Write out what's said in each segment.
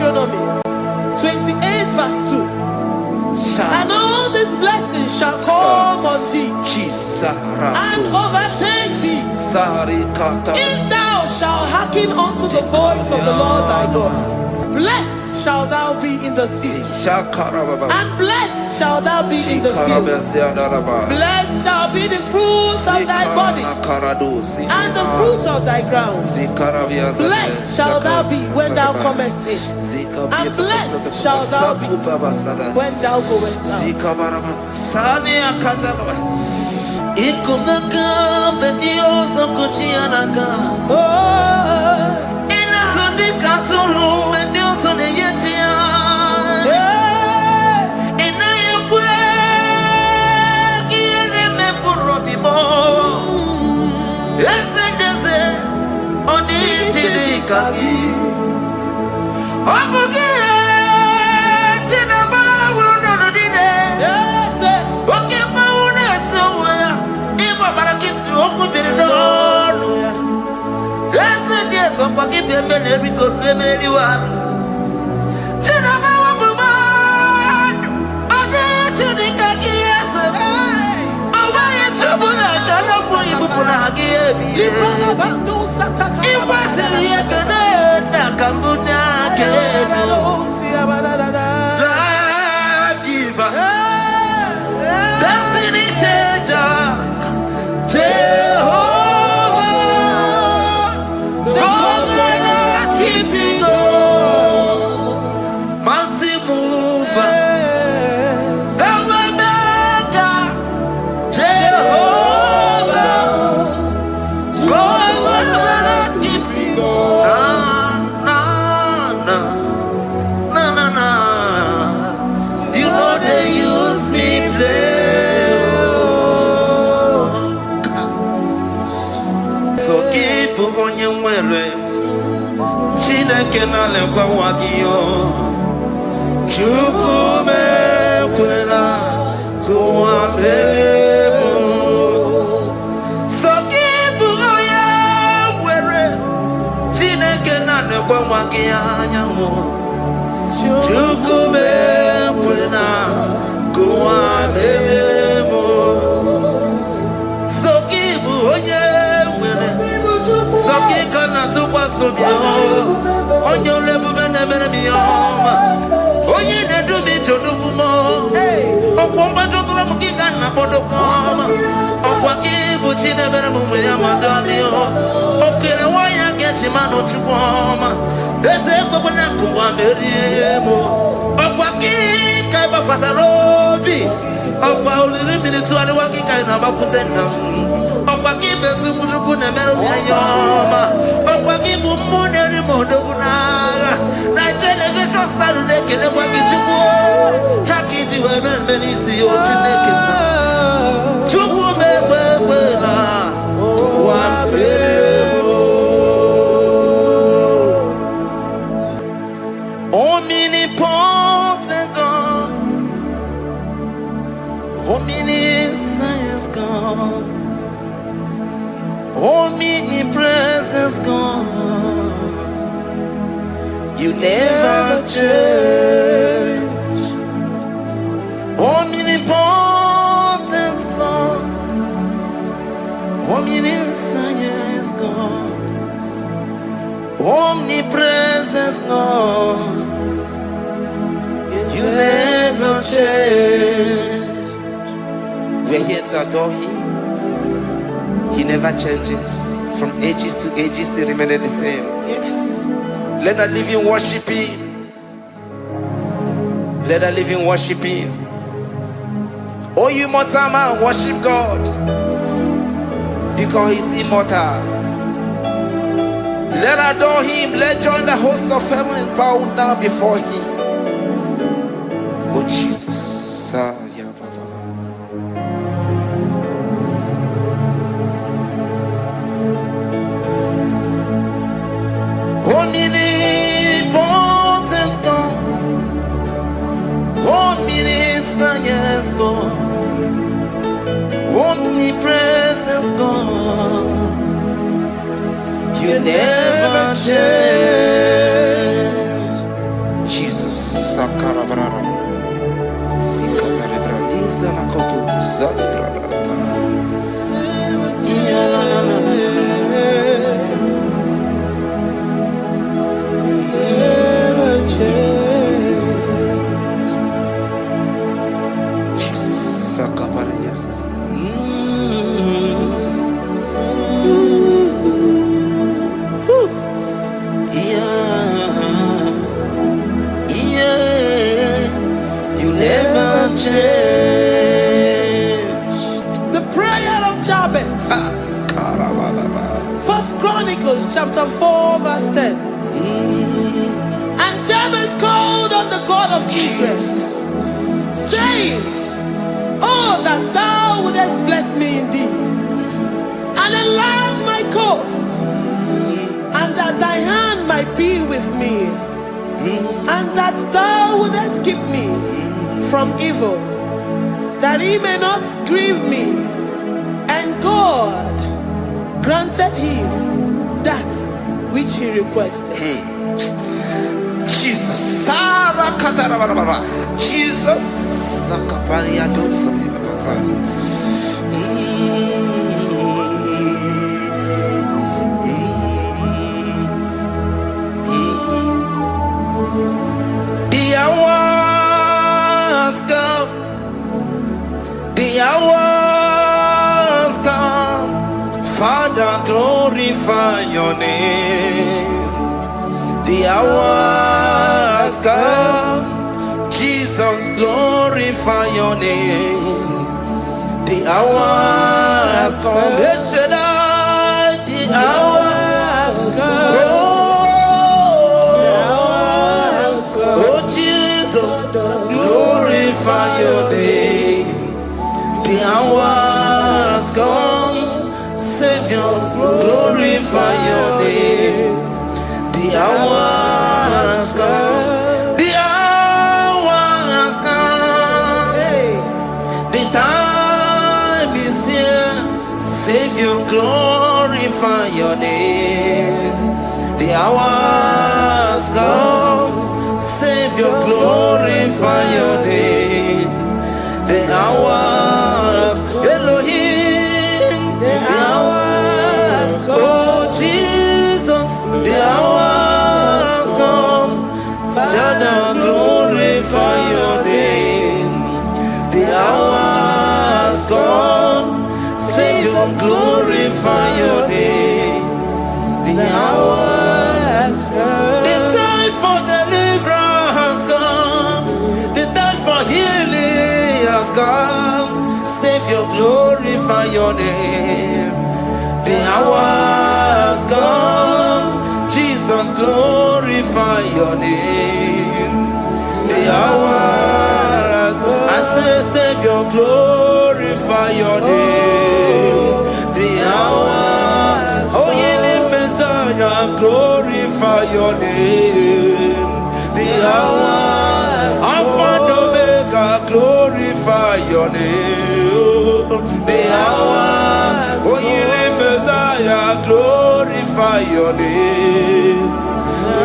Deuteronomy 28 verse 2. And all these blessings shall come on thee and overtake thee, if thou shalt hearken unto the voice of the Lord thy God. Blessed shalt thou be in the city, and blessed shalt thou be in the field. Blessed shall be the fruits of thy body, and the fruits of thy ground. Blessed shalt thou be when thou comest in, and blessed shalt thou be when thou goest out. Omnipotent God, omniscience God, omnipresence God, you never change. Omnipotent God, omniscience God, omnipresence God, you never change. We're here to adore Him. He never changes. From ages to ages, He remains the same. Yes. Let the living worship Him. Let the living worship Him. Oh, you mortal man, worship God, because He's immortal. Let adore Him. Let join the host of heaven and bow down before Him. Oh Jesus. Omnipotent God, omniscience God, omnipresence God, you never change. Sakarabrara. Sikatalebradiza la kotu zalebrada. Ya la la la la la. Never change. Jesus Sakaparias. You never change. The prayer of Jabez. First Chronicles chapter 4 verse 10. And Jabez called on the God of Israel, saying, oh, that thou wouldest bless me indeed, and enlarge my coast, and that thy hand might be with me, and that thou wouldest keep me from evil, that he may not grieve me. And God granted him that which he requested. Jesus, Sarah Katarababa, Jesus, Sakaparia Dosa. The hours come, the hours come, Father, glorify your name. The hours come, Jesus, glorify your name. The hours come, the hours come. Oh Jesus, glorify your name. The hours come, Savior, glorify your name. The hours come, the hours come. The time is here, Savior, glorify your name. The hours come, Savior, glorify your name. The hours, Elohim, the hours come. Oh Jesus, the hours come. Father, glorify your name. The hours come, Savior, glorify your name. The hours come. The time for deliverance has come. The time for healing has come. Savior, glorify your name. The hours come. Jesus, glorify your name. The hours come. I say, Savior, glorify your name. The hours. Oh, healing Messiah, glorify your name. The hours. Alpha and Omega, glorify your name. The hours. Oh, healing Messiah, glorify your name.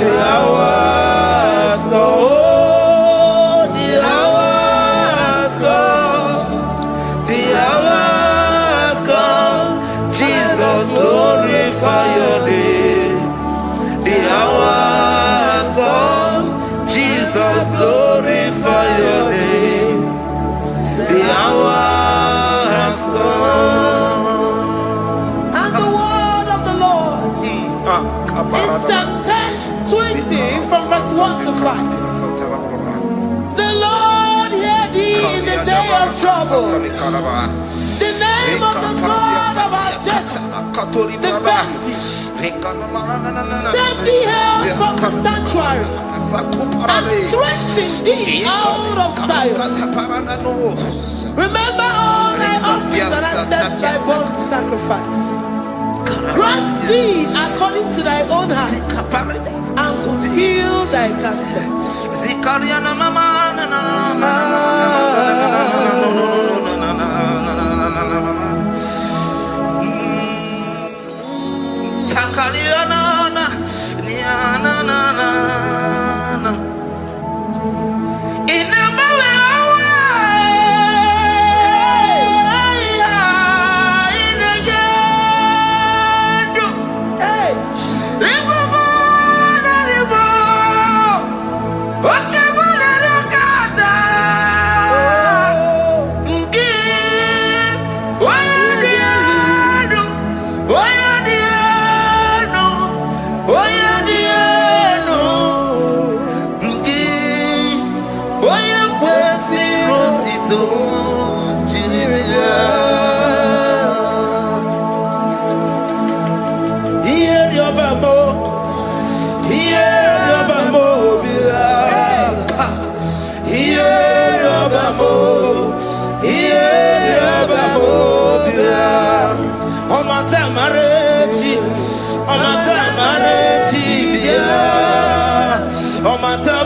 The hours come. Oh, the hours come. The hours come. Jesus, glorify your name. The hours come. Jesus, glorify your name. The hours come. And the word of the Lord in Psalm 10:20 from verse 1 to 5. The Lord hear thee in the day of trouble. The name of the God of our Jacob defend thee. Send thee help from the sanctuary and strengthen thee out of Zion. Remember all thy offerings and accept thy burnt sacrifice. Grant thee according to thy own heart and fulfill thy counsel.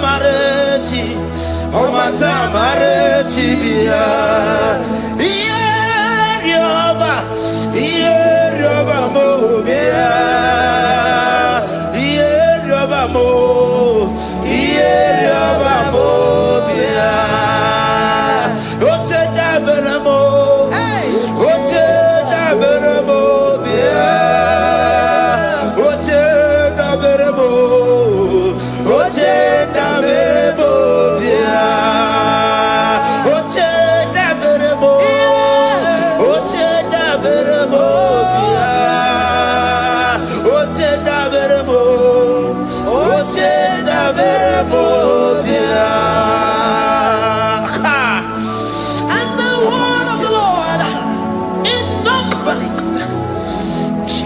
marechi, omata marechi bia. Yoba mo bia. Yoba mo bia. Oche da beramo. Oche da beramo bia. Oche da beramo. Oche da beramo bia. Oche da beramo. Oche da beramo bia. Oche da beramo. Oche da beramo bia. And the word of the Lord in Numbers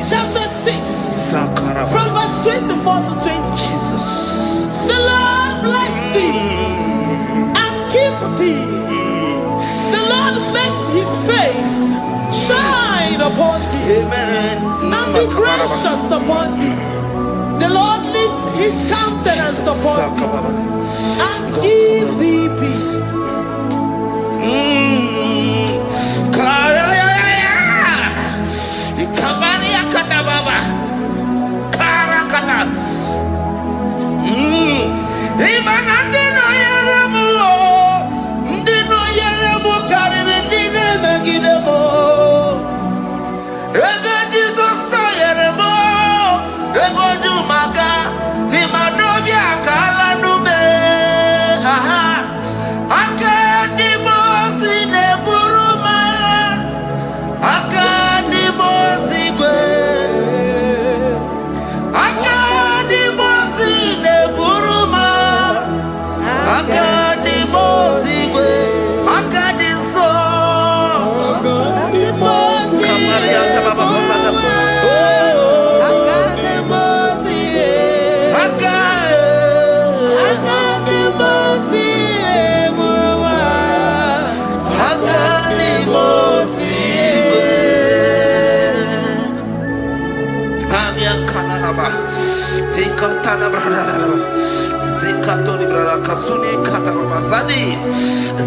chapter 6 from verse 24 to 20. The Lord bless thee and keep thee. The Lord make his face shine upon thee. Amen. And be gracious upon thee. The Lord lifts his countenance upon thee and give thee peace.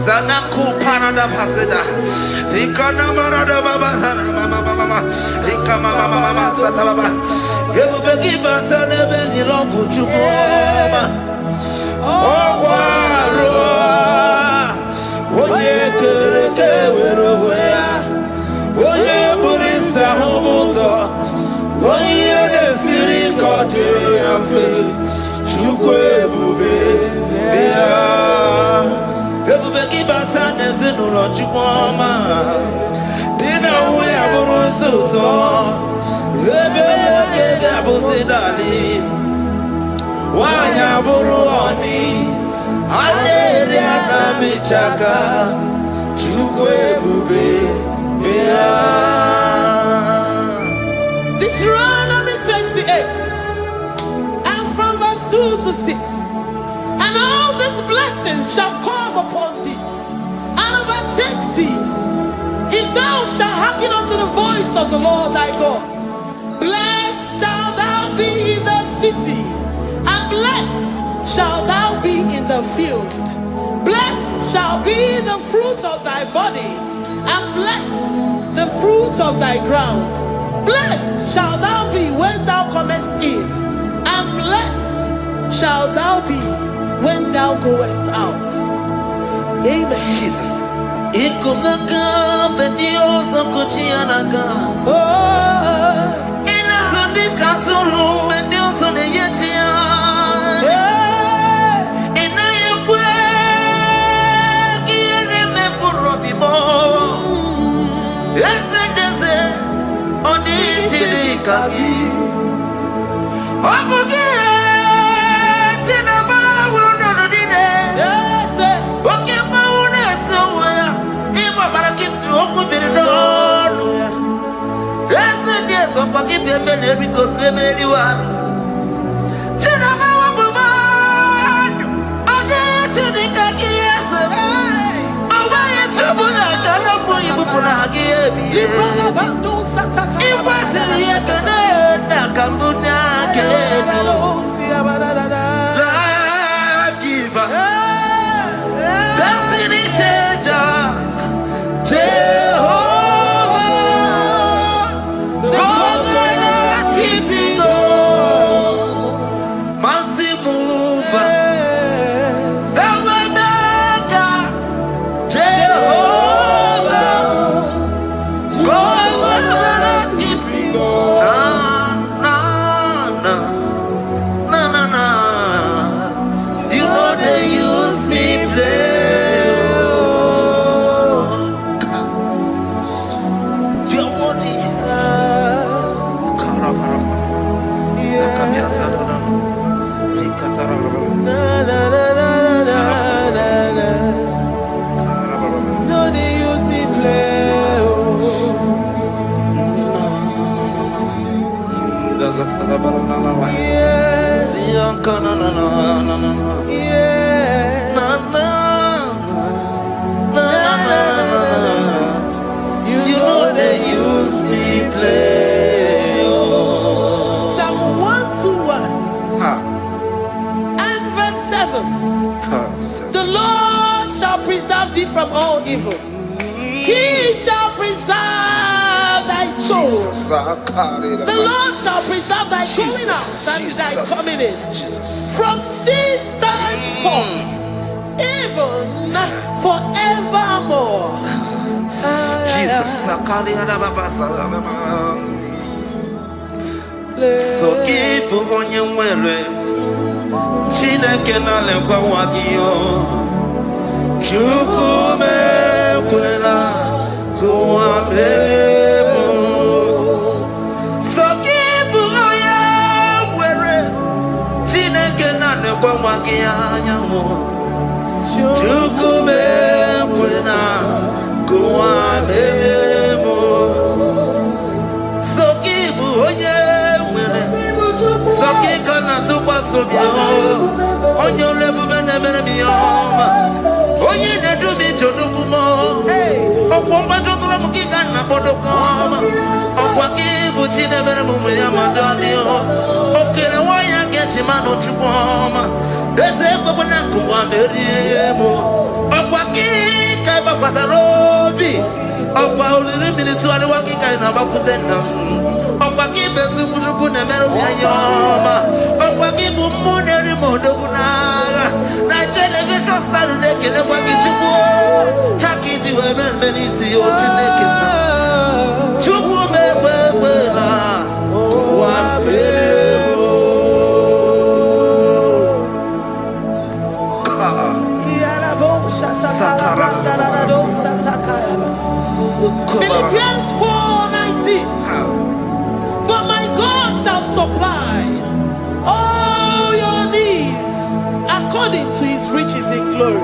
Zanaku Panada Paseda, Rikana Marada Baba, Mama, Rikama Mama Satababa, Yubeki Batana Beni Longu Chuma, Oh, Oye Kereke Weroya, Oye Burisa Homoso, Oye Siri Kotea Fe, Chukwe Bube, Everybody batana zinuro chukoma. Dina we aburuso. Ebe kega busidali. Wanya buruoni. Ade ana bichaka. Chukwe bube. Deuteronomy 28 and from verse 2 to 6. And all these blessings shall come upon thee and overtake thee, if thou shalt hearken unto the voice of the Lord thy God. Blessed shalt thou be in the city, and blessed shalt thou be in the field. Blessed shall be the fruit of thy body, and blessed the fruit of thy ground. Blessed shalt thou be when thou comest in, and blessed shalt thou be when thou goest out. Amen. Jesus. Destiny changer, Jehovah, covenant keeping God, mountain mover, the Waymaker, Jehovah, covenant keeping God. Na na na na. You know they use me play. You're worthy. No, they use me play. Yes. You know they use me play. Psalm 121 and verse 7. The Lord shall preserve thee from all evil. He shall preserve thy soul. The Lord shall preserve thy going out and thy coming in from this time forth, even forevermore. So keep on your way. Chineke na lekwa wakio. Chukume kwela kuambemo. So keep on your way. Chineke na lekwa wakianyawo. Chukume kwela kuambemo. So keep on your way. So keep on onye olebube na-emere m ihe ọma, onye na-edu m ije odukwumo, ọkwa mgbajọtụrụ m gị ka nna kpọdokwa ọma, ọkwa gị bụ chi na-emere m ụmụ ya ma dọdị okere nwanyị a ga-eji ma n'Chukwu ọma, eze ekwekwe na nkụwa merie m, ọkwa gị ka ị gbakwasara obi, ọkwa oliri mmiri tụgharịwa gị ka ị na-agbakwute nna m, ọkwa gị bụ ezi Chukwu na-emere m ya ihe ọma, ọkwa gị bụ mmụọ na-eri m odogwu n'agha na telivishọn stars na-ekelekwa gị Chukwu, ha ka iji wee mere mbe n'isi ya Chineke nna Chukwu megbe egbela ụwa mere Philippians 4:19. But my God shall supply all your needs according to his riches in glory.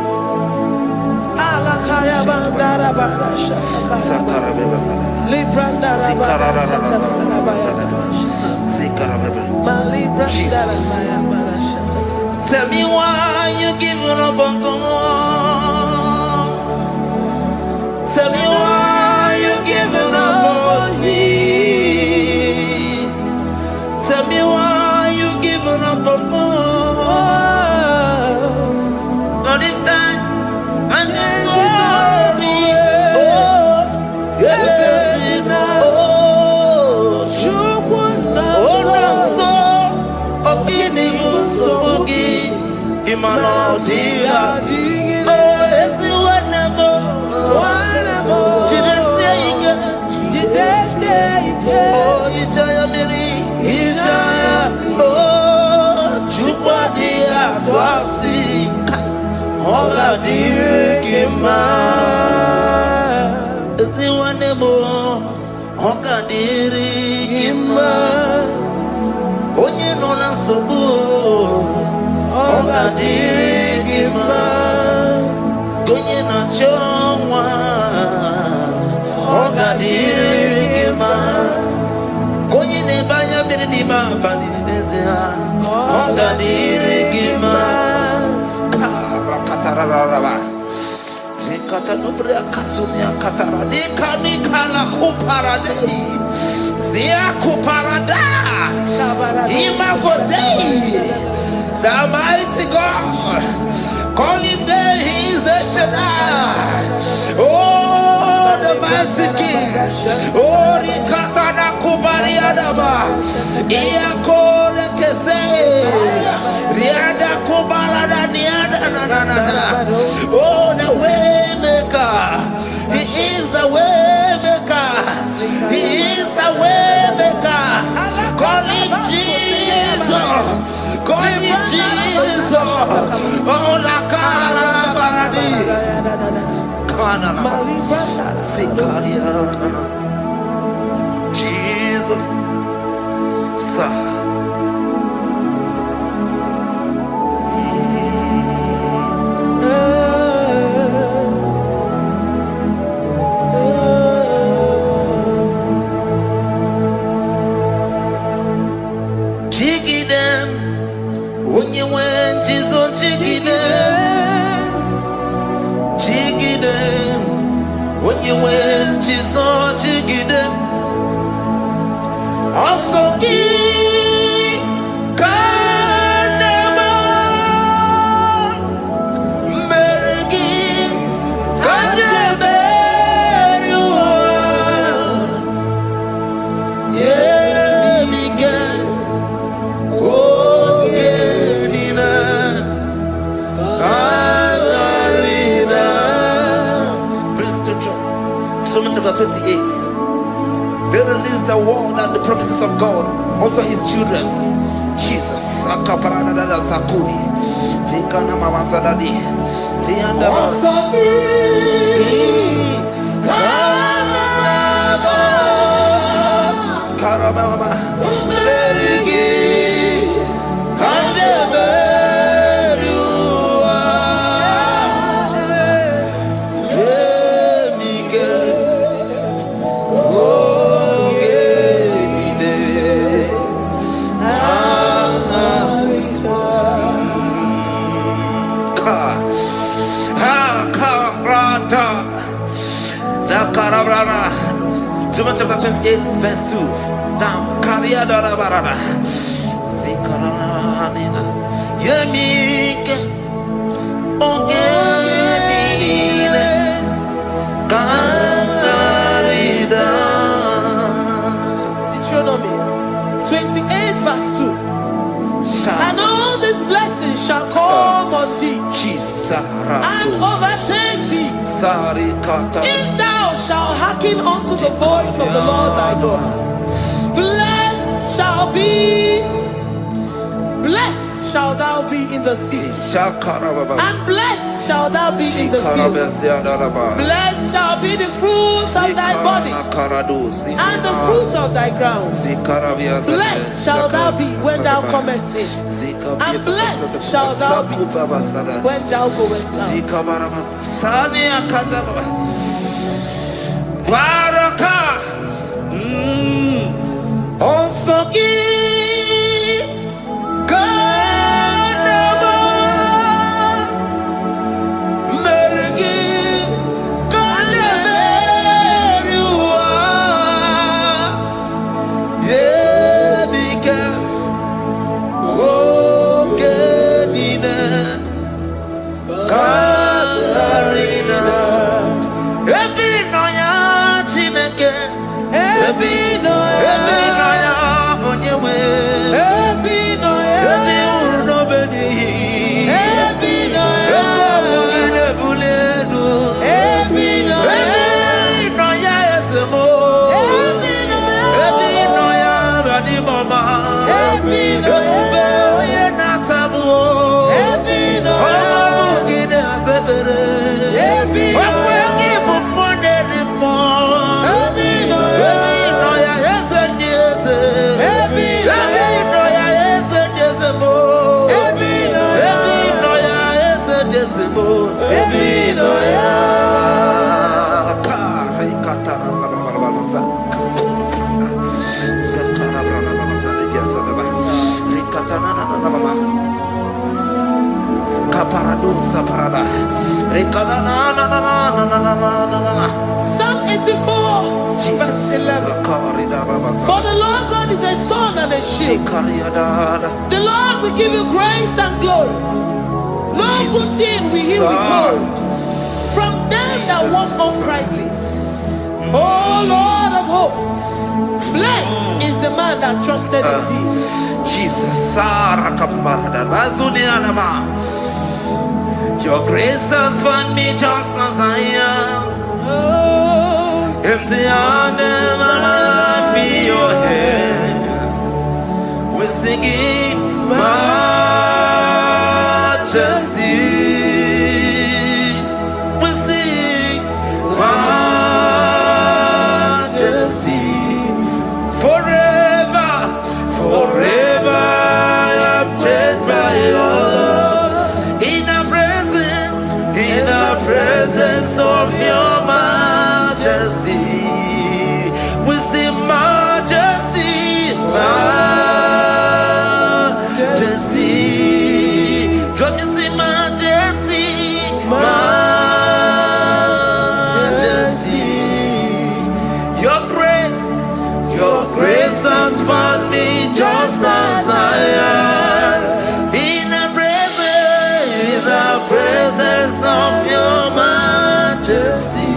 Tell me why you giving up on God. Tell me why you giving up on me. Tell me why you giving up on God. Not in time and then glory. Oh, yes, oh, no, so of giving so boogie. Imano dia. Oh, yes, you were never. Oh, Ijaya Miri, Ijaya, oh, Chupadia, Twasi, Hoga Dirikima, Ziwanemo, Hoga Dirikima, Onye Nona Sobu, Hoga Dirikima, Gonye na Chongwa, Hoga Dirikima. Konyi ne banya biri ni ba pani nezea onga dirigima karakatara nikata nubria kasunia katara nikala kuparadei sia kuparada imagodei the mighty God Call him there, he is the Shaddai. Oh, the mighty king. Oh, Rikatana Kubariadaba. Iakore Kese. Riada Kubalada Niada. Oh, the way maker. He is the way maker. He is the way maker. Call him Jesus. Call him Jesus. Oh, la cara baradi. Jesus. Jiggy them when you went, Jesus, jiggy them. Jiggy them when you went, Jesus, jiggy them. Also, chapter 28. They release the word and the promises of God unto his children. Jesus. John chapter 28, verse 2. Down. Karia dara barada. Zikarana nina. Yemike. Ongenine. Kamarida. Deuteronomy 28, verse 2. And all these blessings shall come on thee and overtake thee if thou shalt hearken unto the voice of the Lord thy God. Blessed shall thou be in the city, and blessed shall thou be in the field. Blessed shall be the fruits of thy body and the fruit of thy ground. Blessed shall thou be when thou comest in, and blessed shall thou be when thou goest out. Psalm 84, verse 11. For the Lord God is a sun and a shield. The Lord will give you grace and glory. No good thing will he withhold from them that walk uprightly. Oh Lord of hosts, blessed is the man that trusted in thee. Jesus, your grace has found me just as I am. Empty handed, my life in your hand. We're singing majesty. We sing majesty. Forever, forever I'm changed by your love. In the presence of your majesty. We sing majesty, majesty. Come you sing majesty, majesty. Your grace has found me just as I am. In the presence of your majesty.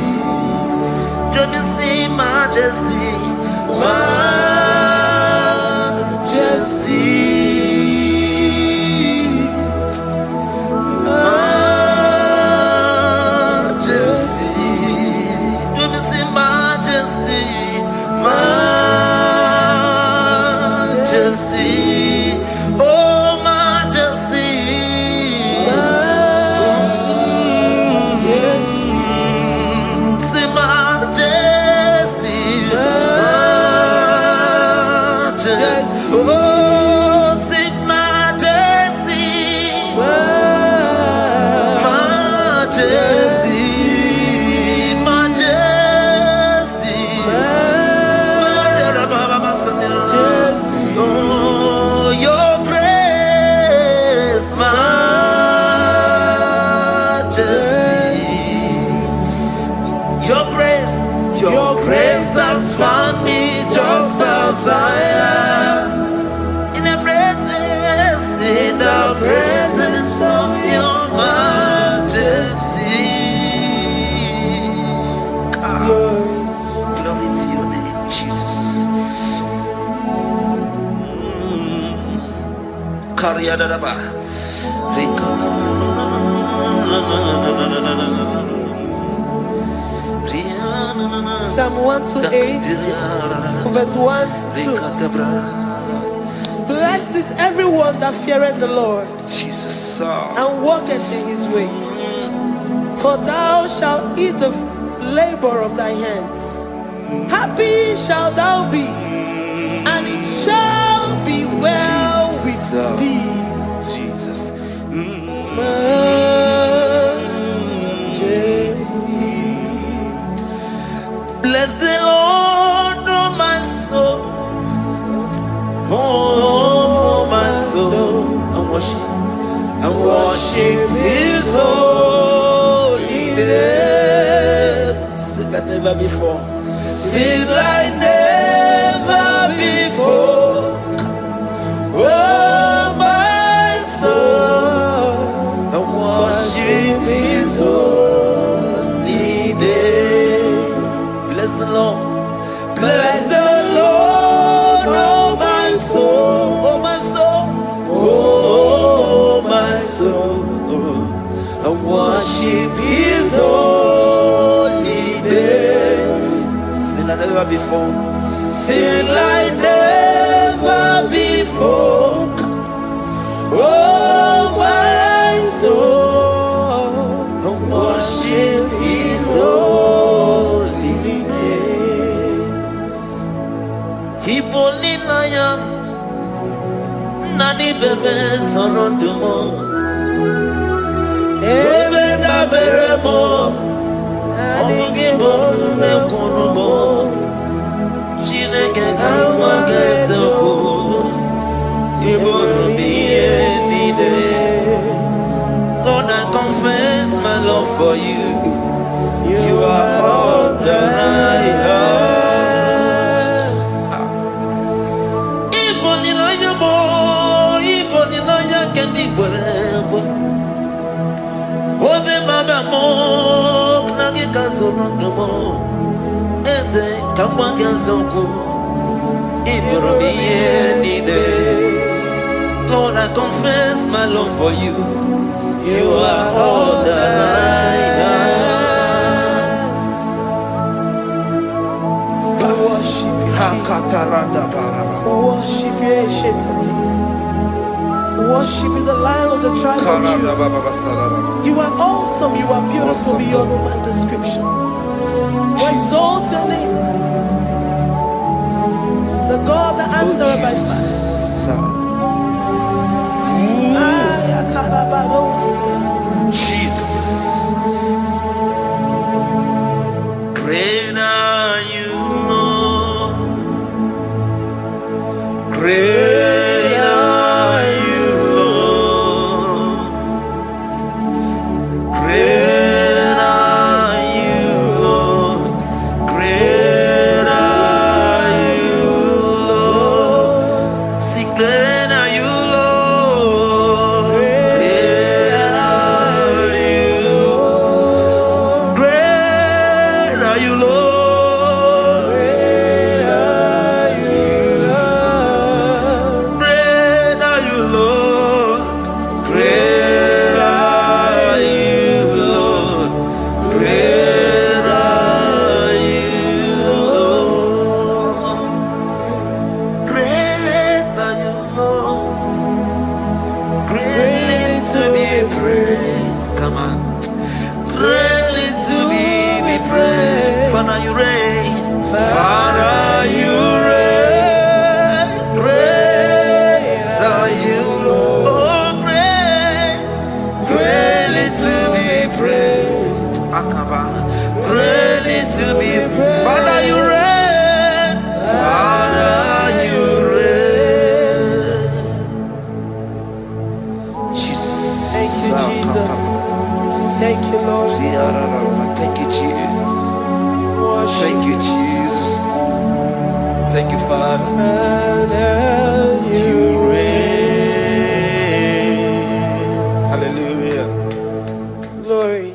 Come you sing majesty, majesty. Your grace has found me just as I am. In the presence of your majesty. Glory to your name, Jesus. Psalm 128, verse 1 to 2. Blessed is everyone that feareth the Lord, Jesus, and walketh in his ways. For thou shalt eat the labor of thy hands. Happy shalt thou be, and it shall be well with thee. Jesus. Bless the Lord, oh my soul, oh my soul, and worship His holy name. Sing like never before. Sing like never before. Oh my soul, and worship His holy name. Bless the Lord, bless the Lord, oh my soul, oh my soul, oh my soul, and worship His holy name. Sing like never before, sing like never before, oh my soul, and worship His holy name. Hipolilaya nani bebe sorondumo ebe na beremo IGBO nekonumo Chineke kamwagesoko ibonumie nide. Lord, I confess my love for you. You are all that I have. Ibonilaya mo, ibonilaya kendi webo. Lord, I confess my love for you. You are all that I am. Worship you, worship you, ancient of days. Worship you, the Lion of the tribe of Judah. You are awesome, you are beautiful beyond human description. We exalt your name, the God that answers by fire. Jesus, great are you, Lord. Great are you, Lord. Great are you, Lord. Great are you, Lord. See, great are you, Lord. Great are you, Lord. Great are you, Lord. Great are you, Lord. Great are you, Lord. Great are you, Lord. Great are you, Lord. Great are you, Lord. Greatly to be praised. Come on. Greatly to be praised. Father, you reign. Father, you reign. Great are you, Lord. Oh, great. Greatly to be praised. Akaba. Greatly to be praised. Father, you reign. Father, you reign. Jesus. Thank you, Jesus. Thank you, Lord. Thank you, Jesus. Worship Thank you, Jesus. Thank you, Father. You reign. Hallelujah. glory.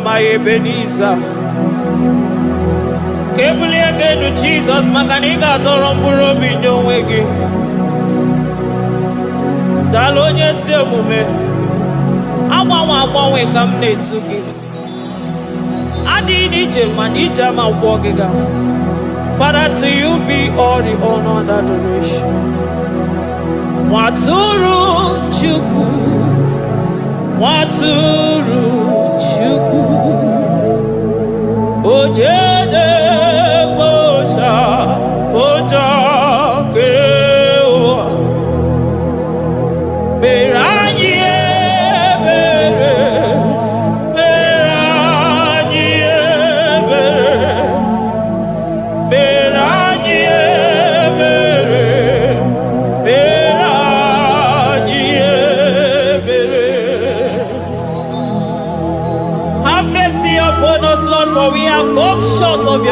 My Ebenezer, Kebuli again to Jesus, Makanika Toromburo Bindo Wegi. Dalonya Semume, Awa we come Netsuki. Adi DJ Manija Ma Wogiga. Father, to you be all the honor and adoration. Waturu Chuku, Waturu Chuku, Onyede Bosha, Boja Keo.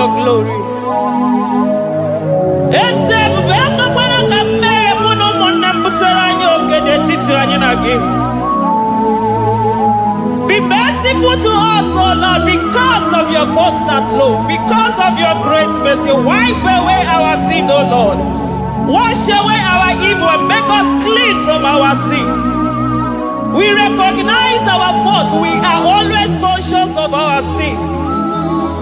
your glory. Be merciful to us, O Lord, because of your constant love, because of your great mercy. Wipe away our sin, O Lord. Wash away our evil and make us clean from our sin. We recognize our fault. We are always conscious of our sin.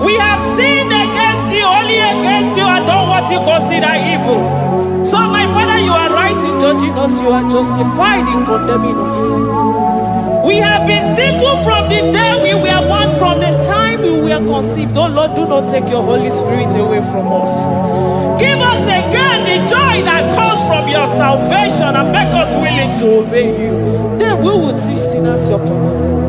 We have sinned against you, only against you, and done what you consider evil. So, my Father, you are right in judging us. You are justified in condemning us. We have been sinful from the day we were born, from the time we were conceived. Oh Lord, do not take your Holy Spirit away from us. Give us again the joy that comes from your salvation and make us willing to obey you. Then we will teach sinners your command.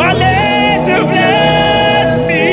Unless you bless me.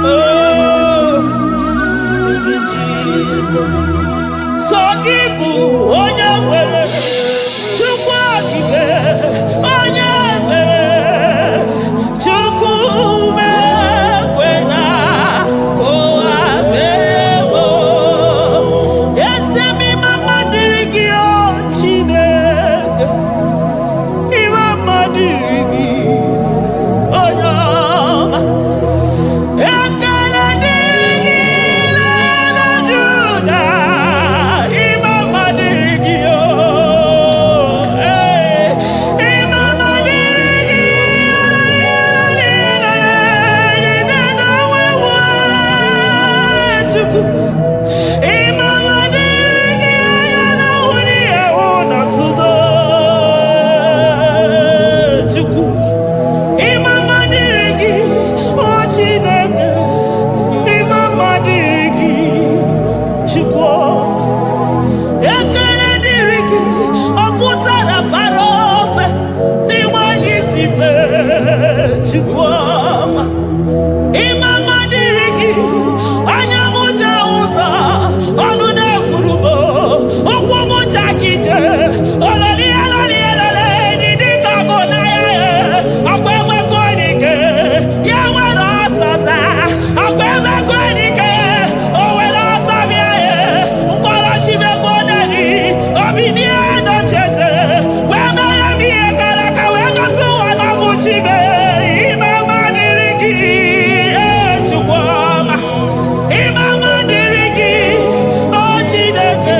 Oh, Jesus. So give onye nwere Chukwu okike onye mere Chukwu mekwena kowa memo Esemi mama dirigi o Chineke Imama dirigi onye ọma Ekele dirigi na Juda Imama dirigi o Imama dirigi Chukwu Imama dirigi na wuni ewu na suzo Chukwu Imama dirigi o Chineke Imama dirigi Chukwu Ekele dirigi o pụtara para ofe dị nwanyị si mee Chukwu Imama dirigi anya mụja ụzọ ọnụ na-ekwuru m ụkwụ mụja kije ololi dị ka ọgụ na ya ọkwa emekọ dike ya nwere ọsọsa ọkwa emekọ dike o nwere ọsọ bịa mkpọrọ chimekọ nari obi nie nocheze wee mere m ihe gara aka wee gosi ụwa na bụ chime Imama dirigi Chukwu ọma Imama dirigi o Chineke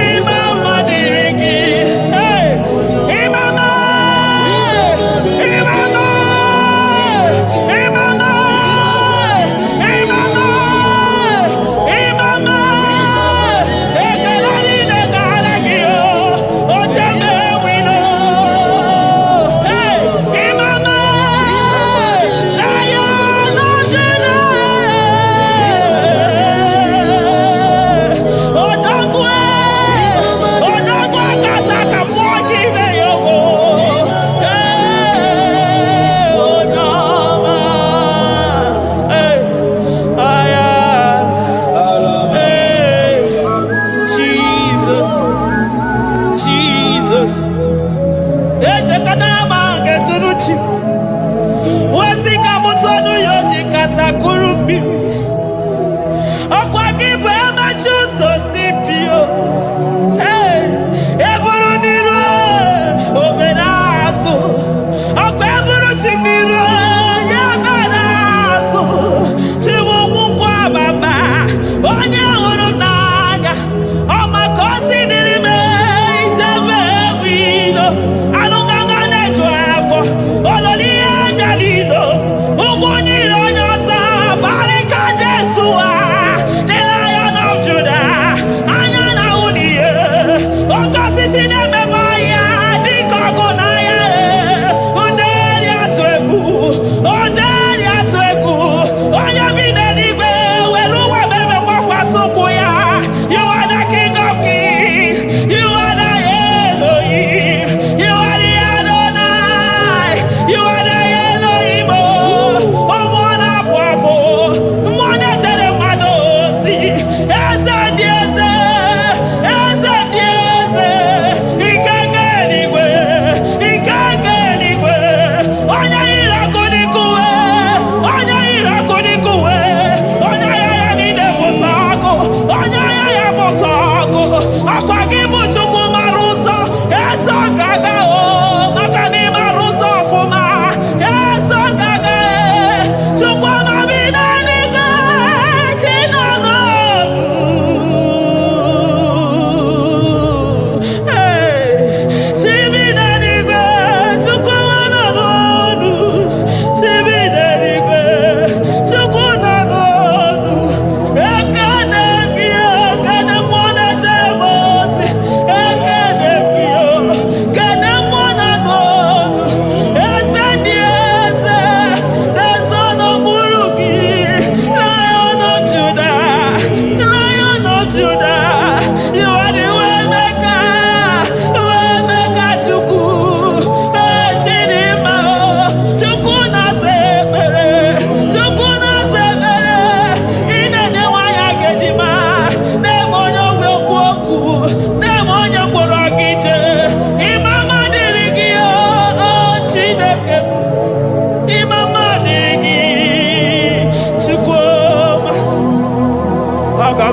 Imama dirigi Imama Imama Imama Imama Imama ekele niile gara gị o chebe wino Imama Lion of Judah Odogwe kasa ka mmụọ ji ime ya ogo onye ọma aya Jesus echekọtara ma nke tụrụ chi wezi ka mụtụ ọnụ ya oji kata kụrụ mmiri ọkwa gị bụ emachi ụzọ si pio eburu n'iru obere azụ ọkwa eburu chi n'iru ya mere azụ chiwụkwụkwọ ababa onye hụrụ n'anya ọmaka o si dịrị m ijebe wilo anụgaga na-eju afọ ololi ihe nyalilo ụgwọ niile onye ọzọ barịka Jesuwa the Lion of Judah anya na uniye oke osisi na-ememe ya dịka ọgụ na ya nderi atụ egwu onye bi n'eluigwe were ụwa meme gbakwasị ụkwụ ya You are the King of Kings You are the Elohim You are the Adonai You are the Elohim ụmụ na-apụ apụ mmụọ na-echere mmadụ ozi eze ndị eze ike nke eluigwe onye yiri ọkụ n'ikuwe onye agha ya niile bụ sọ ọkụ onye agha ya bụ sọ ọkụ ọkwa gị bụ Chukwu mara ụzọ eso gaga maka na ị mara ụzọ ọfụma eso gaga Chukwu ọmabi n'eluigwe chi nọ n'ọnụ chi bi n'eluigwe Chukwu nọ n'ọnụ chi bi n'eluigwe Chukwu nọ n'ọnụ ekene gị ekene mmụọ na-echere m ozi ekene gị kene mmụọ nọ n'ọnụ eze ndị eze na-eso n'okpuru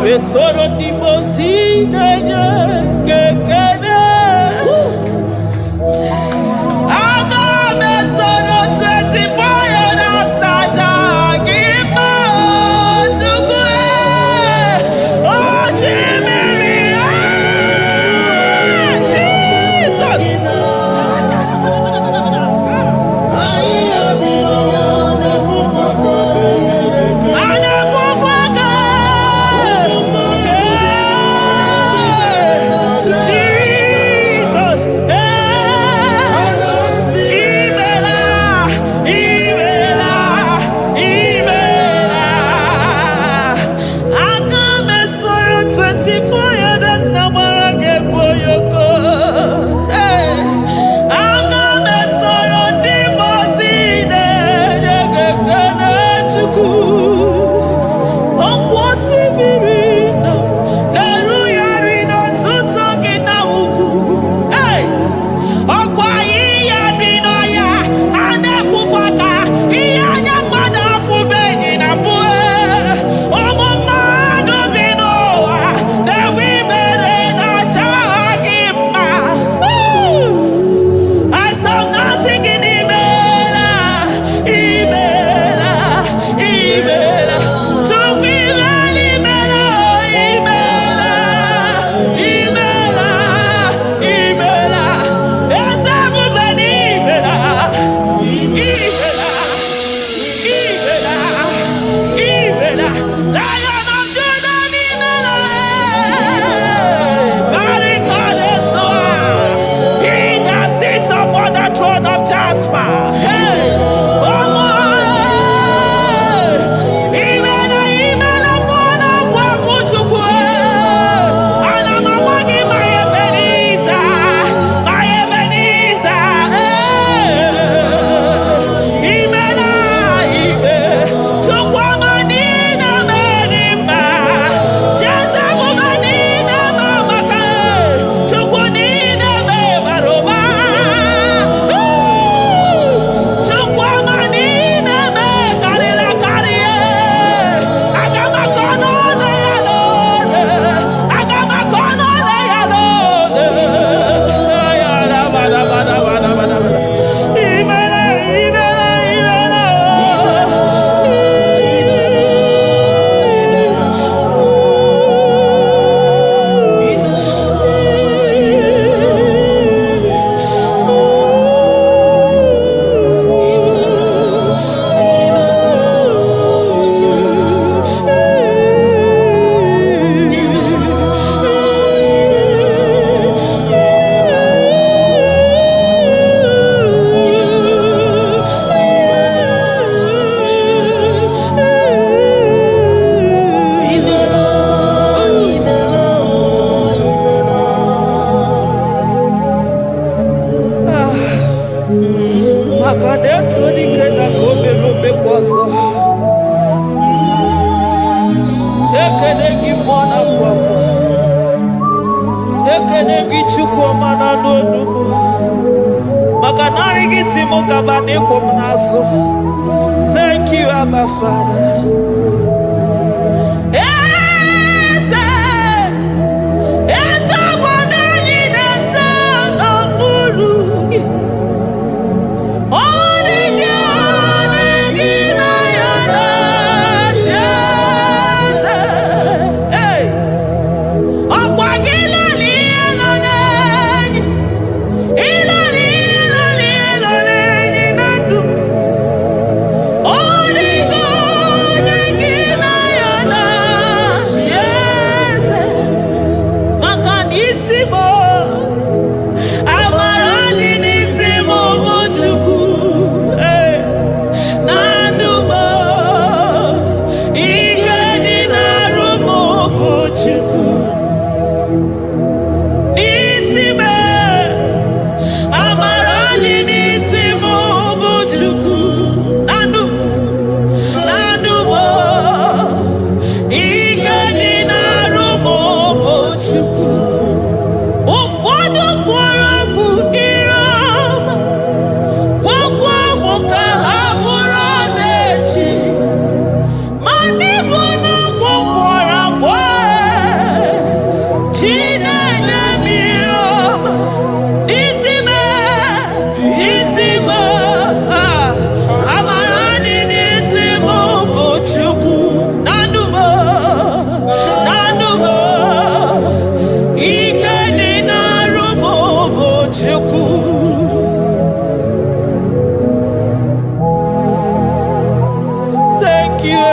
we soro di mosi nenye kekene. Aga me soro 24 years staja gima tukue. Oh shimiri Jesus. Thank you, Abba Father.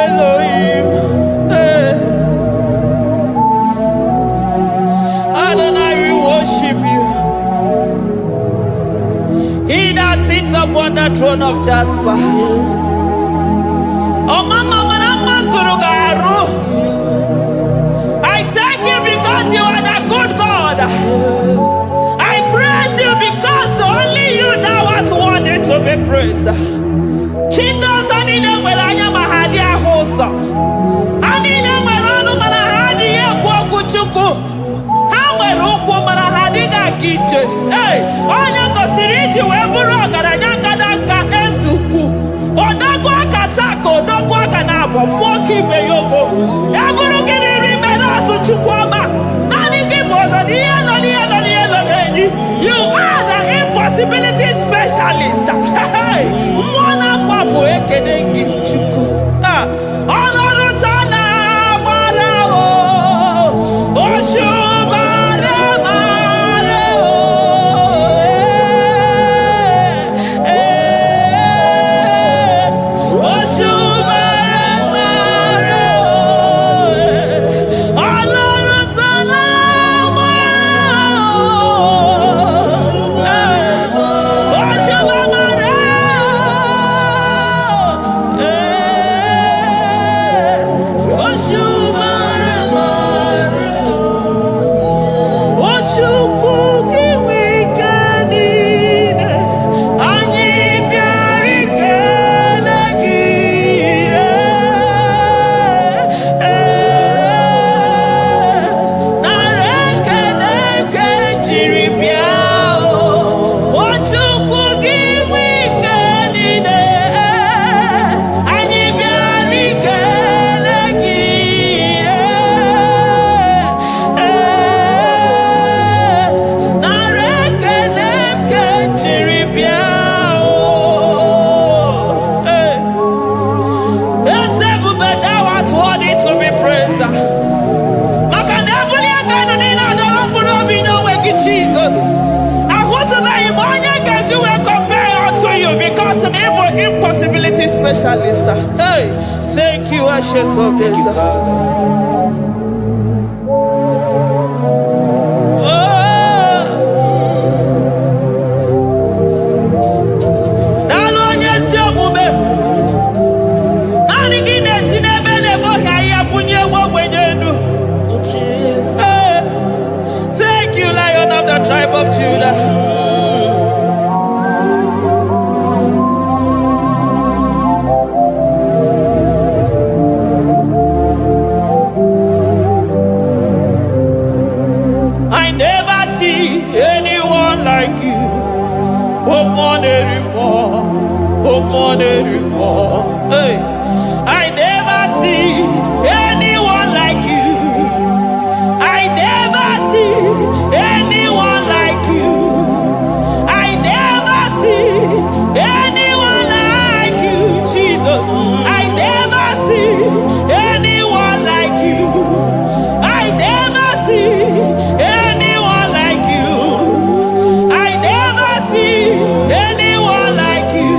Elohim. Hey. Adonai, we worship you. He that sits upon the throne of Jasper. Oh, Mama, I thank you because you are the good God. I praise you because only you now are worthy to be praised. Chindos anine welanya mahadi ahosa. Anine welanu manahadi ekwo kuchuku. Hawe rukwo manahadi ga kiche. Hey, onya kosiriji weburu ogaranya kadaka esuku. Odagwa katako, odagwa kanabo, mwoki beyogo. Eburu gini rimena suchukwama. Nani gibono, you are the impossibility specialist. Mwana papu ekenengi chuku. Onorutana marao. Oshubare marao. Impossibility specialist. Hey, thank you, Ancient of Days. Thank you, Lion of the tribe of Judah. Hey, I never see anyone like you. I never see anyone like you. I never see anyone like you, Jesus. I never see anyone like you. I never see anyone like you. I never see anyone like you.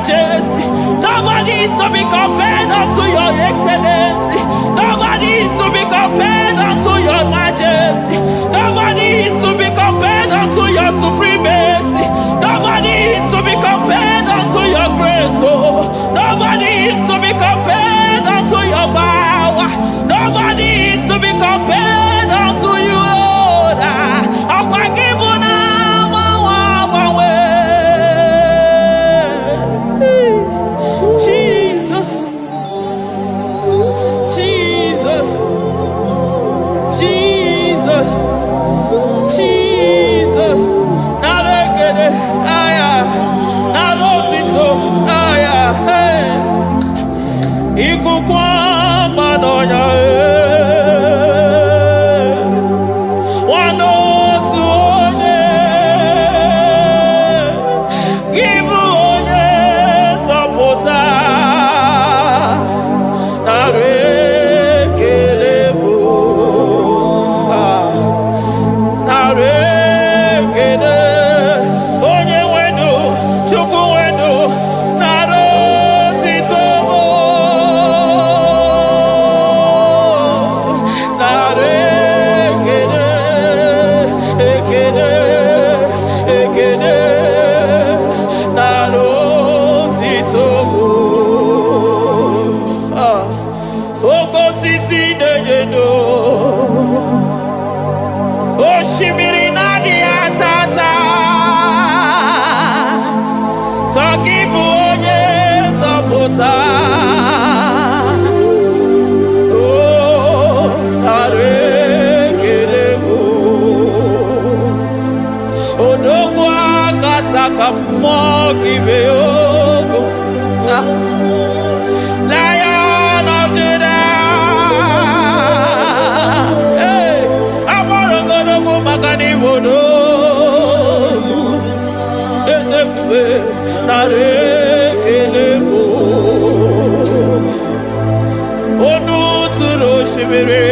majesty. Nobody is to be compared unto your excellency. Nobody is to be compared unto your majesty. Nobody is to be compared unto your supremacy. Nobody is to be compared unto your grace. Oh, nobody is to be compared unto your power. Nobody is to be compared unto you, Lord. Jesus, Jesus, Jesus, Jesus. Navegede, aya, navotito, aya, hey. Ikukwa madonya, Lion of Judah, hey, Amorogodogo Magani Wodo, Ezekwe, Narekelebo, Onu Turo Shimere,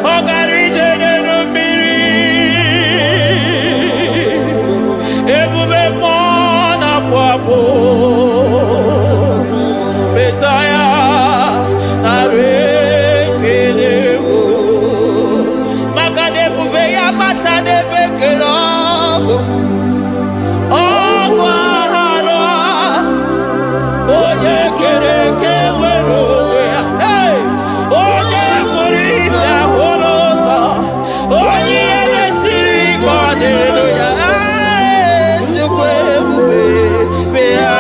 Ogarije Nenumiri, Ebube Mona Fuapo, Messiah, Narekelebo, Makade Bubeya Matane Bekelabo, Ogwahara, Oye Kereke Werowe, hey, Oye Murisa Horosa, Oye Nesiri Kwadeluya, Chukwe Bube, Bea.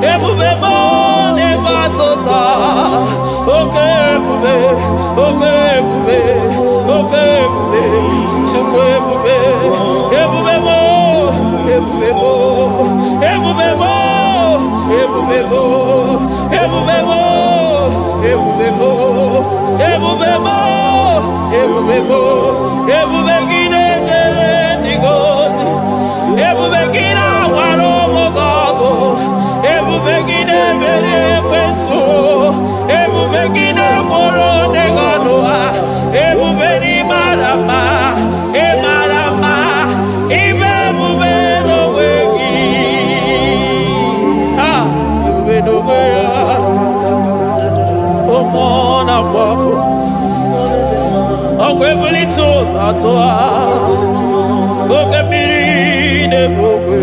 Ebubebo never tota. Okay, bube, okay, bube, okay, bube. Chukwe bube, ebubebo, ebubebo, ebubebo, ebubebo, ebubebo, ebubebo, ebubebo, ebubebo, ebubegine jere digozi, ebubegina waro mogago. Ebubegine mere kweso, ebubegine moro neganoa, ebubeni marama, emarama, ibebubeno wegi. Ah, ebubeno wea, omona fafo, okwebulitoz atoa, okebiri nebogwe,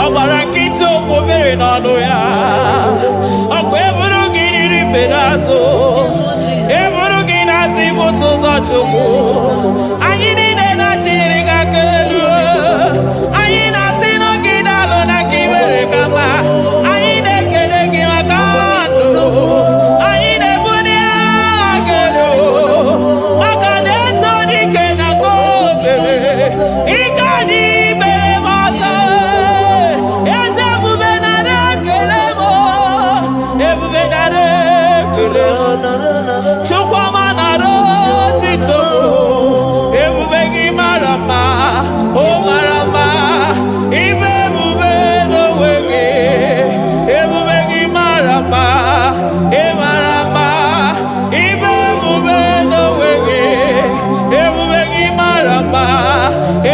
abarakito. okobere n'ọnụ ya ọkwa eburu gị riri mbere azụ eburu gị na-asị bụtụ ụzọ Chukwu anyị niile na-achịrị gị aka elu anyị na-asị n'oge na-alụ na ka i mere ka mma anyị na-ekele gị maka ndụ anyị na-ebuli agha elu maka na eto dike na ka obere ike dị mere m ọzọ eze ebube nara ekele m ebube nara ekele m Chukwuma nara otito m ebube gị mara mma o mara mma ibe ebube n'onwe gị ebube gị mara mma ị mara mma ibe ebube n'onwe gị ebube gị mara mma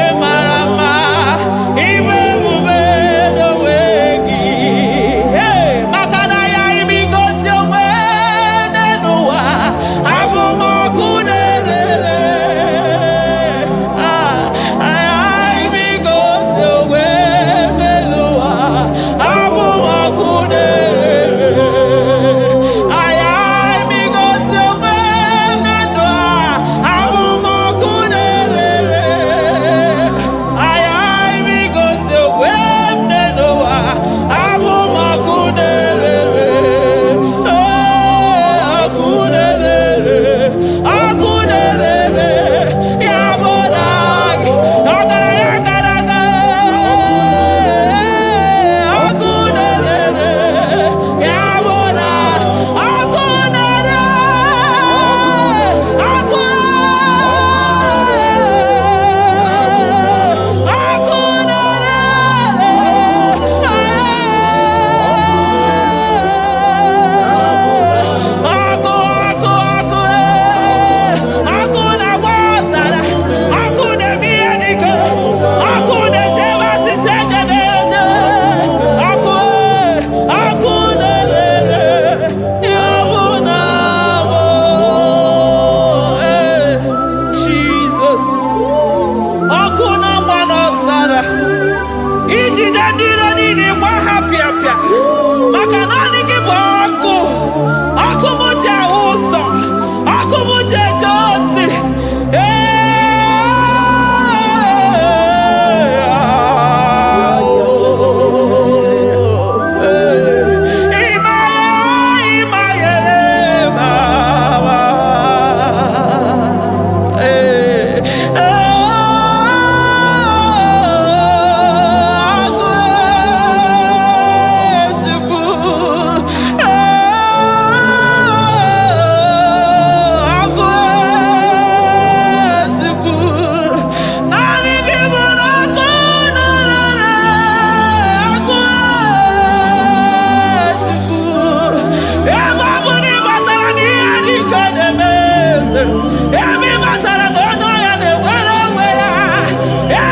ị mara mma ibe ebube n'onwe gị maka na ya ibigosi onwe n'ụwa abụ m ọkụ na-erere ibigosi onwe n'ụwa abụ m ọkụ na-erere ibigosi onwe na ndụ abụ m ọkụ na-erere ibigosi onwe n'ụwa abụ m ọkụ na-erere ọkụ na-erere ọkụ na-erere ya bụ na gị ọgaranya gara aga ọkụ na-erere ya bụ na ọkụ na-erere ọkụ ọkụ na-agba ọzara ọkụ na-eme ihe dike ọkụ na-ejewe asịsị eje na-eje ọkụ na-erere ya bụ na bụ Jizọs ọkụ na-agba n'ọzara ijide ndị iro niile gba ha pịapịa maka naanị gị bụ ọkụ ọkụ m ji ahụ ụzọ ọkụ m ji eje ozi ebe matara na ọnụ ya na-enwere onwe ya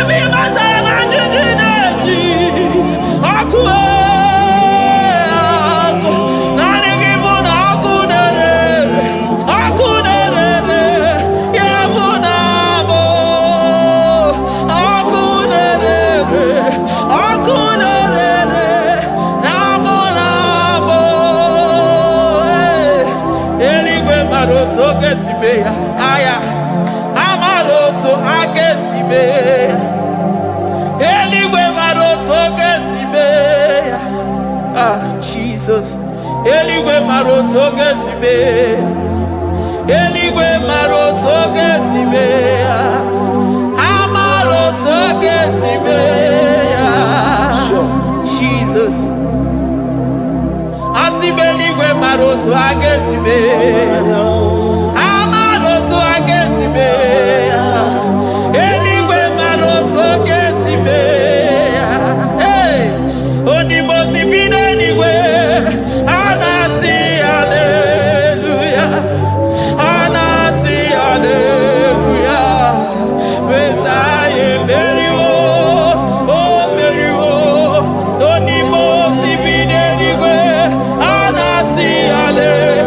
ebe matara na njiji na-eji ọkụ ọkụ naanị gị bụ na ọkụ na-erere ọkụ na-erere ya bụ na abụ ọkụ na-erere ọkụ na-erere na abụ na abụ eluigwe mara otu oge si mee ya aya amara otu ha ga-esi mee ya eluigwe mara otu oge si mee ya Jizọs eluigwe mara otu oge si mee ya eluigwe mara otu oge si mee ya amara otu oge si mee ya Jizọs asị m eluigwe mara otu ha ga-esi mee ya amara otu ha ga-esi mee ya eluigwe mara otu ọ ga-esi mee ya onimozi bi n'eluigwe a na-asị haleluya a na-asị haleluya Mesaya emeriwo o meriwo onimozi bi n'eluigwe a na-asị haleluya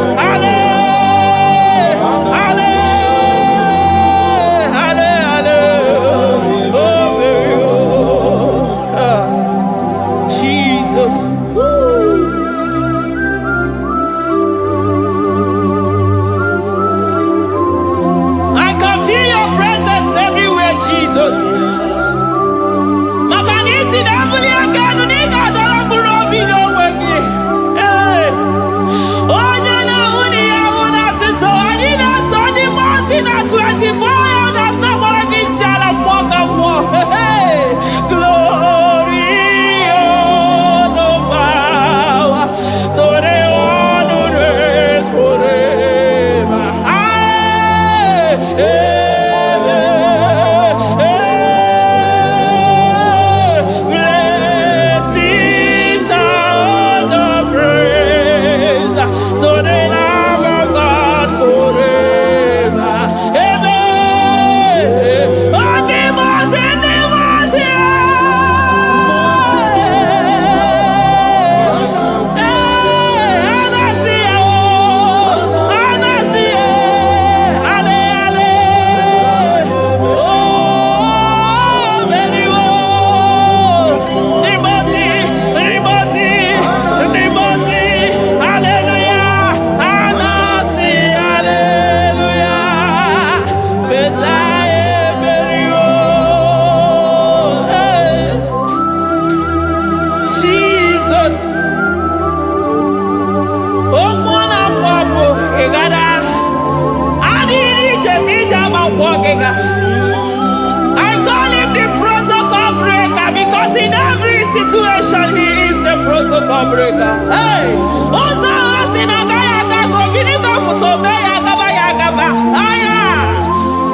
yoke breaker. Hey, Osa Sinagaya Gago, Vinica Mutobaya Gabaya Gaba. Aya,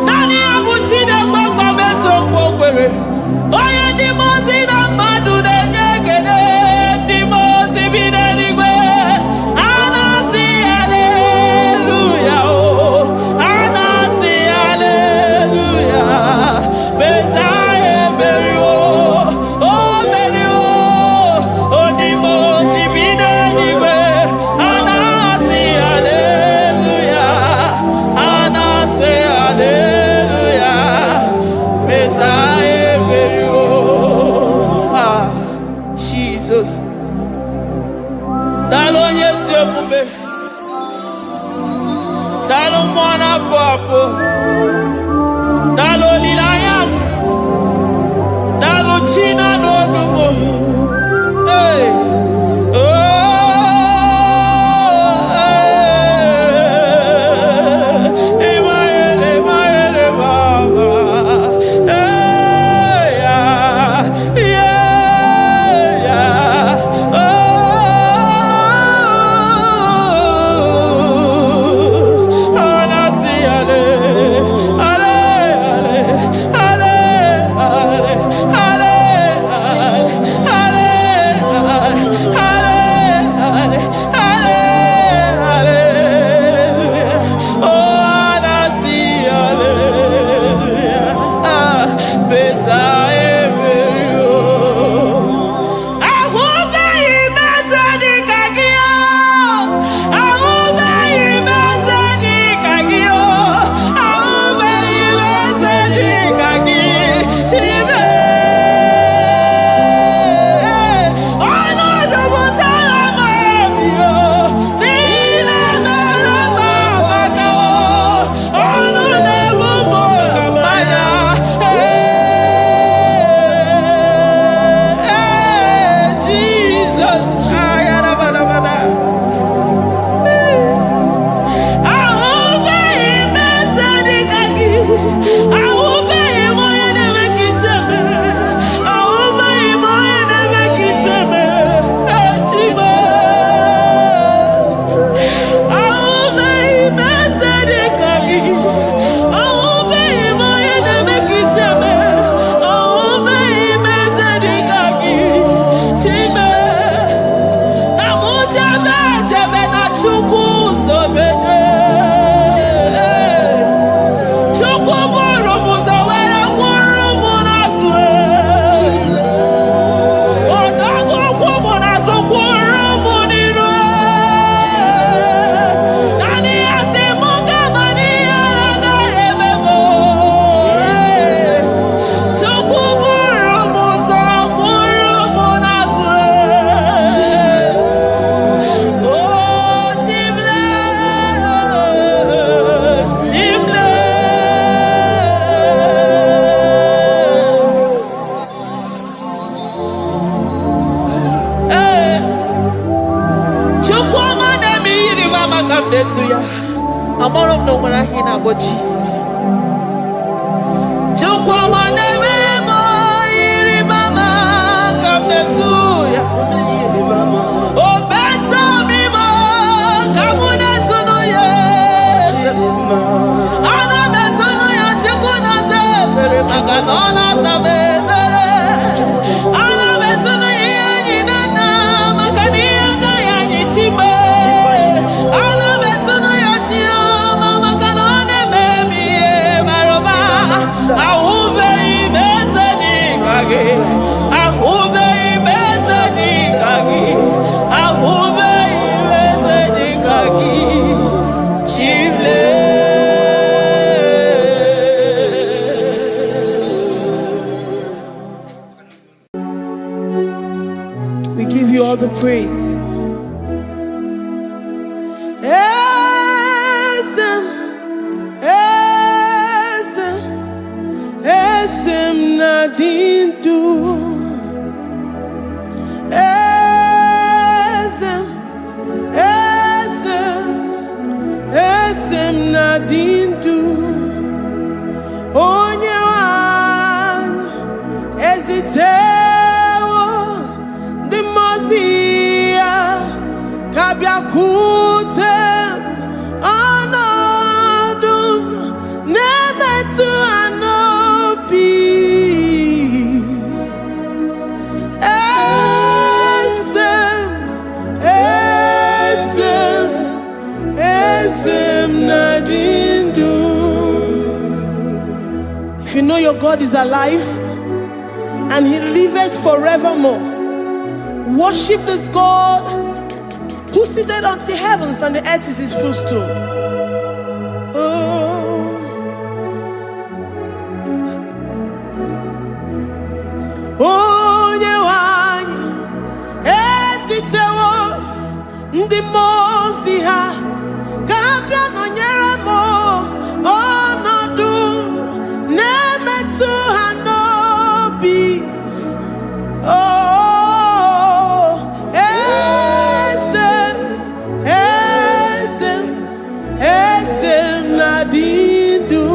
Nani Abuchina Boko Beso Bokere. Oya Dimozina Madu de Negede, Dimozi Binanigwe. Anasi, hallelujah. Anasi, hallelujah. Messiah, Berio. Oh, Berio. Oh, Dimozi Binanigwe. Anasi, hallelujah. Anasi, hallelujah. Messiah, Berio. Ah, Jesus. Dalo nyesi okume, dalo mwana papo, dalo lilayam, dalo china nodumo. Hey, oh, Emaele, Emaele, Baba. Hey, yeah, yeah, yeah. I'm all of no when I hear about Jesus. Come to ya. Oh, better me more. Come on to know ya. Ana better know ya. Chikuna se pere maganona sabe. Ana better know ya ni nana magania kaya ni chibe. Ana better know ya chia mama kanone baby maroba. Auve ibezeni kage. We give you all the praise. Esem nadindu. Esem nadindu. Onyewan ezitewo the mozi. Kabia kutem anadum nemetu anopi esem nadindu. If you know your God is alive and he liveth forevermore, worship this God who seated on the heavens and the earth is his footstool. Oh, Yewani, esitewo ndi mozi ha kapia no nyeremo onodu nemetu hanobi. Oh, esem nadindu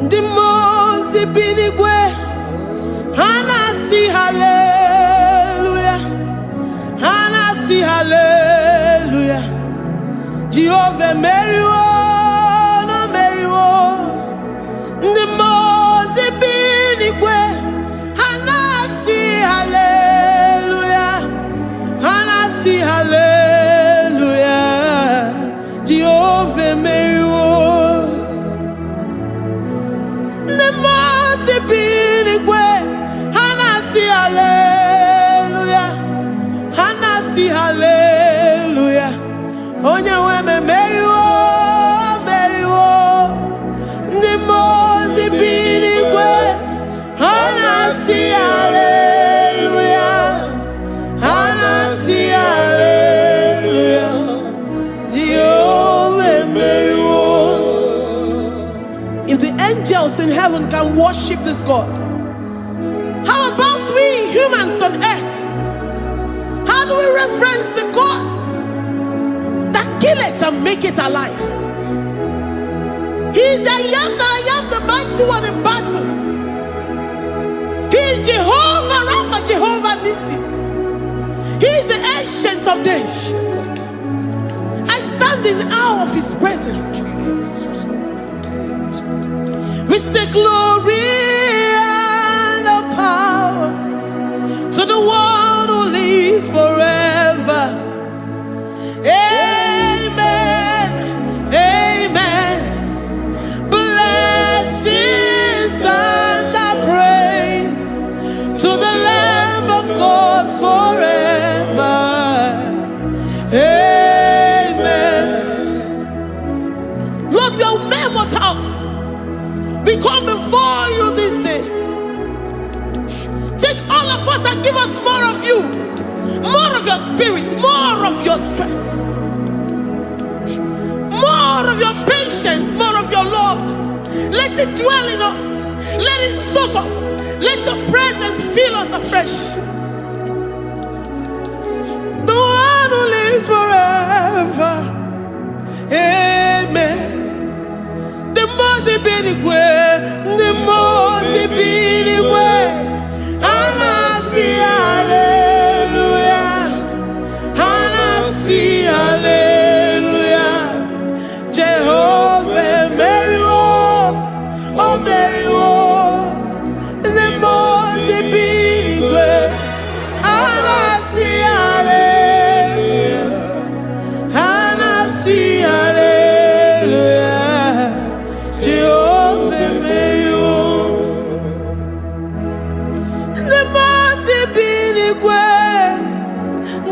ndi mozi binigwe hanasi hallelujah, hanasi hallelujah. Jehovah meriwo no meriwo ndi mozi binigwe hanasi hallelujah, hanasi hallelujah. Jehovah meriwo ndi mozi binigwe hanasi hallelujah, hanasi hallelujah. Onye weme meriwo meriwo ndi mozi binigwe hanasi hallelujah, hanasi hallelujah. Jehovah meriwo. If the angels in heaven can worship this God, how about we humans on earth? How do we reference the God that killeth and make it alive? He is the I am, the mighty one in battle. He is Jehovah Rapha, Jehovah Nissi. He is the ancient of days. I stand in awe of his presence. We say glory and the power to the one who lives forever. Amen, amen. Blessings and the praise to the Lamb of God forever. Amen. Lord, we are mere mortals. We come before you this day. Take all of us and give us more of you, more of your spirit, more of your strength, more of your patience, more of your love. Let it dwell in us. Let it soak us. Let your presence fill us afresh. The one who lives forever. Amen. The most binigwe, the most binigwe. Hanasi hallelujah, hanasi hallelujah. Jehovah meriwo, oh meriwo. The most binigwe, hanasi hallelujah, hanasi hallelujah. Jehovah meriwo.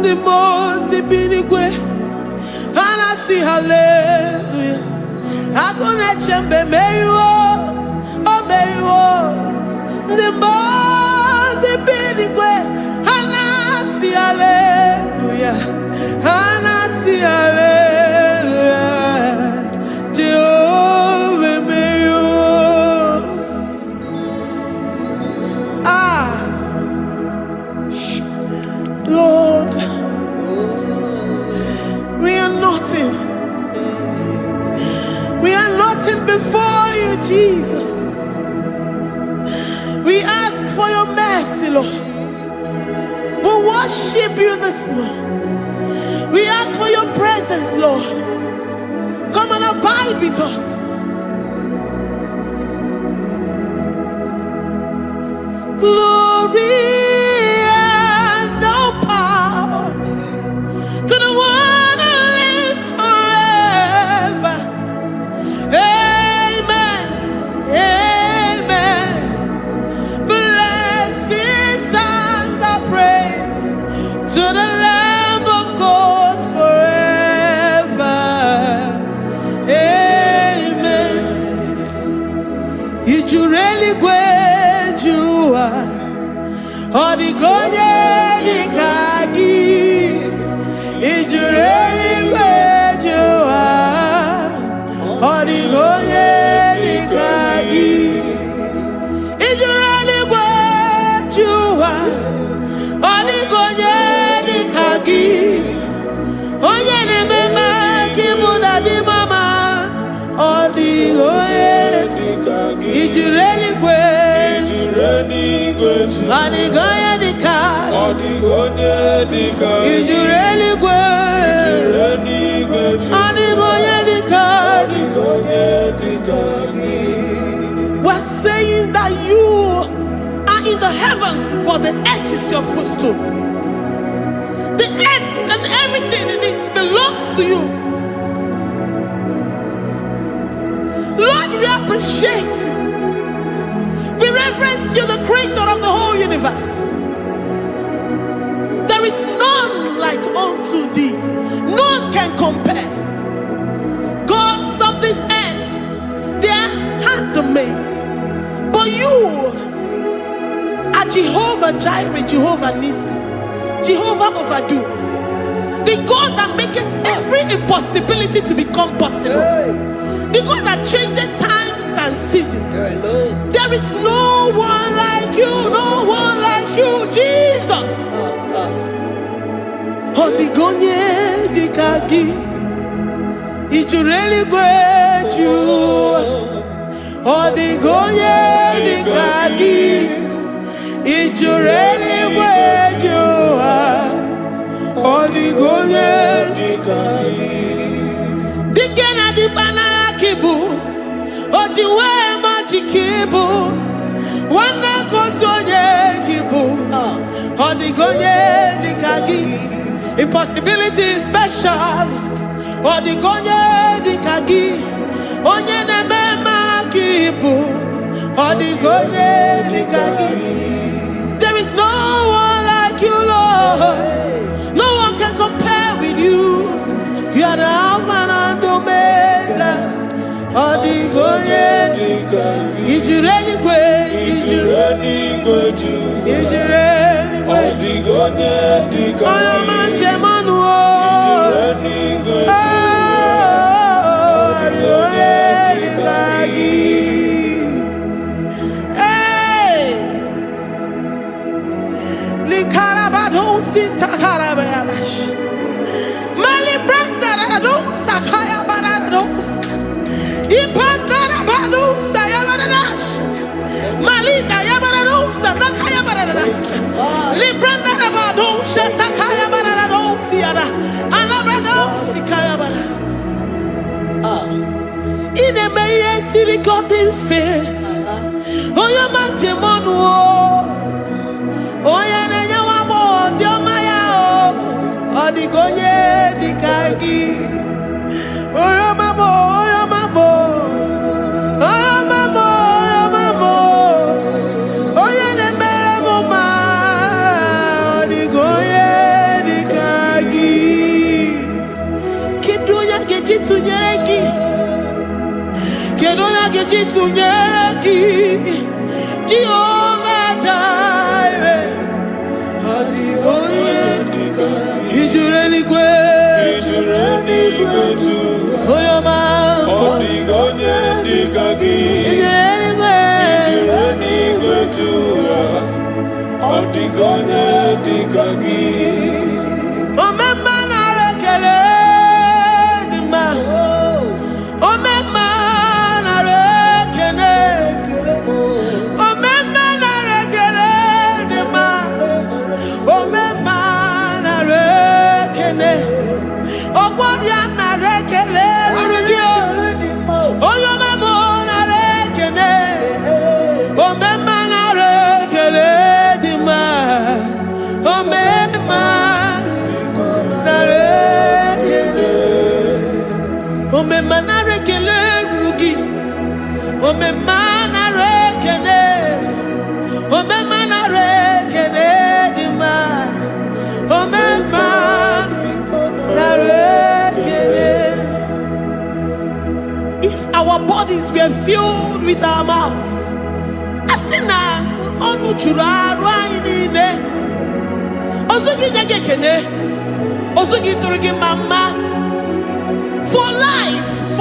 The most binigwe, hanasi hallelujah. Agone chembe meriwo, oh meriwo. The most binigwe, hanasi hallelujah, hanasi hallelujah. Jehovah meriwo. Lord, we are nothing. We are nothing before you, Jesus. We ask for your mercy, Lord. We worship you this morning. We ask for your presence, Lord. Come and abide with us. Glory and all power to the one who lives forever. Amen. Amen. Blessings and the praise to the Lamb of God forever. Amen. If you really great you are, Odigonye Nikagi. If you really great you are, Odigonye Nikagi. If you really great you are, Odigonye Nikagi. Onye ne mema kibuda di mama, Odigonye Nikagi. If you really great, Odigonye Nikagi. If you really great, Odigonye Nikagi. We're saying that you are in the heavens, but the earth is your footstool. The earth and everything in it belongs to you. Lord, we appreciate you. We reverence you, the creator of the whole universe. There is none like unto thee. None can compare. Gods of this earth, they are handmade. But you are Jehovah Jireh, Jehovah Nissi, Jehovah Overdo. The God that makes every impossibility to become possible. The God that changes times and seasons. There is no one like you, no one like you, Jesus. Odigonye Nikagi. If you really great you, Odigonye Nikagi. If you really great you, Odigonye Nikagi. Dikena dipana kibu, Ojiwe majikibu, Wana kotonye kibu, Odigonye Nikagi. Impossibility specialist, Odigonye Nikagi. Onye nemema kibu, Odigonye Nikagi. There is no one like you, Lord. No one can compare with you. You are the Alpha and Omega. Odigonye Nikagi. Is you really great? Is you really great? Is you really great? Odigonye Nikagi. Oh, man, Jemanu. Odigonye Nikagi. Hey, Likarabado Sitakarabayabash. Mali Branda Radosa Kaya Barados. Ipandara Badosa Yabarash. Malika Yabaradosa Takaya Baradas. Libranda Rabadosa Takaya Baradosiana. Alabadosi Kaya Baradas. In a maye city got in fair. Oh, your manjemonu. Oh, ya nenya wamo, dio maya. Odigonye Nikagi. Oh, your mamo, oh, your mamo. Oh, your mamo, oh, your mamo. Oh, ya nemere moma. Odigonye Nikagi. Kidunya gejitu nyereki. Kidunya gejitu nyereki. Jehovah Jireh. Odigonye Nikagi. Is you really great? Is you really great? Oh, your man. Odigonye Nikagi. Is you really great? Is you really great? Odigonye Nikagi. Oh, my man, I rekele di ma. Oh, my man, I rekele. bodies were filled with our mouths. Asina onu chura rainine. Osugi jagekene. Osugi turugi mama. For life,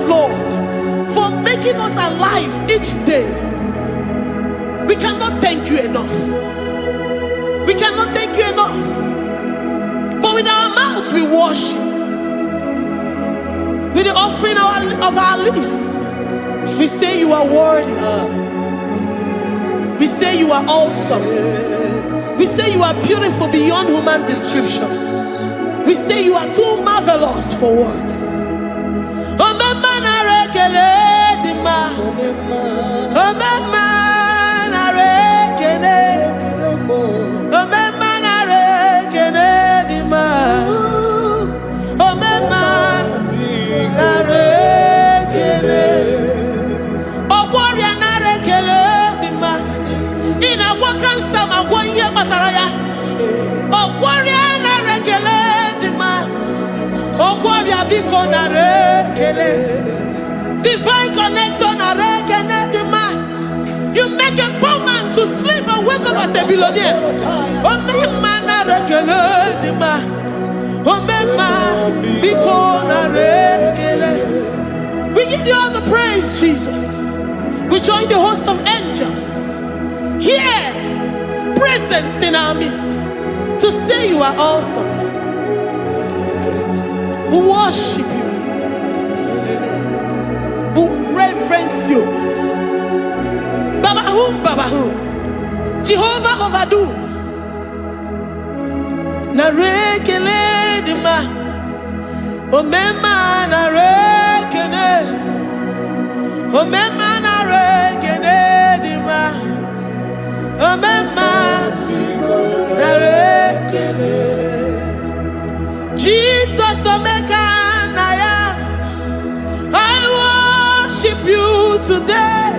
Lord. For making us alive each day. We cannot thank you enough. We cannot thank you enough. But with our mouths we worship. With the offering of our lips, we say you are worthy. We say you are awesome. We say you are beautiful beyond human description. We say you are too marvelous for words. Divine connection. You make a poor man to sleep and wake up as a billionaire. We give you all the praise, Jesus. We join the host of angels here, present in our midst, to say you are awesome. We worship you. We reverence you. Babahum. Jehovah overdo. Narekele dima. Omema narekele. Omema narekele dima. Omema narekele. Jesus omeka naya. I worship you today.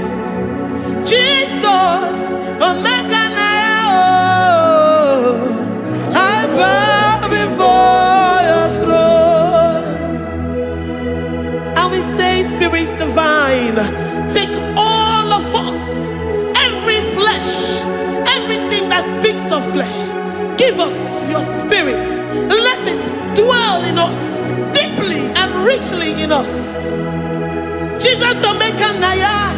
Jesus omeka naya. I bow before your throne. And we say, Spirit divine, take all of us, every flesh, everything that speaks of flesh. Give us your spirit. Let it dwell in us, deeply and richly in us. Jesus omeka naya.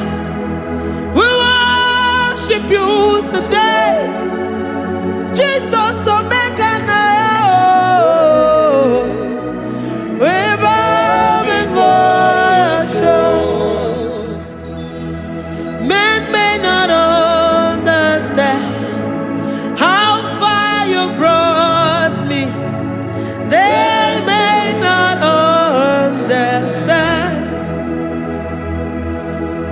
We worship you today. Jesus omeka naya. We bow before your throne. Men may not understand how far you brought me. They may not understand.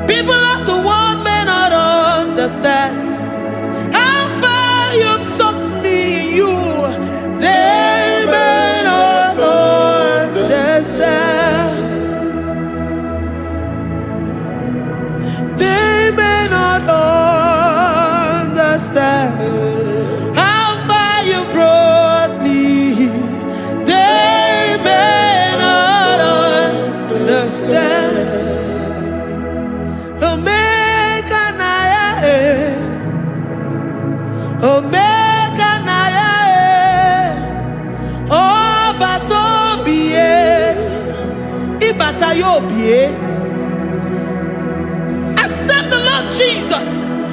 People of the world may not understand how far you've sucked me in you. They may not understand. They may not understand how far you brought me. They may not understand. Omeka naya, omeka naya, obatobie, ibatayobie. Accept the Lord Jesus,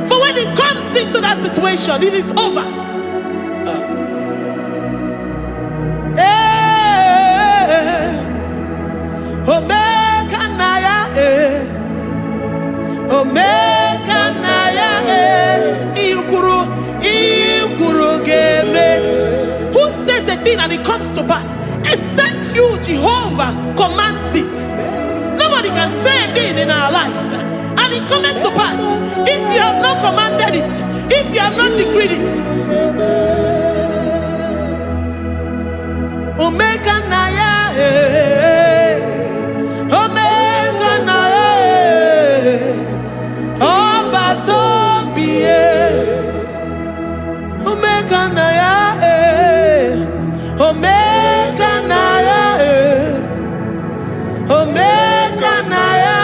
for when He comes into that situation, it is over. Omeka naya, omeka naya, ikuru game. Who says a thing and it comes to pass? Except you, Jehovah, commands it. Nobody can say a thing in our lives and it cometh to pass if you have not commanded it, if you have not decreed it. Omeka naya, omeka naya, obatobie, omeka naya, omeka naya, omeka naya.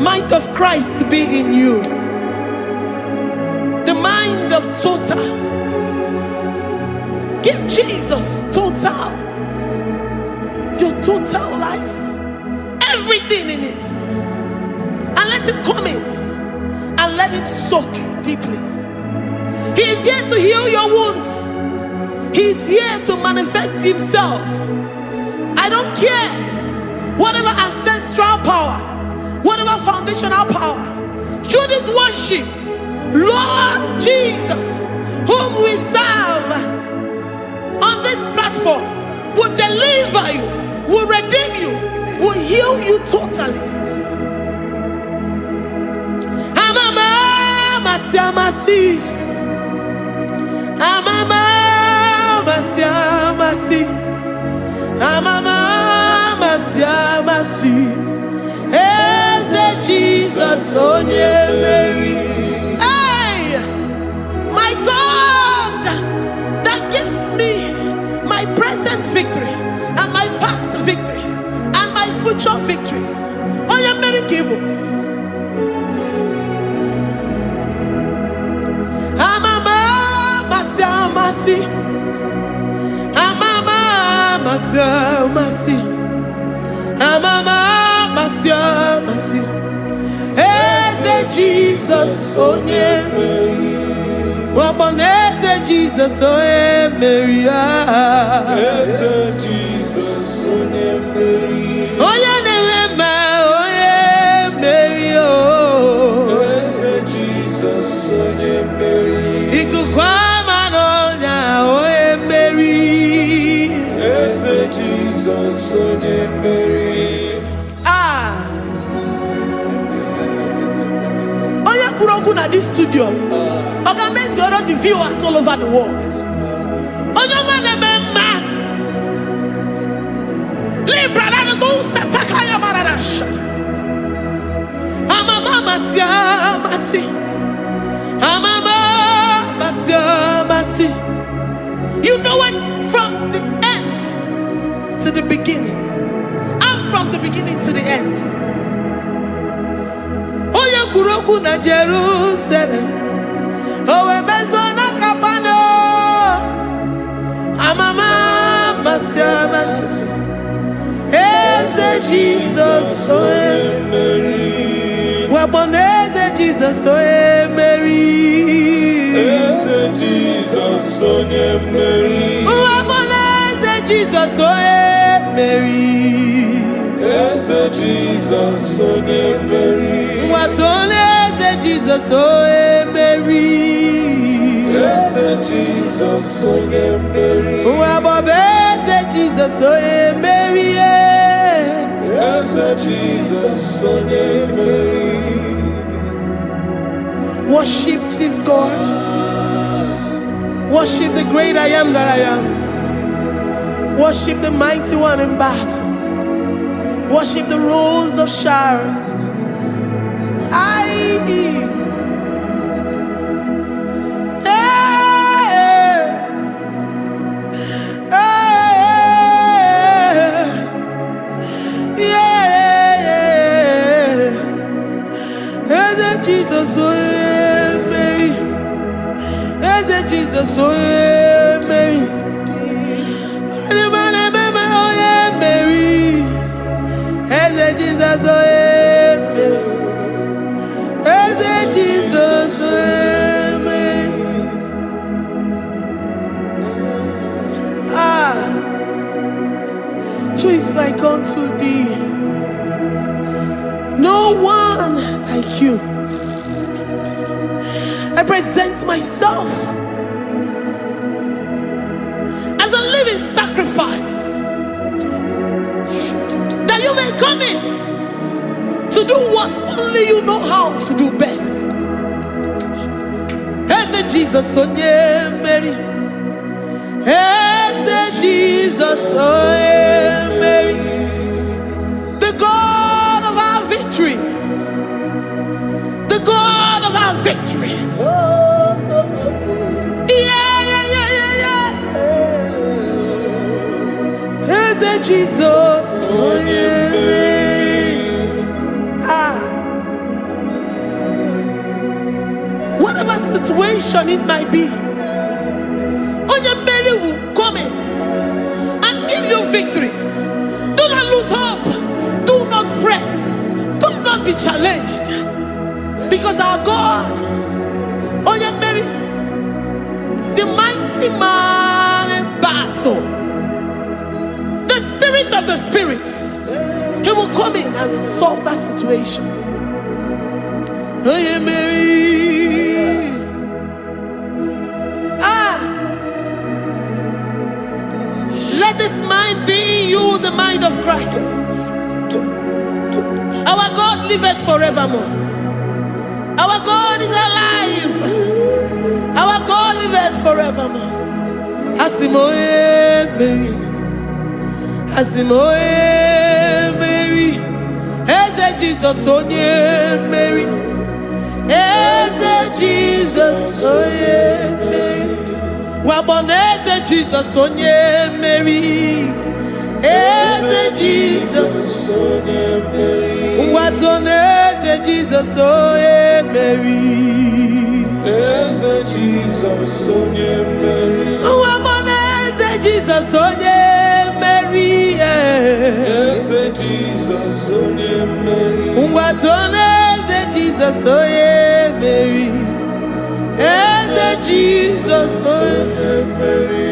mind of Christ to be in you. The mind of total. Give Jesus total. Your total life. Everything in it. And let him come in. And let him soak you deeply. He is here to heal your wounds. He is here to manifest himself. I don't care. Whatever ancestral power, whatever foundational power, through this worship, Lord Jesus, whom we serve on this platform, will deliver you, will redeem you, will heal you totally. Amama siamasi, amama siamasi, amama siamasi. Eze Jesus onye Mary. Hey, my God, that gives me my present victory and my past victories and my future victories. Onye Mary Kibo. Amama masiamasi, amama masiamasi, amama masiamasi. Eze Jesus onye Mary. Waboneze Jesus onye Mary. Eze Jesus onye Mary. Onye Newema onye Mary. Eze Jesus onye Mary. Ikukwama n'ọnya onye Mary. Eze Jesus onye Mary. Onye kwuru okwu na this studio, ọ ga-emezuoro the viewers all over the world. Onye ọma na-eme mma. Libra na ndo sataka ya marara shata. Amama masi. Amama masi. You know it from the end to the beginning. And from the beginning to the end. Oya kuroku na Jerusalem. Owe bezo na kapano. Amama masi. Eze Jesus oe Mary. Waboneze Jesus oe Mary. Eze Jesus onye Mary. Waboneze Jesus oe Mary. Eze Jesus onye Mary. Watoneze Jesus oe Mary. Eze Jesus onye Mary. Wabobeze Jesus oe Mary. Eze Jesus onye Mary. Worship this God. Worship the great I am that I am. Worship the mighty one in battle. Worship the rose of Sharon. Jesus, oh Mary. Jesus, oh Mary. Jesus, oh Jesus, oh Mary. Who is like unto thee? No one like you. I present myself as a living sacrifice, that you may come in to do what only you know how to do best. Eze Jesus onye Mary. Eze Jesus onye Mary. The God of our victory. The God of our victory. Eze Jesus onye Mary. situation it might be, Onyamere will come in and give you victory. Do not lose hope. Do not fret. Do not be challenged. Because our God, Onyamere, the mighty man in battle, the spirit of the spirits, he will come in and solve that situation. Onyamere. Let this mind be in you, the mind of Christ. Our God liveth forevermore. Our God is alive. Our God liveth forevermore. Asimoye Mary. Asimoye Mary. Eze Jesus onye Mary. Eze Jesus onye Mary. Waboneze Jesus onye Mary. Eze Jesus onye Mary. Watoneze Jesus onye Mary. Eze Jesus onye Mary. Waboneze Jesus onye Mary. Eze Jesus onye Mary. Watoneze Jesus onye Mary. Eze Jesus onye Mary.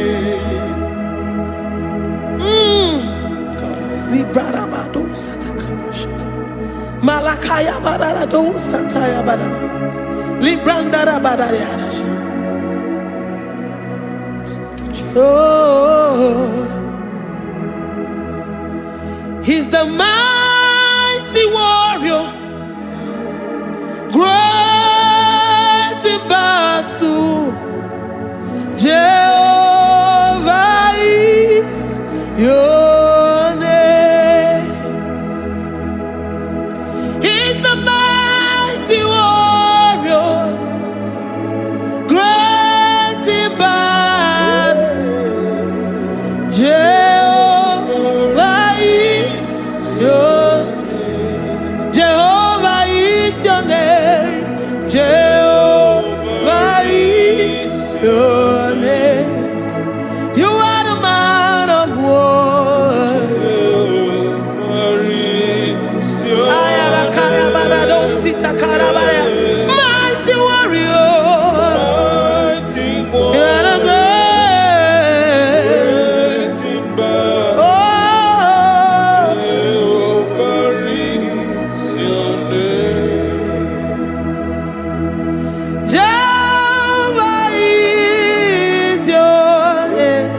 Librada bado satakaba shata. Malakaya badara do sataya badara. Librandara badara yadash. Oh, he's the mighty warrior, great in battle. Jehovah is your name. He's the mighty warrior, great in battle. Jehovah is your name. Jehovah is your name. Jehovah is your name. You are the man of war. Mighty warrior. You are the great. Oh, Jehovah is your name.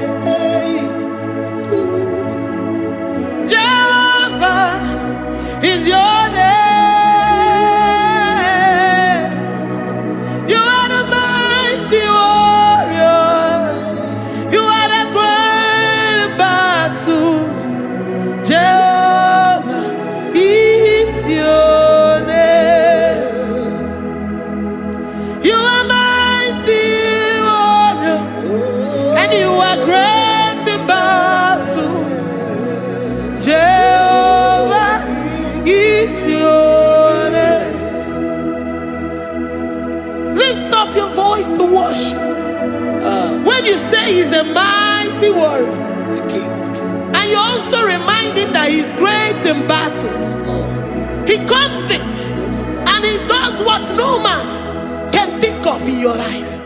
Jehovah is your name. You are the mighty warrior. You are the great battle. Jehovah is your name. You are mighty warrior, and you are great in battle. Jehovah is your name. Lift up your voice to worship. When you say he's a mighty warrior, and you also remind him that he's great in battles, he comes in and he does what no man can think of in your life.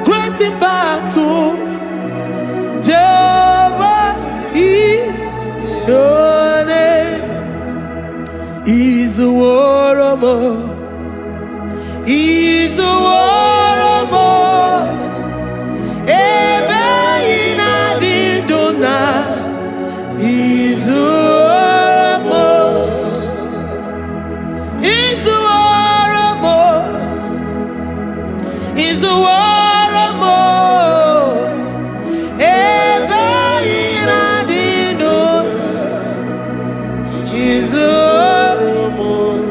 Great in battle, Jehovah is your name. He's a warrior. He's a warrior. Ebe ina didona. He's a warrior. He's a warrior. He's a warrior. Ebe ina didona. He's a warrior.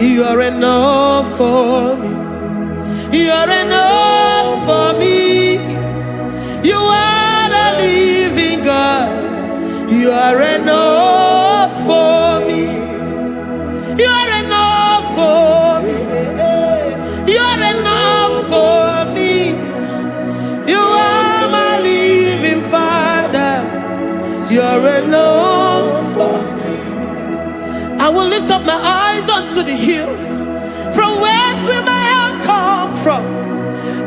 You are enough for me. You are enough for me. You are the living God. You are enough for me. You You're enough for me. I will lift up my eyes unto the hills. From whence will my help come from?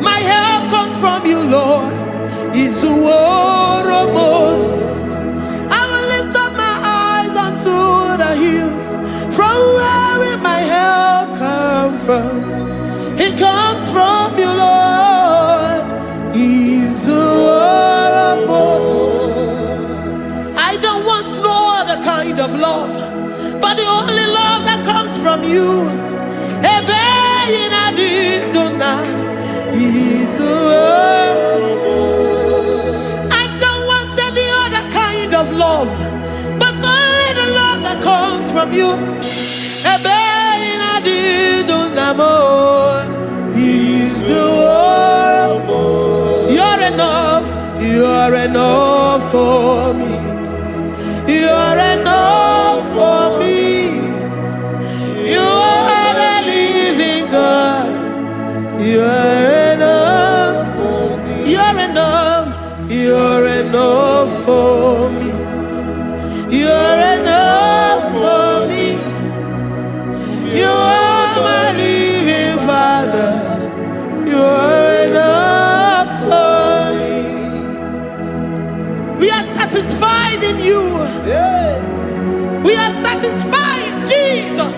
My help comes from you, Lord. Is the word of God. I will lift up my eyes unto the hills. From where will my help come from? It comes from you, Lord. Is the word of God. I don't want no other kind of love, but the only love that comes from you. I don't want any other kind of love, but only the love that comes from you. You're enough, you're enough for me. You're enough for me. You are the living God. You're enough for me. You're enough. You're enough for me. You're enough for me. You are my living Father. You're enough for me. We are satisfied in you. We are satisfied, Jesus.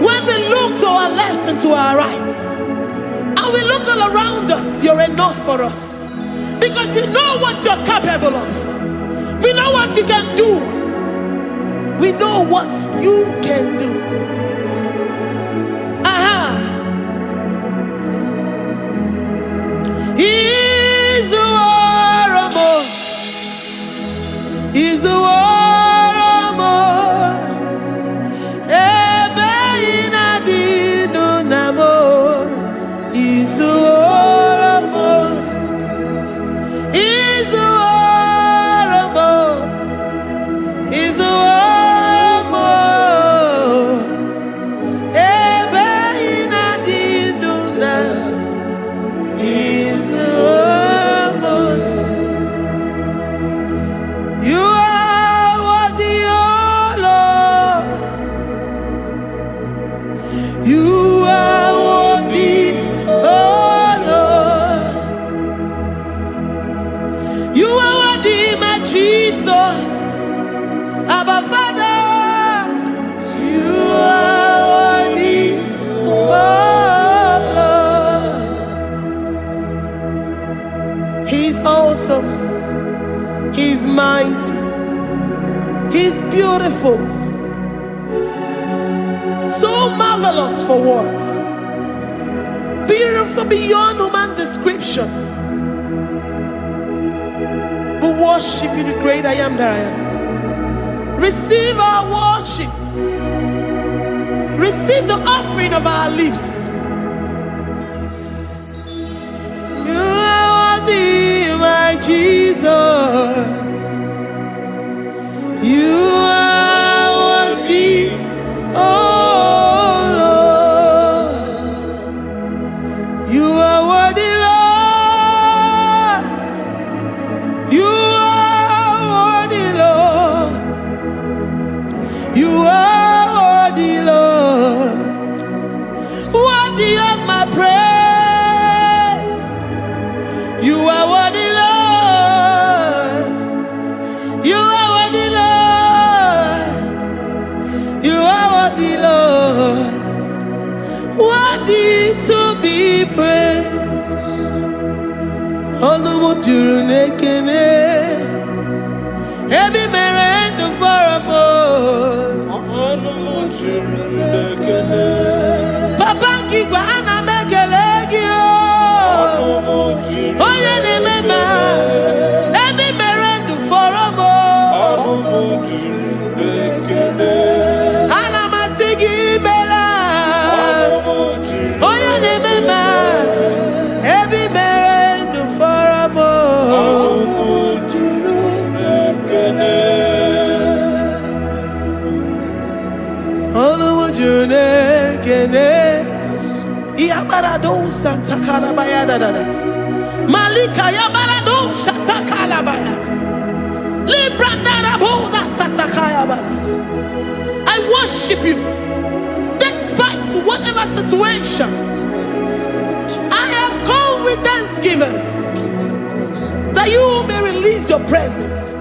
When we look to our left and to our right, and we look all around us, you're enough for us. Because we know what you're capable of. We know what you can do. We know what you can do. He's the war of more. He's the war of more. He's the war of more. He's the war of more. He's the war of more. He's the war of more. You are worthy, oh Lord. You are worthy, oh Lord. You are worthy, my Jesus. Abba Father, you are worthy, oh Lord. He's awesome. He's mighty. He's beautiful. So marvelous for words. Beautiful beyond human description. We worship you, the great I am that I am. Receive our worship. Receive the offering of our lips. You are worthy, my Jesus. You are worthy, oh Lord. You are worthy, Lord. You are worthy, Lord. You are worthy, Lord. Worthy of my praise. You are worthy, Lord. You are worthy, Lord. You are worthy, Lord. Worthy to be praised. Onumujuru nekene. Every merend for a more. Onumujuru nekene. Papa kigwa ana mekelegi o. Oye ne mema. Every merend for a more. Onumujuru nekene. Ana masigi bela. Oye ne mema. Every merend for a more. Onumujuru nekene. Yabarado Santa Calabaya Dadas Malika Yabarado Shata Calabaya I worship you despite whatever situation. I have come with thanksgiving that you may release your presence.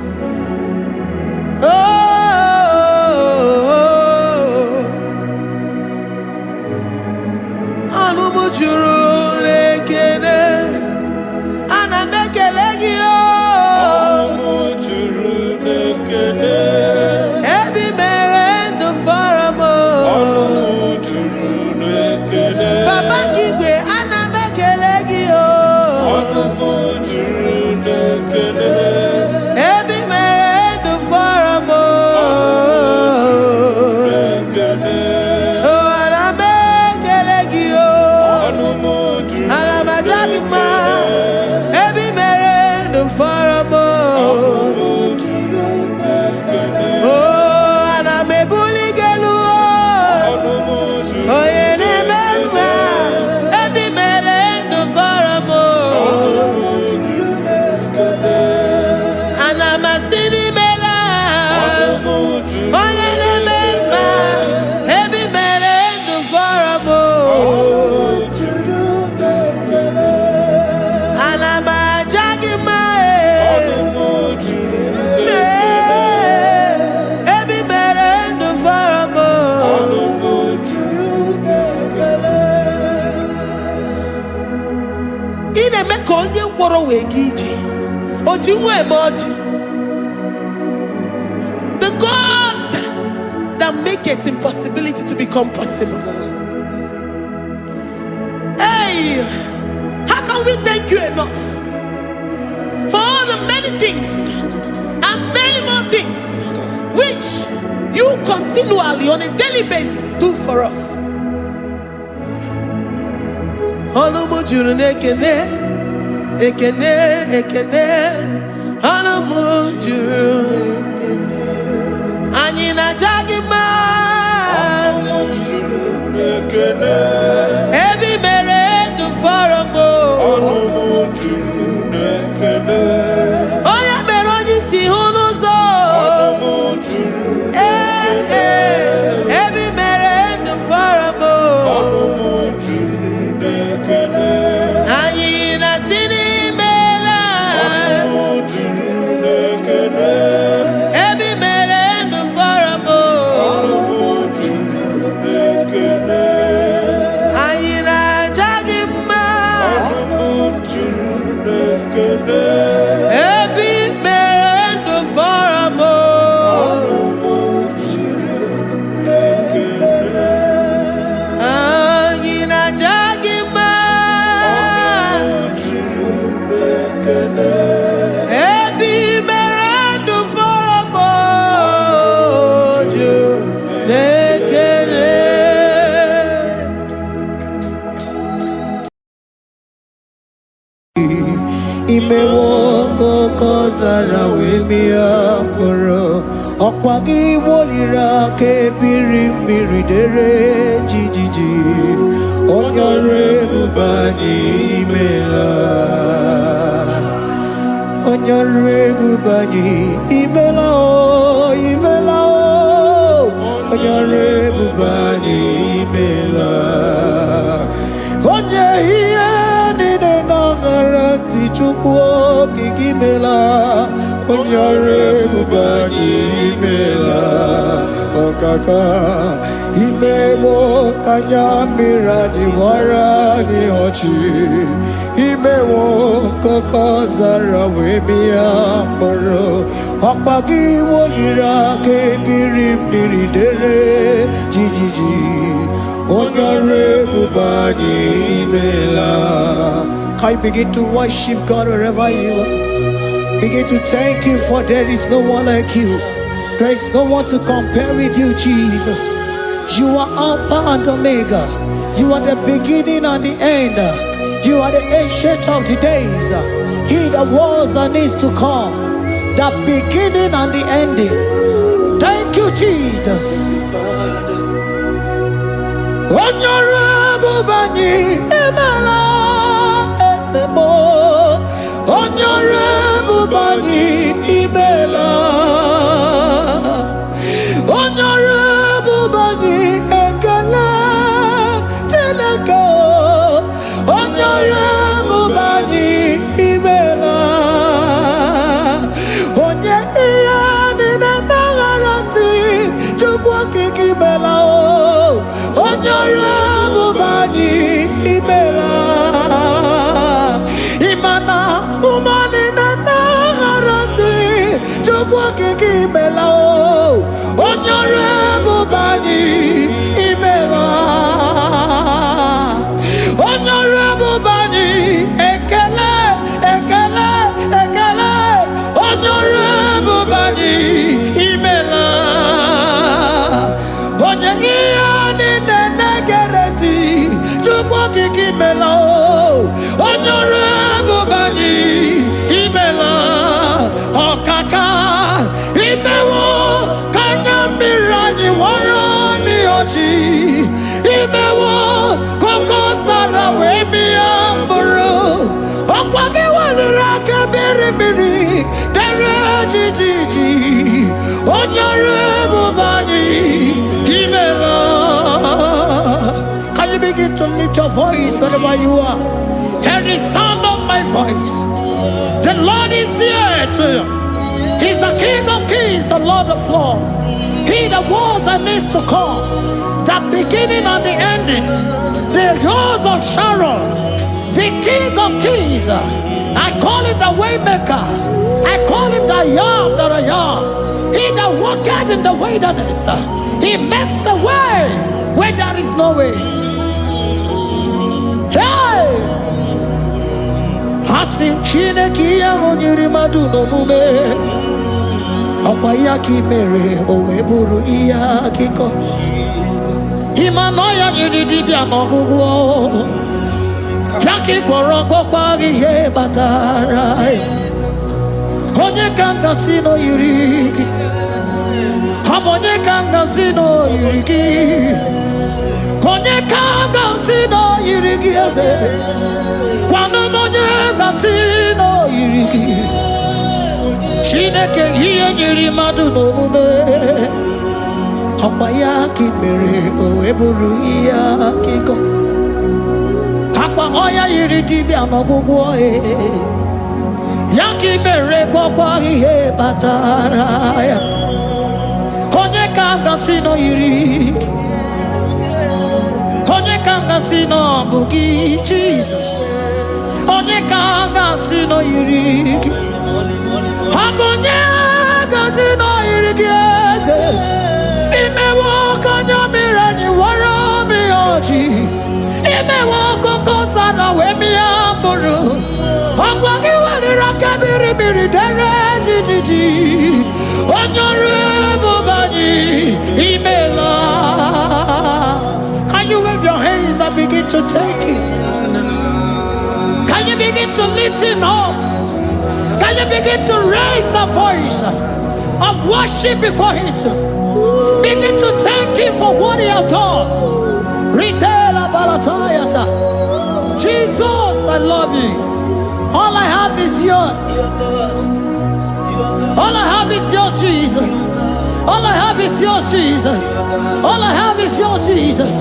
The God that maketh impossibility to become possible. Hey, how can we thank you enough for all the many things and many more things which you continually on a daily basis do for us? Ekene Anamujuru Anyina Jagima Ebi mere du faramo Oya meroji si hunuzo Ebi mere du faramo Anyina sini Imewoko kozara wemia moro Okwagi wolira ke birimiri dere jijiji Onyore bubani imela Onyore bubani imela o imela o Onyore bubani imela Onye hiye nine nangaranti chukwo kikimela Onyore bubani imela Okaka Imewo kanyamira ni wara ni hochi Imewo kokozara wemia moro Okpagi wolira ke birimiri dere jijiji Onyore bubani imela. Can you begin to worship God wherever you are? Begin to thank Him, for there is no one like you. There is no one to compare with you, Jesus. You are Alpha and Omega. You are the beginning and the end. You are the ancient of the days. He that was and is to come. The beginning and the ending. Thank you, Jesus. Onyore bubani imela esemo. Onyore bubani imela. imela o onyore bubani imela imana umani nana garati chukwa kiki imela o onyore bubani imela onyore bubani ekele ekele ekele onyore bubani imela onyengiani nene gereti chukwa kiki imela o onyore bubani imela okaka imewo kanya mirani warani ochi imewo koko sara wemi amburu okwake walira kebiri miri dere jijiji onyore bubani imela. Can you begin to lift your voice wherever you are? Hear the sound of my voice. The Lord is here to you. He's the King of Kings, the Lord of Lords. He that was and is to come, the beginning and the ending, the Rose of Sharon, the King of Kings. I call him the Waymaker. I call him the Yam that I am. He that walketh in the wilderness, he makes a way where there is no way. Hey! Asim Chineke ya onyiri madu no mume. Okwa ya ki mere owe buru iya kiko. Imano ya nyiri dibia no gugu. Yaki gworo gokwa ihe batara. Onye kanga sino yirigi. Onye kanga sino yirigi. Onye kanga sino yirigi eze. Kwano monye kasino yirigi. Chineke hiye nyiri madu no mume. Okwa ya ki mere owe buru iya kiko. Akwa oya yiri dibia no gugu oe. Yaki mere gokwa ihe batara ya. Onye kanga sino yiri. Onye kanga sino bugi Jesus. Onye kanga sino yiri. Onye kanga sino yiri eze. Imewo kanya mirani wara mi oji. Imewo koko sana we mi amburu. Okwa ki walira kebiri miri dere jijiji. Onyore bubani imela. Can you wave your hands and begin to take it? Can you begin to lift him up? Can you begin to raise the voice of worship before him? Begin to thank him for what he has done. Retailer Balatayasa. Jesus, I love you. All I have is yours. All I have is yours, Jesus. All I have is yours, Jesus. All I have is yours, Jesus.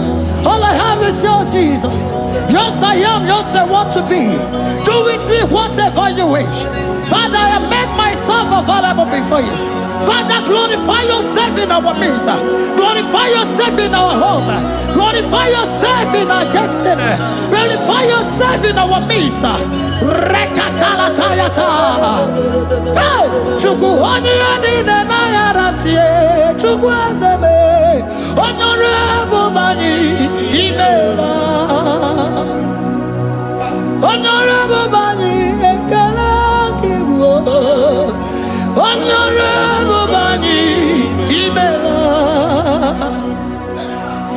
All I have is yours, Jesus. Yours I am, yours I want to be. Do with me whatever you wish. Father, I have made myself available before you. Father, glorify yourself in our midst. Glorify yourself in our home. Glorify yourself in our destiny. Glorify yourself in our midst. Rekatala tayata. Hey, chukuani ani na yaratie. Chukwazeme. Honorable bani imela. Honorable bani ekala kibuo. Honorable bani imela.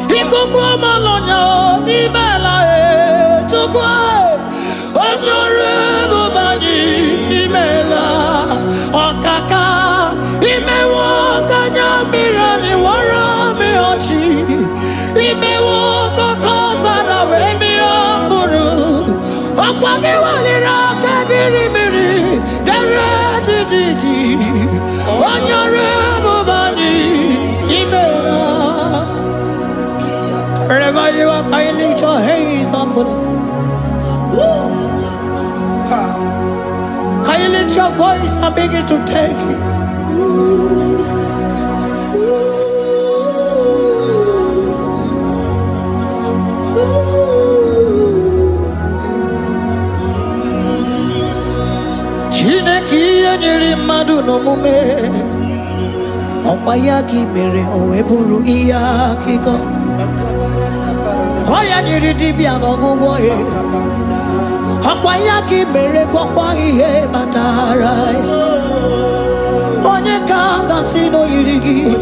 Ikukwa malonya imela e chukwa. Honorable bani imela. Okaka imewo kanya mirani wara mi ochi. Imewo koko sana we mi amburu. Okwa ki walira kebiri miri dere jijiji. Honorable bani imela. Wherever you are, can you lift your hands up for them? Can you lift your voice and begin to take it? me. Opayaki mere oeburu iya kiko. Oya niri dibia logo ye. Opayaki mere kwa ihe batara. Onye kanga sino yirigi.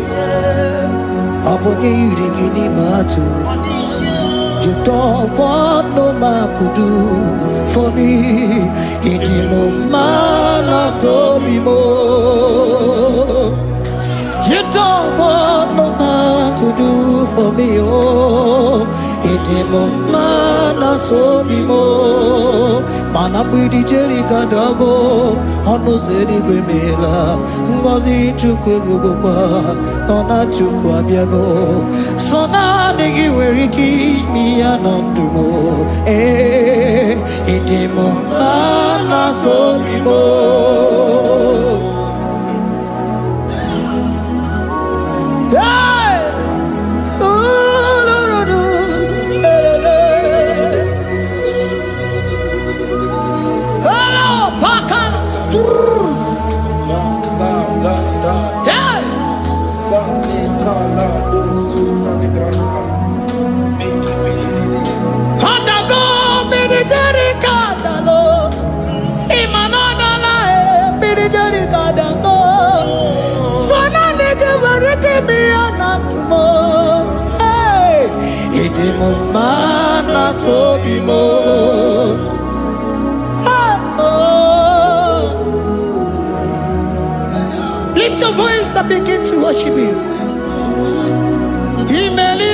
Abonye yirigi ni matu. You don't want no man could do for me. It no man so be more. You don't want no man could do for me. Oh, it no man so be more. Man, I'm with the Jerry Gadago. On no city Grimela. Ngozi Chukwerugopa. Nona Chukwabiago. So now nigga where he keep me anandumo. Eh, itimo ana so bimo. Hey, ooh, no, no, no, hello, Pakan. Hey. Handago military kadalo, imanana military kadago. Sona nege vareke mi anatumo. Hey, itimo mana sobimo. Lift your voice and begin to worship Him. Imela,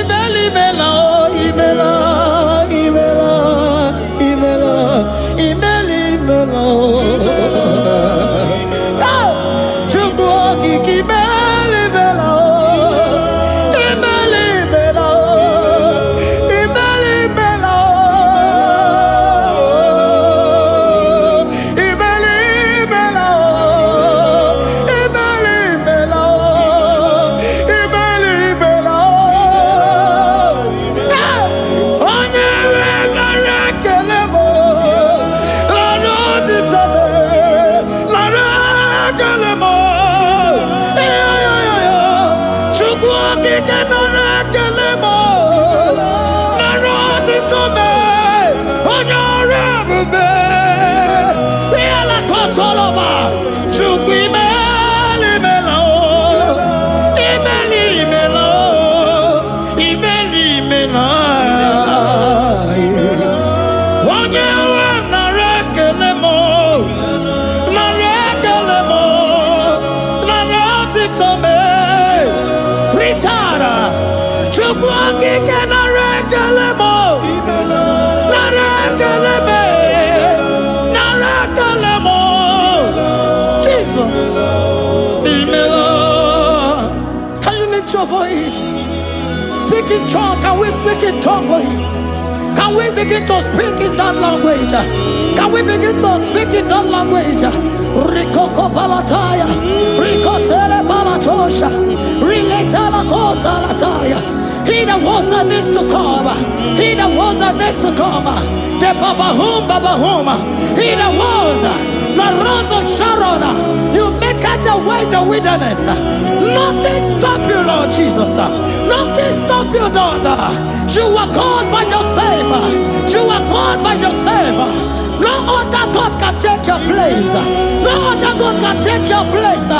speak in tongue. Can we speak in tongue for Him? Can we begin to speak in that language? Can we begin to speak in that language? Rikoko palataya, rikotele palatosha, riletala kota lataya. He that was and is to come. He that was and is to come. The Babahum. He that was the rose of Sharon. You make out the way the wilderness. Nothing stop you, Lord Jesus. Nothing stop you, daughter. You are God by yourself. You are God by yourself. No other God can take your place. No other God can take your place.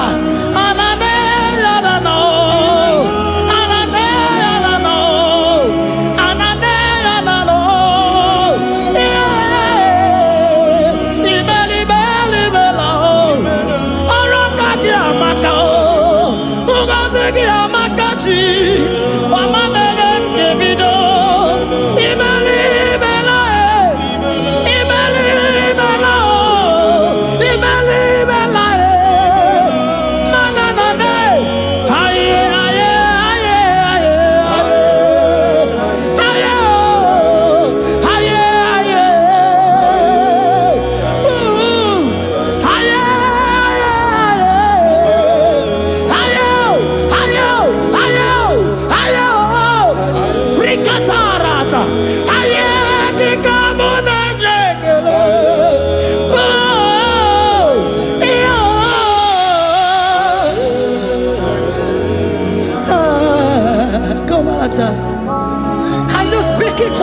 Can you speak it?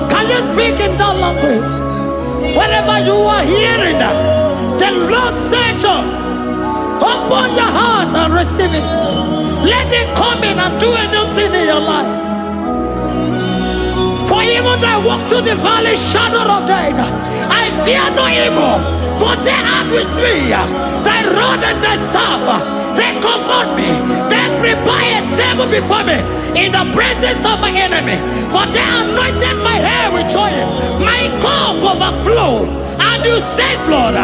Can you speak in that language? Whenever you are hearing that, the Lord said, open your heart and receive it. Let it come in and do a new thing in your life. For even though I walk through the valley shadow of death, I fear no evil. For they are with me. Thy rod and thy staff, they comfort me. They prepare a table before me in the presence of my enemy. For they anointed my hair with oil. My cup overflow. And you say, Lord,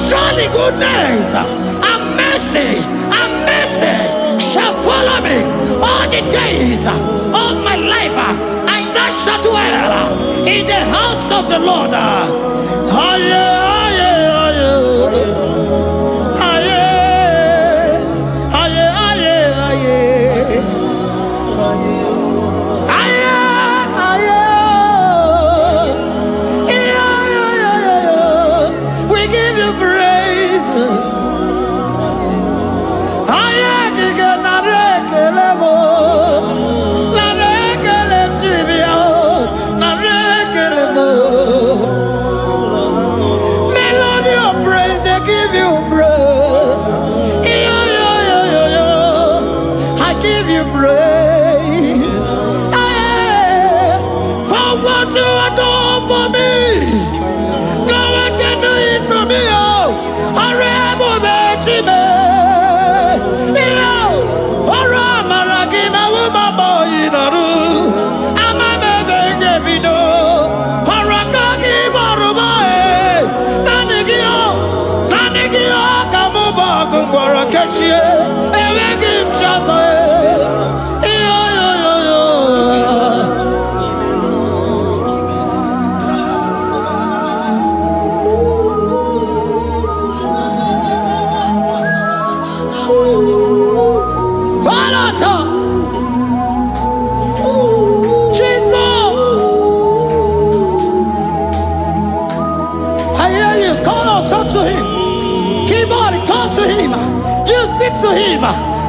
surely goodness and mercy shall follow me all the days of my life. And I shall dwell in the house of the Lord. We give you praise. Melody of praise, they give you praise. I give you praise. For what you have done for me, no one can do it for me.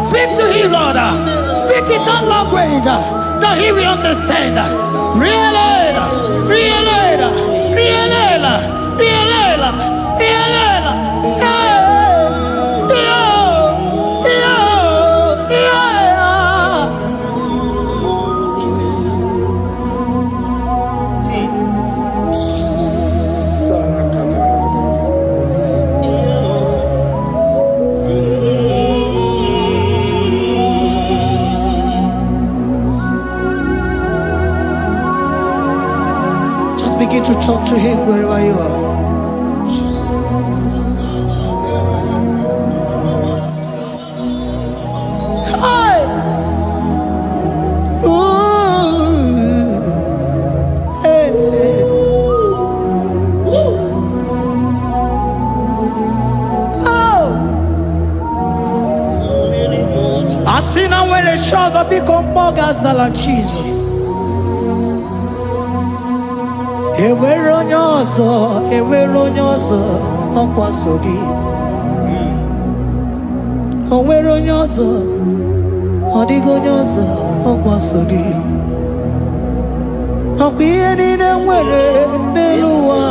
Speak to him, Lord. Speak in that language that he will understand. Begin to talk to him wherever you are. Hey! Ooh! Hey! Oh! I see now where the shores have become more than Jesus. Ewere onye ọzọ ọkwaso gị. O nwere onye ọzọ, ọ dịghị onye ọzọ ọkwaso gị. Ọkwa ihe niile nwere n'elu ụwa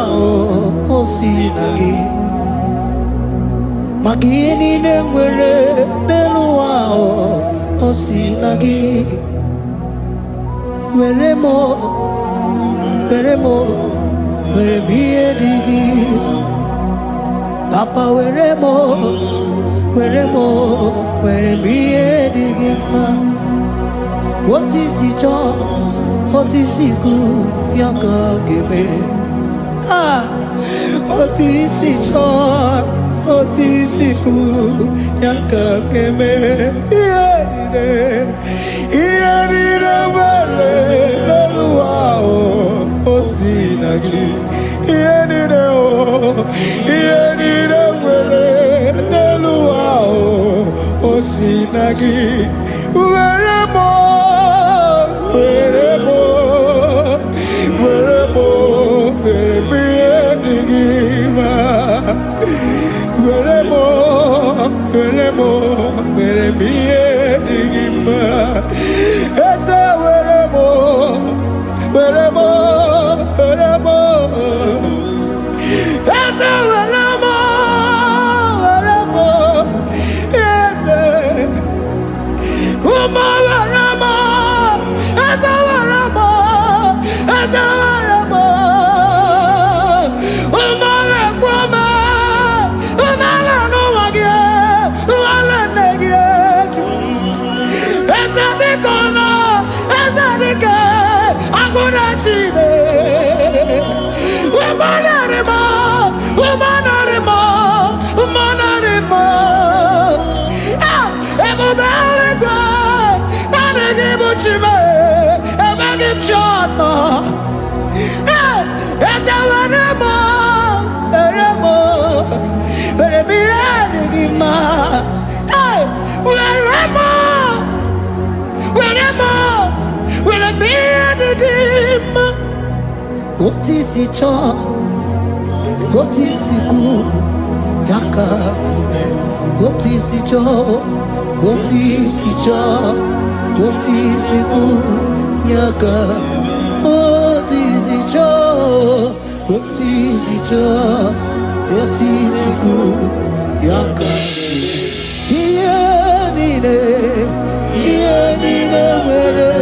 o si na gị. Maka ihe niile nwere n'elu ụwa o si na gị. Were m ihe dị gị. Papa were m ihe dị gị mma. Otu isi chọọ, otu isi kwu ya ka ọ ga-eme. Otu isi chọọ, otu isi kwu ya ka ọ ga-eme. Ihe niile nwere n'elu ụwa o si na gị. Ihe niile nwere n'elu ụwa o si na gị. Were m ihe dị gị mma. Were m ihe dị gị mma. Eze where more, where more. Yes, where more, yes, where more, yes, where more, yes, where more, no again, yes, what is it all? What is it good? Yaka. What is it all? What is it all? What is it good? Yaka. What is it all? What is it all? What is it good? Yaka. Here nine, where the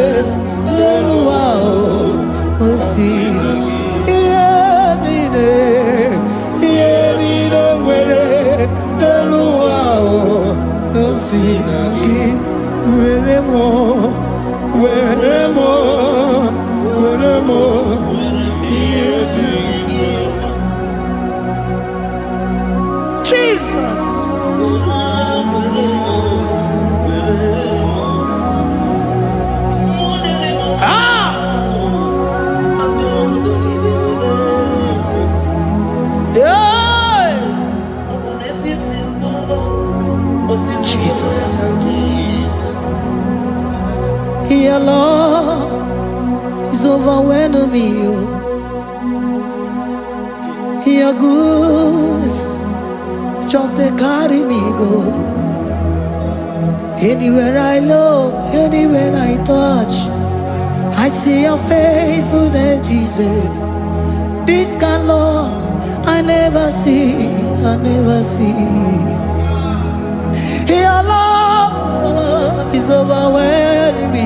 wow. What's it? Jesus. Your love is overwhelming me. Your goodness just they carry me go. Anywhere I look, anywhere I touch, I see your faithfulness, Jesus. This kind of love I never see, I never see. Your love is overwhelming me.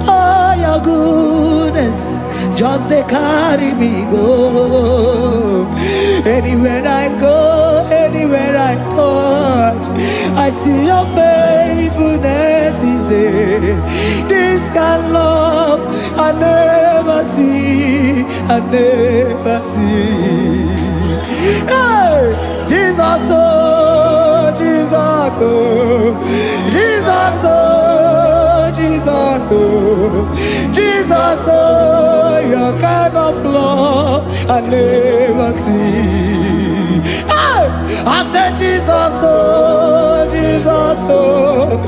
Oh, your goodness just they carry me go. Anywhere I go, anywhere I touch, I see your faithfulness. This kind of love I never see, I never see. Hey, Jesus, oh, Jesus, oh, Jesus, oh, Jesus, oh, Jesus, oh, your kind of love I never see. Hey, I said Jesus, oh, Jesus, oh,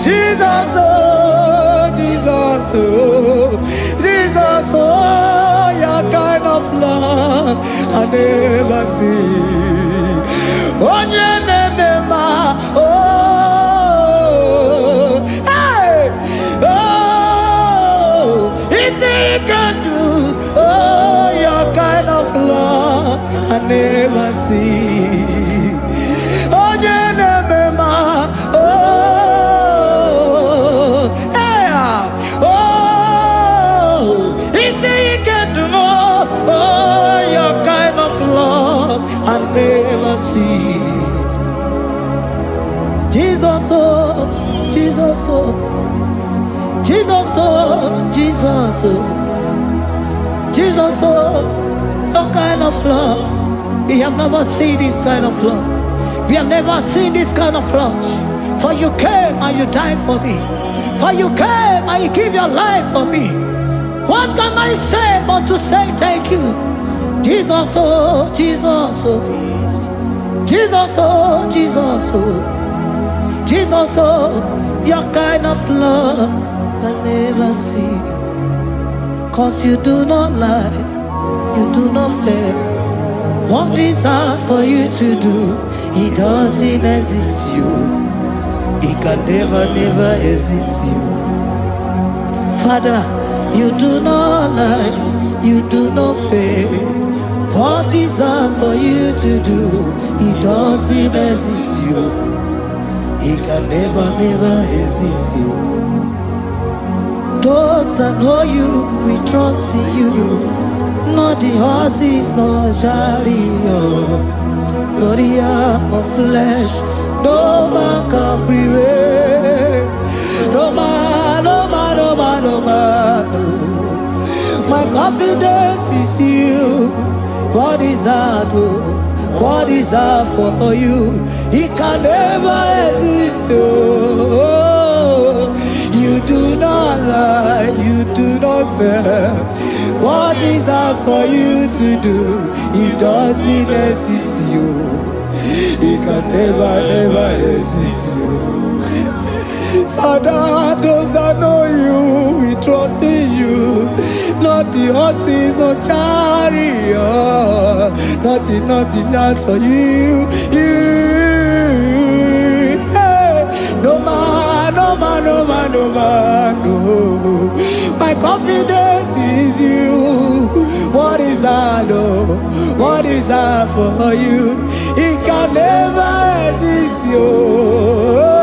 Jesus, oh, Jesus, oh, Jesus, oh, your kind of love I never see. Oh, hey, oh, is he can do, oh, your kind of love I never see. Oh, hey, oh, is he can do more, oh, your kind of love I never see. Jesus, oh, Jesus, oh, Jesus, oh, Jesus, oh, Jesus, oh, your kind of love. We have never seen this kind of love. We have never seen this kind of love. For you came and you died for me. For you came and you give your life for me. What can I say but to say thank you? Jesus, oh, Jesus, oh, Jesus, oh, Jesus, oh, Jesus, oh, your kind of love I never see. 'Cause you do not lie, you do not fail. What is hard for you to do, it doesn't exist you. It can never, never exist you. Father, You do not lie, you do not fail. What is hard for you to do? It doesn't exist you. It can never, never exist you. Those that know you, we trust in you. Not the horses, nor chariot, nor the arm of flesh. No man can prevail. No man, no man, no man, no man, no. My confidence is you. What is hard, oh? What is hard for you? It can never exist, oh. You do not lie, you do not fail. What is hard for you to do? It doesn't exist you. It can never, never exist you. Father, those that know you, we trust in you. Not the horses, no chariot, nothing else for you. Hey, no man, no man, no man, no man, no. My confidence is you. What is that, oh? What is that for you? It can never exist, you.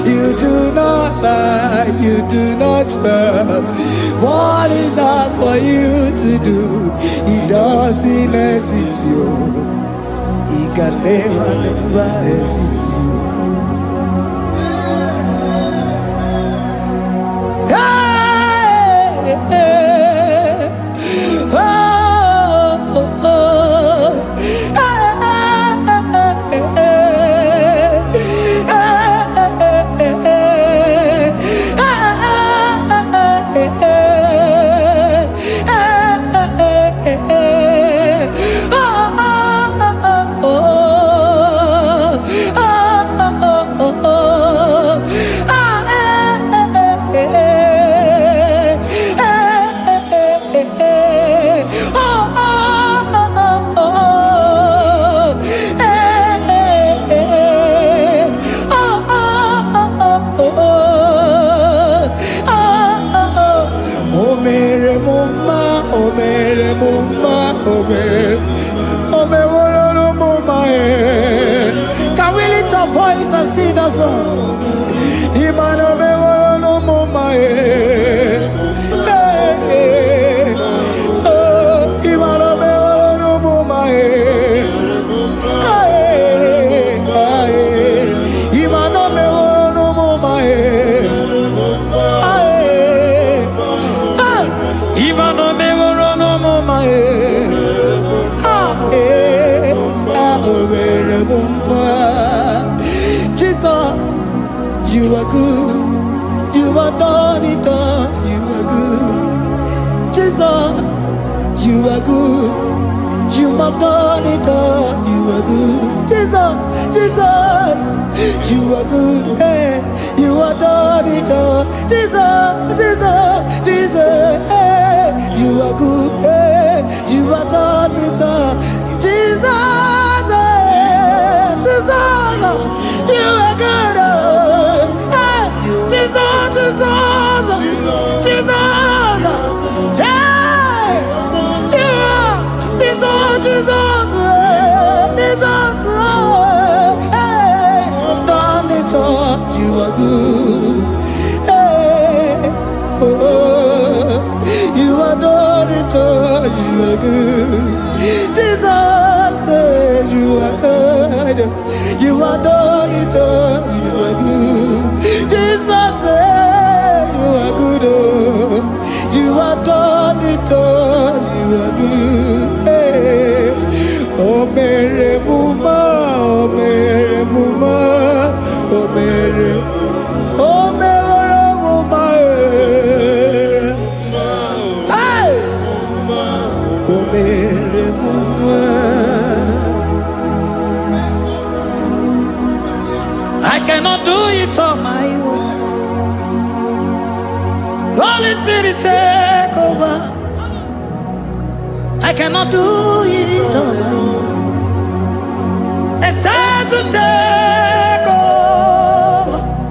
You do not lie, you do not fail. What is hard for you to do? It doesn't exist you. It can never, never exist you. Hey, hey, oh, oh, oh. Can we lift our voice and sing that song? Imano me no mama Imano me no mama Imano me no mama Imano me no mama Jesus, you are good. You are done it all. You are good. Jesus, you are good. You have done it all. You are good. Jesus, Jesus, you are good. Hey, you are done it all. Jesus, Jesus, Jesus, hey, you are good. Hey, you are done it all. Jesus, Jesus, you are good. Hey, Jesus, Jesus, Jesus, hey, you are Jesus, Jesus, Jesus, hey, done it all. You are good. Hey, oh, you are done it all. You are good. Jesus, you are good. You are done it all. You are good. Jesus, you are good. Oh, you are done it all. You are good. Hey. Oh, Mary Muma, oh, Mary Muma, oh, Mary, oh, Mary Muma. Hey. Oh, Mary Muma. I cannot do it on my own. Holy Spirit, take over. I cannot do it on my own. It's time to take over.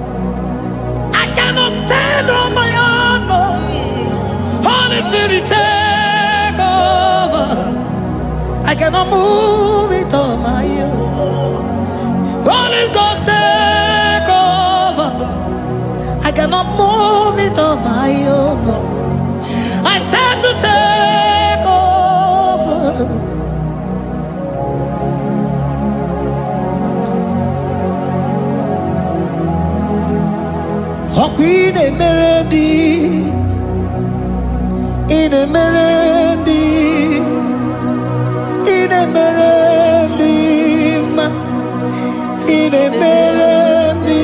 I cannot stand on my own. No. move it on my own. I said to take over. In a merendi, in a merendi, in a merendi, in a merendi,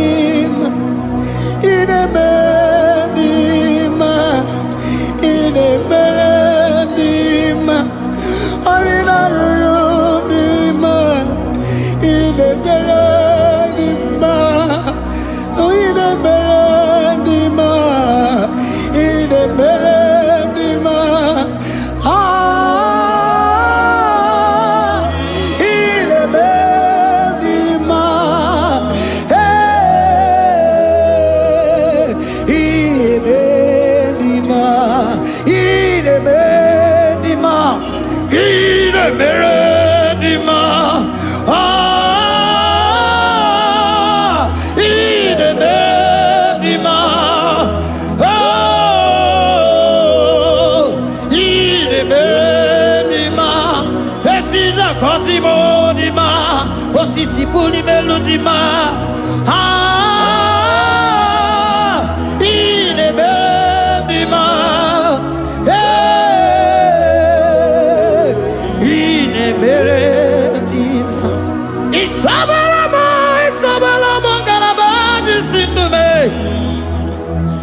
in a merendi, in a merendi, or in a rundima, in a merendi, in a merendi, in a merendi, in a merendi, in a merendi, in a merendi, in a merendi, Cosimo di ma, Otisipu di melodima, in a bendima, in a bendima. Isabelamo, Garabaji Sindume.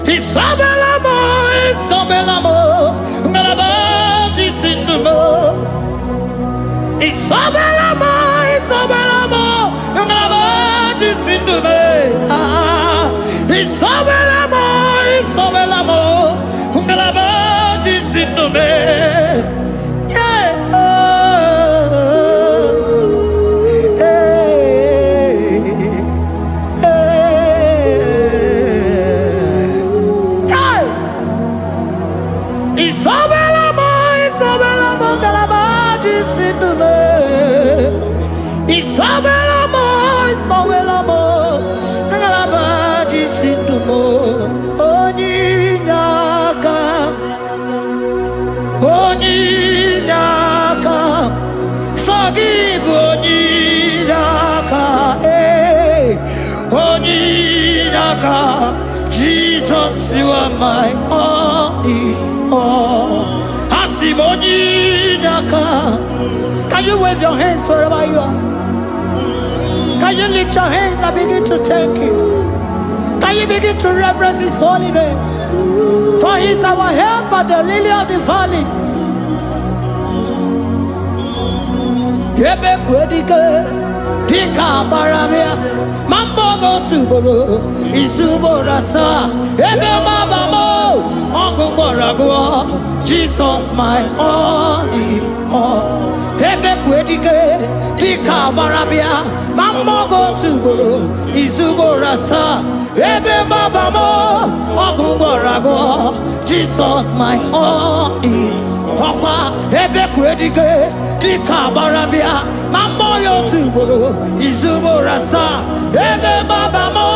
Isabelamo, Garabaji Sindume. Isabelamo, Ngalabaji Sindume. Isabelamo, Ngalabaji Sindume. Yeah. Isabelamo, Ngalabaji Sindume. Isabelamo, Ngalabaji Sindumo. Onyinaka, forgive Onyinaka, Onyinaka. Jesus, you are my all. Asim Onyinaka. Can you wave your hands wherever you are? Can you lift your hands and begin to thank Him? Can you begin to reverence His holy name? For He is our help at the lily of the valley. Ebe kwedike, dika baramia, mambo go tuboro, isubo rasa, ebe mabamo, ongongorago, Jesus my only all. Ebe kwedike, dika baramia, mambo go tuboro, isubo rasa, ebe mabamo, ongongorago, Jesus my only. Okwa ebe kwedike dika barabia mambo yo tuboro izubo rasa ebe babamo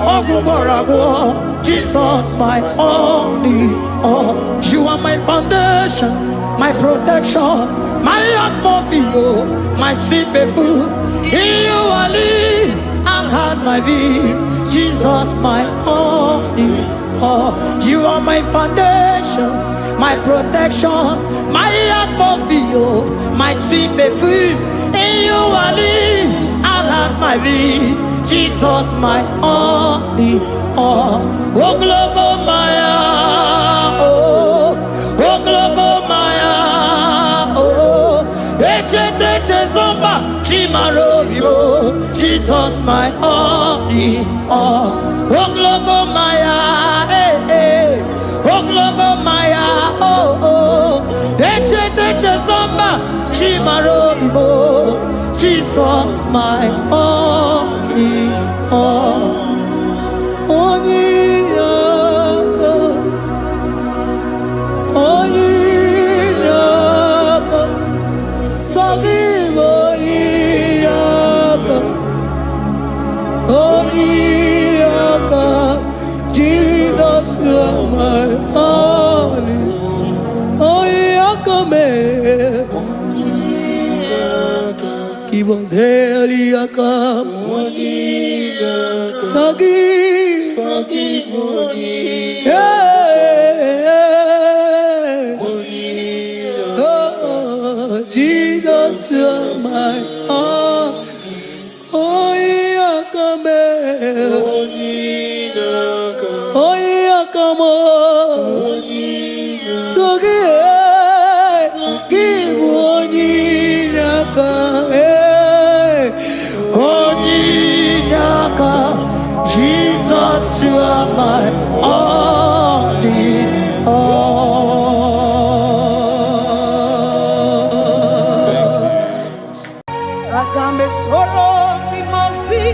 ogungorago Jesus my only all. You are my foundation, my protection, my atmosphere, my sweet perfume. In you I live and had my being. Jesus my only all. You are my foundation, my protection, my atmosphere, my sweet perfume. In you I live, I'll have my being. Jesus, my only all. Oh, glogo maya, oh, glogo maya, oh. Ete zomba, chimaro vivo. Jesus, my only all. Oh, glogo maya, eh. Oh, glogo maya, oh. Ete zomba, chimaro vivo. Jesus, my only all. Jesus, forgive us. Eliakam, forgive, yeah. Oh, Jesus, you're my heart. Oh, Yakam, oh, Yakam, give Onyinaka, Onyinaka, Jesus, you are my only all. Agambe soro timosi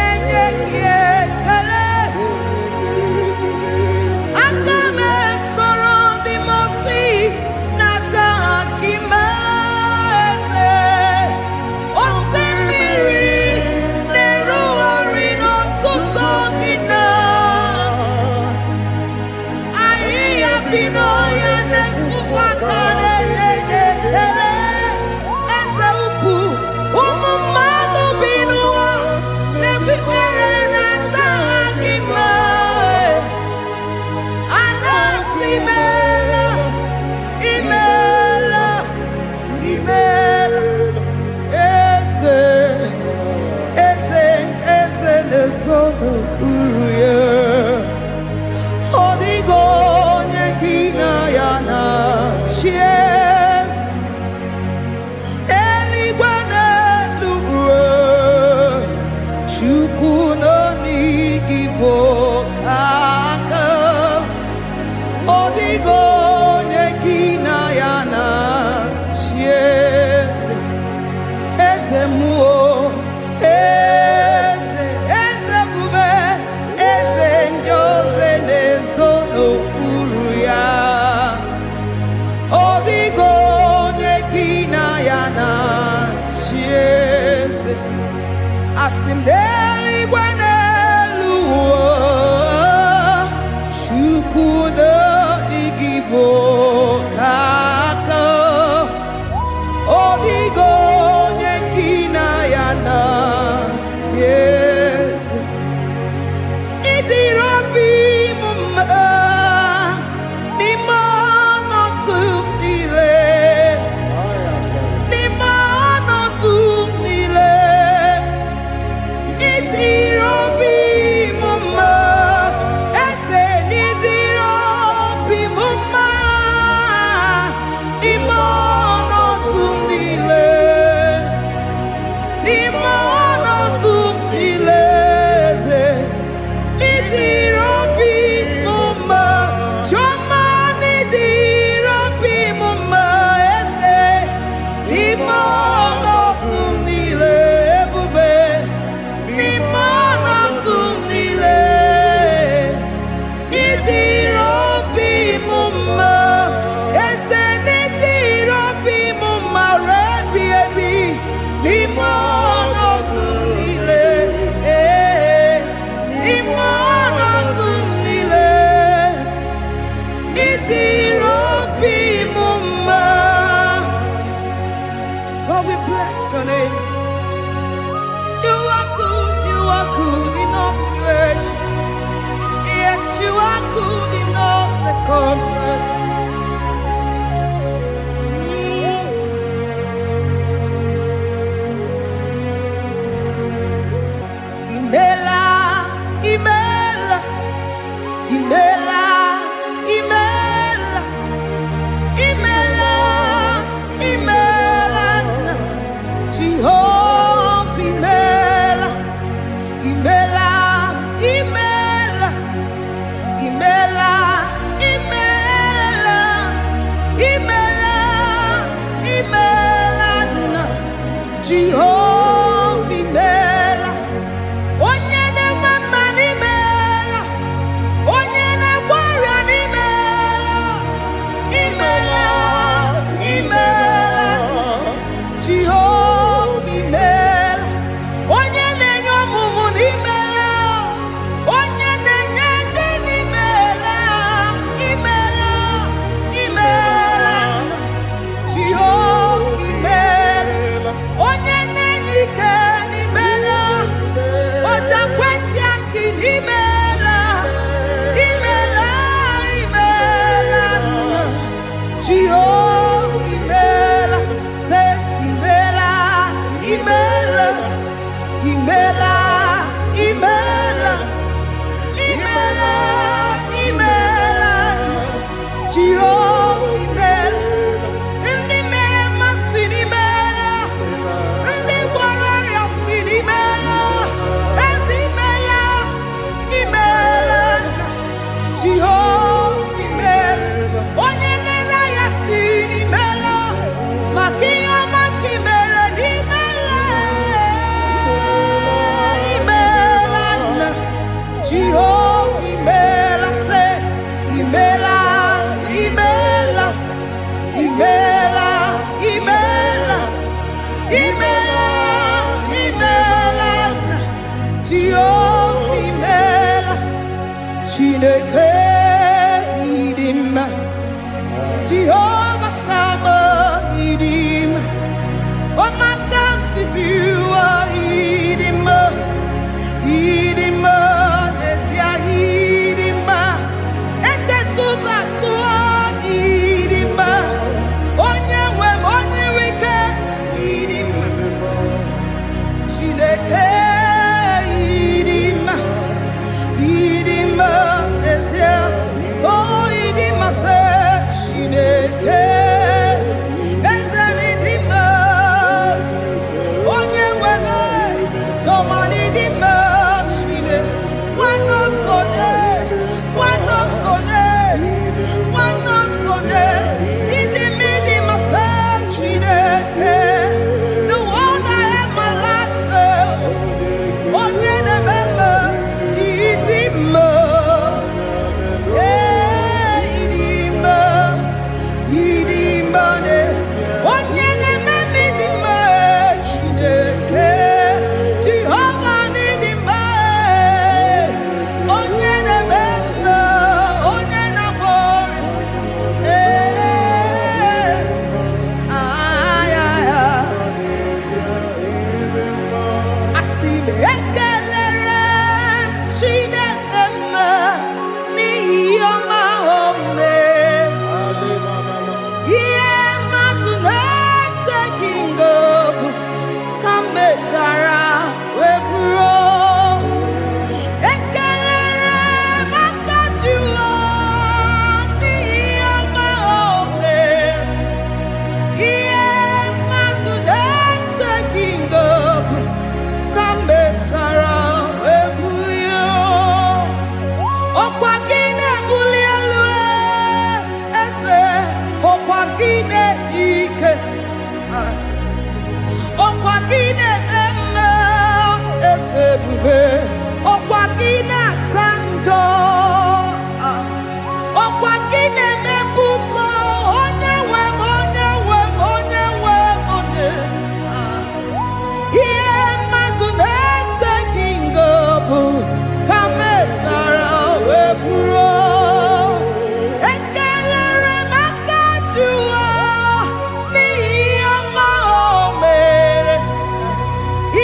enyekie kale. Agambe soro timosi nata akimese. Osemiri neruari no tutogina. Ayi abino ya nesufakane nekele. Eze upu umumado binua nebikere nata akima. Anasimela, imela, imela, ese nesono uruye. Odigo nyekina yana shies. Eligwane luwe, chukuno nigibo kaka. Odigo nyekina yana shies. Eze muo, eze bube, eze imela, imela, imela, Jehovah, imela, say imela, imela, imela, imela, imela, imela, Jehovah, imela, ndi mema sinimela, ndi warrior sinimela, ezimela, imela, Jehovah, imela, onyenela ya sinimela, makia makimela, nimela, imela, Jehovah, imela, say imela, imela, imela, imela, imela, imela, Jehovah, imela, Chineke idima, Jehovah Sama idima, Omakansibua idima, idima, Nesia idima, Etetuza tuo idima, Onyewe onyeweke idima, Chineke idima, idima, Nesia, oh idima se Chineke, Ezani idima, Onyewe Tomani idima, Chine, Wanotone, Wanotone, Wanotone, idimi idima se Chineke, the one I have my life for, Onyene meme, idima, idima, idima ne, Onyene meme idima, Chineke, Jehovah idima, Onyene meme, Onyene bori, asime ekelere Chineke mma n'iyoma ome, ihe mmadụ na-eteghị ngọbụ ka mechara wee bụrụ ekelere maka Jehova n'iyoma ome, ihe mmadụ na-eteghị ngọbụ ka mechara wee bụrụ ya. Ọkwa gị na-ebuli elu eze, ọkwa gị na-enye ike, ọkwa gị na-eme mma eze ebube, ọkwa gị na-asa njọ, ọkwa gị na-emebu ụzọ, onye nwe m, onye nwe m, onye nwe m, onye ihe mmadụ na-echeghị ngọbụ ka mechara wee bụrụ ekelere maka Jehova n'ihi ọma o mere,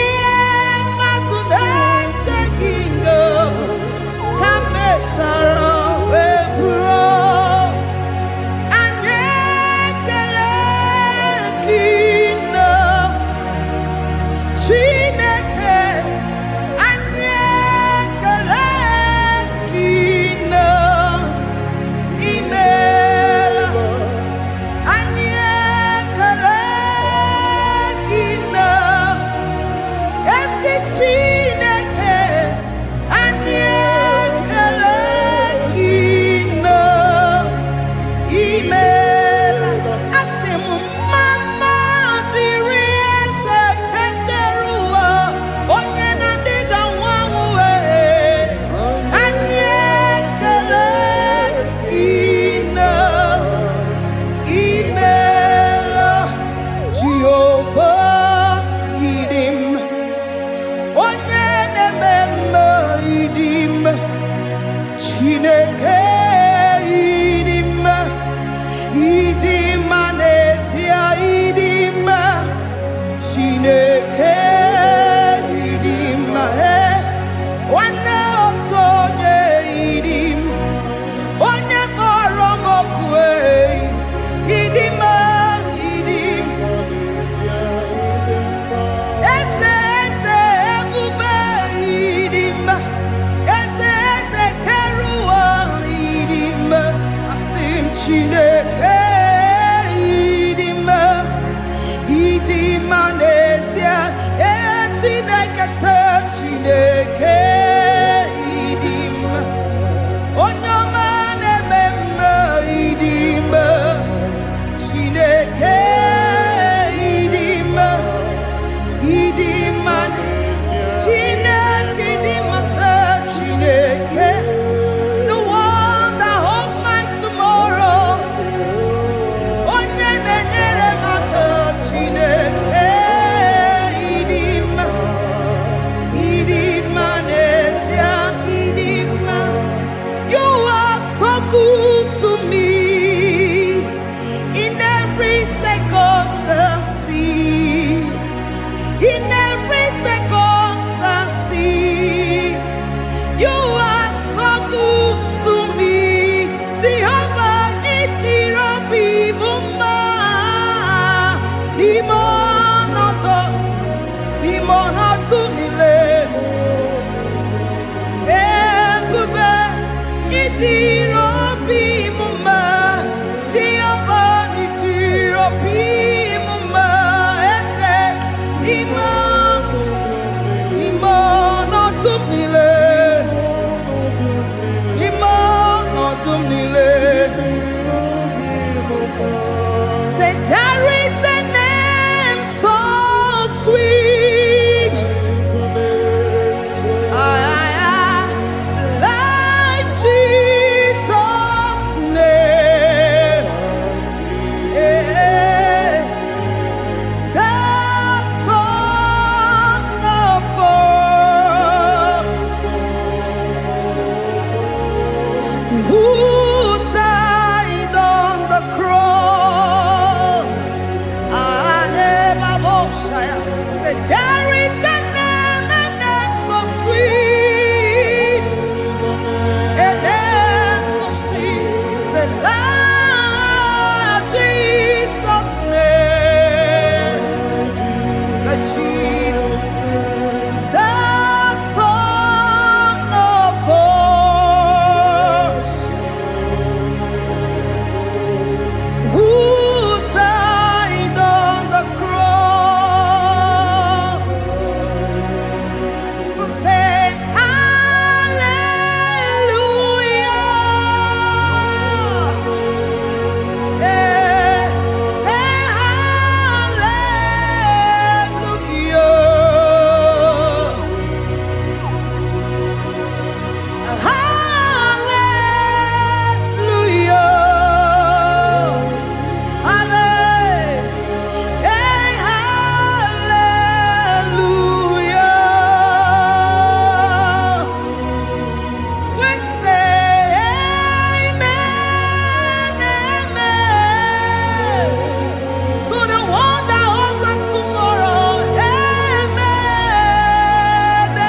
ihe mmadụ na-echeghị ngọbụ ka mechara wee bụrụ. Anyị ekele gị nna Chineke, anyị ekele gị nna who died on the cross. Say, there is a name so sweet, a name so sweet. Say, Lord Jesus' name, the Jesus, the Son of God, who died on the cross. We say hallelujah. Yeah, say hallelujah. Hallelujah. Hallelujah. We say amen, amen. To the one that holds us tomorrow. Amen,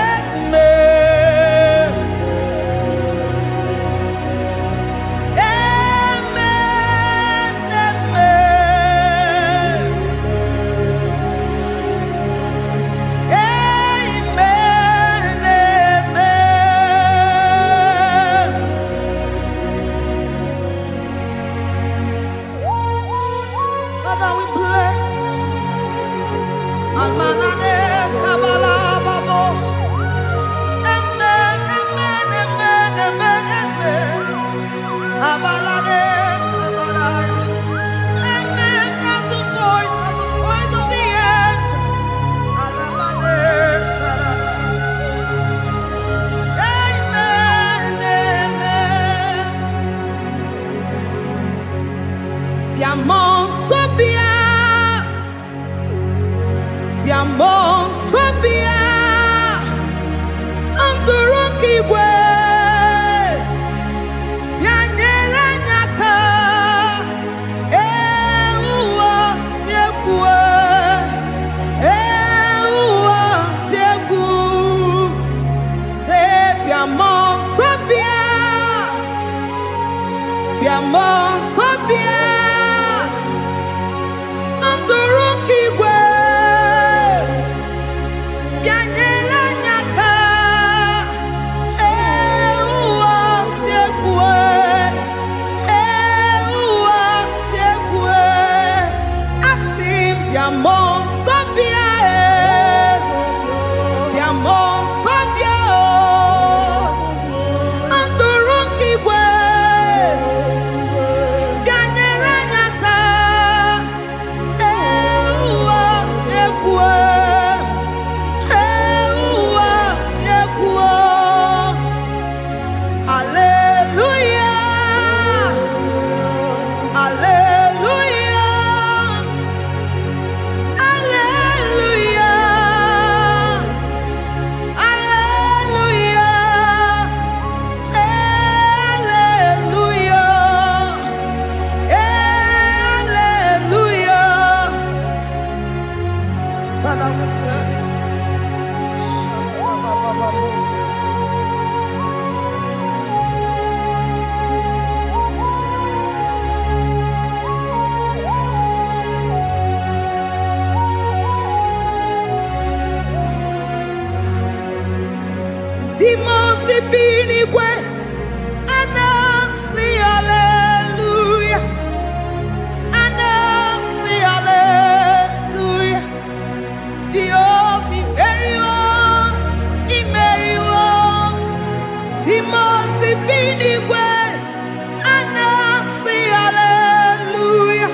amen. Amen, amen. Amen, amen. Father, we bless you. Almanane kabala babos. Amen, amen, amen, amen, amen. Abalade kabalaya. Amen. That's the voice of the angels. Alamane sarara. Amen, amen. Biamon sobia, biamon sobia, anturuki gwe, bianyera nyaka, uwa tiekwe, uwa tieku, se biamon sobia, biamon sobia. Anturuki gwe, bianyela nyaka, uwa tiekwe, asim biamon sobia, biamon sobia, anturuki gwe, bianyela nyaka. Father, we bless. Timosi binigwe, anasi hallelujah, anasi hallelujah. Jehovah, Imeriwo, Timosi binigwe, anasi hallelujah,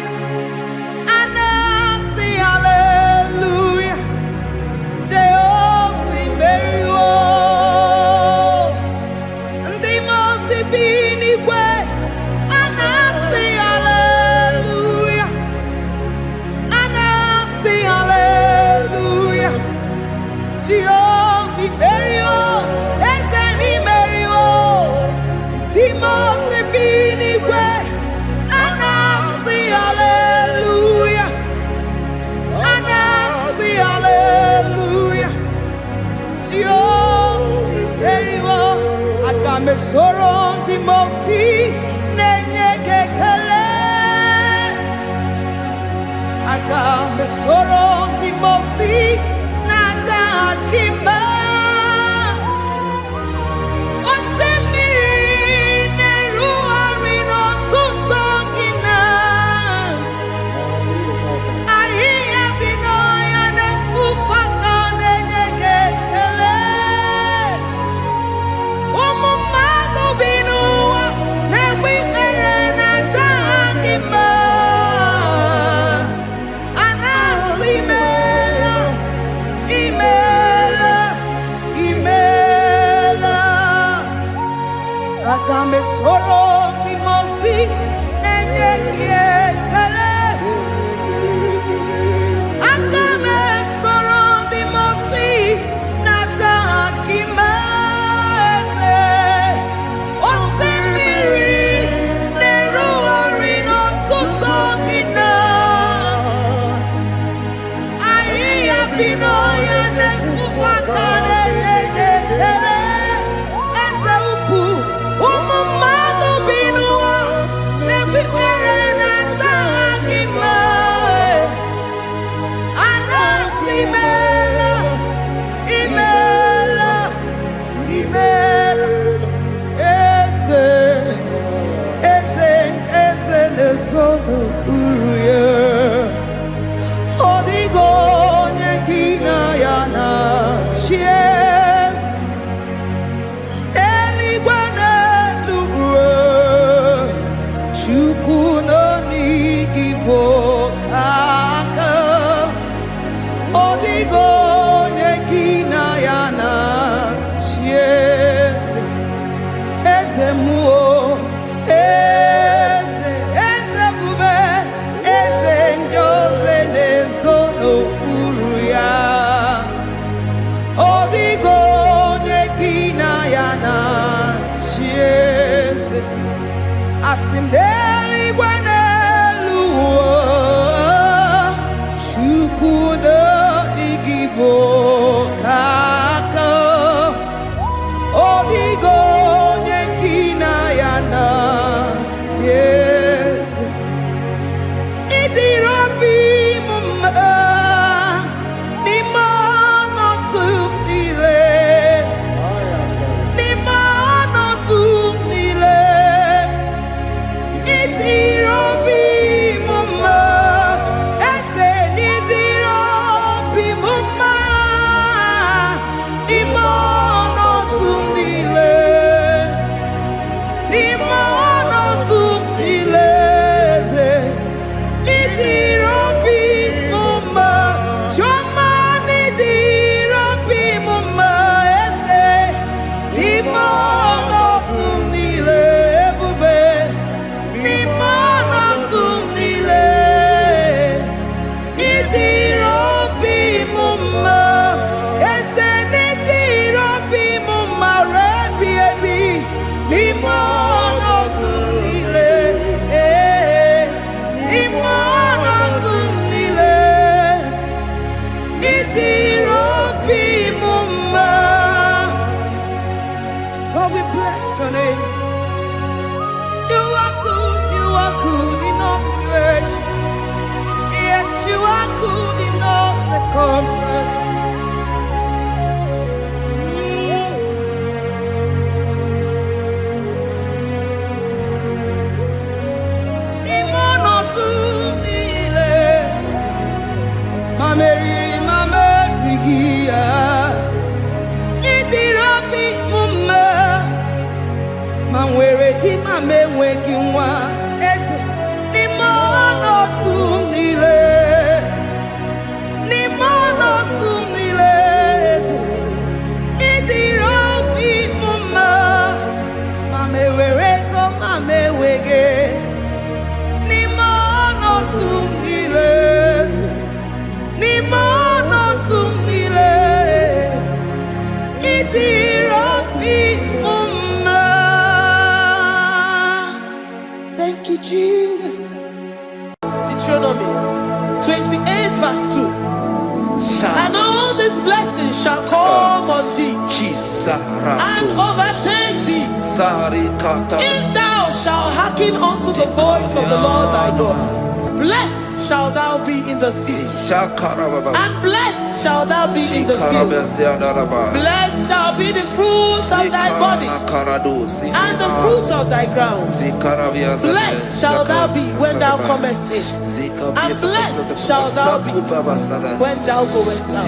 anasi hallelujah. Jehovah, Imeriwo, Timosi binigwe, anasi hallelujah, anasi hallelujah. Jehovah, Imeriwo, Eze Imeriwo, Timosi me soro di mosi nenye kekele. Aga me soro di mosi nata akima. Osemiri neru arino tuto gina. Ahi abino ya ne fufaka nenye kekele. Agame soro di mosi nenye kiekele. Agame soro di mosi nata akimese. Osemiri neru arino tuto gina. Ayi abino ya ne fufaka nenye kiekele. Asimdeli gwanelu chukudo IGBO kaka odigo nyekina yana tieze idirobi mumma ni mono tumile ni mono tumile. Idirobi mumma, ese nidirobi mumma, imono tumile, imono tumile, idirobi mumma, choma nidirobi mumma, ese imono tumile, bube. Lord, we bless your name. You are good in all situations. Yes, you are good in all circumstances. Imono tumile, mamerigia, idirobi mumma, manwere di mamewegi nwa. Eze imono tumile, imono tumile, idirobi mumma, mamewere ko mamewege. Imono tumile, imono tumile, idirobi mumma. Thank you, Jesus. Deuteronomy 28 verse 2. And all these blessings shall come on thee and overtake thee If thou shalt hearken unto the voice of the Lord thy God, blessed shall thou be in the city, and blessed shall thou be in the field. Blessed shall be the fruits of thy body, and the fruits of thy ground. Blessed shall thou be when thou comest in, and blessed shall thou be when thou goest out.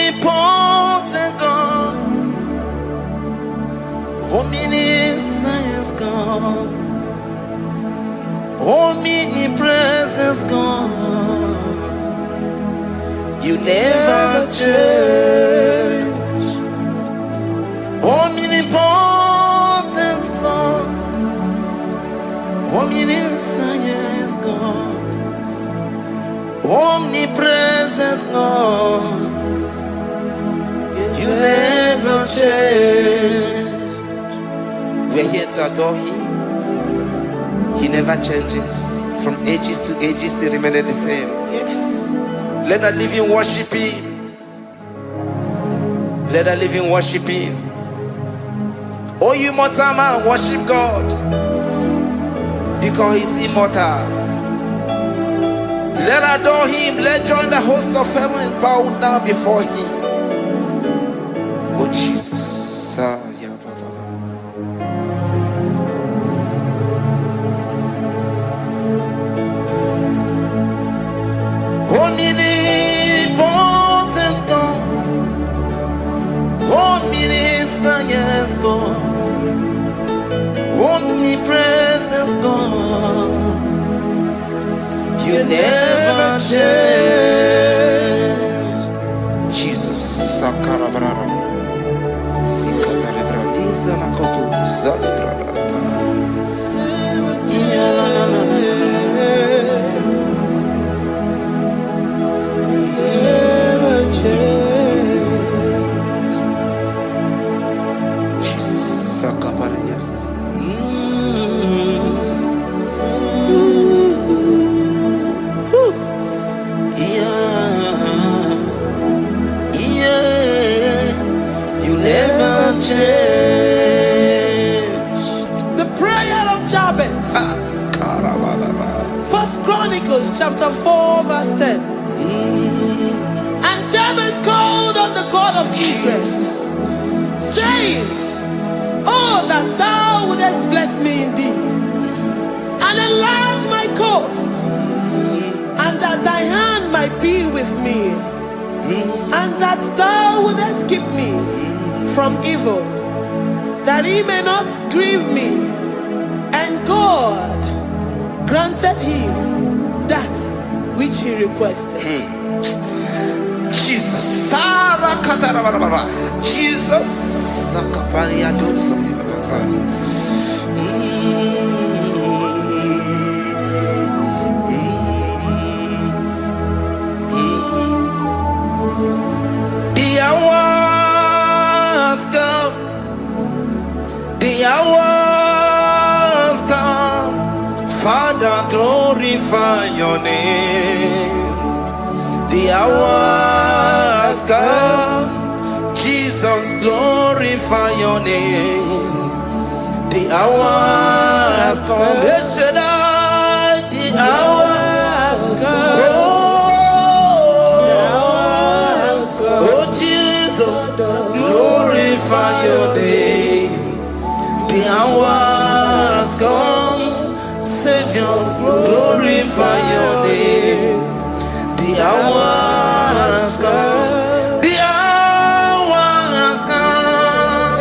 Omnipotent God, omniscience God, omnipresence God, you never change. Omnipotent God, omniscience God, omnipresence God, you never change. We're here to adore Him. He never changes. From ages to ages, He remained the same. Yes. Let the living worship Him. Let the living worship Him. Oh, you mortal man, worship God, because He's immortal. Let adore Him. Let join the host of heaven and bow down before Him. Oh Jesus. Omnipotent God, omniscience God, omnipresence God, you never change. Jesus. Sakarabrara. Sikatalebradiza nakoto zalebrada. Chronicles chapter 4 verse 10. And Jabez called on the God of Israel, saying, oh, that thou wouldest bless me indeed, and enlarge my coast, and that thy hand might be with me, and that thou wouldest keep me from evil, that he may not grieve me. And God granted him that which he requested. Jesus. Jesus. The hours come, Father, glorify your name. The hours come, Jesus, glorify your name. The hours come, the hours come. Oh, Jesus, glorify your name. The hours come, Savior, glorify your name. The hours come, the hours come.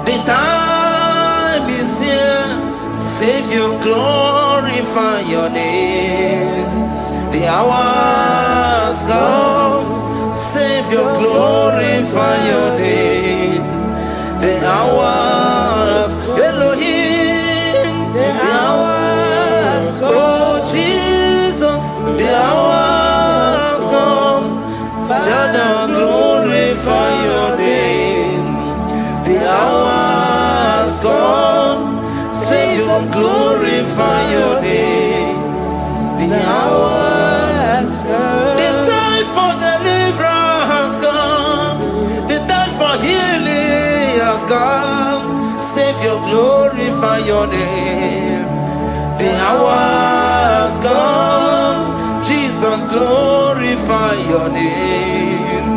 The time is here, Savior, glorify your name. The hours come, Savior, glorify your name. The hours, Elohim, the hours come. Oh Jesus, the hours come. Father, glorify your name. The hours come. Savior, glorify your name. The hours come. The time for deliverance has come. The time for healing has come. Savior, glorify your name. The hours come. Jesus, glorify your name.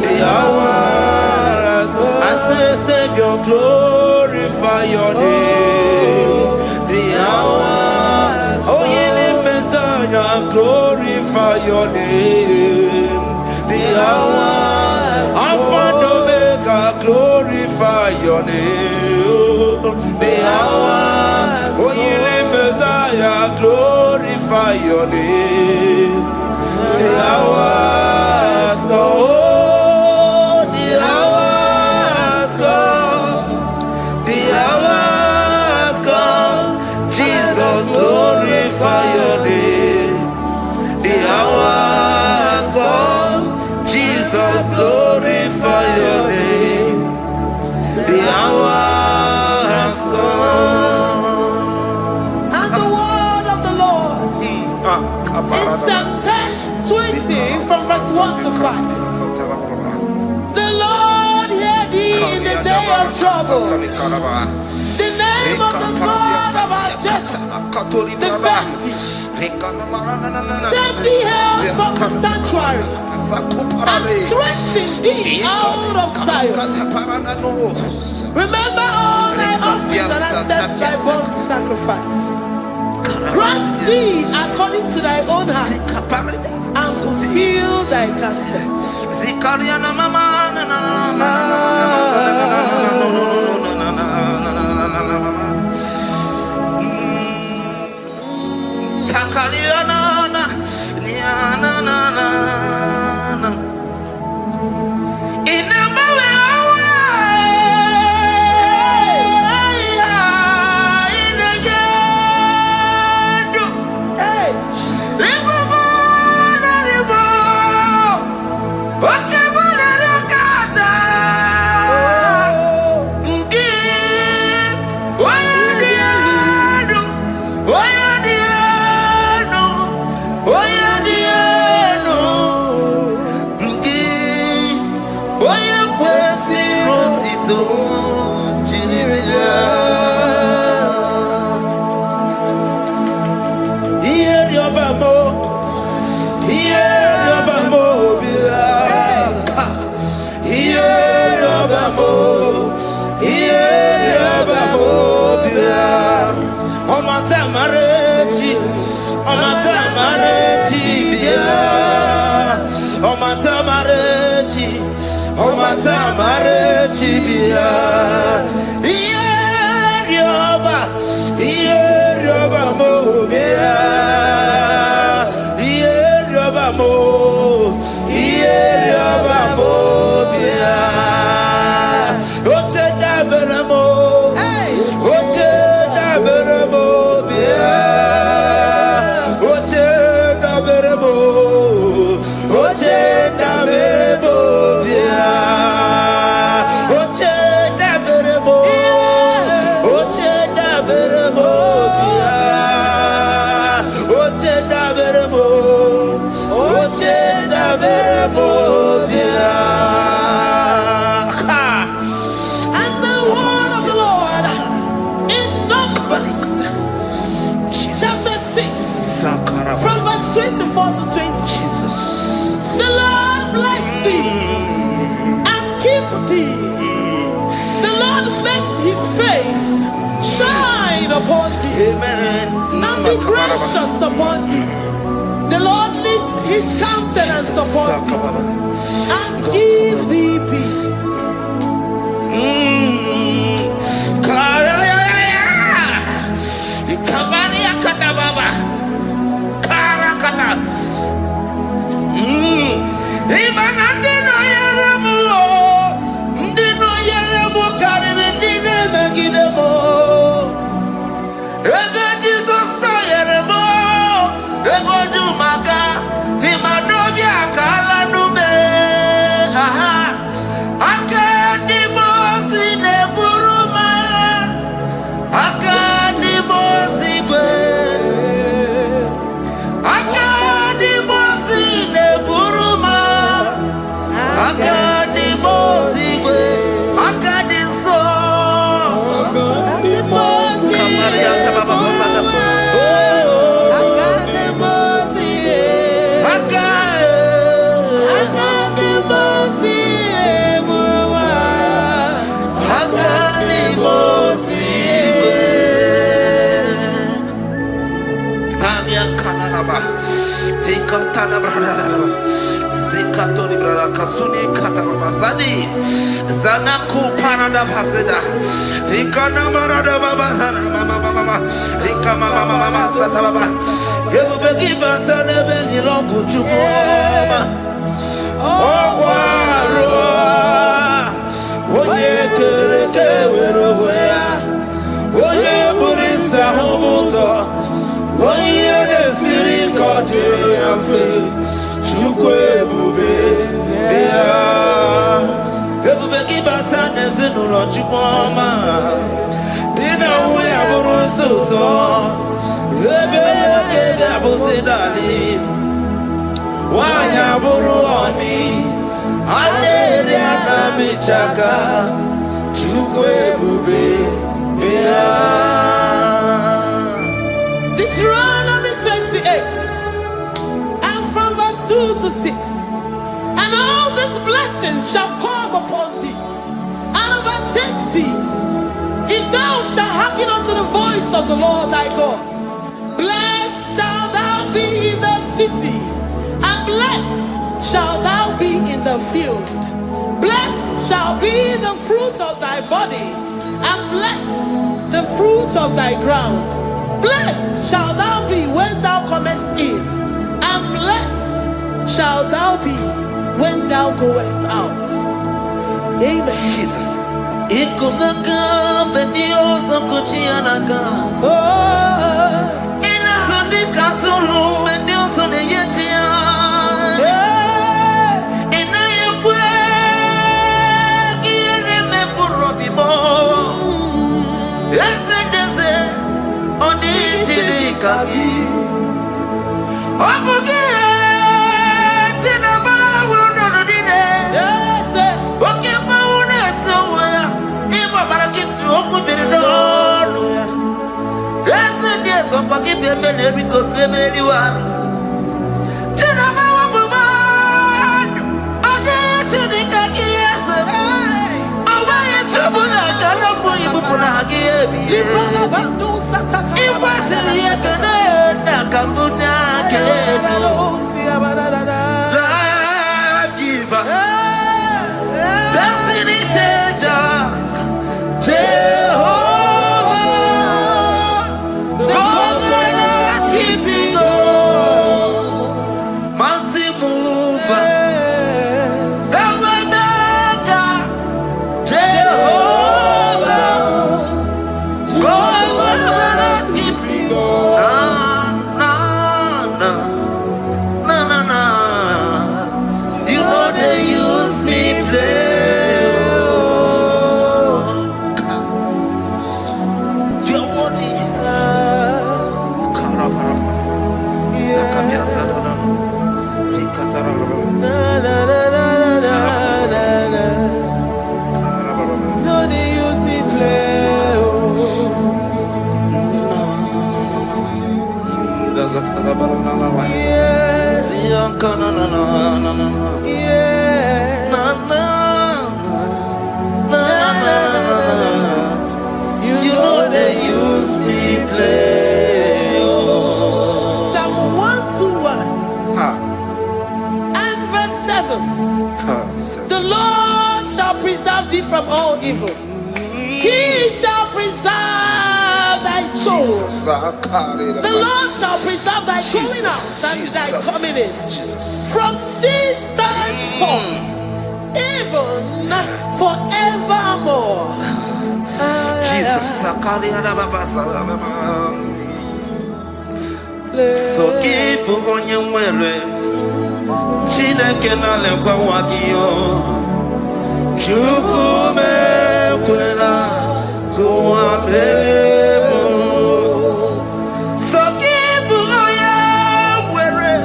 The hours come. I say, Savior, glorify your name. The hours, oh, healing Messiah, glorify your name. The hours, Alpha and Omega, glorify your name. The hours, oh, healing Messiah, glorify your name. The hours go, oh, the hours come. The hours come. Jesus, glorify your name. The hours come. Jesus, glorify your name. The hours come. And the word of the Lord in Psalm 10:20 from verse 1 to 5. The Lord hear thee in the day of trouble. The name of the God of our Jacob defend thee. Send thee help from the sanctuary and strengthen thee out of Zion. Remember all thy offerings and accept thy burnt sacrifice. Grant thee according to thy own heart and fulfill thy counsel. Upon thee, amen, and be gracious upon thee. The Lord lifts his countenance upon thee and give thee peace. Zanaku Panada Paseda Rikana Marada Baba Mama Rika Mama Satababa Yubeki Batana Beni Longu Chukoma Oye Kereke Weroya Oye Burisa Homosa Oye Nesiri Kotiri Afe Chukwe Bube Everybody batana zinuro chukoma Dina we aburu suto Ebe kega busidali Wanya buru oni Adere anamichaka Chukwe bube Bea Deuteronomy 28 and from verse 2 to 6. And all these blessings shall come upon thee and overtake thee, if thou shalt hearken unto the voice of the Lord thy God. Blessed shalt thou be in the city, and blessed shalt thou be in the field. Blessed shall be the fruit of thy body, and blessed the fruit of thy ground. Blessed shalt thou be when thou comest in, and blessed shalt thou be when thou goest out. Amen. Jesus. Ikumaka bedioso kuchianaka. Oh, Ina sondi katuru bedioso ne yetia. Ina yekwe kiere me burodibo. Ese deze odi chidi kagi. Obuge tina ba wono no dine. yes, Oke ba wono etuwa. Ibo bara kitu oku biri no. Ese deze opa keep your melody, good memory. Jenama woman, I get to the Kakias. I want trouble, I don't for you, but I give you. It was a year, Cambodia. Destiny changer, Jehovah, God keeping go, mountain mover, Maker, Jehovah, God keeping go. You know they use me play. You know they use me play. Psalm 121 and verse 7. The Lord shall preserve thee from all evil. He shall preserve thy soul. The Lord shall preserve thy going out and thy coming in from this time forth, even forevermore. So keep on your way. Chineke na lekwa wakio. Chukume kwela kuambelemo. So keep on your way.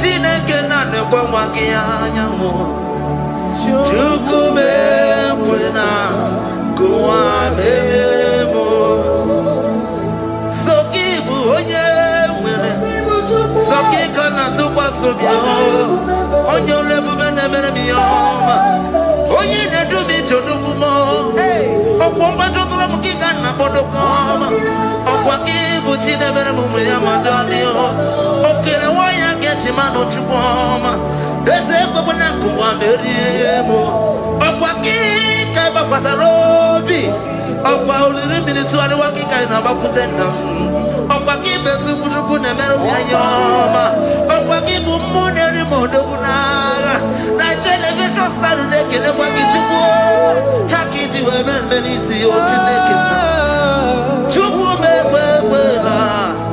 Chineke na lekwa wakianyamo. Chukume kwela kuambelemo. So keep on your way. Soki kana tukwa sobio onyo lebu benemere miyoma oye ne dumi jodugumo okwomba jodula mukika na bodokoma okwa kibu chinebere mumu ya madonio okere waya gechi mano chukwoma eze kwabona kuwa meriemo okwa kika iba kwa sarobi okwa uliri minituwale wakika inabakutena okwa kibesu kutuku nemero miyayoma okwa kibu muneri modokunaga na television salude kene kwa kichuku hakiti webenbenisi otinekena chuku mekwela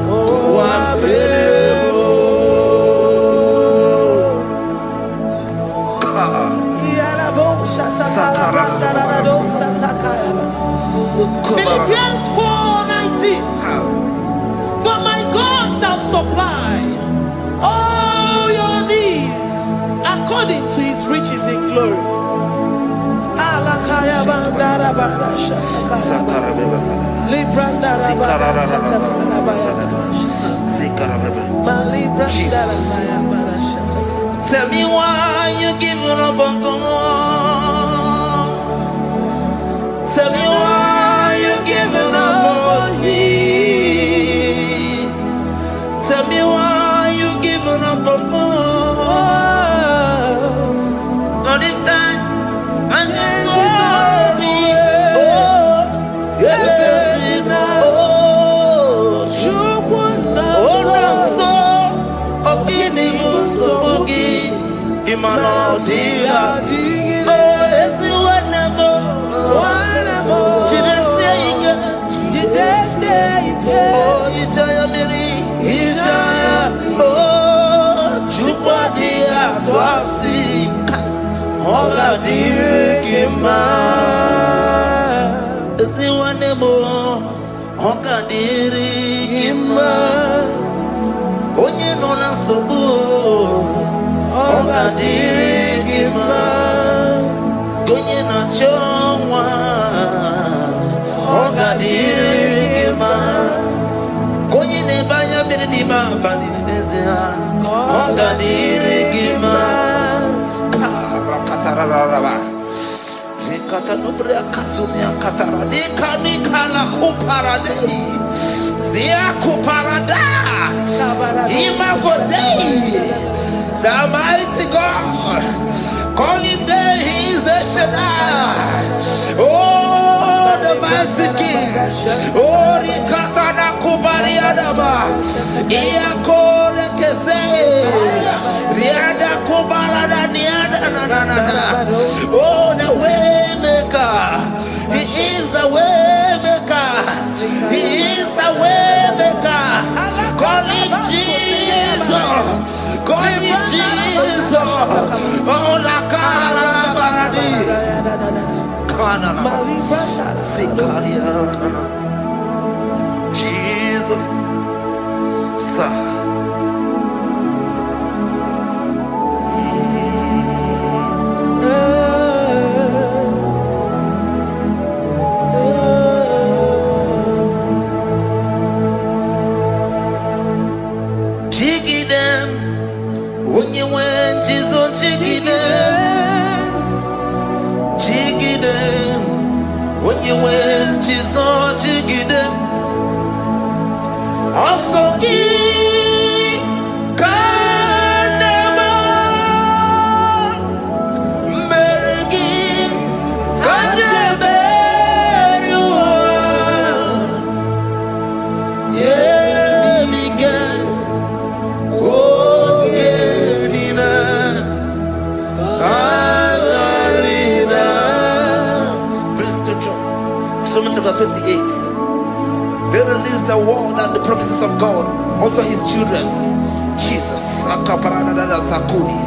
kuwabelemo Philippians 4:19. But my God shall supply all your needs according to his riches in glory. Tell me why you giving up on God. Tell me why you giving up on me. Tell me why you giving up on God. Not in time and then worry. Oh, yes, oh, so of inimus bogi imano dia. Oga dirikima Ziwanemo Oga dirikima Onye nona sobu Oga dirikima Gonye na chomwa Oga dirikima Gonye ne Ima Paninezia, Ongadirigima, Karakataraba, Nikatanubria Kasunia Katara, Nikala Kuparadei, Zia Kuparada, Ima Godei, the mighty God, calling there, he is the Shaddai. Oh, the mighty King. Oh, Rikatana Kubariadaba. Iakore Kese. Riada Kubarada Niada. Oh, the way maker. He is the way maker. He is the way maker. Call him Jesus. Call him Jesus. Oh, la cara baradi. Jesus. Jiggy them when you went, Jesus, jiggy them. Jiggy them when you went, Jesus, jiggy them. Also, chapter 28. They release the word and the promises of God unto his children. Jesus. Sakudi.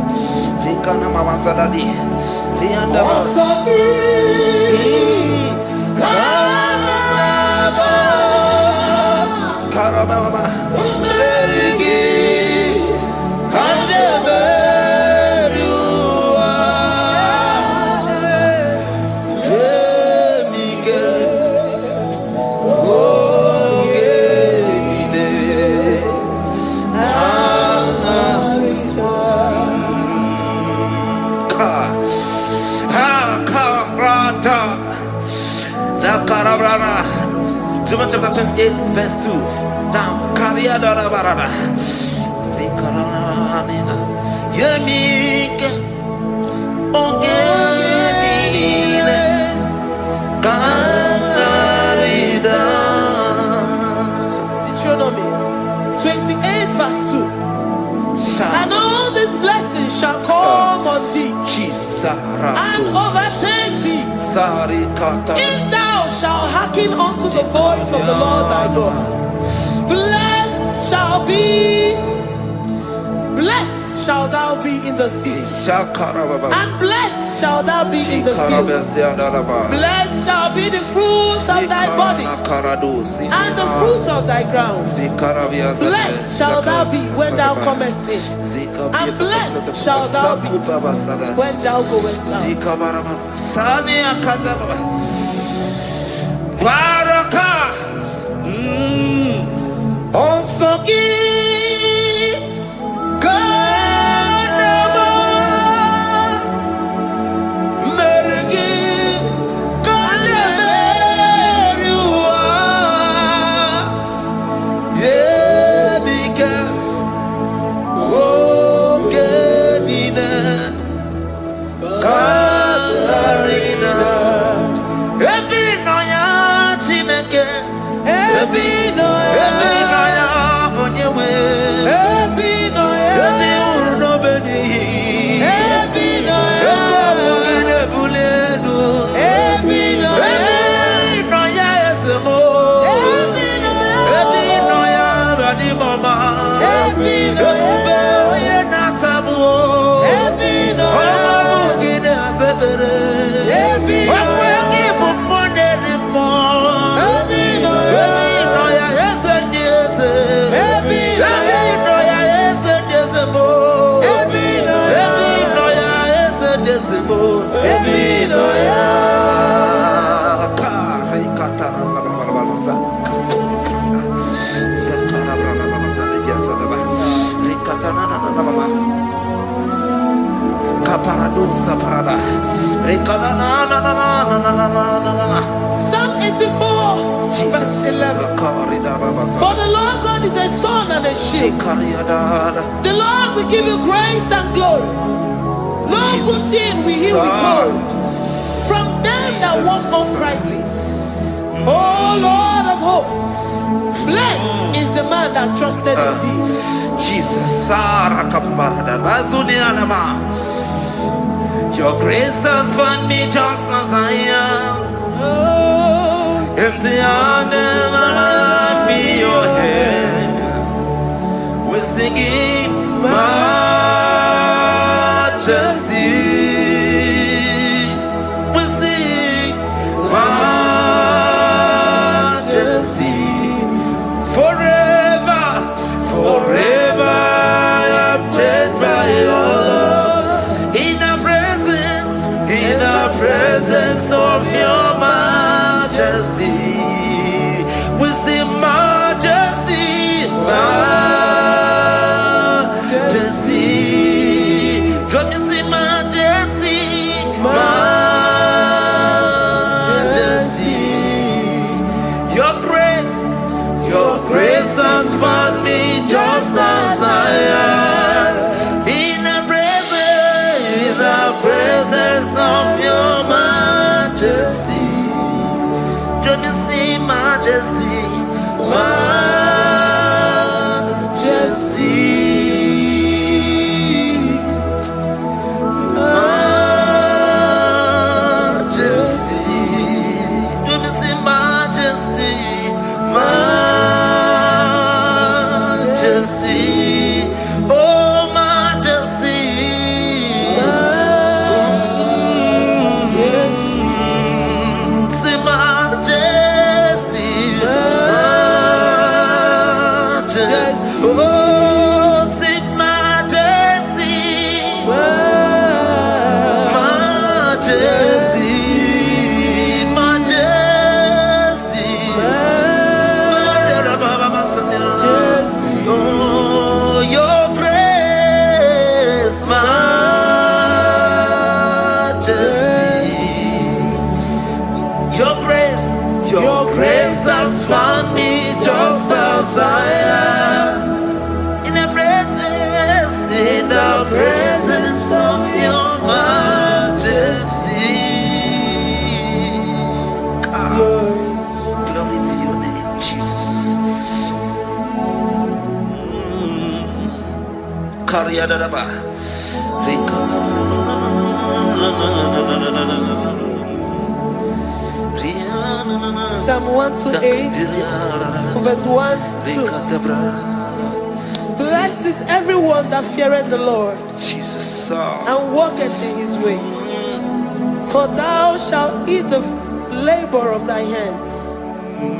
Likana mama sadadi. Lianda Karababa. John chapter 28 verse 2. Down. Karia dara barada. Zikarana nina. Yemike. Ogenile. Kamarida. Deuteronomy 28 verse 2. And all these blessings shall come on thee and overtake thee if thou shalt hearken unto the voice of the Lord thy God. Blessed shall thou be in the city, and blessed shall thou be in the field. Blessed shall be the fruits of thy body and the fruits of thy ground. Blessed shall thou be when thou comest in, and blessed shall thou be when thou goest out. Every no ya, onye we. Psalm 84, verse 11. For the Lord God is a sun and a shield. The Lord will give you grace and glory. No good thing will he withhold from them that walk uprightly. O Lord of hosts, blessed is the man that trusted in thee. Jesus, your grace has found me just as I am. Empty handed, my life in your hand. We're singing majesty. We sing majesty. Forever, forever I'm changed by your love. In the presence of your majesty, we see majesty, majesty. Come you see majesty, majesty. Your grace has found me just as I am. In the presence of your majesty. Don't you see majesty, majesty, majesty. Don't you see majesty, majesty. Oh majesty. Your grace has found me just as I am. In the presence of your majesty. Glory to your name, Jesus. Psalm 128, verse 1 to 2. Blessed is everyone that feareth the Lord, Jesus, and walketh in his ways. For thou shalt eat the labor of thy hands.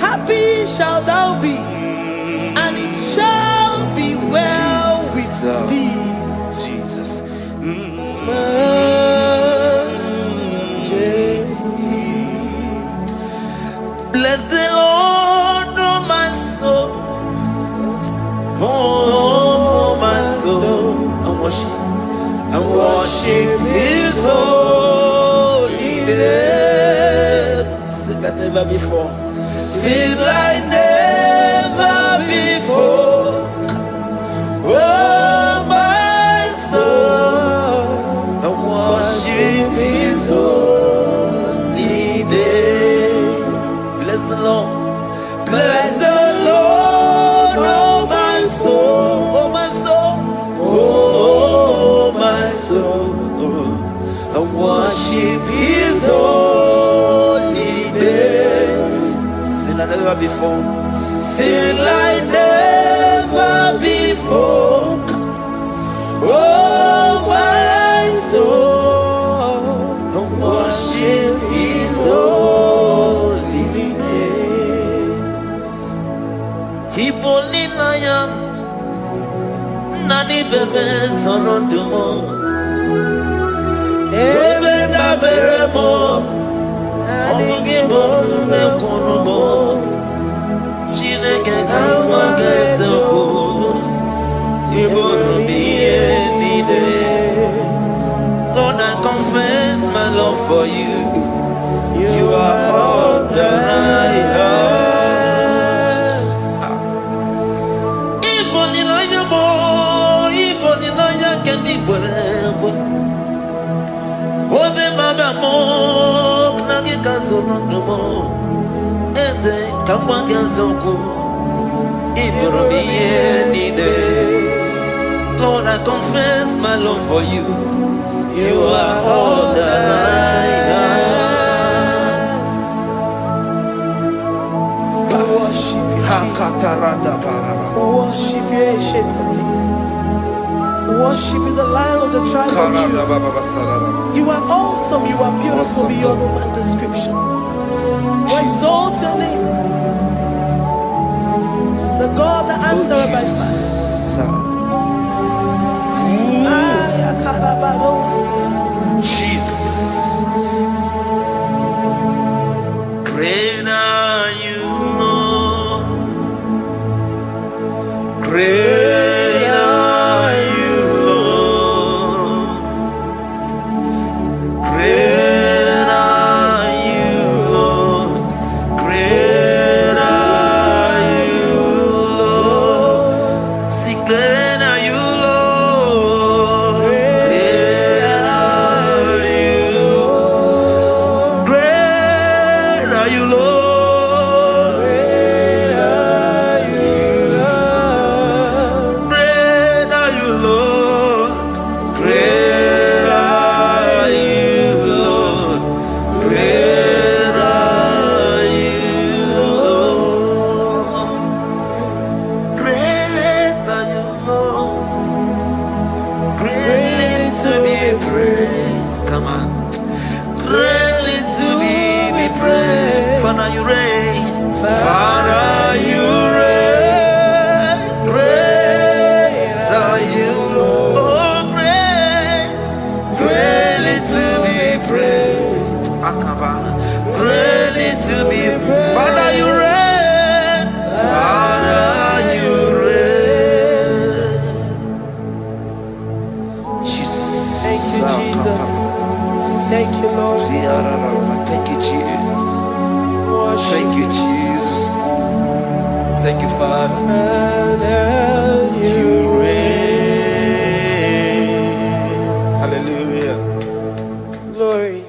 Happy shalt thou be, and it shall be well with thee. Jesus. Bless the Lord, oh my soul, oh my soul, and worship His holy name. Sing like never before. Sing like never before. Oh my soul, and worship His holy name. Bless the Lord. Bless the Lord, oh my soul, oh my soul, oh my soul, and worship His holy name. Sing like never before. Sing like never before. Oh my soul, and worship His holy name. Hipolina nani bebe sorondumo, ebe na beremo, omugi bolu ne kurumo, chineke kama geseko, ibonu miye nide, Lord I come for you. You are all that I have. Even in your boy, even in your candy, whatever. Obe baba mo, knagi kazono no mo. Eze kamba gazoko, ibro mi Lord, I confess my love for you. You are all that I have. We worship you, Jesus. We worship you, Ancient of Days. We worship you, the Lion of the tribe of Judah. You are awesome. You are beautiful beyond human description. We exalt your name, the God that answered by fire. Jesus, great are you, Lord. Great are you, Lord. Great are you, Lord. Great are you, Lord. See, great are you, Lord. Thank you, Lord. Thank you, Jesus. Thank you, Jesus. Thank you, Father. You reign. Hallelujah. Glory.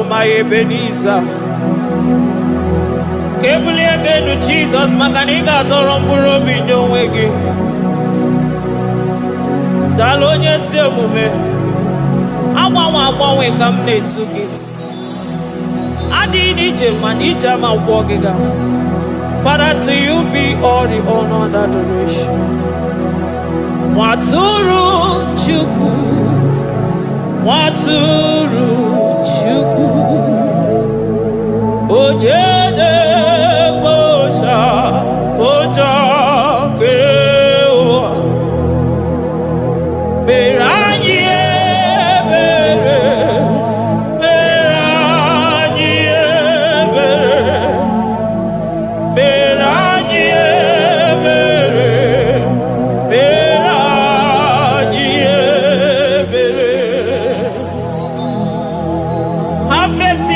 My Ebenezer, Kebuli again to Jesus, Makanika Torompuro Binyo Wegi. Dalonya Semume, Awa we come Netsuki. Adi Nijaman, Ijama Wagiga. Father, to you be all the honor and adoration. Waturu Chukwu, Waturu Chukwu, Onyene Bosha, Boja Kewa, Beranye Bere, Beranye Bere, Beranye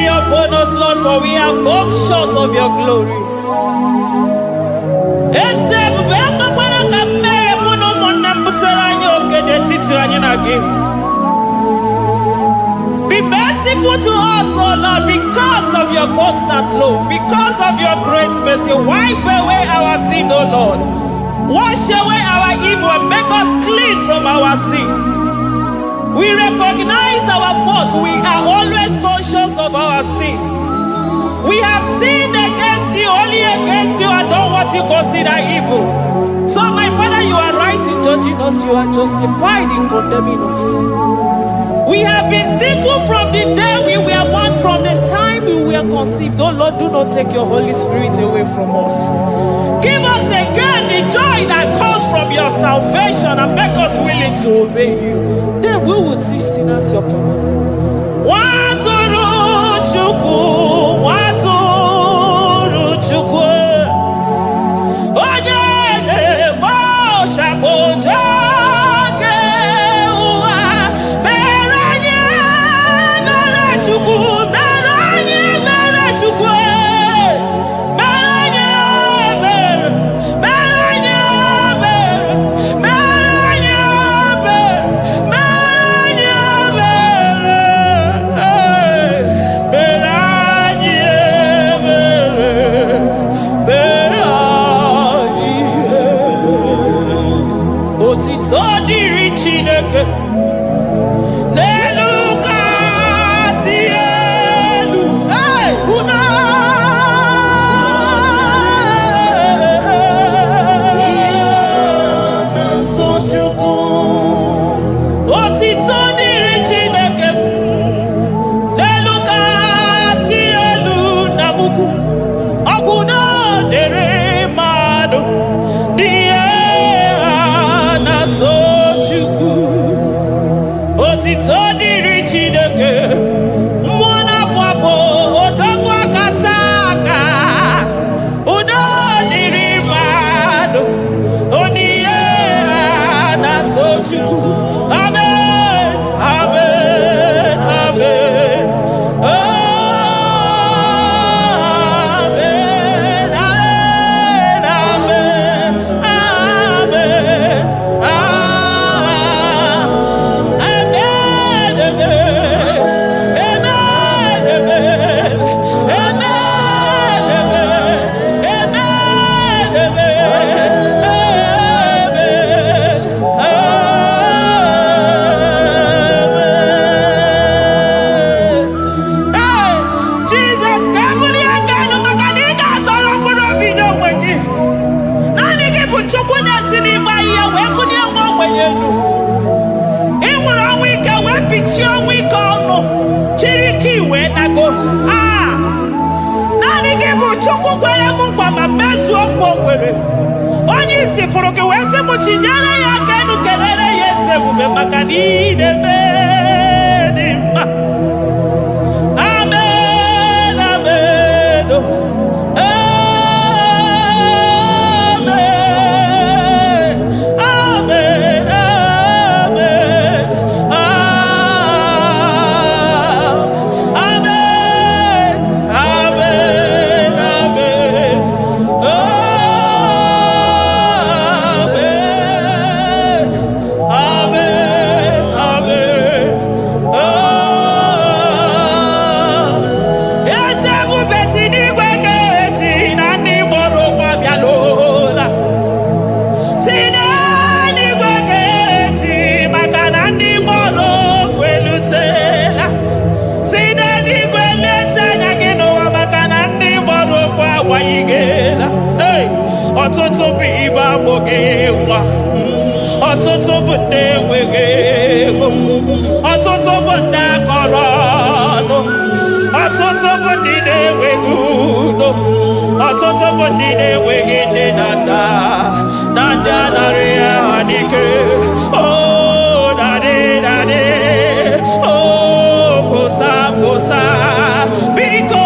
upon us, Lord, for we have come short of your glory. Be merciful to us, O Lord, because of your constant love, because of your great mercy. Wipe away our sin, O Lord. Wash away our evil and make us clean from our sin. We recognize our fault. We are always conscious of our sin. We have sinned against you, only against you, and done what you consider evil. So, my Father, you are right in judging us. You are justified in condemning us. We have been sinful from the day we were born, from the time we were conceived. Oh Lord, do not take your Holy Spirit away from us. Give us again the joy that comes from your salvation and make us willing to obey you. Then we will teach sinners your command. Waturu Chukwu, Waturu Chukwu, Onyene Bosha Boja Kewa, Beranye Bere Chukwu, Beranye Bere Chukwu, Beranye Bere, Beranye Bere, Beranye Bere, Beranye Bere, Beranye Bere, Otito diri Chineke. Onye isi fụrụ gị wee sị mụ chinyere ya aka enu kelere ya ese ebube maka na idebe dị mma. Amen, amen, amen, amen, amen, amen, amen. Ọtụtụ bụ ibe agbụghị nwa, ọtụtụ bụ ndị enweghị ego, ọtụtụ bụ ndị akọrọ ọnụ, ọtụtụ bụ ndị na-enweghị udo, ọtụtụ bụ ndị na-enweghị nne na nna, na ndị anarị ya n'ike. Oh, daddy, daddy, oh, kosa, kosa, biko.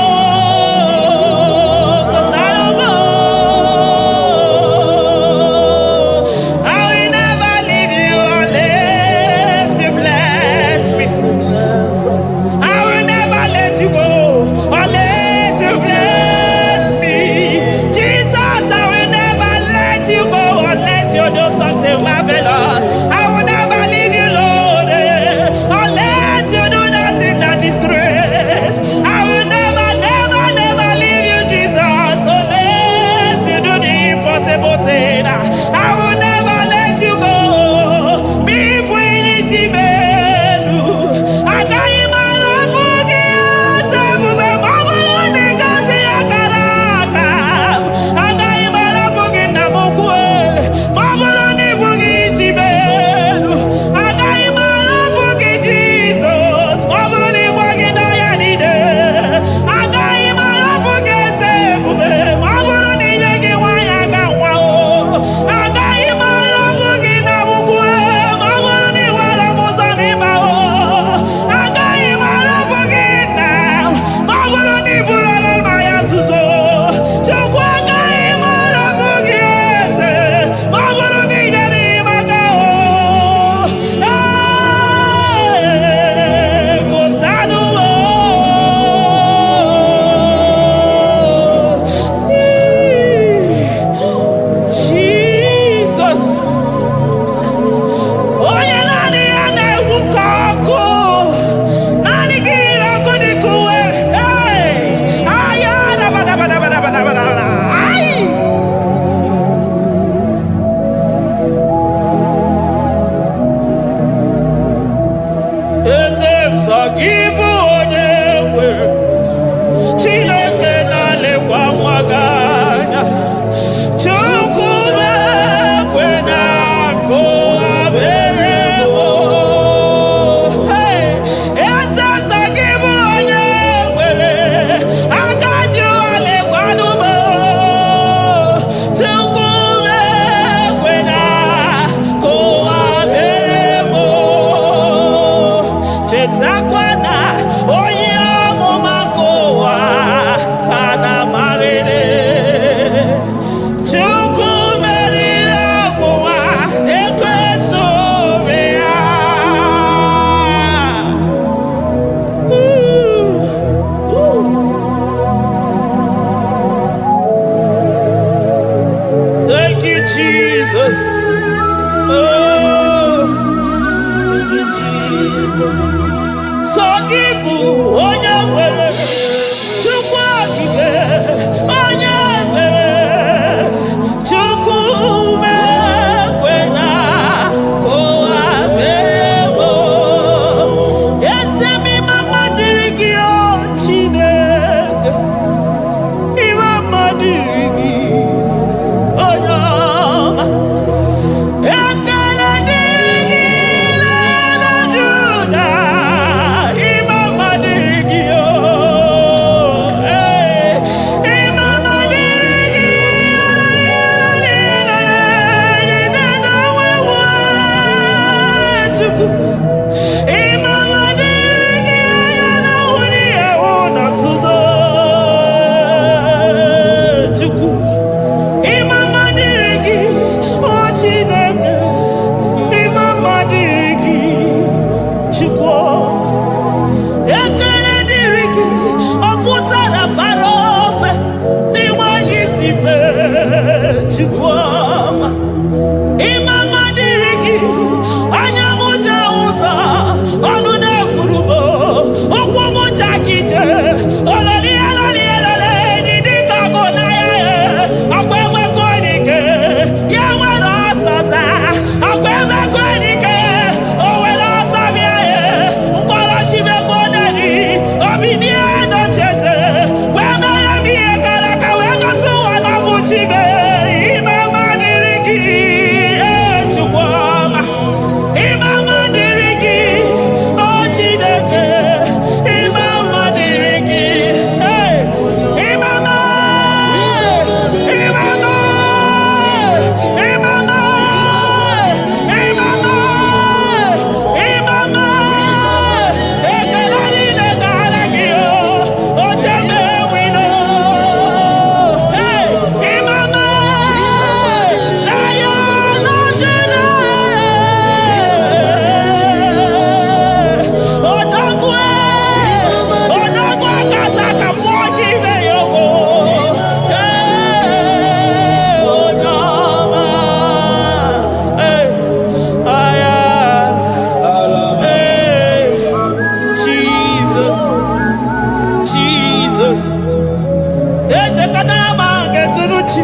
machi.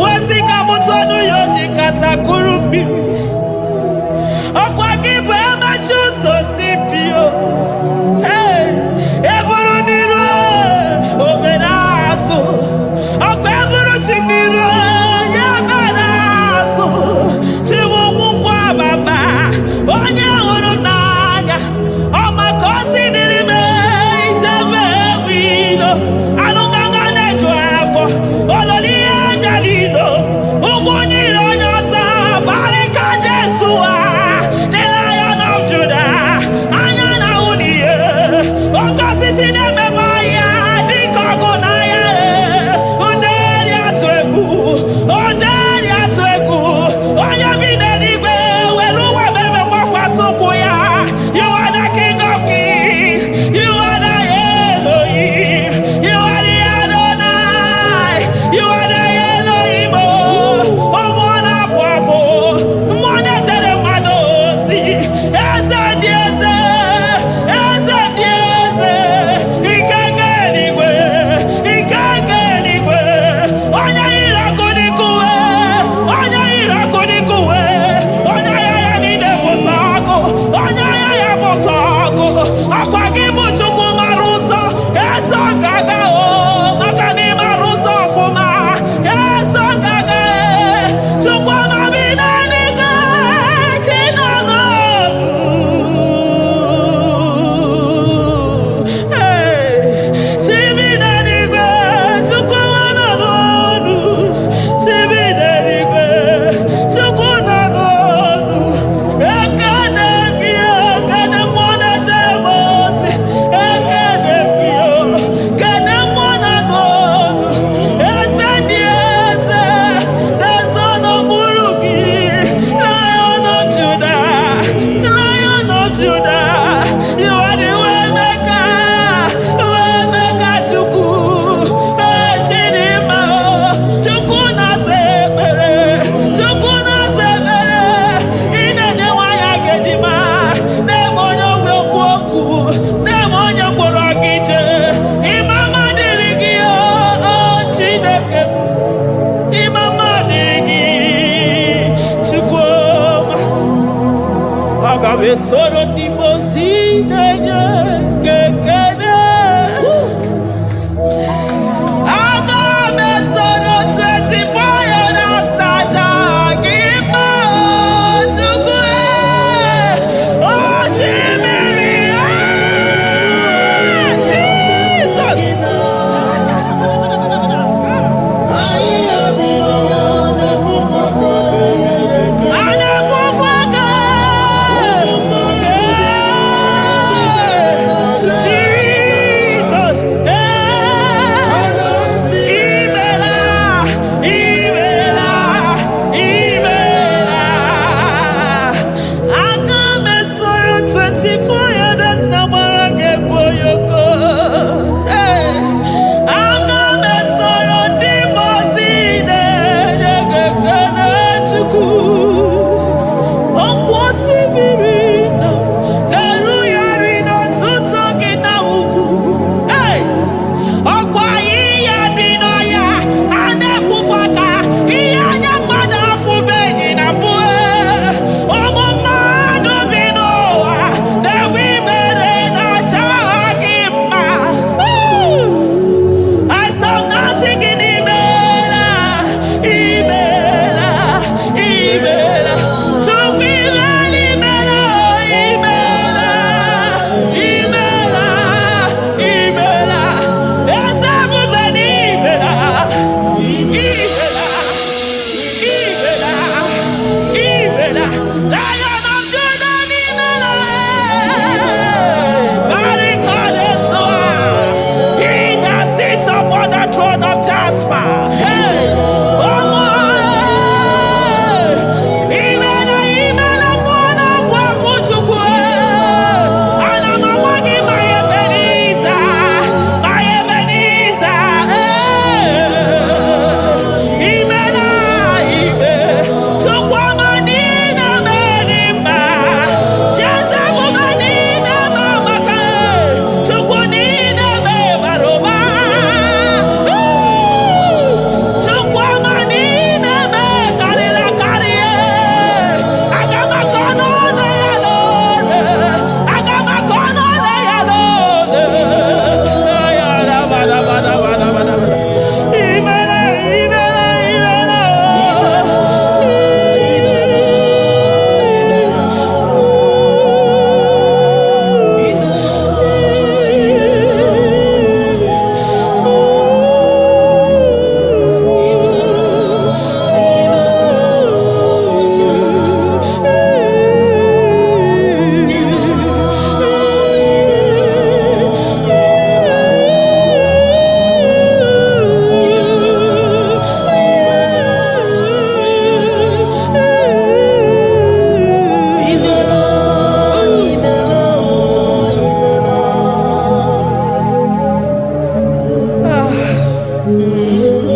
Wasika mutonu yoji katakurubi. Okwa kibu emachu so sipio. Eburu niro oberasu. Okwa eburu chimiro yabarasu. Chimu mukwa baba. Onye uru nanya. Oma kosi nirime ijebe wino. Anunganga nejo afo. Ololi angalino. Uguniro nyosa. Barika Jesua. The Lion of Judah. Anyana uniye. Okosi sineme maya. Dikogo naya. Onderi atwegu. Onderi atwegu. Oya vinenibe. Weruwa bebe mwakwa sokuya. You are the King of Kings. You are the Elohim. You are the Adonai. You are the Elohim. Omwana pwafo. Mwana tere madosi. Eze dieze. Eze dieze. Ikenge nigwe. Ikenge nigwe. Onya ira kunikuwe. Onya ira kunikuwe. Onya yaya nide posako. Onya yaya posako. Akwa gibu chuku maruso. Eso gaga o. Makani maruso fuma. Eso gaga e. Chukwa mabina niga. Chino nobu. Hey. Chibina niga. Chukwa wana nobu. Chibina niga. Chukwa na nobu. Ekane bio. Kane mwana jemosi. Ekane bio. Kane mwana nobu. Ese diese. The son of Buruki. Lion of Judah. Lion of Judah. You are the way maker. Way maker chuku. Echinima. Chuku na sebere. Chuku na sebere. Inenye waya gejima. Demonyo wekwoku. Demonyo mborogije. Imama dirigio. Chineke. Imama dirigi. Chukwuma. Agabe soro di mosi nenye kekene. Agabe soro 24 na staja gima chukwe. Oshimiri. Jesus. Anafufaka.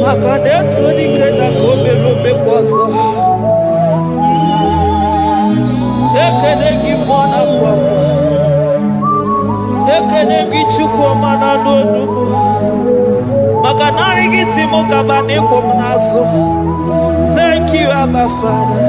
Makaneto di kena kobe robe kwaso. Ekene gimona kwaso. Ekene gichukwu mana n'onumu. Makanari gisimo kabane kwomnaso. Thank you, Abba Father.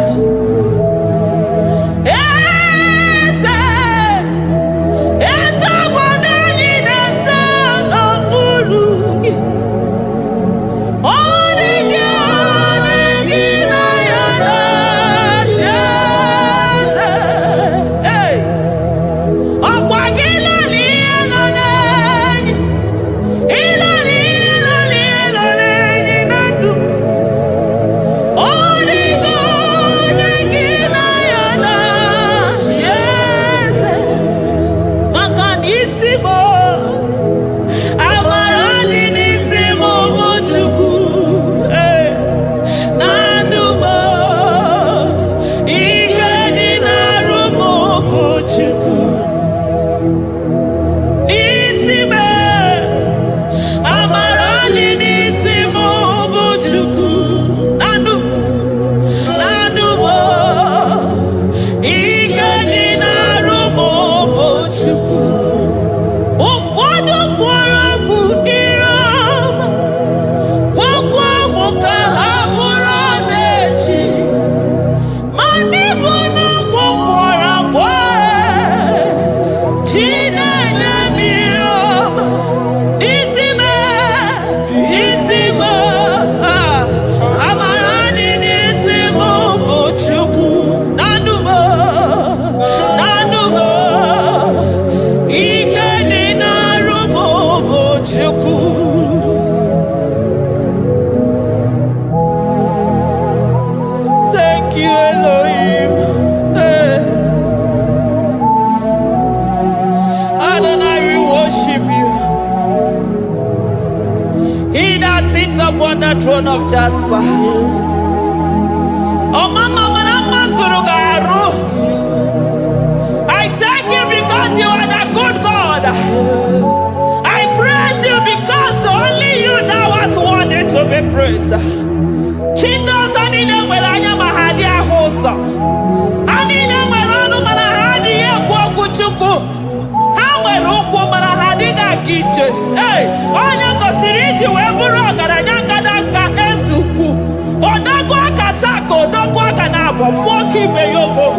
The throne of Jasper. Oh, Mama, I thank you because you are the good God. I praise you because only you know what wanted to be praised. Chindos anine welanya mahadia hosa. Anine welanu manahadia kwa kuchuku. Hawe rukwa manahadiga kiche. Hey, onya kosiriti weburu garanyanga. Odogwa katako, odogwa kanabo, mwoki beyogo.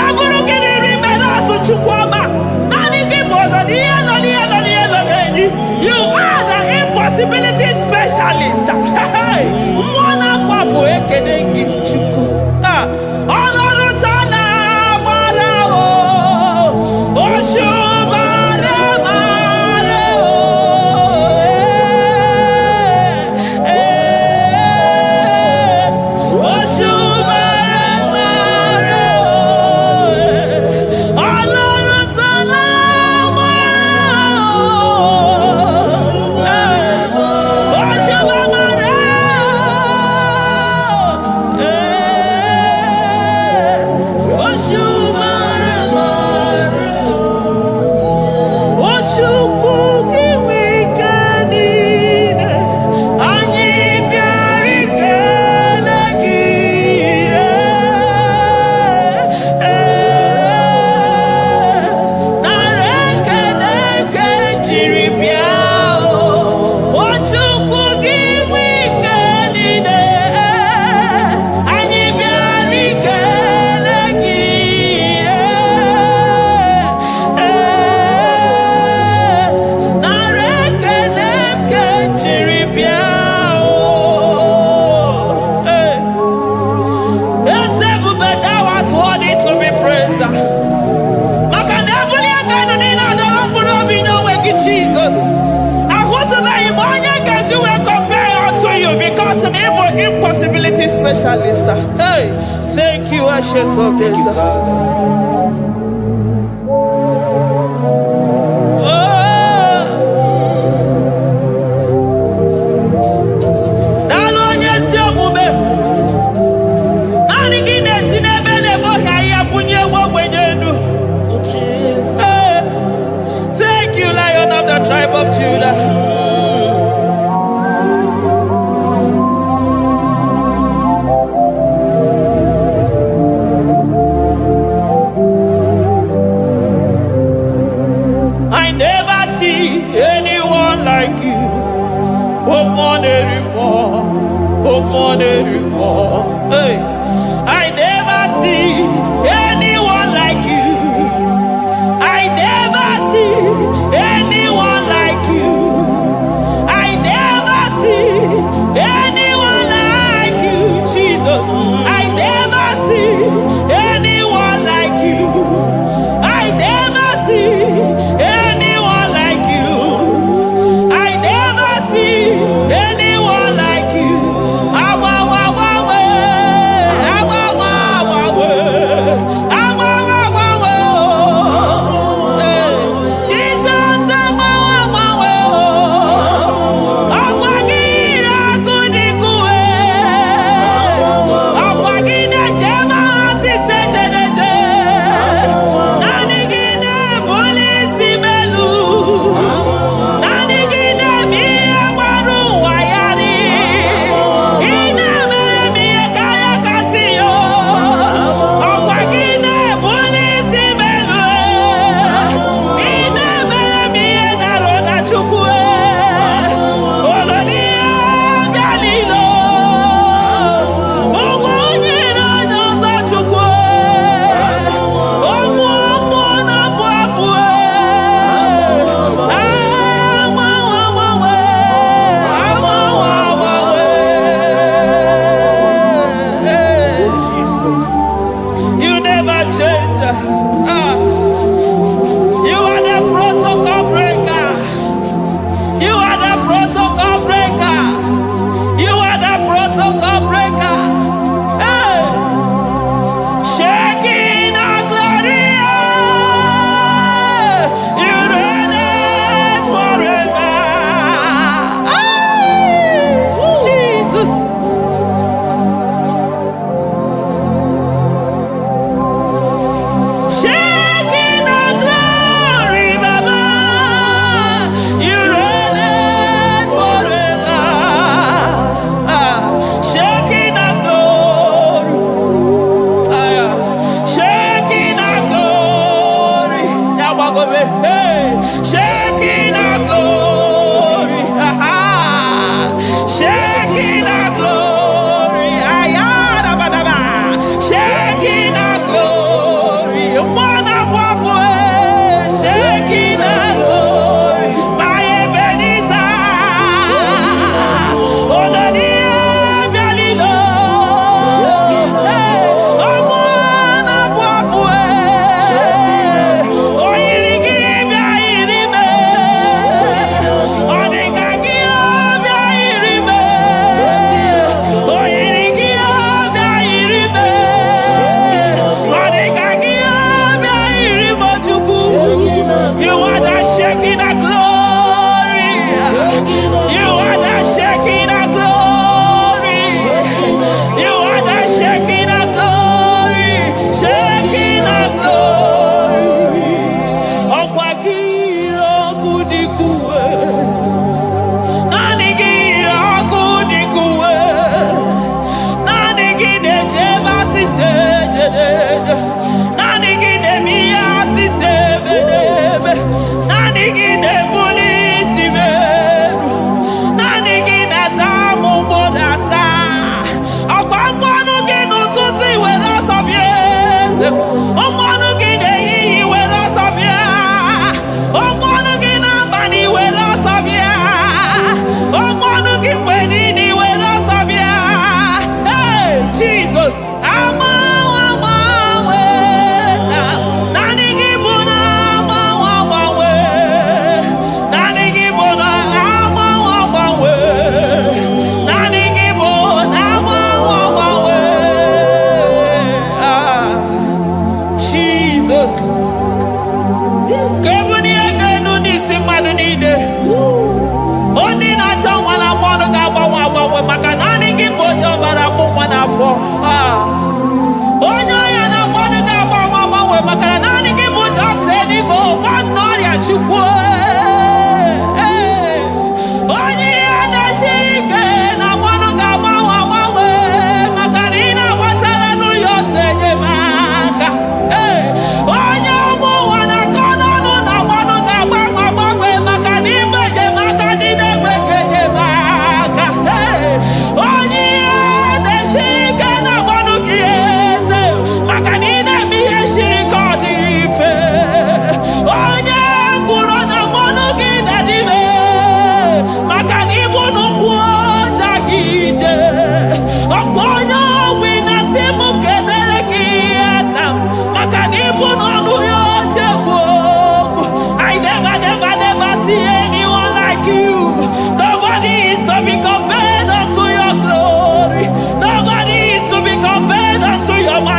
Eburu gini rimena suchukwama. Nani gibolo, nielo. You are the impossibility specialist. Mwana papu ekenengi chuku. Onorutana marao. Oshubara marao. Impossibility specialist. Hey, thank you, Ancient of Days. Thank you, Lion of the tribe of Judah. Hey, I never see anyone like you. I never see anyone like you. I never see anyone like you, Jesus. I never see anyone like you. I never see anyone like you. I never see anyone like you.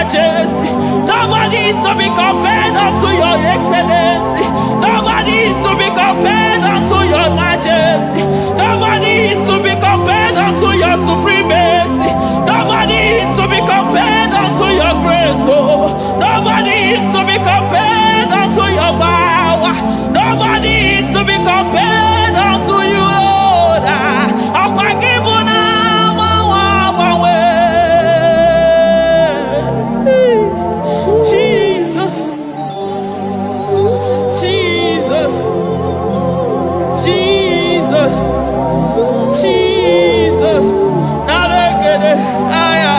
majesty. Nobody is to be compared unto your excellency. Nobody is to be compared unto your majesty. Nobody is to be compared unto your supremacy. Nobody is to be compared unto your grace. Oh, nobody is to be compared unto your power. Nobody is to be compared unto you, Lord. Jesus, Jesus, Jesus, Jesus. Nalegede, aya,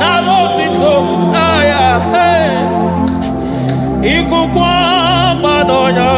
nalotito, aya, hey. Ikukwa madonya,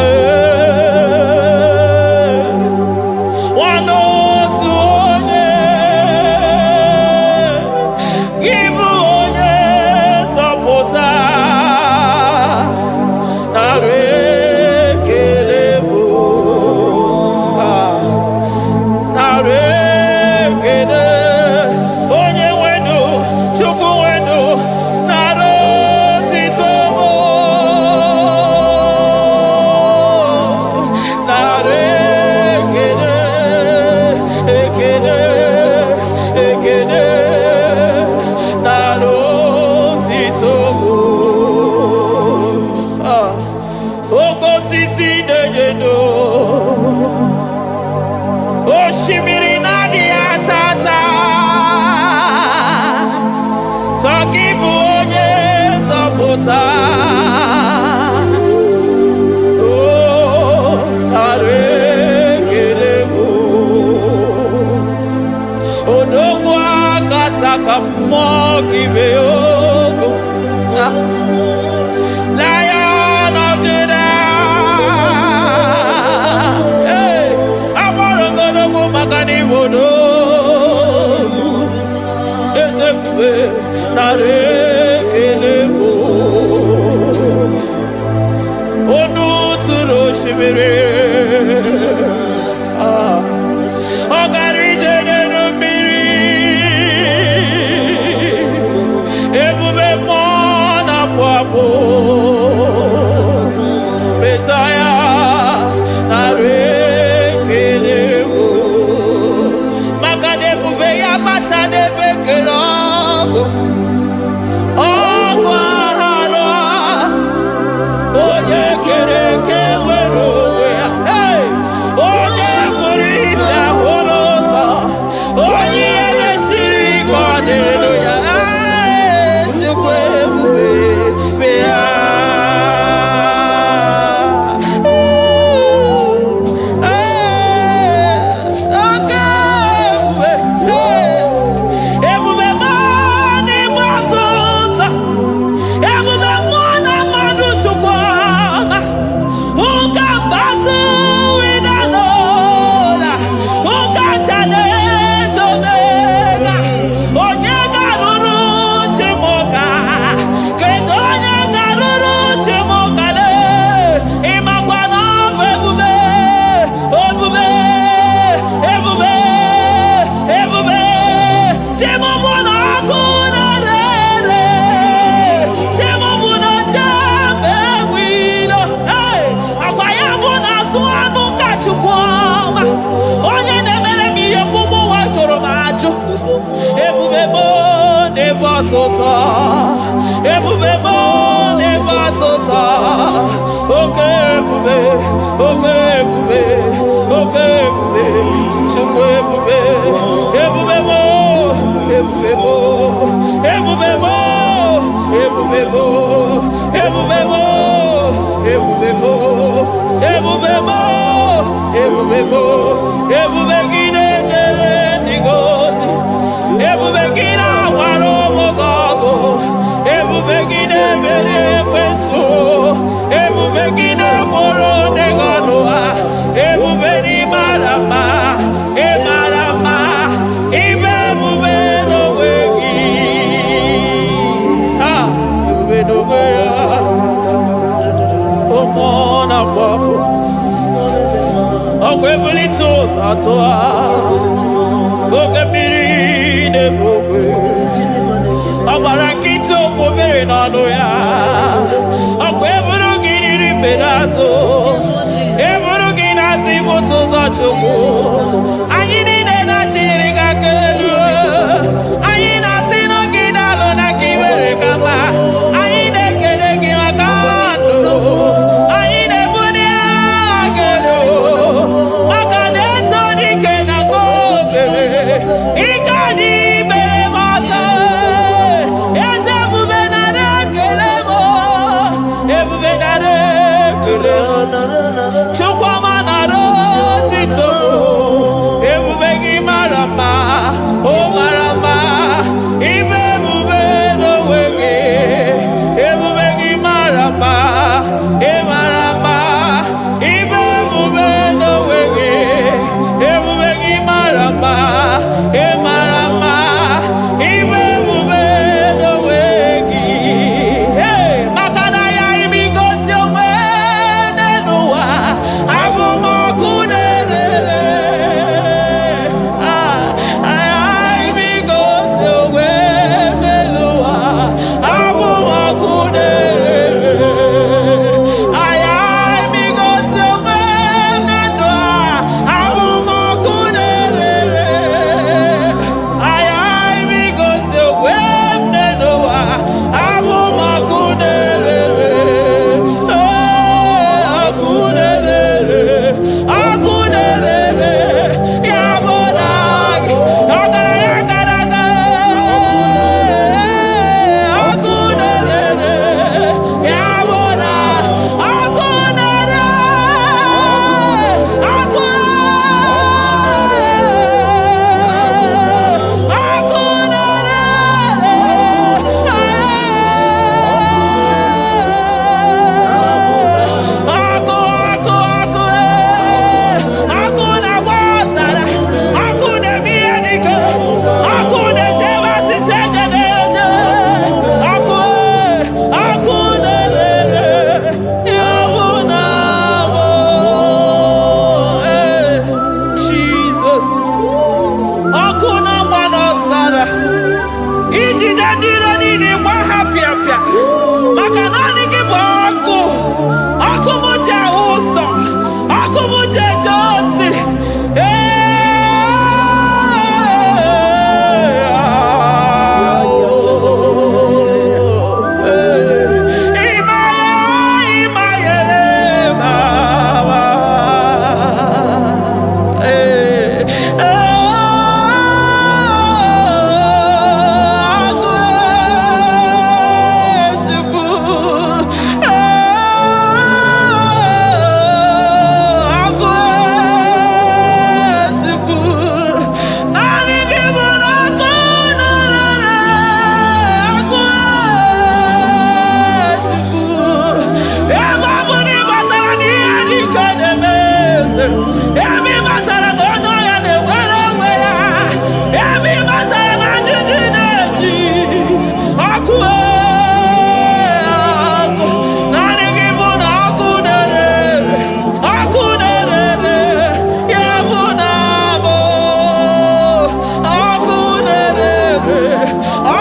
Lion of Judah, hey, Amarongodogu Magani Wodo, Ezekiwe, Narekelebo, Onu Turo Shimere, Ogarije Nenumiri, Ebube Mona Fuapo, Messiah, Narekelebo, Makadebu Veya Matane Bekelogo, Ogwahara, Oye Kereke Werowe, hey, Oye Murisa Horosa, Oye Mesiri Hallelujah. Look at me, isiokwu mere n'ọnụ ya. Ọkwa eburu gị riri mberazụ, eburu gị na-azụ ibute ụzọ Chukwu. Anyị niile na-achịrị gị aka elu, anyị na-asị n'oge dalụ na ka iwere ka mma. Anyị na-ekele gị maka ndụ, anyị na-ebuli agha elu maka na eto dike na ka obere ike dị mere m ọzọ. Eze ebube nara ekele m, ebube nara ekele m, Chukwuma nara otito m. Ebube gị mara mma, o mara mma, ibe ebube n'onwe gị. Ebube gị mara mma, ị mara mma, ibe ebube n'onwe gị. Ebube gị mara mma, ị mara mma, ibe ebube n'onwe gị. Hey, maka na ya imigosi onwe n'ụwa, abụ m ọkụ na-erere. Imigosi onwe n'ụwa, abụ m ọkụ na-erere. Imigosi onwe na ndụ a, abụ m ọkụ na-erere. Imigosi onwe n'ụwa, abụ m ọkụ na-erere. Ọkụ na-erere, ọkụ na-erere, ya bụ na gị ọgaranya gara aga. Ọkụ na-erere, ya bụ na ọkụ na-erere, ọkụ ọkụ na-agba ọzara, ọkụ na-eme ihe dike, ọkụ na-ejebe asịsị ejede eje. Ọkụ na-erere, ya bụ na bụ Jizọs. Ọkụ na-agba n'ọzara, ijide ndị iro niile gba ha pịapịa, maka naanị gị bụ ọkụ. Ọkụ m ji ahụ ụzọ, ọkụ m ji eje ozi. Emi batara na onye ọya na-enwere onwe ya. Emi batara na njiji na-eji. Ọkụ ọkụ, naanị gị bụ na ọkụ na-erere, ọkụ na-erere, ya bụ na bụ ọkụ na-erere,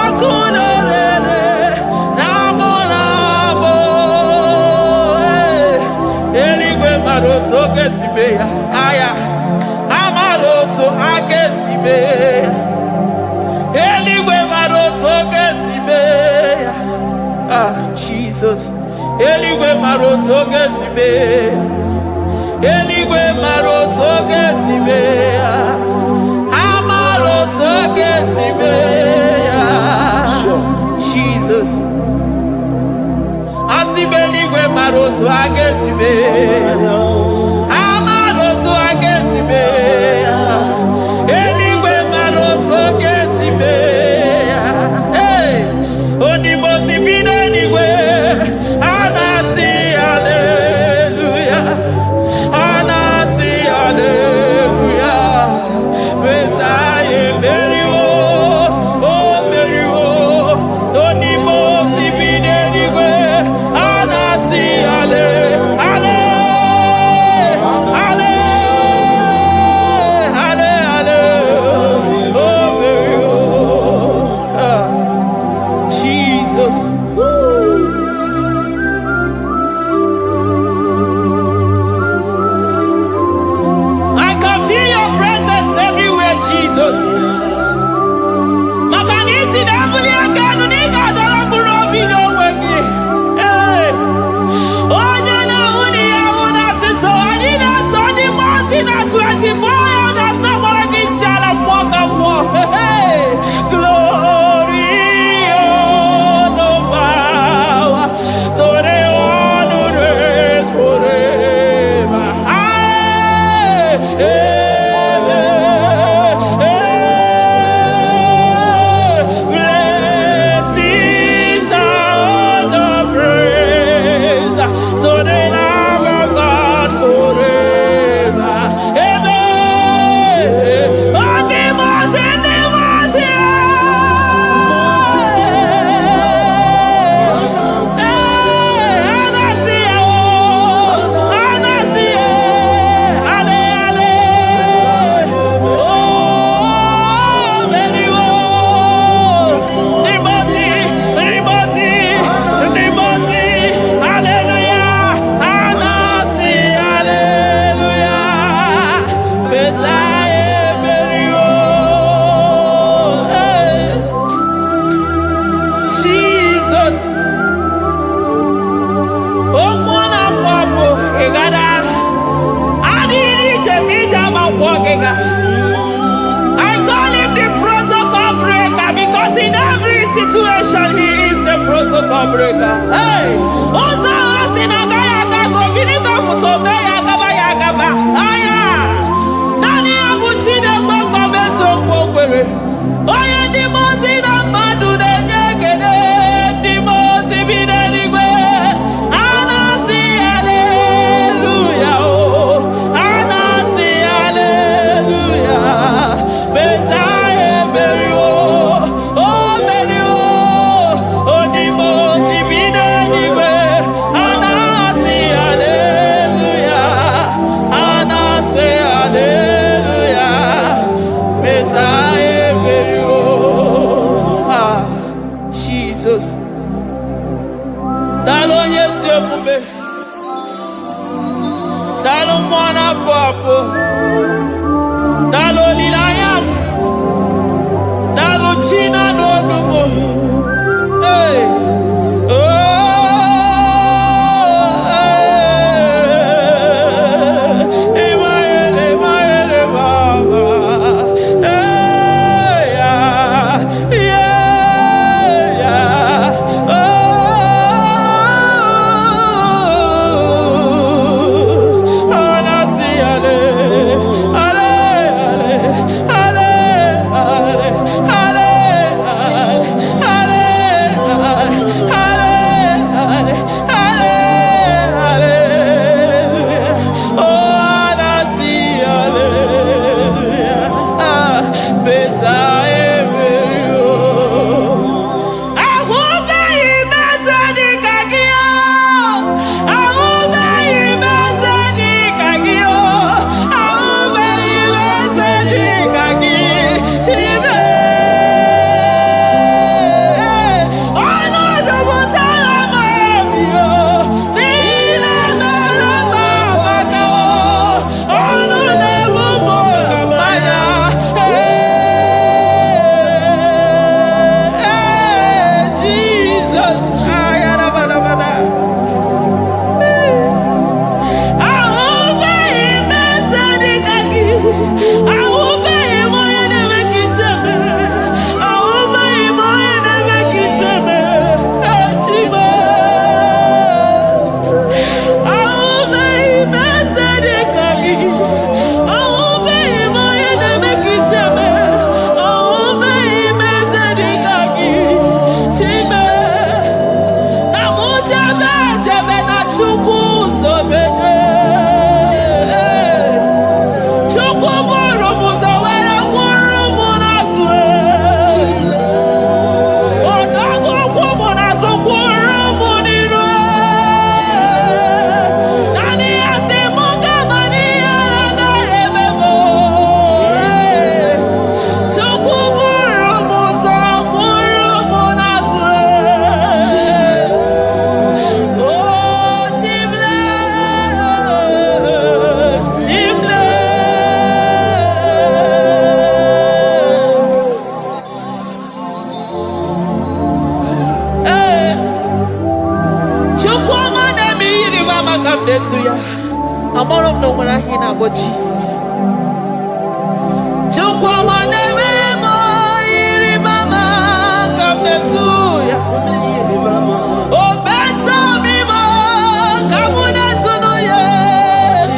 ọkụ na-erere, na bụ na bụ. Eluigwe mara otu oge si mee ya, aya amara otu ha ga-esi mee ya. Eluigwe mara otu oge si mee ya. Jesus. Eluigwe mara otu oge si mee ya. Eluigwe mara otu oge si mee ya. Amara otu oge si mee ya. Jesus. Asị m eluigwe mara otu ha ga-esi mee ya. Amara otu ha ga-esi mee ya. Eluigwe mara otu ha ga-esi mee ya. Onimo si bi n'eluigwe, a na-asị haleluya, a na-asị haleluya. Mesaya emeriwo, o meriwo. Onimo si bi n'eluigwe, a na-asị haleluya. protocol breaker. Hey, Oza Asinaga Yagago, Vinigo Mutobe Yagaba Yagaba. Aya, Nani Abuchide Boko Beso Bokwe. Oya Dimozi na Madu de Nyegede, Dimozi Bidenigwe. Anasi Hallelujah, oh, Anasi Hallelujah. Messiah Berio, oh Berio, oh Dimozi Bidenigwe. Anasi Hallelujah, Anasi Hallelujah. Messiah Berio. Jesus. Dalo nyesi okube. Dalo mwana papo. Dalo lilayam. Dalo china nodumo. Hey. Oh. Hey. Emaele baba. Hey. Yeah. I'm all of no when I hear about Jesus. Come next to ya. Oh, better me more. Come on, that's no yes.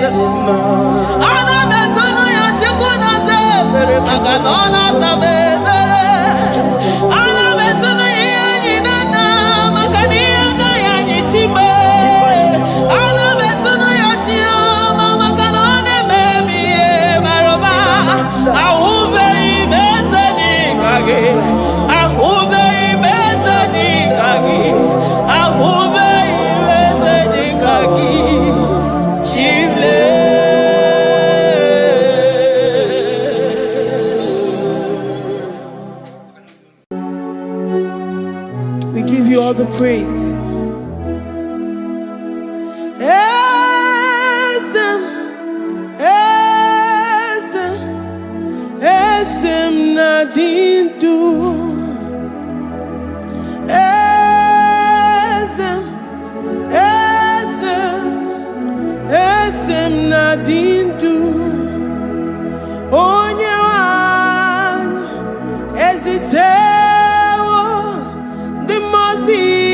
Ana better no ya. Chekuna se. Tere magadona sabe. Ana better no ya ni nana. Makani anga ya ni chime. Ana better no ya chia. Mama kanone baby maroba. Aube ibeze ni kage. We give you all the praise. Esem nadindu. Esem nadindu. Onyewan ezitewo the mozi.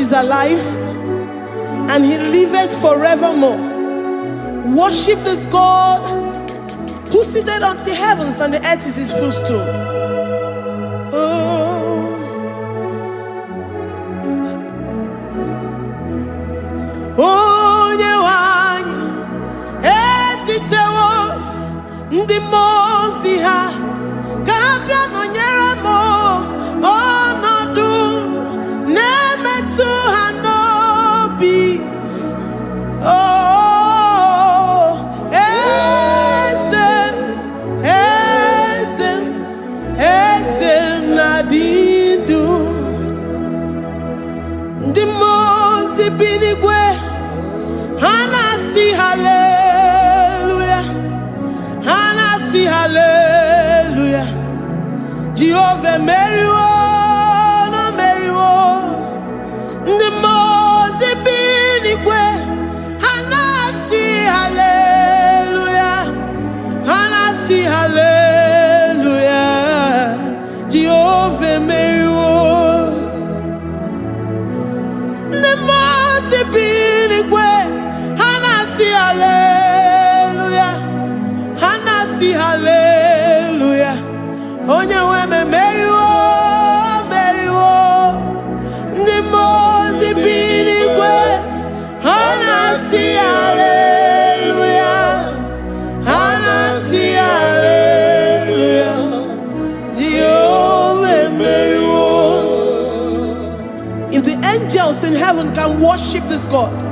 God is alive and he liveth forevermore. Worship this God who seated on the heavens and the earth is his footstool. Oh, Nyewani, esitewo ndi mozi ha kabia no nyeremo onodu nemetu hanobi. Oh, esem nadindu ndi mozi binigwe. Hanasi hallelujah, Hanasi hallelujah. Jehovah Meriwo, no Meriwo. The Mose binigwe. Hanasi hallelujah, Hanasi hallelujah. Jehovah Meriwo. The Mose binigwe. Hallelujah, Hanasi hallelujah. Onye weme meriwo, meriwo. Ndi mozi binigwe. Hanasi hallelujah, Hanasi hallelujah. Jehovah meriwo. If the angels in heaven can worship this God,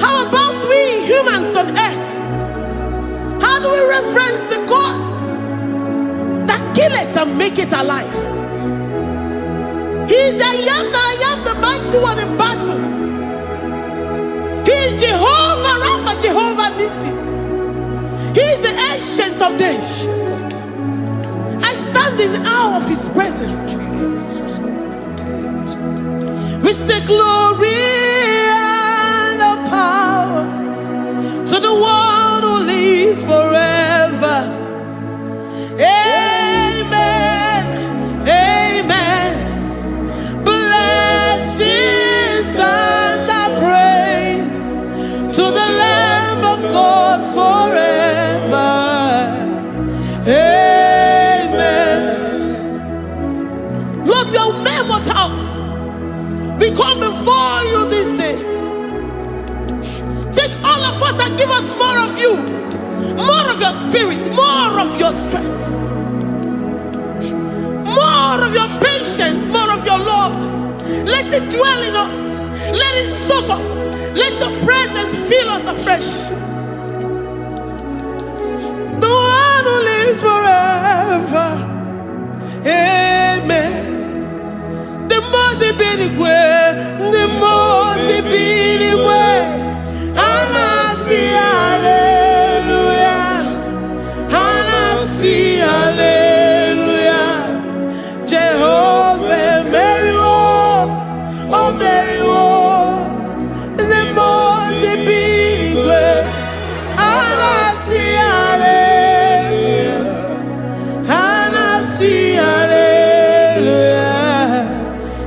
how about we humans on earth? How do we reference the God that killeth and make it alive? He is the I am, the mighty one in battle. He is Jehovah Rapha, Jehovah Nissi. He is the ancient of days. I stand in awe of his presence. We say glory power to the one who lives forever. Amen, amen. Blessings and praise to the Lamb of God forever. Amen. Lord, we are mammoth house. We come before you this day. Take all of us and give us more of you, more of your spirit, more of your strength, more of your patience, more of your love. Let it dwell in us. Let it soak us. Let your presence fill us afresh. The one who lives forever. Amen. The most binigwe, the most binigwe. Hanasi hallelujah, Hanasi hallelujah. Jehovah Meriwo, oh Meriwo. The most binigwe. Hanasi hallelujah, Hanasi hallelujah.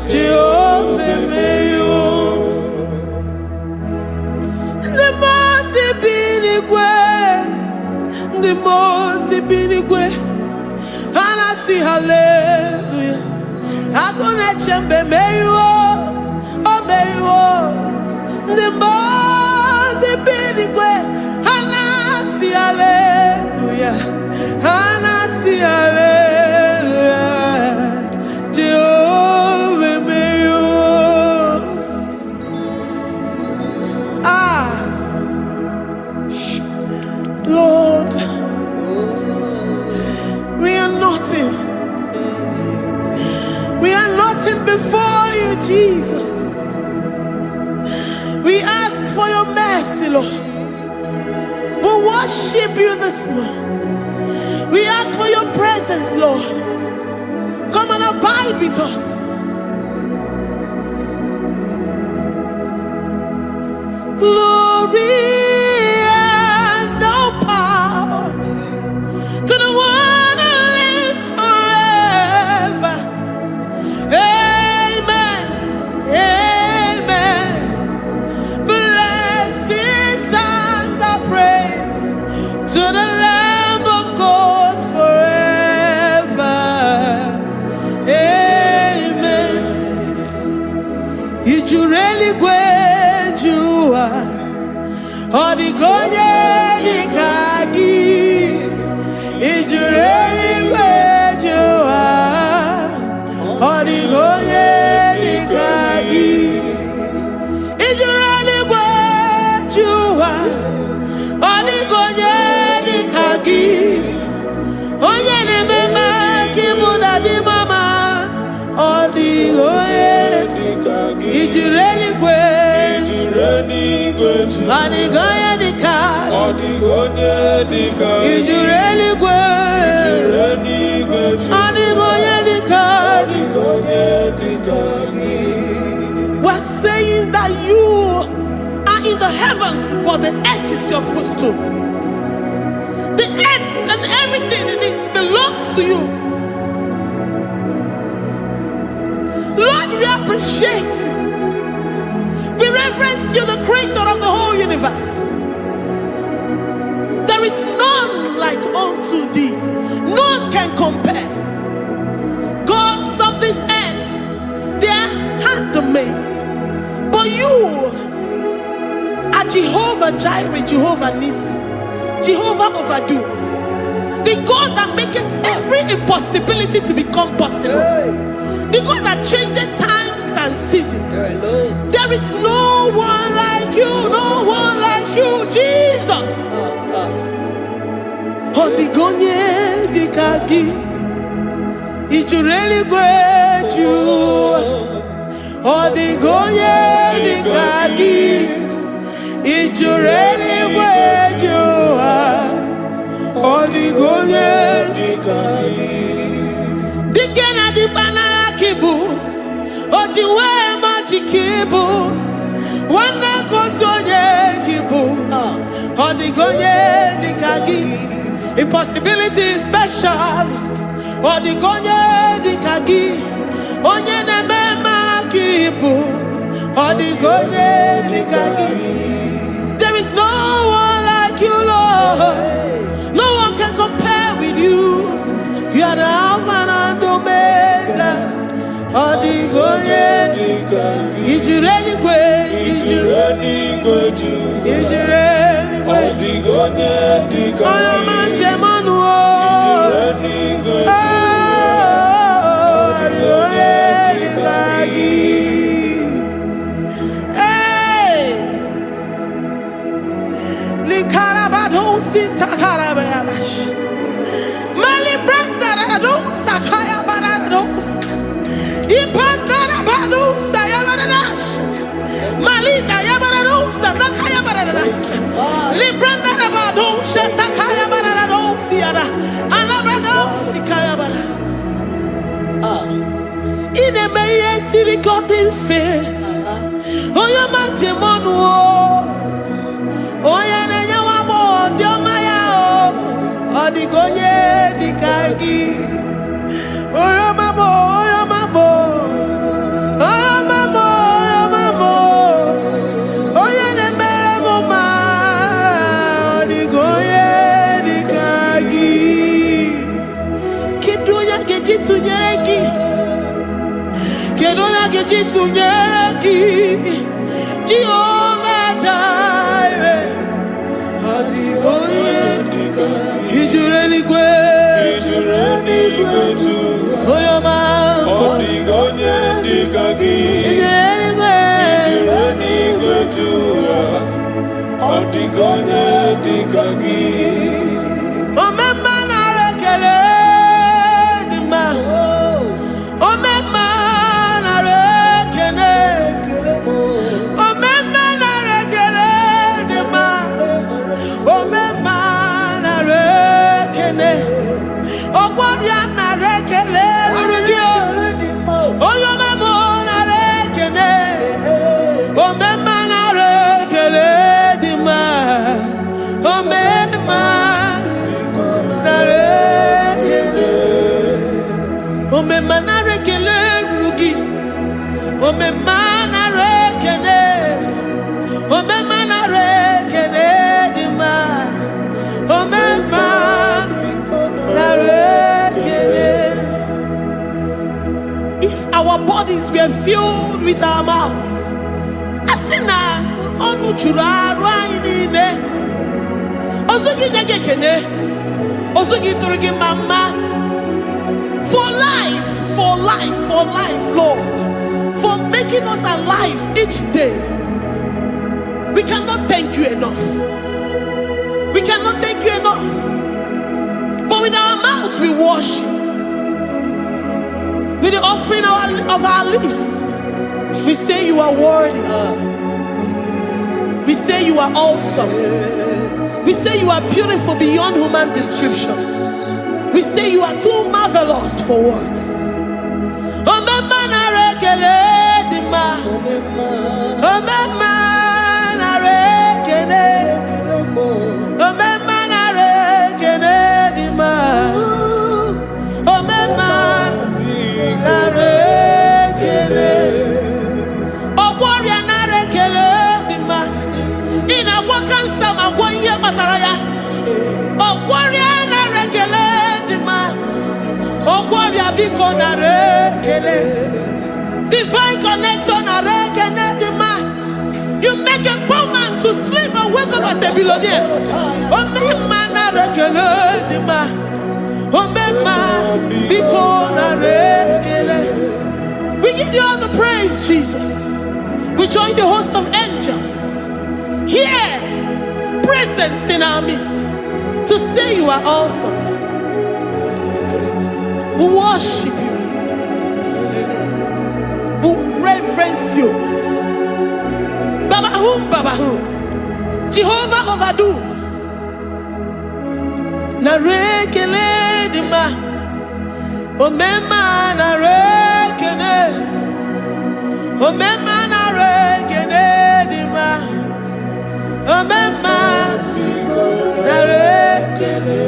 Jehovah Meriwo. The most binigwe. Hanasi hallelujah. Agone chembe meriwo, oh meriwo. The most binigwe. Hanasi hallelujah, Hanasi hallelujah. Jehovah meriwo. Lord, we are nothing. We are nothing before you, Jesus. We ask for your mercy, Lord. We worship you this morning. We ask for your presence, Lord. Come and abide with us. Glory and all power to the one who lives forever. Amen. Amen. Odigonye dikagi Ijureli gwejua Odigonye dikagi Ijureli gwejua Odigonye dikagi Onye nemema kimuda di mama Odigonye dikagi Ijureli gwejua Odigonye dikagi Odigonye dikagi Ijureli gwejua Odigonye dikagi We're saying that you are in the heavens, but the earth is your footstool. The earth and everything in it belongs to you. Lord, we appreciate you. We reverence you, the creator of the whole universe. There is none like unto thee. None can compare. Gods of this earth, they are handmade. But you are Jehovah Jireh, Jehovah Nissi, Jehovah Overdo, the God that makes every impossibility to become possible, the God that changes times and seasons. There is no one like you, no one like you, Jesus. Odigonye dikagi Ijureli gwejua Odigonye dikagi Ijureli gwejua Odigonye dikagi Dikena dibana kibu Ojiwe majikibu Wana kotonye kibu Odigonye dikagi Impossibility specialist Odigonye dikagi Onye nemema kibu Odigonye dikagi There is no one like you, Lord. No one can compare with you. You are the Alpha and Omega. Odigonye dikagi Ijureli gwe Ijureli Odigonye dikagi Oyamante manuo Odigonye dikagi Hey Likarabado sita karabayabash Mali branda rado sakaya barados Ipandara bado sayabarash Malika yabarados sakaya baradas Libranda bado shatakaya barados siada Alabrados sikaya baradas Ine meye sirikotin fe Oya mantemonu Oya nenya wamo Diomaya Odigonye dikagi Oya mamo Oya mamo Oya mamo Oya mamo Oya nemere moma Odigonye dikagi Kiduya gejitu nyereki Kedoya gejitu nyereki Jehovah Jireh Odigonye dikagi Ijureli gwe Oyama Odigonye dikagi Ijureli gwe Odigonye dikagi Omema narekele dima Omema narekele Omema narekele dima Omema narekele Ogwaria narekele rugio Oyomemo narekele Omema narekele dima Omema narekele Omema narekele rugi Omema narekele Omema narekele dima Omema narekele. If our bodies were filled with our mouths, asina onu churaru ayine. Osugi jagekene. Osugi turugi mama. For life, Lord. For making us alive each day. We cannot thank you enough. We cannot thank you enough. But with our mouths we worship. With the offering of our lips, we say you are worthy. We say you are awesome. We say you are beautiful beyond human description. We say you are too marvelous for words. Divine connection. You make a poor man to sleep and wake up as a billionaire. We give you all the praise, Jesus. We join the host of angels here, present in our midst, to say you are awesome. We worship you. We reverence you. Babahum. Jehovah overdo. Narekele dima. Omema narekene. Omema narekene dima. Omema narekene.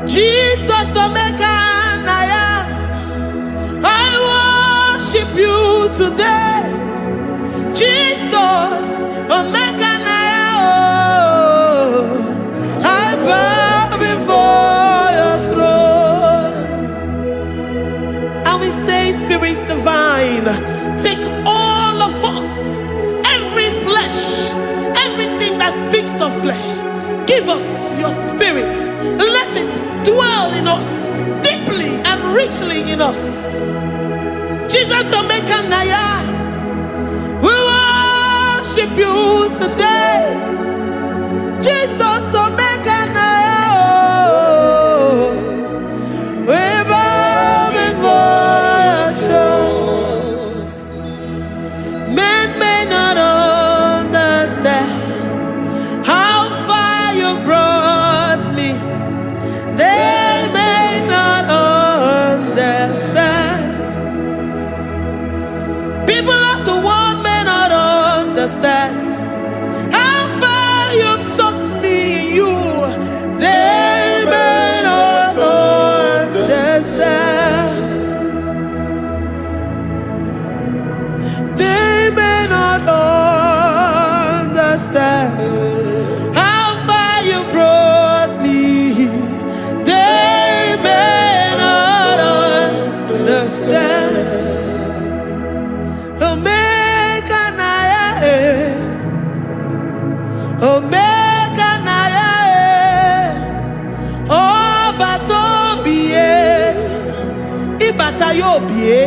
Jesus omeka naya. I worship you today. Jesus, omeka naya. I bow before your throne. And we say, Spirit divine, take all of us, every flesh, everything that speaks of flesh. Give us your spirit. Let it dwell in us, deeply and richly in us. Jesus, omeka naya. We worship you today. Jesus, omeka naya. We bow before your throne. Men may not understand how far you brought me. They may not understand. People of the world may not understand how far you've sucked me in you. They may not understand. They may not understand how far you brought me. They may not understand. Omeka naya, oh batombie, ibatayobie.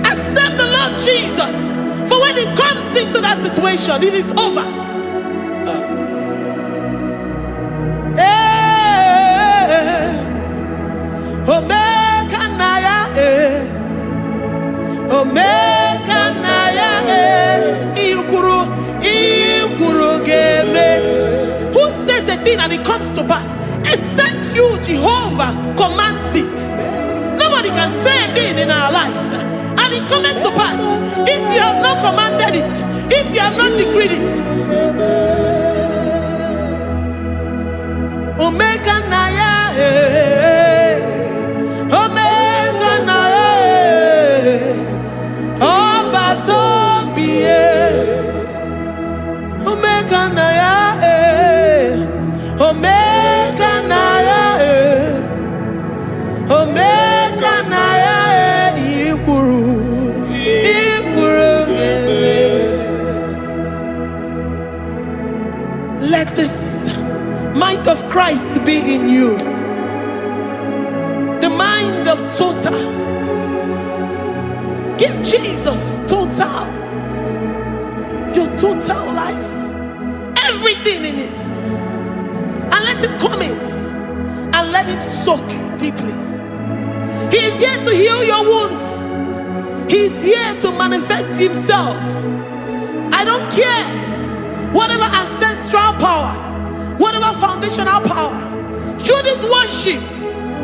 Accept the Lord Jesus, for when He comes into that situation, it is over. Omeka naya, omeka naya, who says a thing and it comes to pass, except you, Jehovah, commands it. Nobody can say a thing in our lives and it comes to pass if you have not commanded it, if you have not decreed it. Omeka naya, omeka naya, oh batombie. Omeka naya, omeka naya, omeka naya, ikuru gele. victory in you. The mind of total. Give Jesus total. Your total life. Everything in it. And let him come in. And let him soak deeply. He is here to heal your wounds. He is here to manifest himself. I don't care. Whatever ancestral power, whatever foundational power, through this worship,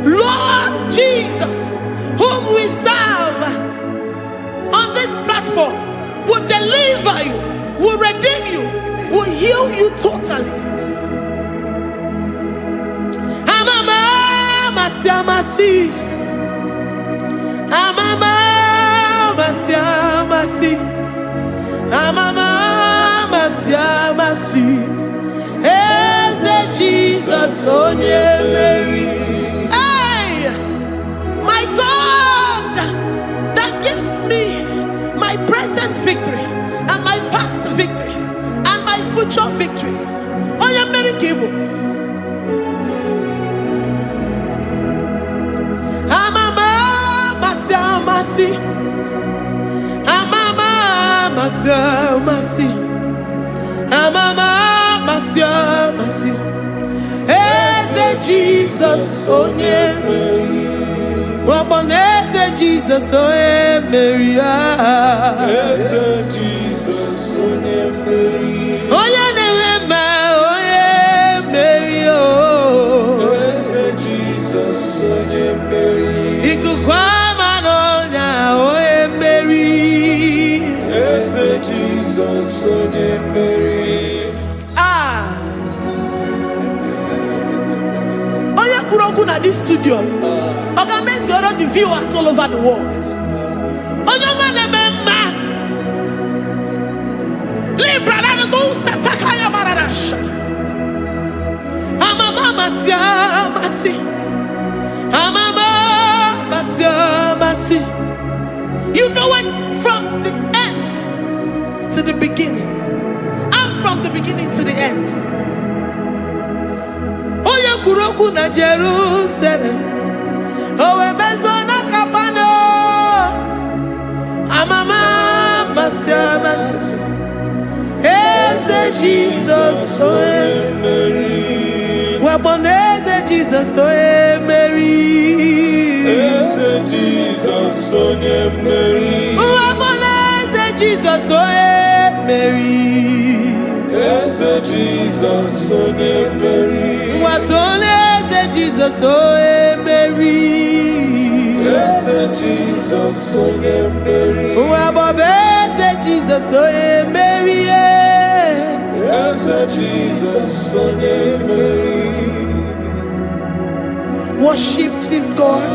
Lord Jesus, whom we serve on this platform, will deliver you, will redeem you, will heal you totally. Amamasi, amamasi, amamasi, Eze Jesus, onye Mary. Hey, my God, that gives me my present victory and my past victories and my future victories. Onye Mary Kibu. Amamasi, amamasi, amamasi, Eze Jesus, onye Mary. Eze Jesus, onye Mary. Eze Jesus, onye Mary. Onye Nehema, onye Mary. Eze Jesus, onye Mary. Ikukwama n'ọnya, onye Mary. Eze Jesus, onye Mary. At this studio, organize the viewers all over the world. You know it from the end to the beginning, and from the beginning to the end. Kuroku na Jerusalem, owe bezona kapano, amama masiamas, Eze Jesus, oe Mary. Waboneze Jesus, oe Mary. Eze Jesus, oe Mary. Waboneze Jesus, oe Mary. Eze Jesus, oe Mary. Watoleze Jesus, oe Mary. Eze Jesus, oe Mary. Wabobeze Jesus, oe Mary. Eze Jesus, oe Mary. Worship this God.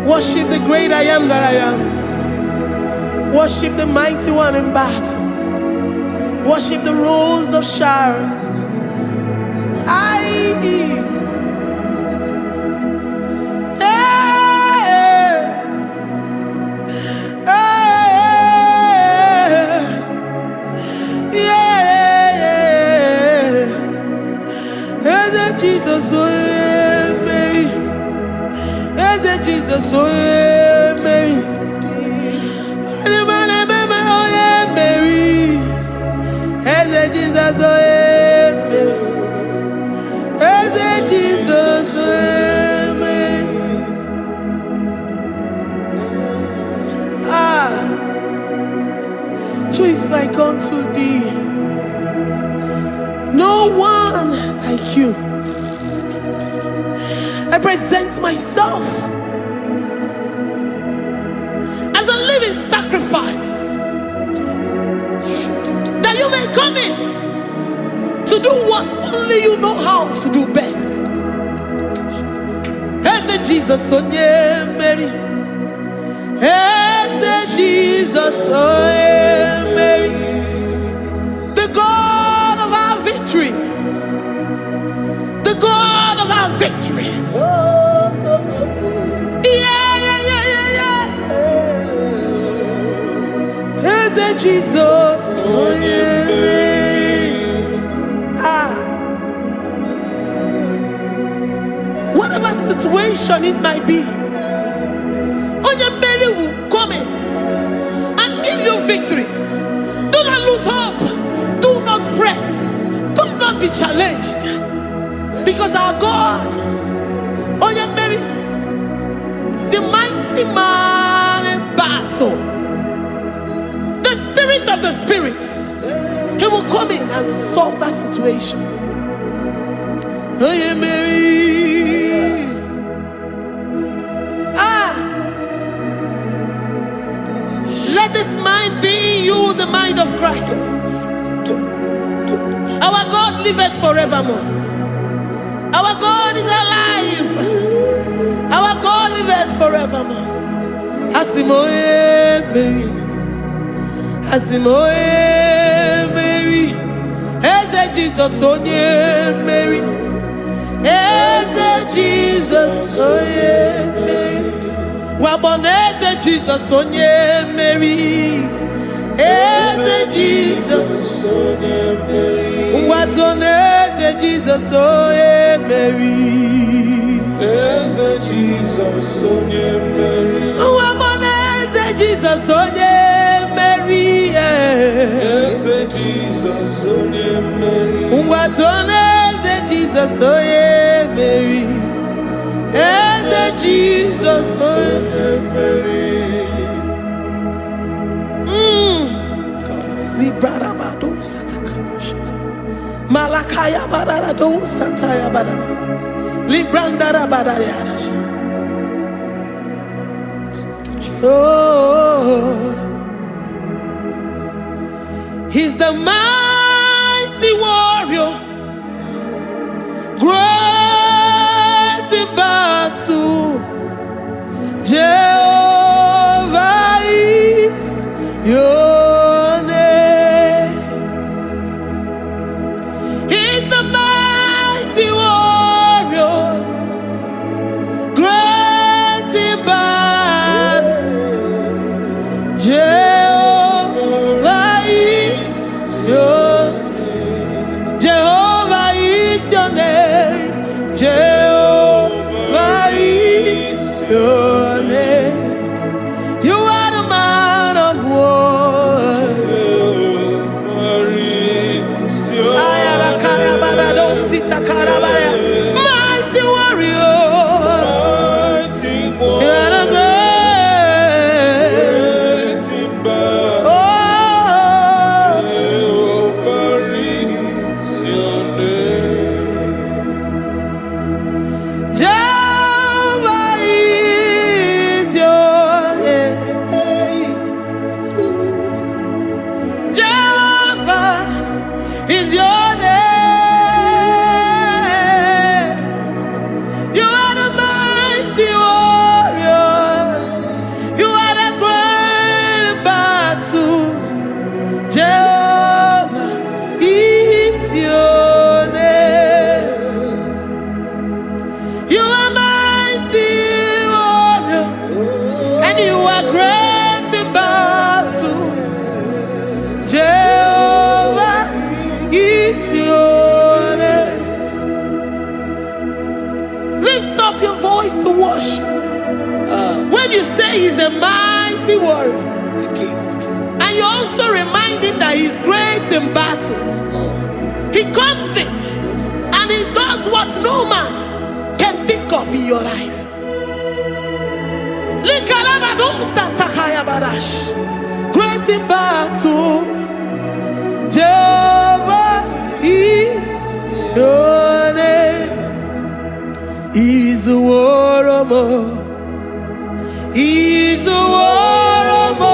Worship the great I am that I am. Worship the mighty one in battle. Worship the rose of Sharon. Jesus, oh Mary. Eze Jesus, oh Mary. Mary. Eze Jesus, oh Mary. Eze Jesus, oh Mary. Who is like unto thee? No one like you. I present myself as a living sacrifice, that you may come in to do what only you know how to do best. Eze Jesus, oh Mary. Eze Jesus, oh Mary. The God of our victory. The God of our victory. Eze Jesus, oh situation it might be, Mary will come in and give you victory. Do not lose hope. Do not fret. Do not be challenged. Because our God, Mary, the mighty man in battle, the spirit of the spirits, he will come in and solve that situation. Mary. Let this mind be in you, the mind of Christ. Our God liveth forevermore. Our God is alive. Our God liveth forevermore. Asimoye Mary. Asimoye Mary. Eze Jesus onye Mary. Eze Jesus onye Mary. Waboneze Jesus onye Mary. Eze Jesus onye Mary. Watoneze Jesus onye Mary. Eze Jesus onye Mary. Waboneze Jesus onye Mary. Eze Jesus onye Mary. Watoneze Jesus onye Mary. Eze Jesus onye Mary. Librada bado satakabashita. Malakaya badara do santaya badara. Librandara badara yadash. Oh, he's the mighty warrior, great in battle. Jehovah is your name. He's the mighty warrior, great in battle. Jehovah is your name. Jehovah is your name. Jehovah is your name. You are the man of war. Mighty warrior. You are the great. Oh, Jehovah is your name. Jehovah is your name. Jehovah is your name. You are the mighty warrior. You are the great battle. Jehovah is your name. You are mighty warrior, and you are great in battle. Jehovah is your name. Lift up your voice to worship. When you say he's a mighty warrior, and you also remind him that he's great in battles, he comes in and he does what no man can think of in your life. Great in battle, Jehovah is your name. He's a warrior. He's a warrior.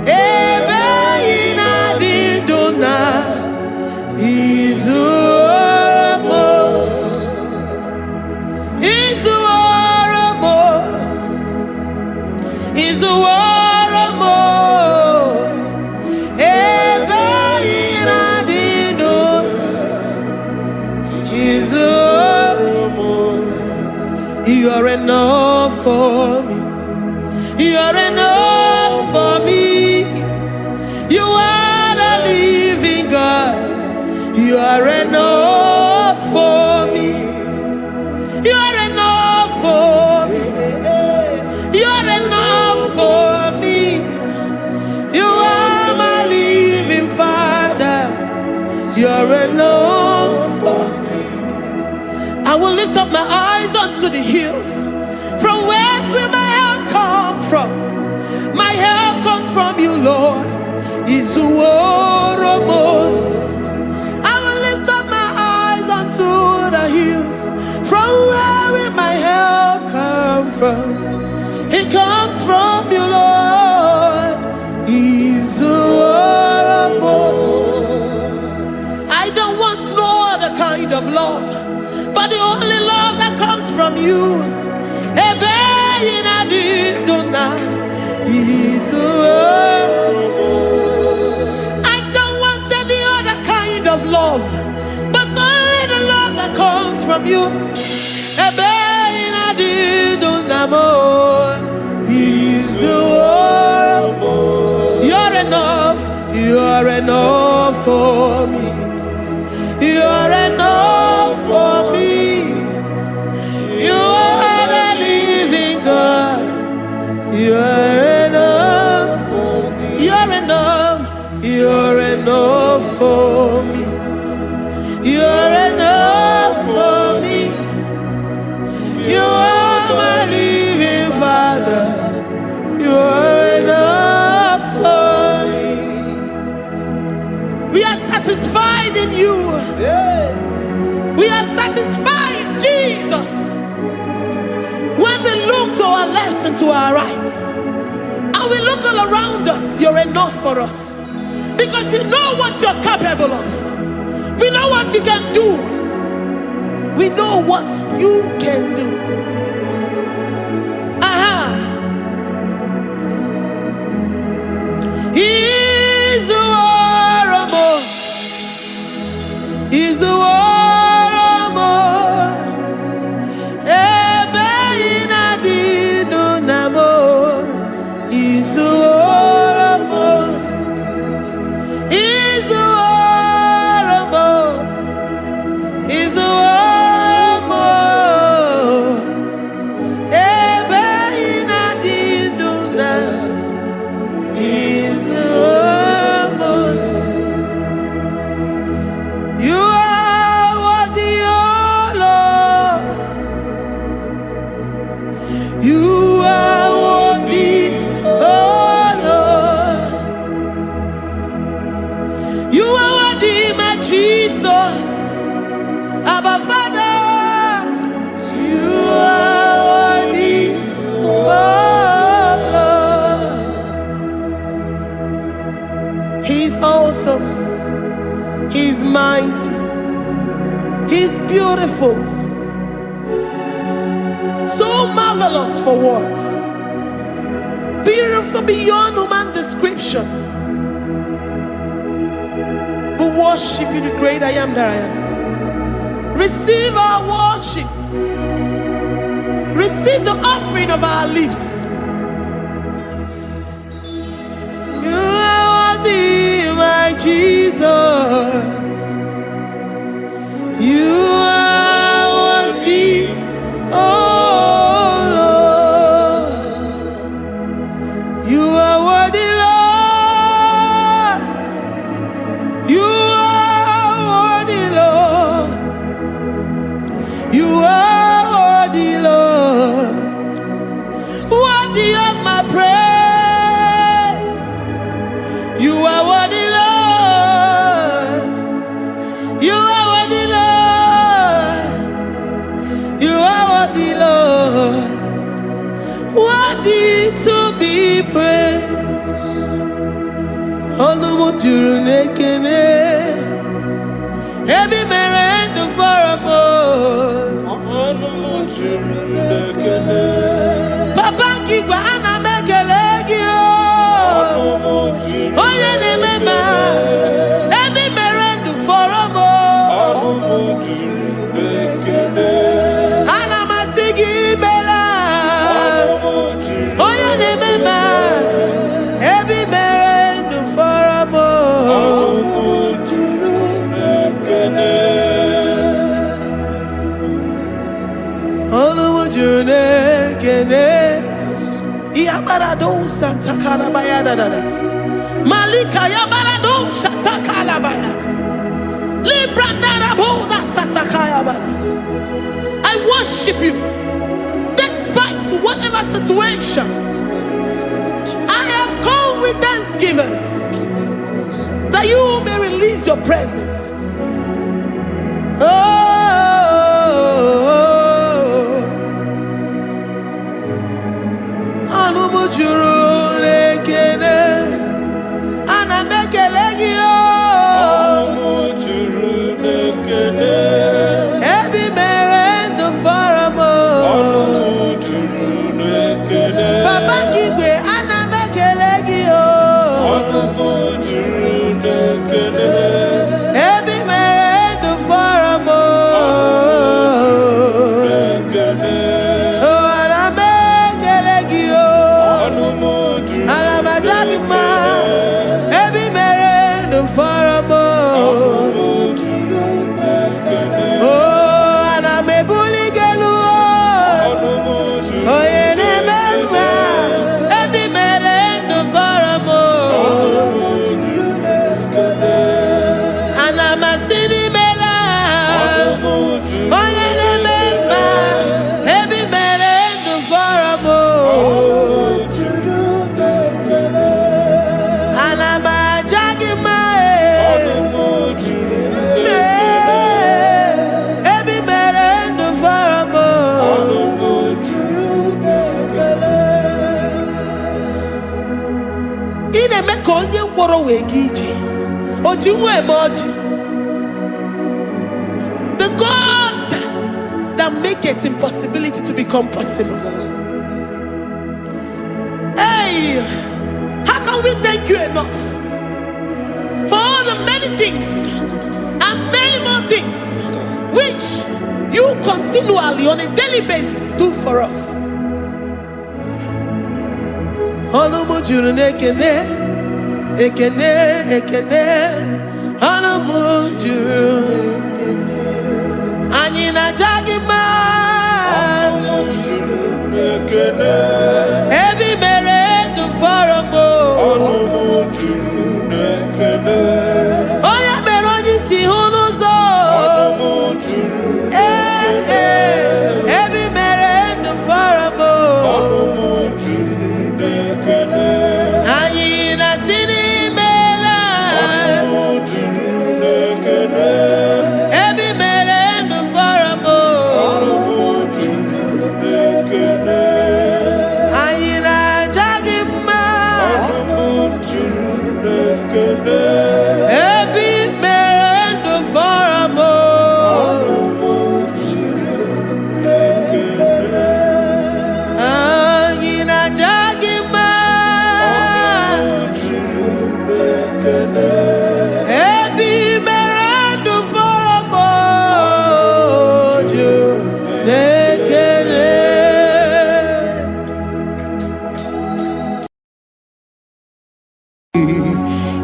Ebe ina dindona. He's a warrior. He's a warrior. He's a warrior. Ebe ina dindona. He's a warrior. You are enough for me. You are enough for me. You are the living God. You are enough for me. You are up my eyes unto the hills. From whence will my help come from? My help comes from you, Lord. Is the word of God. I will lift up my eyes unto the hills. From where will my help come from? It comes from you, Lord. Is the word of God. I don't want no other kind of love, but the only love that comes from you. Is the word. I don't want any other kind of love, but only the love that comes from you. Is the word. You're enough. You're enough for me. You're enough for me. You are the living God. You're enough for me. You're enough. You're enough for me. You're enough for me. You are my living Father. You're enough for me. We are satisfied in you. We are satisfied in Jesus. When we look to our left and to our right, and we look all around us, you're enough for us. Because we know what you're capable of. We know what you can do. We know what you can do. He's the war. He's the war. He's mighty. He's beautiful. So marvelous for words. Beautiful beyond human description. We worship you, the great I am that I am. Receive our worship. Receive the offering of our lips. You are worthy, my Jesus. You are worthy, oh Lord. You are worthy, Lord. You are worthy, Lord. You are worthy, Lord. Worthy of my praise. You are worthy, Lord. You are worthy, Lord. You are worthy, Lord. Worthy to be praised. Onumujuru nekene. Every merend for a more. Onumujuru nekene. Papa kiba ana mekelegio. Onumujuru. Oye ne mema. Every merend for a more. Onumujuru nekene. Ana masigi bela. Onumujuru. Oye ne mema. Every merend for a more. Onumujuru nekene. Onumujuru nekene. Iabarado Santa Calabayada. Malika Yabarado Shata Calabaya. Librandara Boda Satakaya. I worship you despite whatever situation. I have come with thanksgiving that you may release your presence. The God that maketh impossibility to become possible. Hey, how can we thank you enough for all the many things and many more things which you continually on a daily basis do for us? Ekene, ekene, anamujuru. Anyina jagima, ebi mere du faramo. Oya meroji si hunuzo. Ebi mere du faramo. Anyina sini.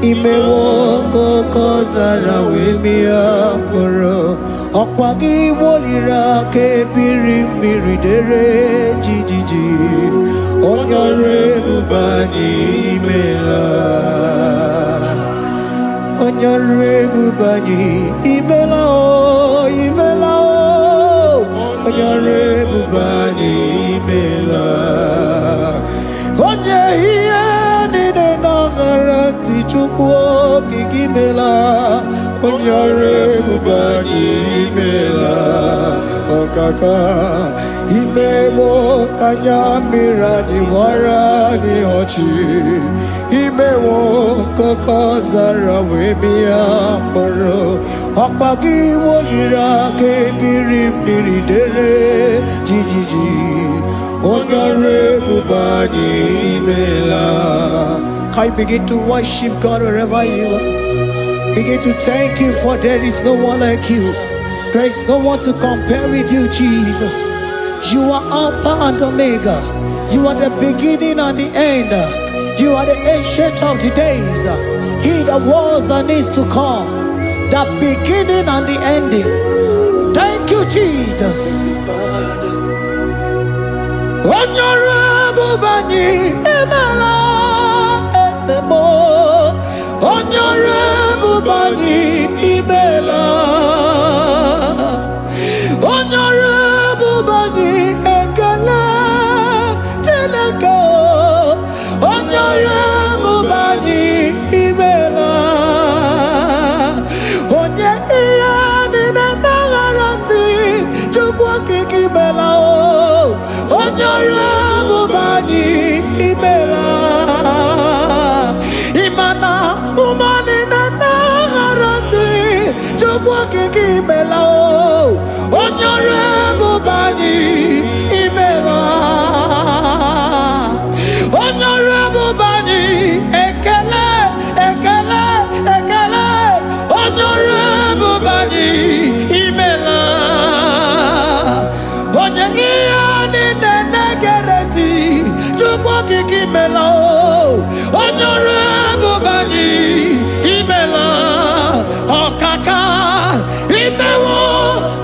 Imewoko kozara wemia poro Okwagi wolira ke biri miridere jijiji Onyore bubani imela Onyore bubani imela o imela o Onyore bubani imela Onye hiye nine nangaranti chukwo kikimela Onyore bubani imela Okaka Imewo kanyamira ni wara ni hochi Imewo kokozara wemia poro Okpagi wolira ke biri miridere jijiji Onyore bubani imela. Can you begin to worship God wherever you are? Begin to thank Him, for there is no one like you. There is no one to compare with you, Jesus. You are Alpha and Omega. You are the beginning and the end. You are the ancient of the days. He that was and is to come. The beginning and the ending. Thank you, Jesus. Onyore bani emela esemo. Onyore bani imela. Onyore imela onyore bubani imela onyore bubani ekele ekele ekele onyore bubani imela onyengiya ni nenegereti chukwu kiki imela onyore bubani imela okaka imewo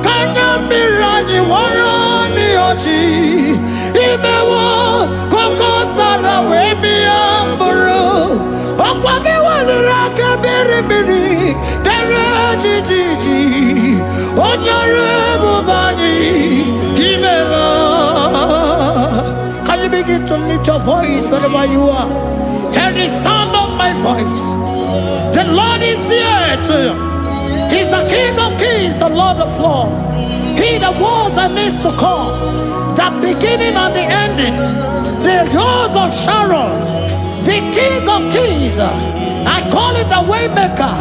kanya mirani warani ochi imewo koko sara wemi amburu okwage walira kebiri miri dere jijiji onyore bubani imela. Can you begin to lift your voice wherever you are? Hear the sound of my voice. The Lord is here to you. He's the King of Kings, the Lord of Lords. He that was and is to come, the beginning and the ending, the rose of Sharon, the King of Kings. I call him the Waymaker.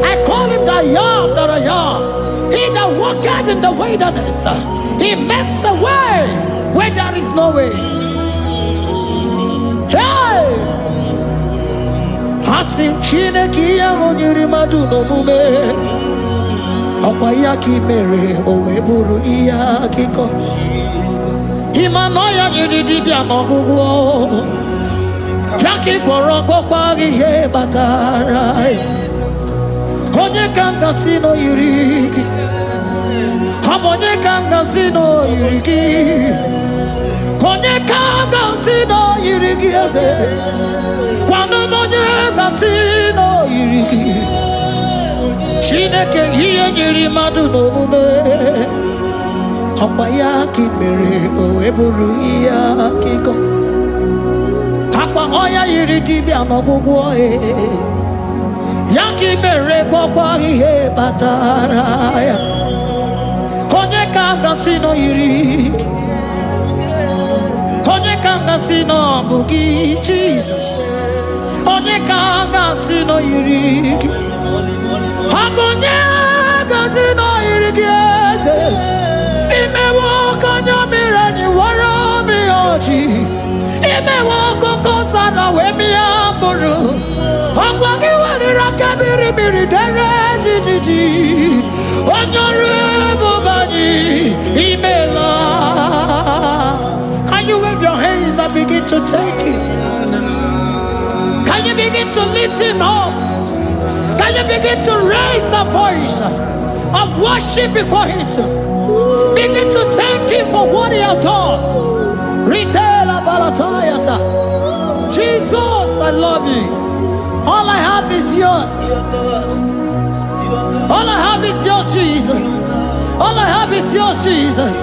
I call him the Yam that I am. He that walketh in the wilderness, he makes a way where there is no way. Hey! Hasim Chineki Yamonyuri Maduno Mume Okwayaki Mere Oweburu Iyakiko Imanoya Yudibia Nogugo Yaki Gorogo Kwagi He Batarai Konye Kanga Sino Yurigi Hamonye Kanga Sino Yurigi Konye Kanga Sino Yurigi Kwano monye kasino irigi Shineke hiye nyiri madu no mume Akwa yaki mere oweburu iya kiko Akwa oya yiri dibia no gugu oe Yaki mere gwagwa ihe bataraya Konye kanga sino irigi Konye kanga sino bugi Jesus Onye kanga sino yirigi Akonye kanga sino yirigi eze Imewo kanya mirani wara mi oji Imewo koko sana we mi amburu Akwagi walira kebiri miri dere jijiji Onyore bubani imela. Can you wave your hands and begin to take it? Can you begin to lift him up? Can you begin to raise the voice of worship before him? Begin to thank him for what he has done. Retailer Balatayasa. Jesus, I love you. All I have is yours. All I have is yours, Jesus. All I have is yours, Jesus.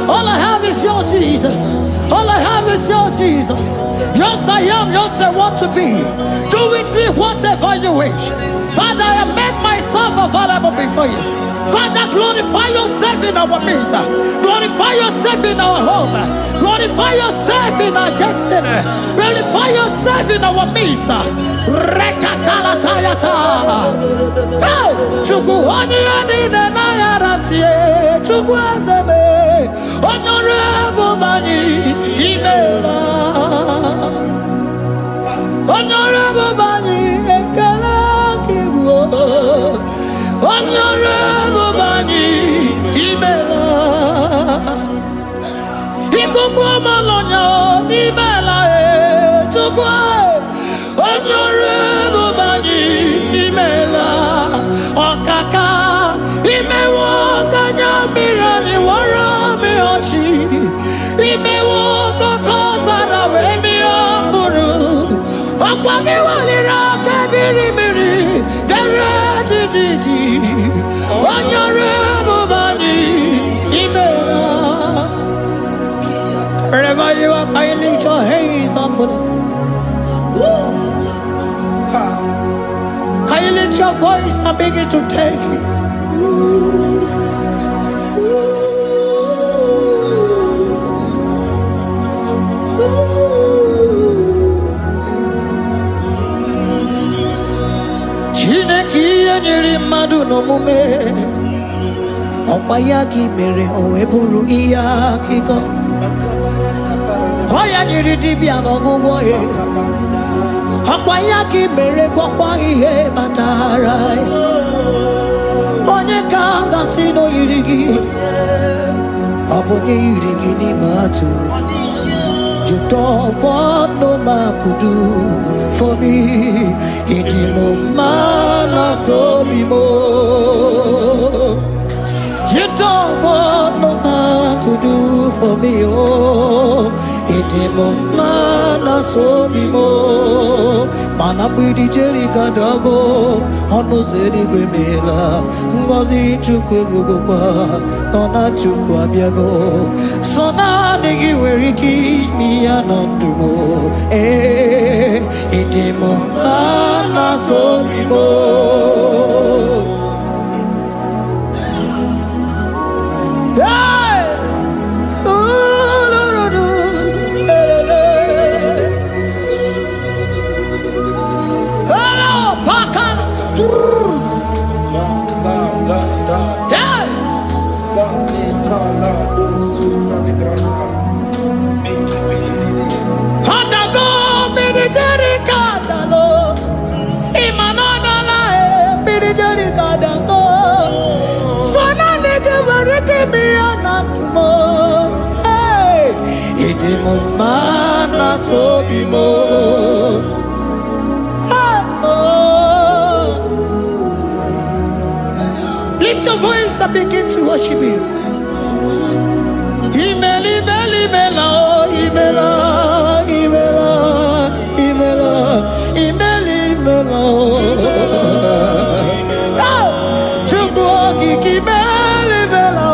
All I have is yours, Jesus. All I have is yours, Jesus. Yours I am, yours I want to be. Do with me whatever you wish. Father, I have made myself available before you. Father, glorify yourself in our midst. Glorify yourself in our home. Glorify yourself in our destiny. Glorify yourself in our midst. Rekatalatayata. Hey! Chukwani anine na yarantie. Chukwazeme. Honorable Bani Imela. Honorable Bani Ekala Kibu. Honorable Bani Imela. Ikukwa Malonya Imela Chukwa. Honorable Bani Imela. Okaka Imewo Kanya Mirani Warami Ochi. Imewo Koko Sara Wemi Amburu. Okwagi walira kebiri miri dere jijiji Honorable Bani Imela. Wherever you are, can you lift your hands up for them? Can you lift your voice and begin to take it? Chineki nyiri madu no mume Okwayaki mere oweburu iya kiko. Oya nyiridibi anogugo ye. Okwayaki mere kwakwa ihe batara. Onye kanga sino yirigi. Abonye yirigi ni matu. You don't want no man could do for me. He did no man so be more. You don't want no man could do for me. Oh, he did no man so be more. Man, I'm with the Jerry Gadago. On no city Grimela. Ngozi Chukwerugopa. Nona Chukwabiago. So now nigga where he keep me anondumo. Eh, it demo ana so mo. Hey, oh no no no, hello, Pakan. Yeah. Mana so bimo. Lift your voice and begin to worship Him. Imela, imela, imela, imela, imela, imela, imela. Chukwuoki imela, imela.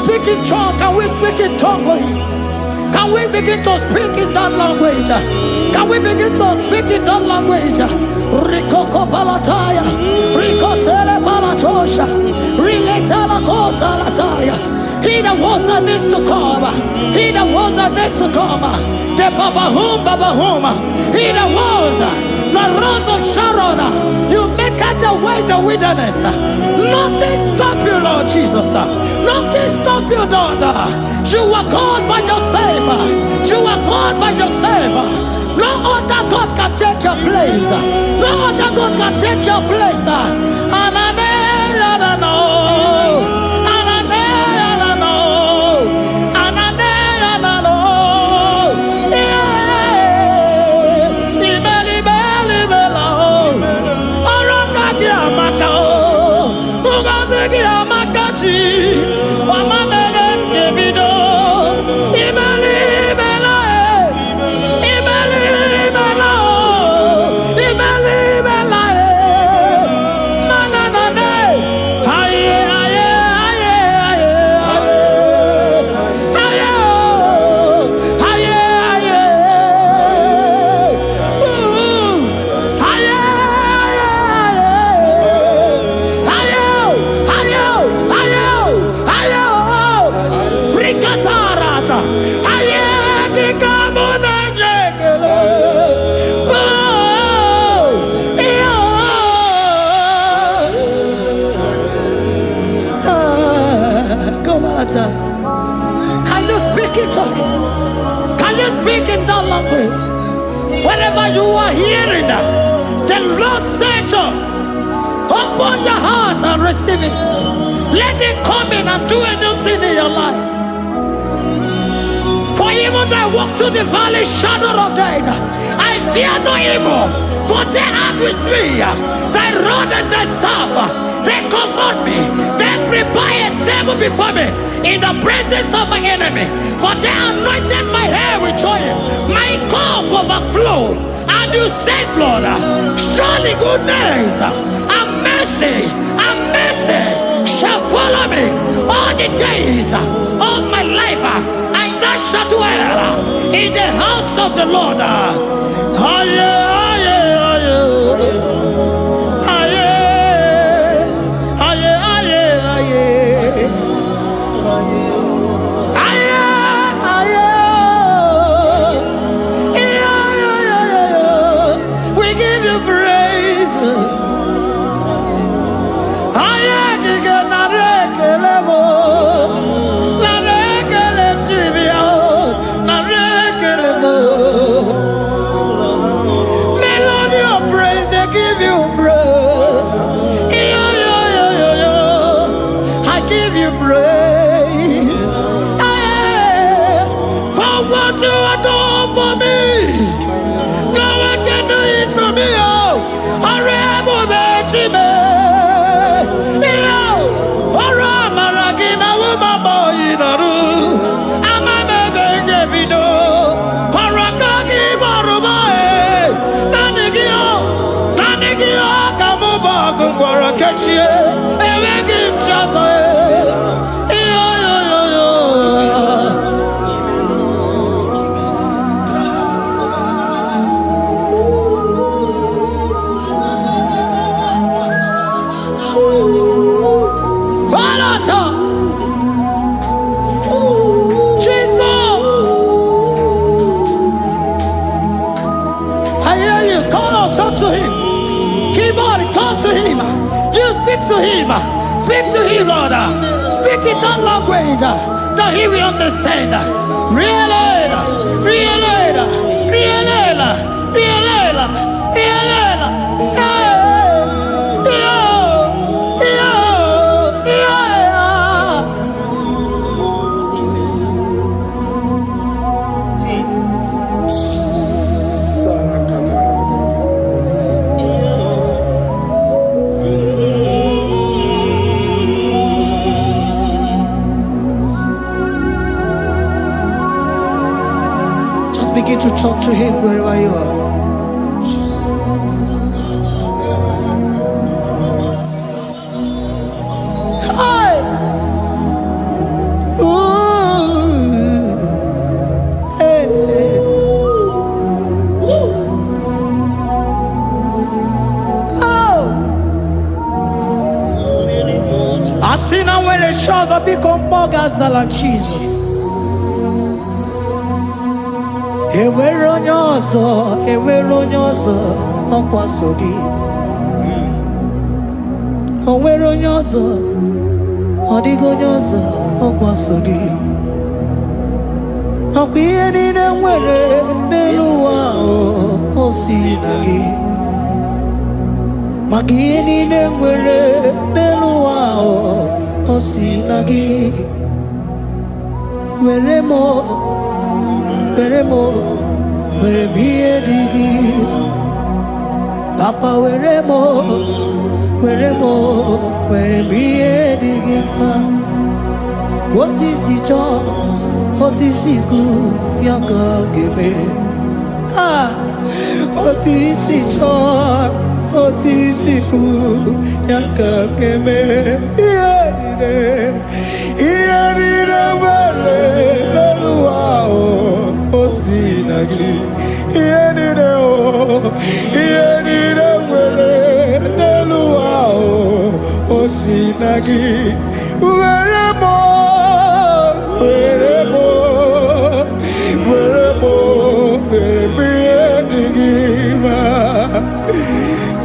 Speak in tongue. Can we speak in tongue for Him? Can we begin to speak in that language? Can we begin to speak in that language? Rikoko palataya, rikotele palatosha, riletala kota lataya. He that was and needs to come. He that was and needs to come. The Babahum. He that was the rose of Sharon. You make out the way the wilderness. Nothing stop you, Lord Jesus. Nothing stop you, daughter. You are God by yourself. You are God by yourself. No other God can take your place. No other God can take your place. are hearing, the Lord said, open your heart and receive it. Let it come in and do anything in your life. For even though I walk through the valley shadow of death, I fear no evil. For they are with me. Thy rod and thy staff, they comfort me. They prepare a table before me in the presence of my enemy. For they anointed my hair with oil. My cup overflow. And you say, Lord, surely goodness and mercy shall follow me all the days of my life. And I shall dwell in the house of the Lord. We give you praise. Melody of praise, they give you praise. I give you praise. For what you have done for me, no one can do it for me. Speak to him, Lord. Speak in that language that he will understand. Begin to talk to him wherever you are. Hey! Ooh! Hey! Oh! I see now where the shores have become more than Jesus. Ewere onye ọzọ ọkwa so gị. O nwere onye ọzọ, ọ dịghị onye ọzọ ọkwa so gị. Ọkwa ihe niile nwere n'elu ụwa o si na gị. Maka ihe niile nwere n'elu ụwa o si na gị. Were m ihe dị gị. Papa were m ihe dị gị mma. Otu isi chọọ, otu isi kwu ya ka ọ ga-eme. Otu isi chọọ, otu isi kwu ya ka ọ ga-eme. Ihe niile nwere n'elu ụwa o si na gị. Ihe niile nwere n'elu ụwa o si na gị. Were m ihe dị gị mma.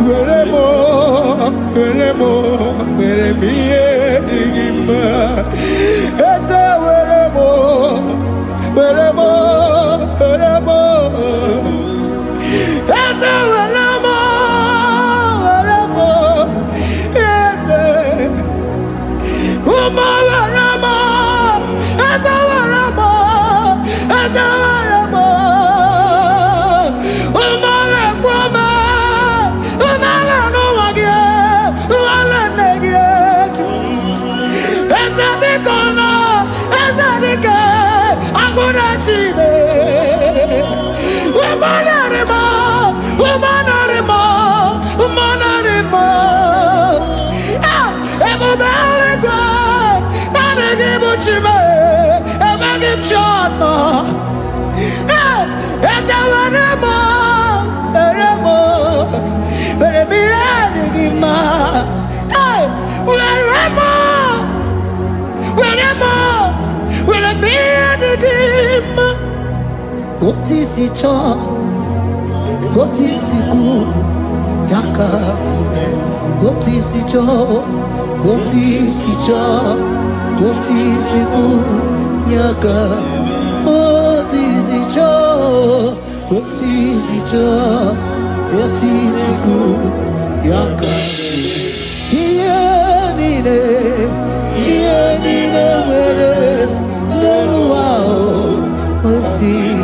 Were m ihe dị gị mma. Eze were m Eze What is it all? What is it good? Yaka. What is it all? What is it all? What is it good? Yaka. What is it all? What is it all? What is it good? Yaka. Here nine, where no wow. What's it?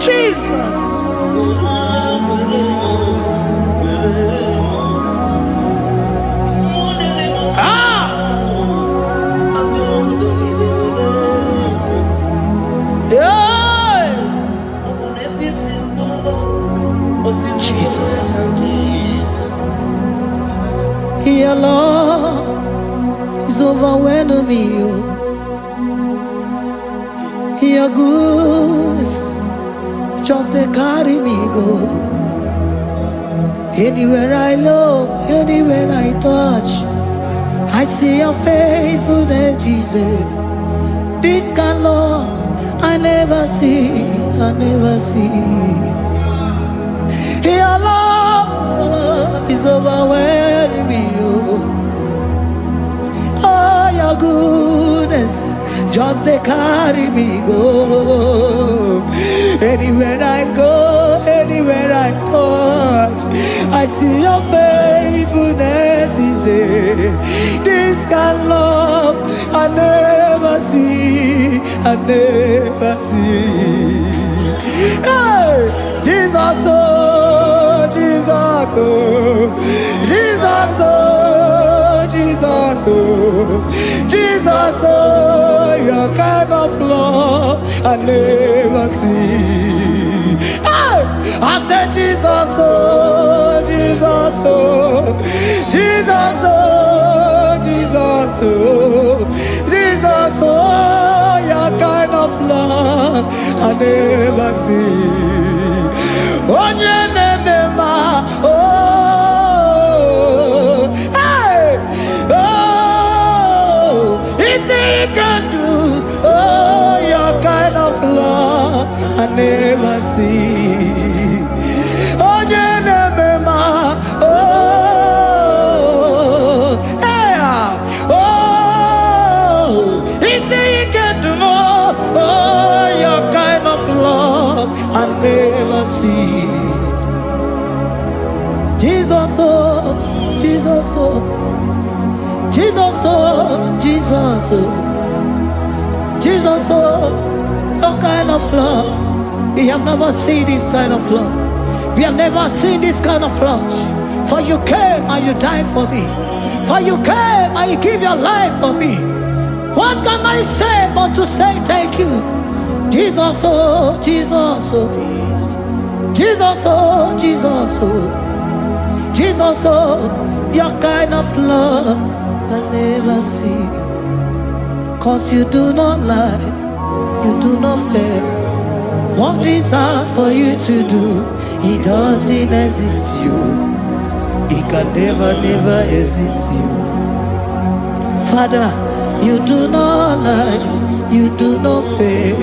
Jesus. Your love is overwhelming me. Your goodness just they carry me go. Anywhere I look, anywhere I touch, I see your faithfulness, Jesus. This kind of love I never see, I never see. Your love is overwhelming me. Oh, your goodness just they carry me go. Anywhere I go, anywhere I touch, I see your faithfulness. This kind of love I never see, I never see. Hey, Jesus, oh, Jesus, oh, Jesus, oh, Jesus, oh, Jesus, oh, your kind of love I never see. Hey, I said Jesus, oh, Jesus, oh, Jesus, oh, Jesus, oh, Jesus, oh, your kind of love I never see. Oh, hey, oh, easy can do. Oh, your kind of love I never see. Oh, oh, hey, oh, easy can do more. Oh, your kind of love I never see. Jesus, oh, Jesus, oh, Jesus, oh, Jesus, oh, Jesus, oh, your kind of love. We have never seen this kind of love. We have never seen this kind of love. For you came and you died for me. For you came and you give your life for me. What can I say but to say thank you? Jesus, oh, Jesus, oh, Jesus, oh, Jesus, oh, Jesus, oh, your kind of love I never see. 'Cause you do not lie, you do not fail. What is hard for you to do, it doesn't exist you. It can never, never exist you. Father, you do not lie, you do not fail.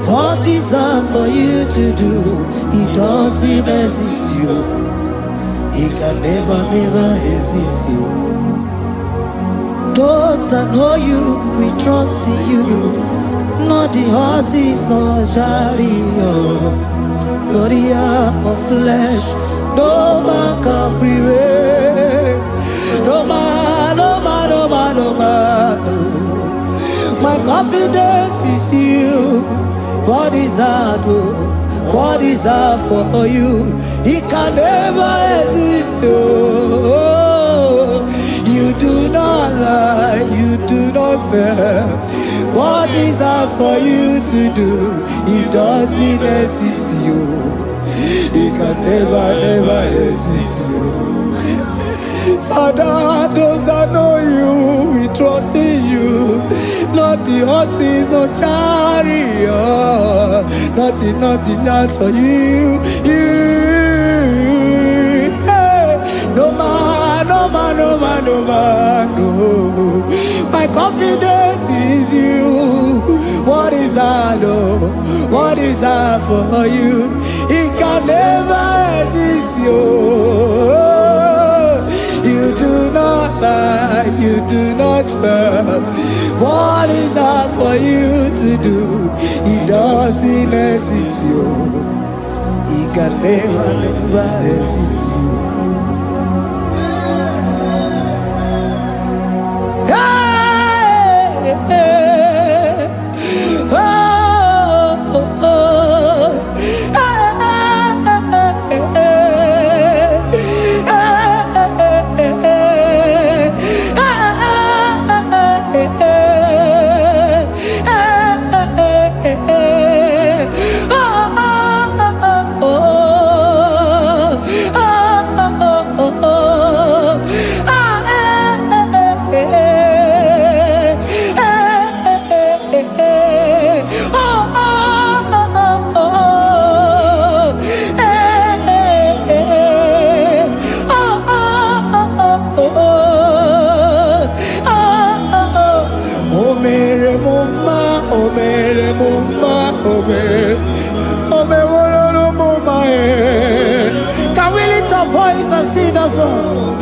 What is hard for you to do, it doesn't exist you. It can never, never exist you. Those that know you, we trust in you. Not the horses, nor chariot, nor the arm of flesh. No man can prevail. No man, no man, no man, no man. No. My confidence is you. What is that? What is that for you? It can never exist. You do not lie, you do not fail. What is that for you to do? It doesn't exist you. It can never exist you. Father, those that know you, we trust in you. Not the horses, no chariot. Nothing else for you. Hey, no man, no. My confidence is you. What is that? What is that for you? It can never exist you. You do not lie, you do not fail. What is that for you to do? It doesn't exist you. It can never exist you. Hey, hey, oh, oh, oh. Can we lift our voice and sing that song?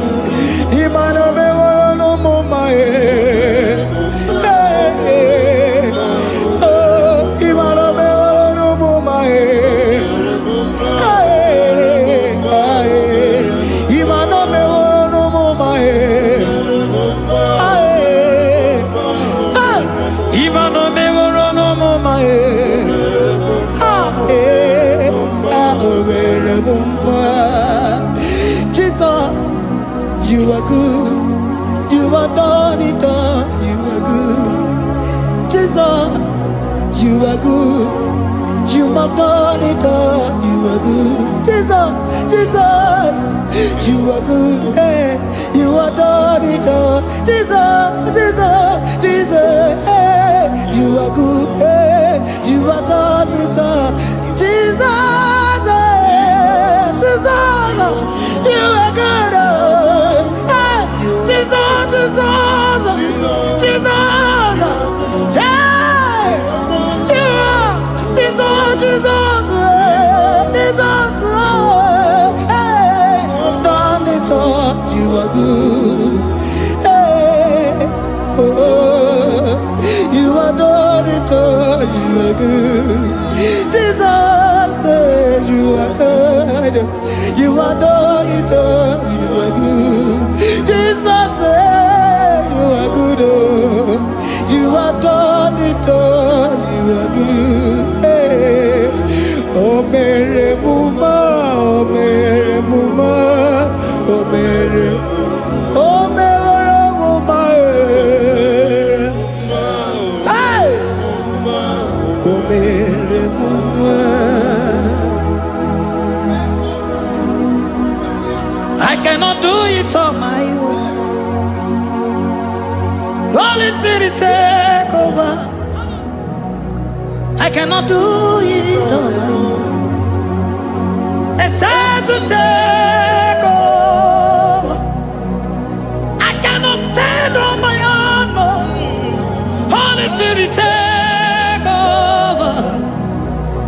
Jesus, you are good. You are done it all. You are good. Jesus, you are good. You have done it all. You are good. Jesus, you are good. Hey, you are done it all. Jesus, hey, you are good. Hey, you are done it all. Jesus, you are good. Hey, Jesus, hey, you are Jesus, hey, done it all. You are good. Hey, oh, you are done it all. You are good. Jesus, you are good. You are done it all. You are good. Jesus, you are good. You are done it all. You are good. Hey. Oh, Mary Muma, oh, Mary Muma, oh, Mary, oh, Mary Muma. Hey. Oh, Mary Muma. I cannot do it on my own. Holy Spirit, take over. I cannot do it on my own. It's time to take over. I cannot stand on my own. No. Holy Spirit, take over.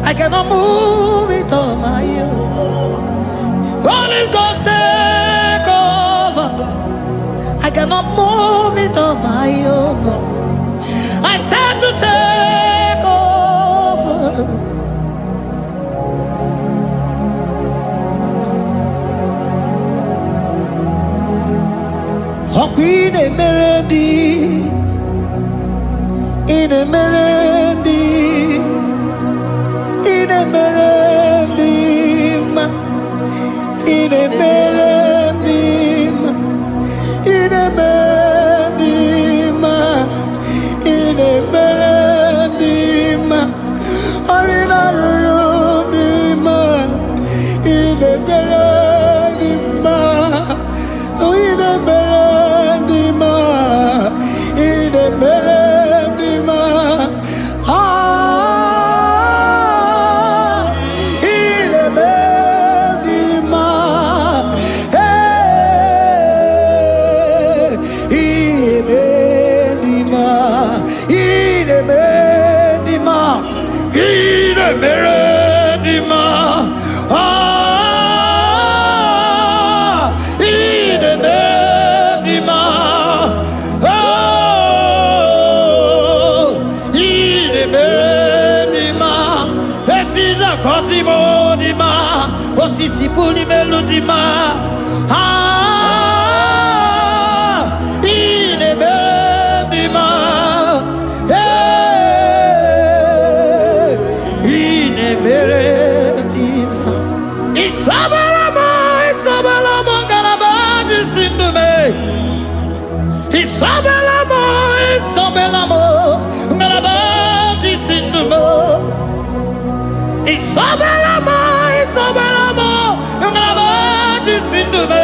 I cannot move it on my own. Holy Ghost, take over. I cannot move it on my own. I said to take over. In a melody, Otisipuli melodima. Ine bendima. Ine bendima. Isabelamo, Isabelamo, galabaji sindume. Isabelamo, Isabelamo, galabaji sindume. Isabelamo, Isabelamo, galabaji sindume.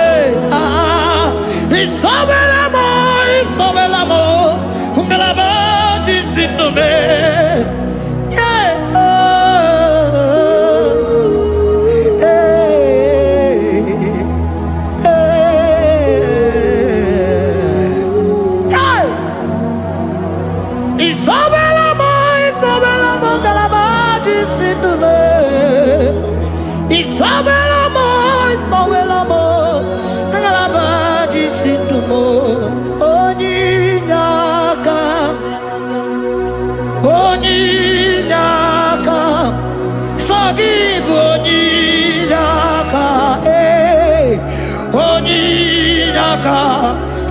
Isabelamo, Isabelamo, galabaji sindume. Isabelamo, Isabelamo, galabaji sindumo. Onyinaka, Onyinaka, Sagibu Onyinaka, Onyinaka.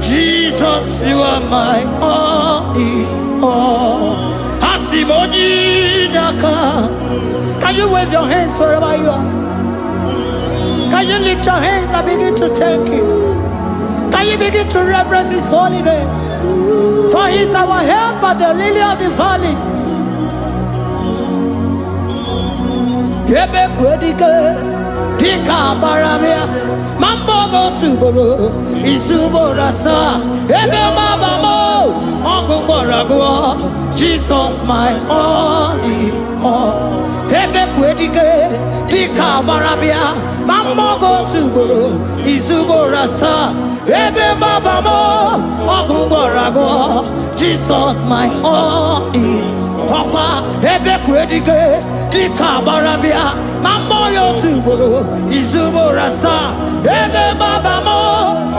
Jesus, you are my only all. Asim Onyinaka. Can you wave your hands wherever you are? Can you lift your hands and begin to thank Him? Can you begin to reverence His holy name? For He is our help at the lily of the valley. Yebe kwedike, dika baramia, mambo go tuboro, isubo rasa, ebe mabamo, ogungo ragwa, Jesus my only all. Ebe kwedike, dika baramia, mambo go tuboro, isubo rasa, ebe mabamo, ogungo ragwa, Jesus my only all. Ebe kwedike, dika baramia, mambo yo tuboro, isubo rasa, ebe mabamo,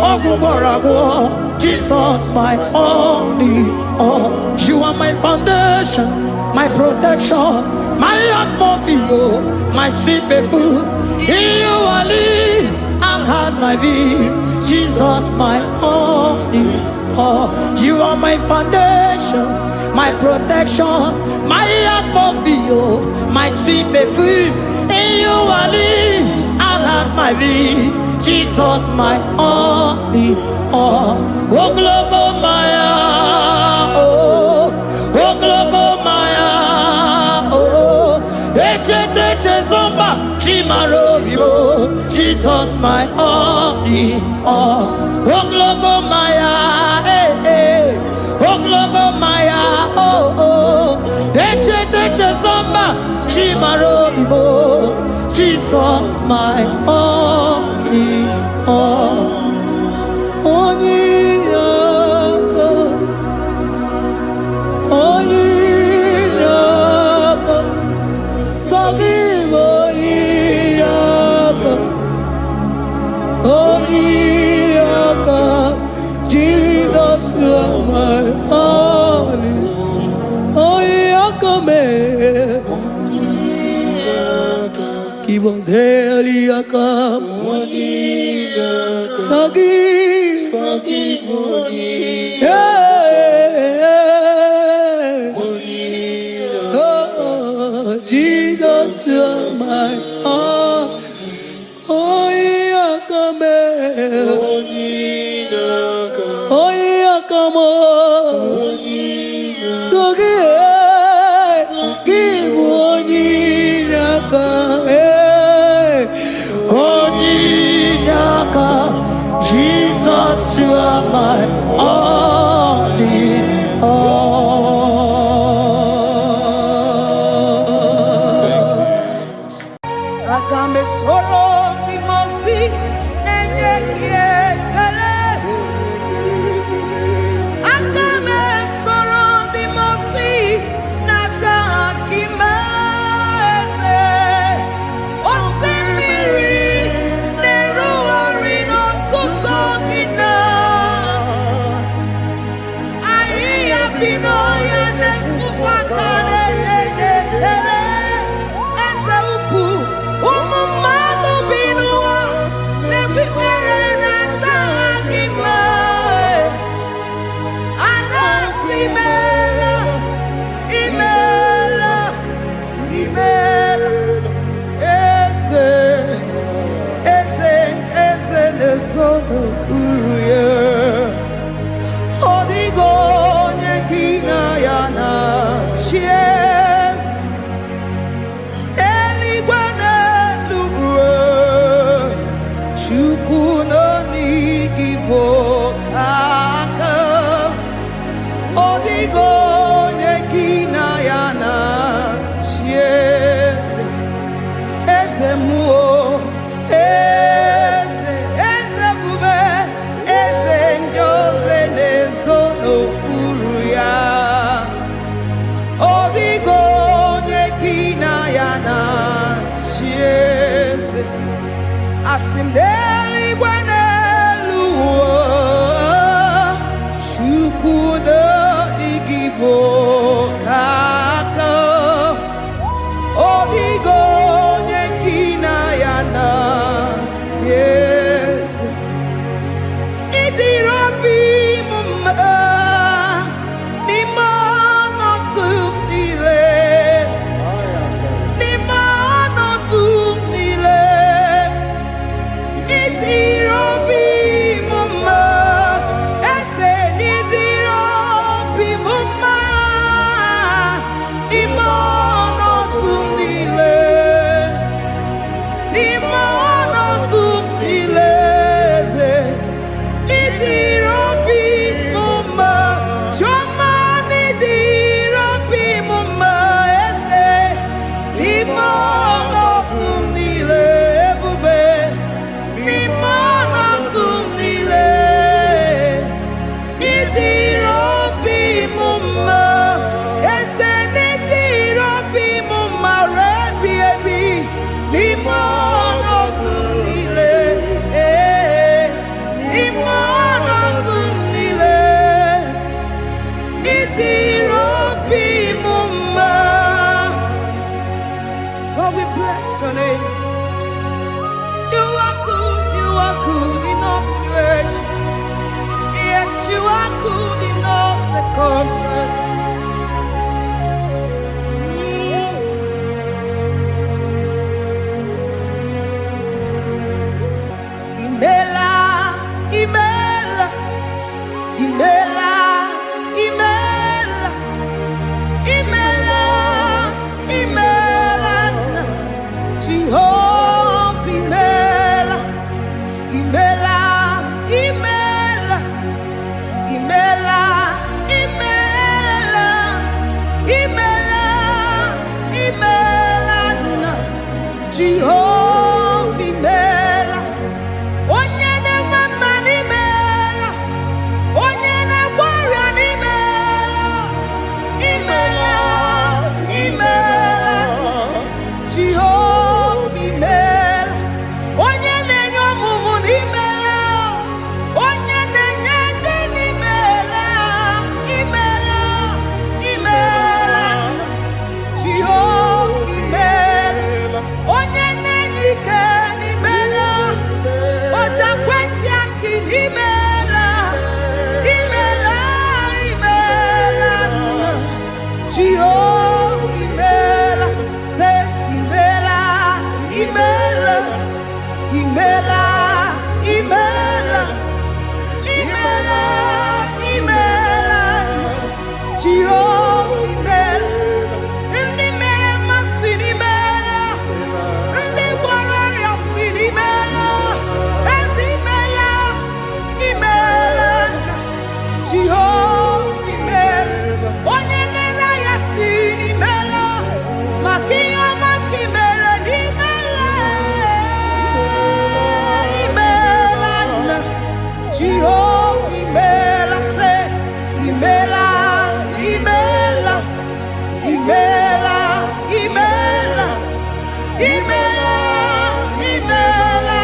ogungo ragwa, Jesus my only all. You are my foundation, my protection, my atmosphere, my sweet perfume. In you I live and had my being. Jesus my only all. You are my foundation, my protection, my atmosphere, my sweet perfume. In you I live and had my being. Jesus my only all. Oh glogo maya, oh glogo maya, oh eche zomba chimaro vivo. Jesus my only all. Oh glogo maya, oh glogo maya, oh eche zomba chimaro vivo. Jesus my only all. Onyinaka, Onyinaka, Sagibu Onyinaka, Onyinaka. Jesus, you are my only. Onyinaka me, give us Eliaka, Onyinaka, Sagibu Onyinaka, oh Jesus. my heart. Oh, yeah, come oh, yeah, come on. So give Onyinaka, Onyinaka, Jesus, you are my all in all. Agambe soro timosi enye kiekele. Agambe soro timosi nata kimese. Osemiri neruari no tutogina. Aia bino ya nesufakane nekele. Eze uku umumado binua nebibere nata akima. Anasimela imela imela eze nesono uruye odigo nyekina yana shies eligwana luwe chukuno nigibo kaka odigo nyekina yana shies eze muo eze bube eze njoze nezono uruya odigo nyekina yana shies asimdeli gwaneluo shukudo igibo kaka odigo nyekina yana sies idirobi mumma ni mono tumdile ni mono tumdile idirobi mumma ese nidirobi mumma imono tumdile ni mono tumdile idirobi mumma choma nidirobi mumma ese ni mono tumdile bube ni mono tumdile idirobi mumma ese nidirobi mumma rebi ebi ni mono tumdile ni mono tumdile idirobi mumma. Lord, we bless your name. You are good in all situations. Yes, you are good in all circumstances. Imela, imela, imela, imela, imela, imela, Jehovah, imela, imela, imela, imela, imela, imela, imela, imela, imela, Jehovah, imela, ndi mema sinimela, ndi warrior sinimela, ezimela, imela, Jehovah, imela, onyenela ya sinimela, makia makimela, imela, imela, Jehovah, imela, say, imela, imela, imela, imela, imela, imela,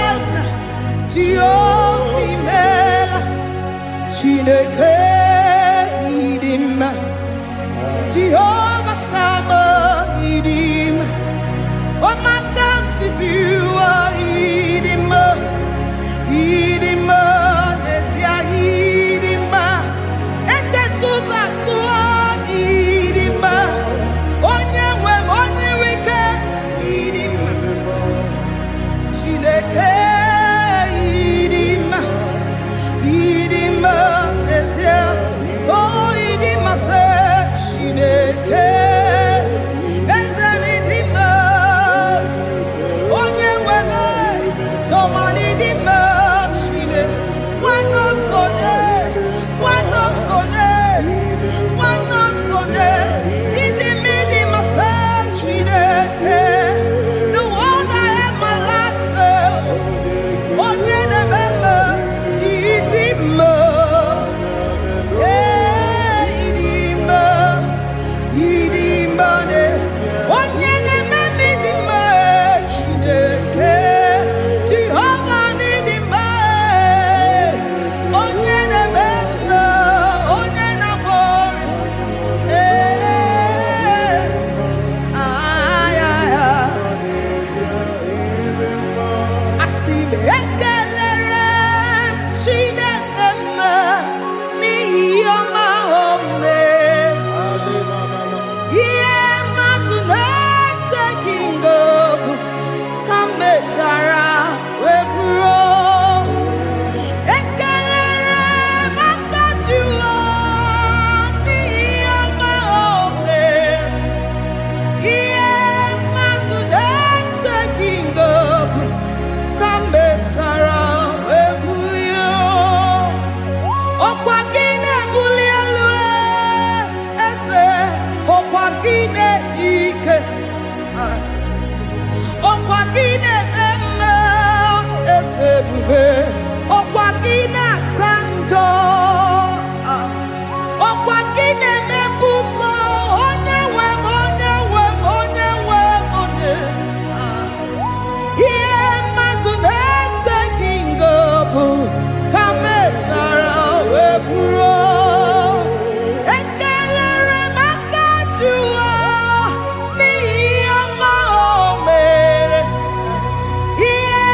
Jehovah, imela, Chineke idima, Jehovah Sama idima, Omakansibua idima, idima, Nesia idima, Etetuza tuo idima, Onyewe onyewike idima, Chineke idima, idima, Nesia, oh idima se, Chineke, Ezenidima, Onyewe Tomani idima, Chine, one not on the one I have my life, onye nebebe idima, idima, idima ne, onye nebebe idima, Chineke, Jehovah nidima, onye nebebe, onye nabori, asime ekelere Chineke mma n'ihi ọma ome, ihe mmadụ na-eteghị ngọbụ ka mechara wee bụrụ. Ekelere maka Jehova n'ihi ọma ome, ihe mmadụ na-eteghị ngọbụ ka mechara wee bulie. Ọkwa gị na-ebuli elu eze, ọkwa gị na-enye ike, ọkwa gị na-eme eze ebube, ọkwa gị na-asa njọ, ọkwa gị na-emebu ụzọ, onye nwe m, onye nwe m, onye nwe m, onye ihe mmadụ na-eteghị ngọbụ ka mechara wee bụrụ. Ekelere maka Jehova n'ihi ọma o mere, ihe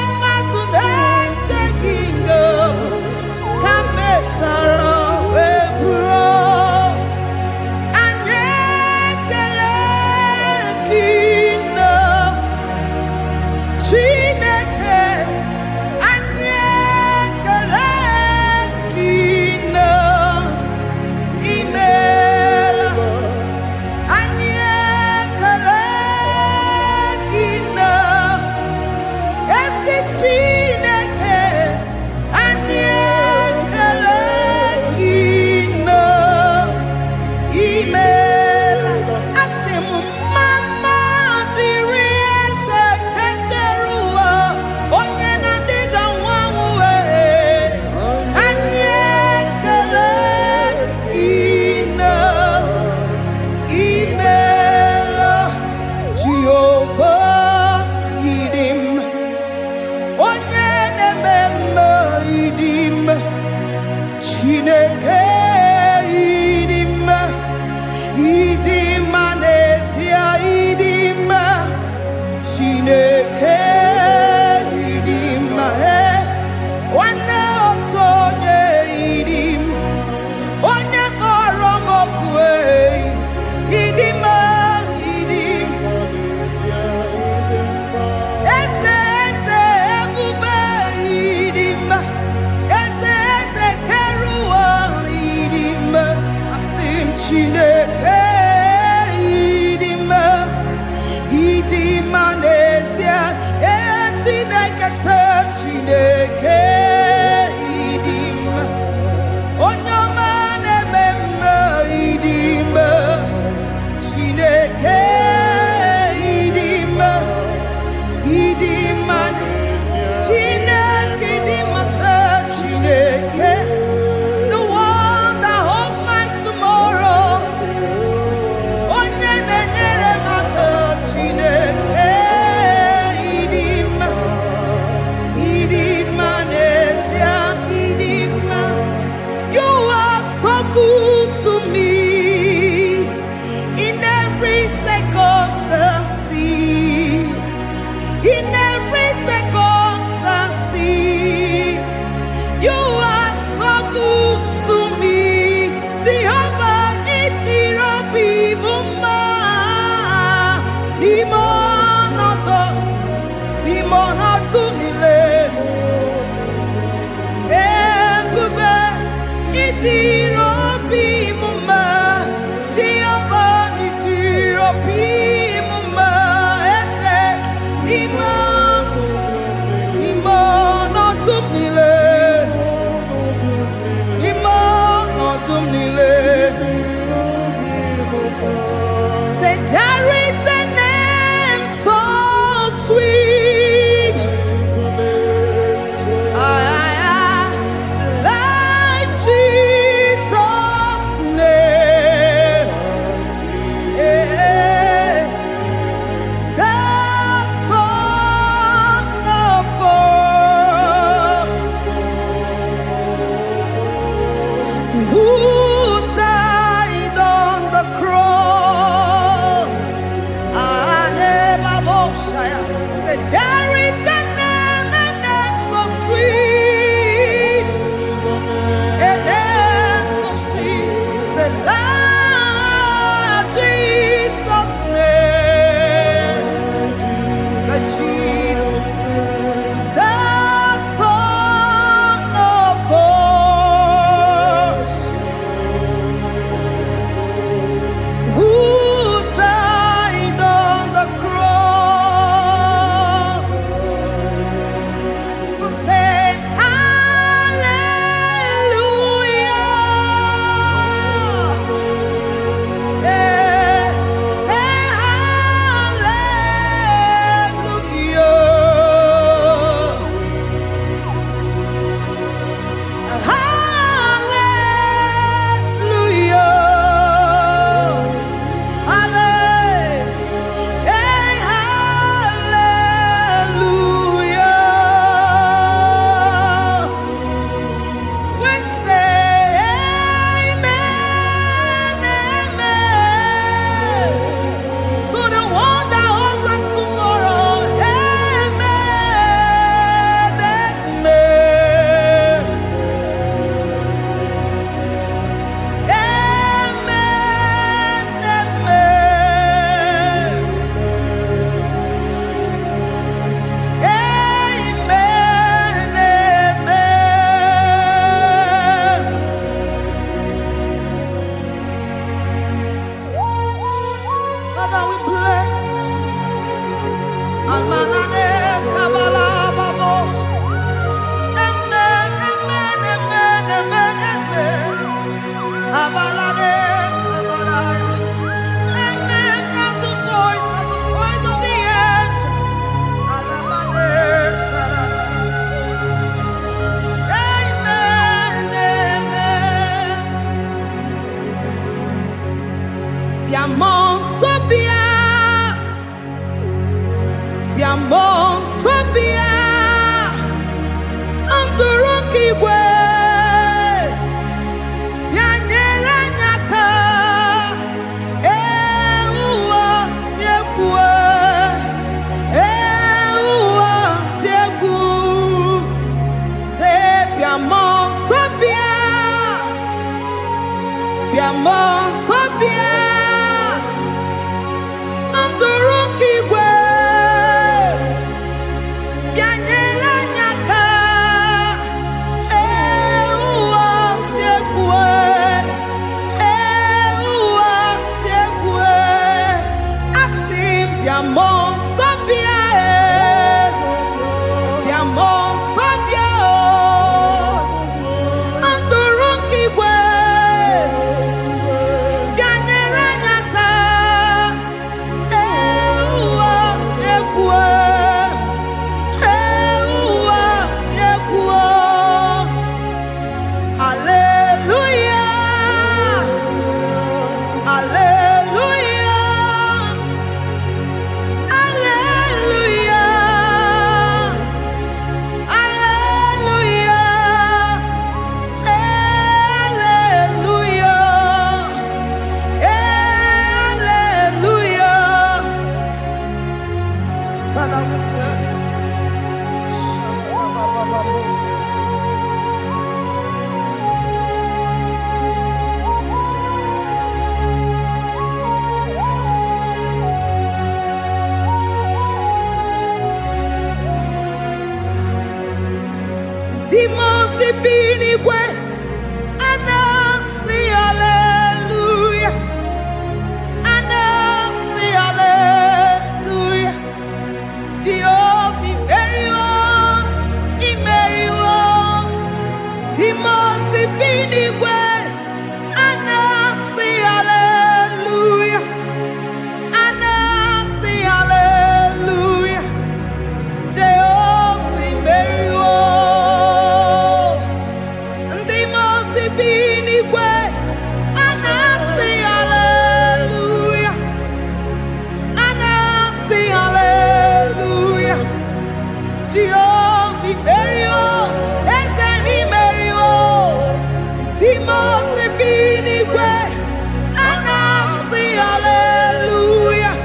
mmadụ na-eteghị ngọbụ ka mechara wee bụrụ. Anyị ekele gị nna Chineke, anyị ekele gị nna, imeela, anyị ekele gị nna, ezi Chineke, anyị ekele gị nna, imeela. Asị m mama dịrị eze kekere ụwa, onye na-adịghị anwụ anwụ wee, anyị ekele gị nna, imeela. Jehova ịdị mma, onye na-eme mma ịdị mma, Chineke ịdị mma, ịdị mma n'ezie, ịdị mma, Chineke ịdị mma, nwanne otu onye ịdị mma, onye kpọrọ m oku ịdị mma, ịdị mma, eze eze ebube in every circumstance. You are so good to me. Jehovah, it be mumma. Limonato mile. Ekube, it be mumma. Jehovah, it be mumma. Ese, limonato mile. Say there is a name so sweet, like Jesus' name, the Son of God, who died on the cross. Say there is a name so sweet, a name so sweet. Say Lord Jesus' name, the Jesus, the Son of God, who died on the cross. We say hallelujah. Say hallelujah. Hallelujah. Hallelujah. We say amen, amen. To the one that holds us tomorrow. Amen, amen. Amen, amen. Amen, amen. Father, we bless you. Almanane kabala babos. Amen, amen, amen, amen, amen. Abalade kabalaya. Amen, that's the voice of the angels. Alabade sarara. Amen, amen. Biamon sobia, biamon sobia, amturuki gwe, bianyela nyaka, uwa tiekwe, uwa tieku, se biamon sobia, biamon sobia. Timosi binigwe anasi hallelujah, anasi hallelujah. Jehovah very well, very well. Timosi binigwe anasi hallelujah, anasi hallelujah. Jehovah very well. Timosi binigwe anasi hallelujah, anasi hallelujah. Jehovah very well, Ezeni very well. Timosi binigwe anasi hallelujah,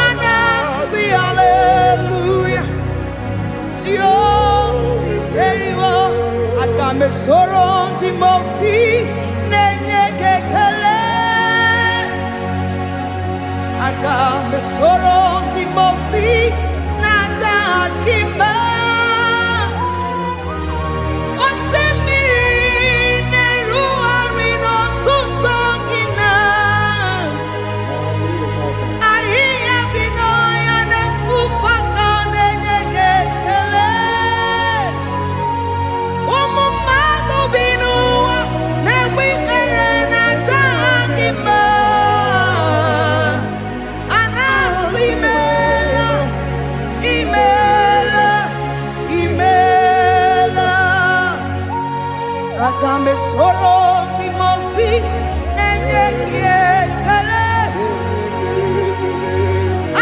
anasi hallelujah. Jehovah very well. Akame soro Timosi nenye kekele. Akame soro Timosi nata akima. Osemiri neru arino tutokina. Ahiya binoya nefufaka nenye kekele. Umumado binuwa newikere nata akima. Anasimela, imela, imela. Akame soro Timosi nenye kiekele.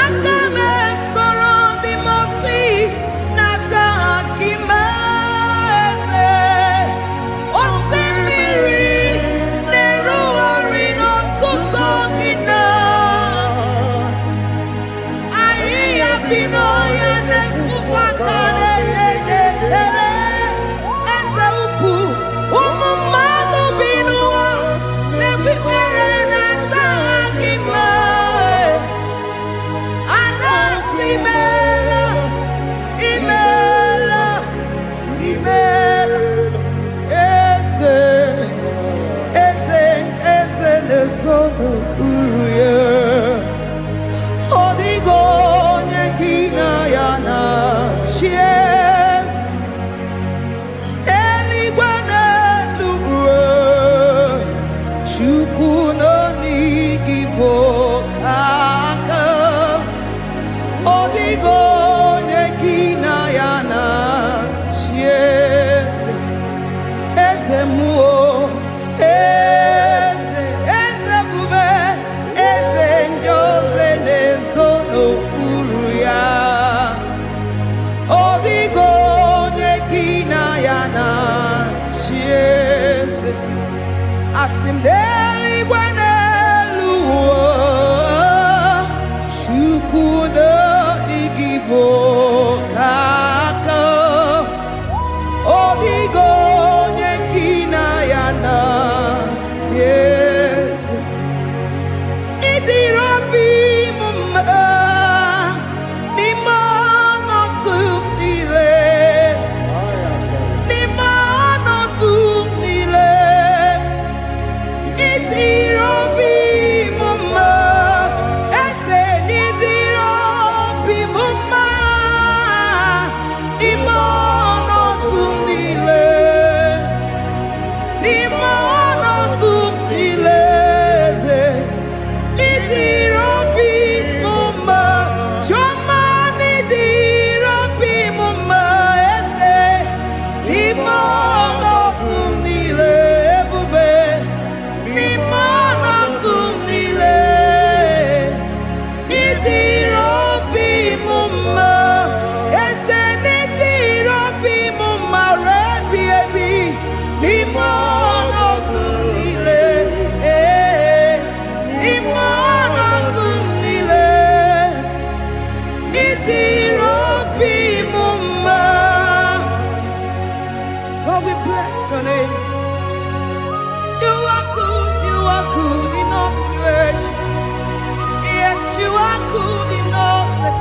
Akame soro Timosi nata akima ese. Osemiri neru arino tutokina. Ahiya binoya nefufakane nekekele. Eze upu umumado binuwa nebikere nata akima. Anasimela, imela, imela. Eze nezono uruye. Odigo nyekina yana chies. Eligwe n'eluigwe, Chukwu n'igbo kaka. Odigo nyekina yana chies. Eze muo, eze bube, eze njoze nezono uruya. Odigo nyekina yana chieze. Asim n'eluigwe n'eluigwe, Chukwu n'igbo kaka. Odigo nyekina yana chieze. Idirobi mumma nimano tumdile, nimano tumdile.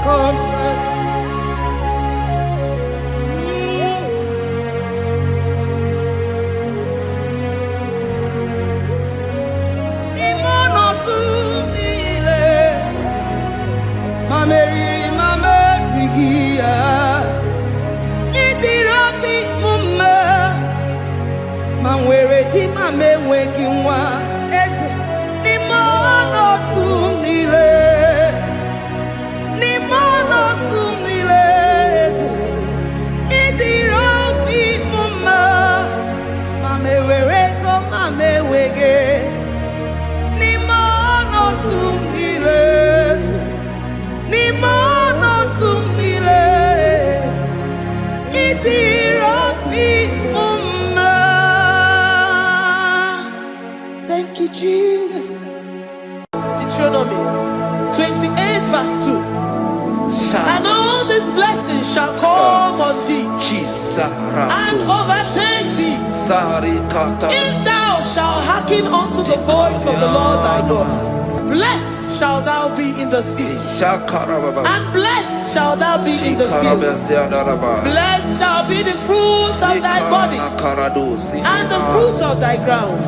circumstances. Mameri mamerigia idirabi mumma manwere di mamewegi nwa eze ni mono tumile eze idirabi mumma mamewere ko mamewege ni mono tumile Thank you, Jesus. Deuteronomy 28 verse 2. And all these blessings shall come on thee and overtake thee if thou shalt hearken unto the voice of the Lord thy God. Blessed shall thou be in the city, and blessed shall thou be in the field. Blessed shall be the fruit of thy body, and the fruit of thy ground.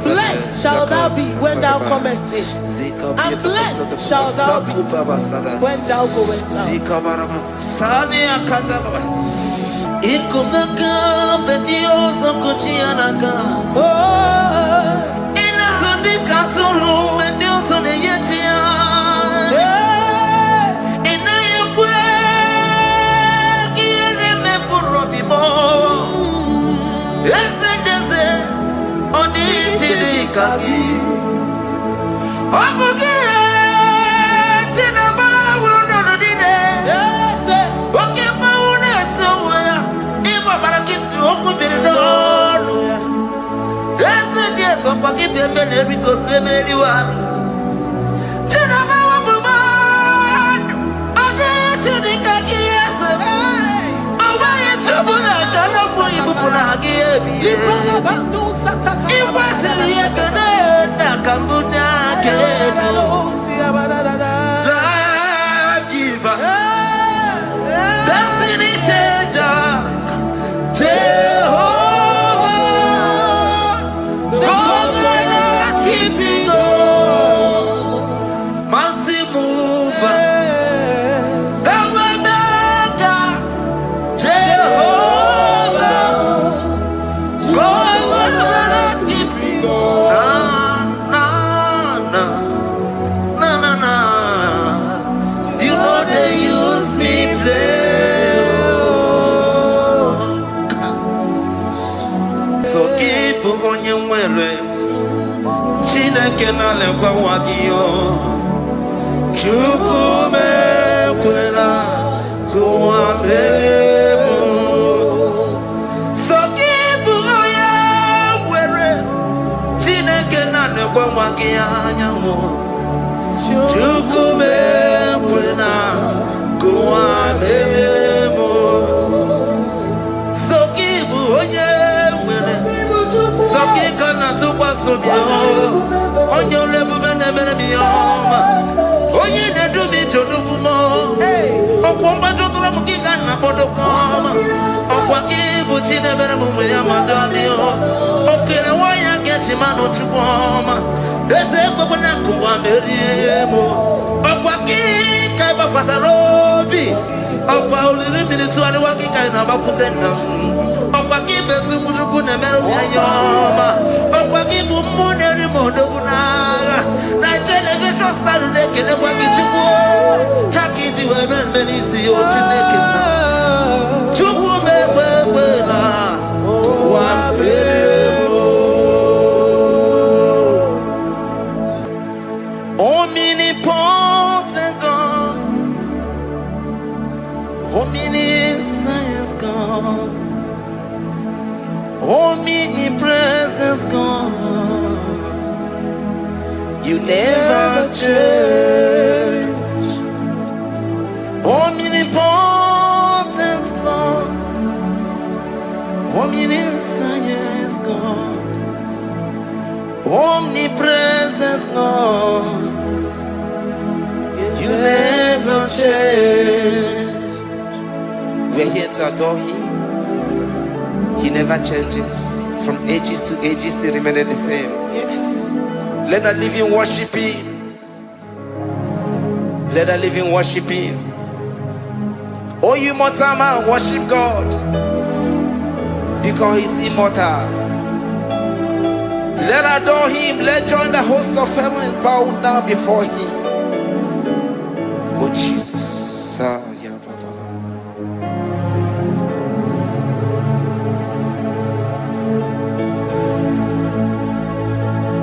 Blessed shall thou be when thou comest in, and blessed shall thou be when thou goest out. Omnipotent God, omniscience God, omnipresence God, you never change. Omnipotent God, omniscience God, omnipresence God, you never change. We're here to adore him. He never changes. From ages to ages, he remains the same. Yes. Let the living worship him. Let the living worship him. Oh, you mortal man, worship God, because he's immortal. Let adore him. Let join the host of heaven and bow down before him. Oh Jesus. Yeah,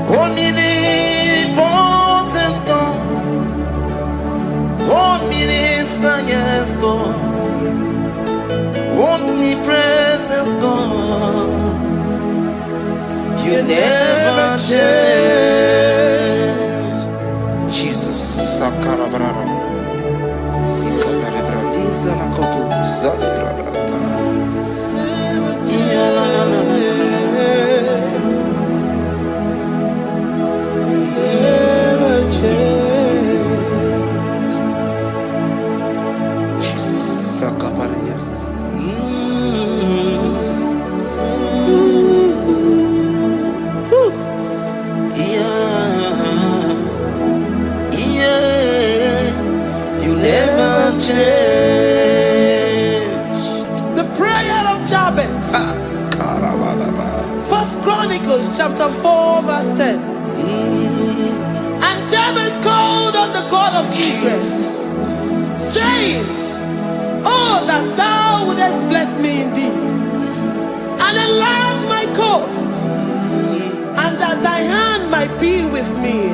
omnipotent God, omniscient God, omnipresent God, you never change. Jesus, Sakarabrara, Sikatarebradiza Lakoto, Zalibrada, Never change. Jesus, Sakaparias. You never change. The prayer of Jabez. First Chronicles chapter 4 verse 10. And Jabez called on the God of Israel, saying, oh, that thou wouldest bless me indeed, and enlarge my coast, and that thy hand might be with me,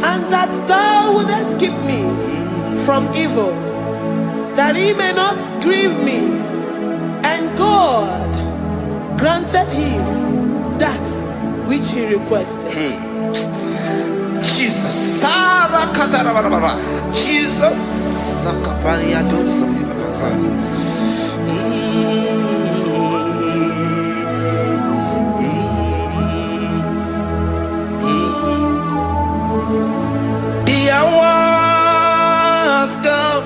and that thou wouldest keep me from evil, that he may not grieve me. And God granted him that which he requested. Jesus, Sarah Katarababa, Jesus, Sakaparia dosa Bakasari. The hours come,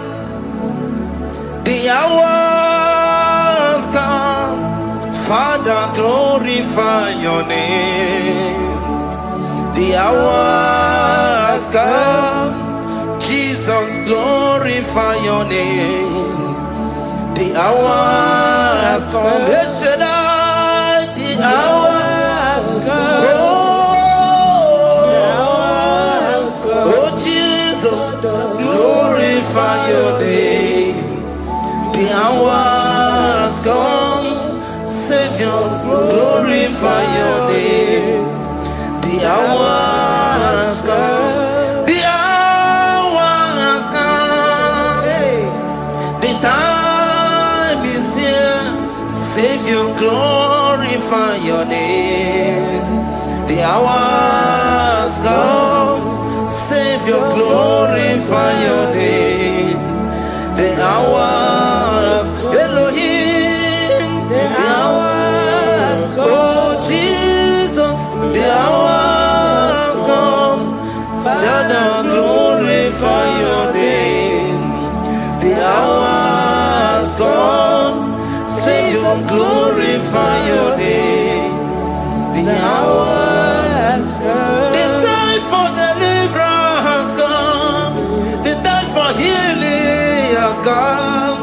the hours come, Father, glorify your name. The hours come, Jesus, glorify your name. The hours come, Shaddai, the hours come. Oh, Jesus, glorify your name. The hours come, Savior, glorify your name. The hours come, the hours come, the time is here, Savior, glorify your name. The hours come, Savior, glorify your name. The hours, Elohim, the hours, oh Jesus, the hours come, Father, glorify your name. The hours come, Savior, glorify your name. The hours come, the time for deliverance has come, the time for healing has come,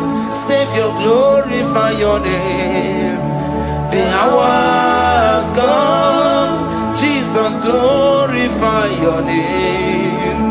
Savior, glorify your name. The hours come, Jesus, glorify your name.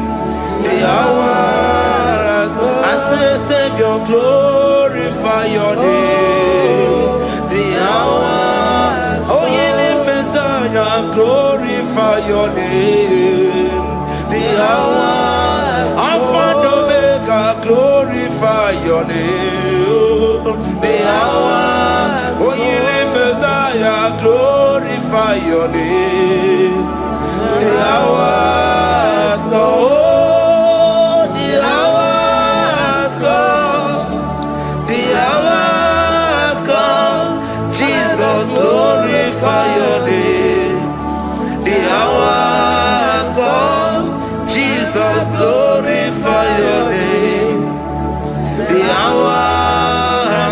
The hours come, I say, Savior, glorify your name. The hours, oh, healing Messiah, glorify your name. The hours, Alpha and Omega, glorify your name. The hours, oh, healing Messiah, glorify your name. The hours go, oh, the hours come, the hours come, Jesus, glorify your name. The hours come, Jesus, glorify your name. The hours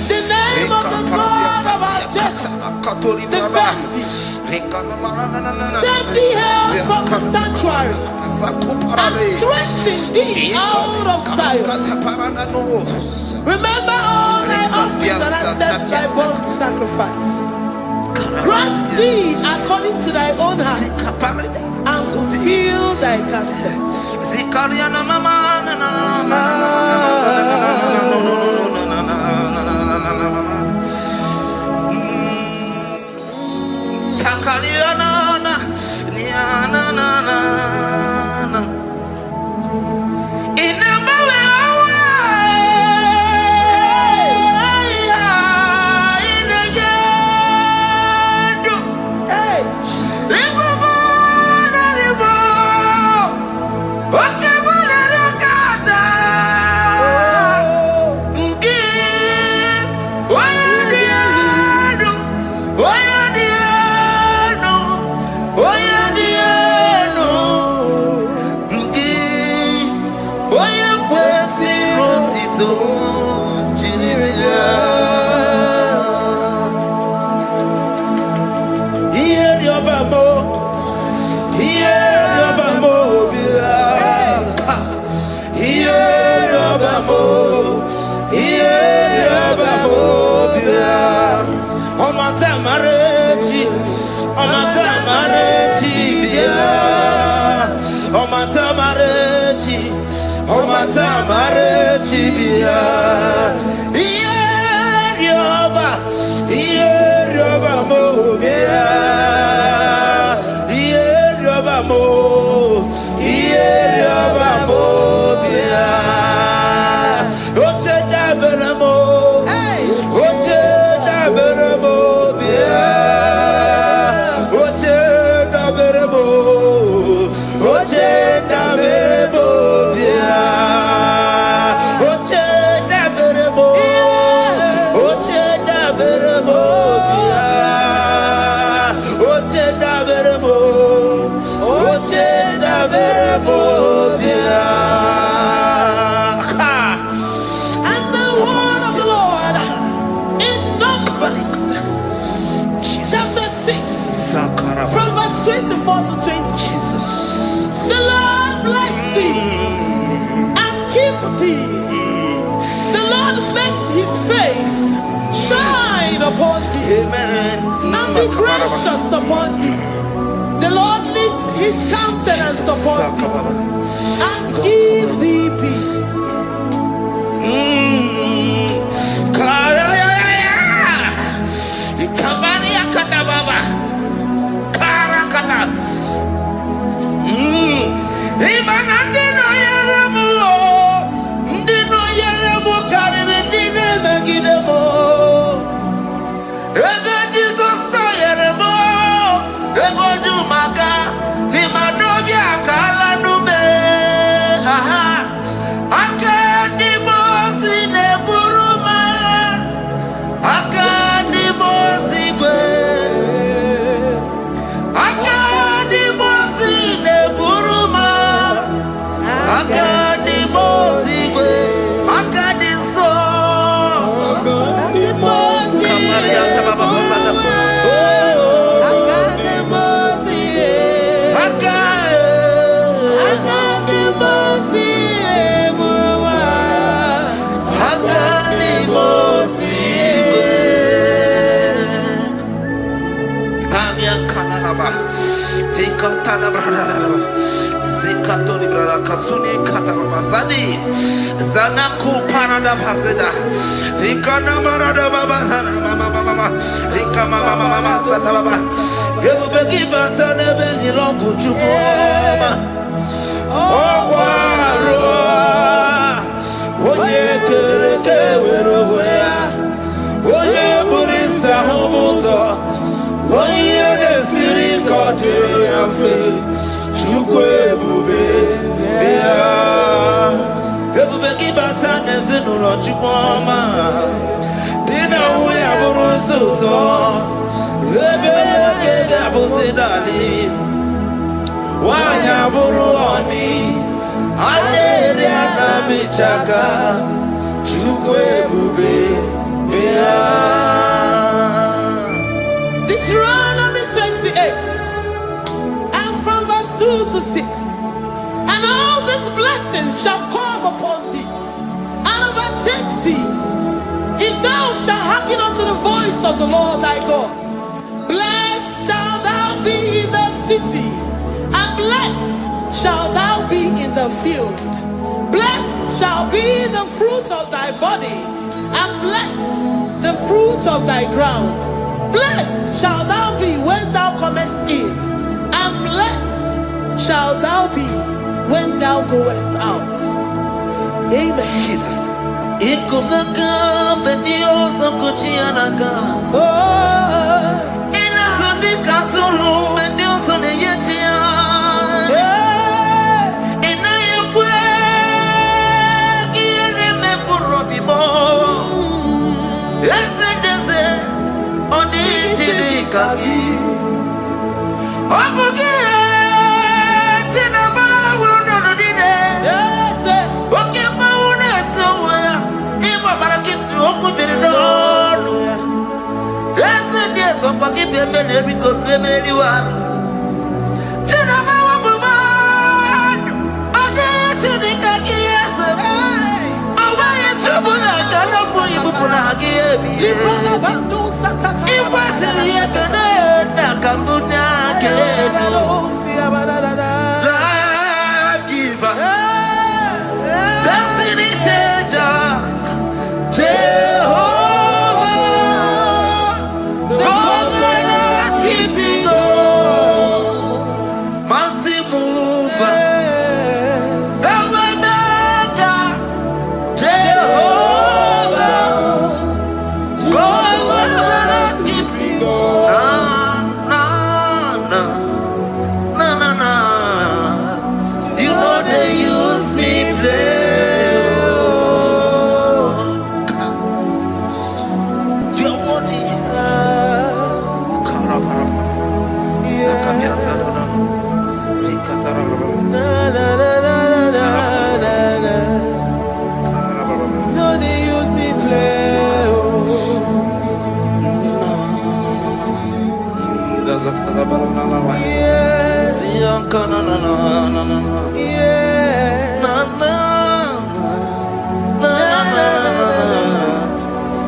The name of the God of our Jacob. Defend thee. Send thee help from the sanctuary. And strengthen thee out of Zion. Remember all thy offerings and accept thy burnt sacrifice. Grant thee according to thy own heart and fulfill thy counsel. Upon thee, amen, and be gracious upon thee. The Lord lifts his countenance upon thee and give thee peace. Zanaku parada paseda, Rikana marada baba, mama, Rikama mama sata baba. You begi bata nebeli longu chukoma. Oh waro, oye kereke weroya, oye burisa humuso, oye desiri kote yafe, chukwe bube ya. Ebubeki bata nezinu lo chukoma, dina uwe aburusu to, ebeke gabusi dali, wanya buru oni, ane riana bichaka, chukwe bube. hearken unto the voice of the Lord thy God. Blessed shalt thou be in the city, and blessed shalt thou be in the field. Blessed shall be the fruit of thy body, and blessed the fruit of thy ground. Blessed shalt thou be when thou comest in, and blessed shalt thou be when thou goest out. Amen. Jesus.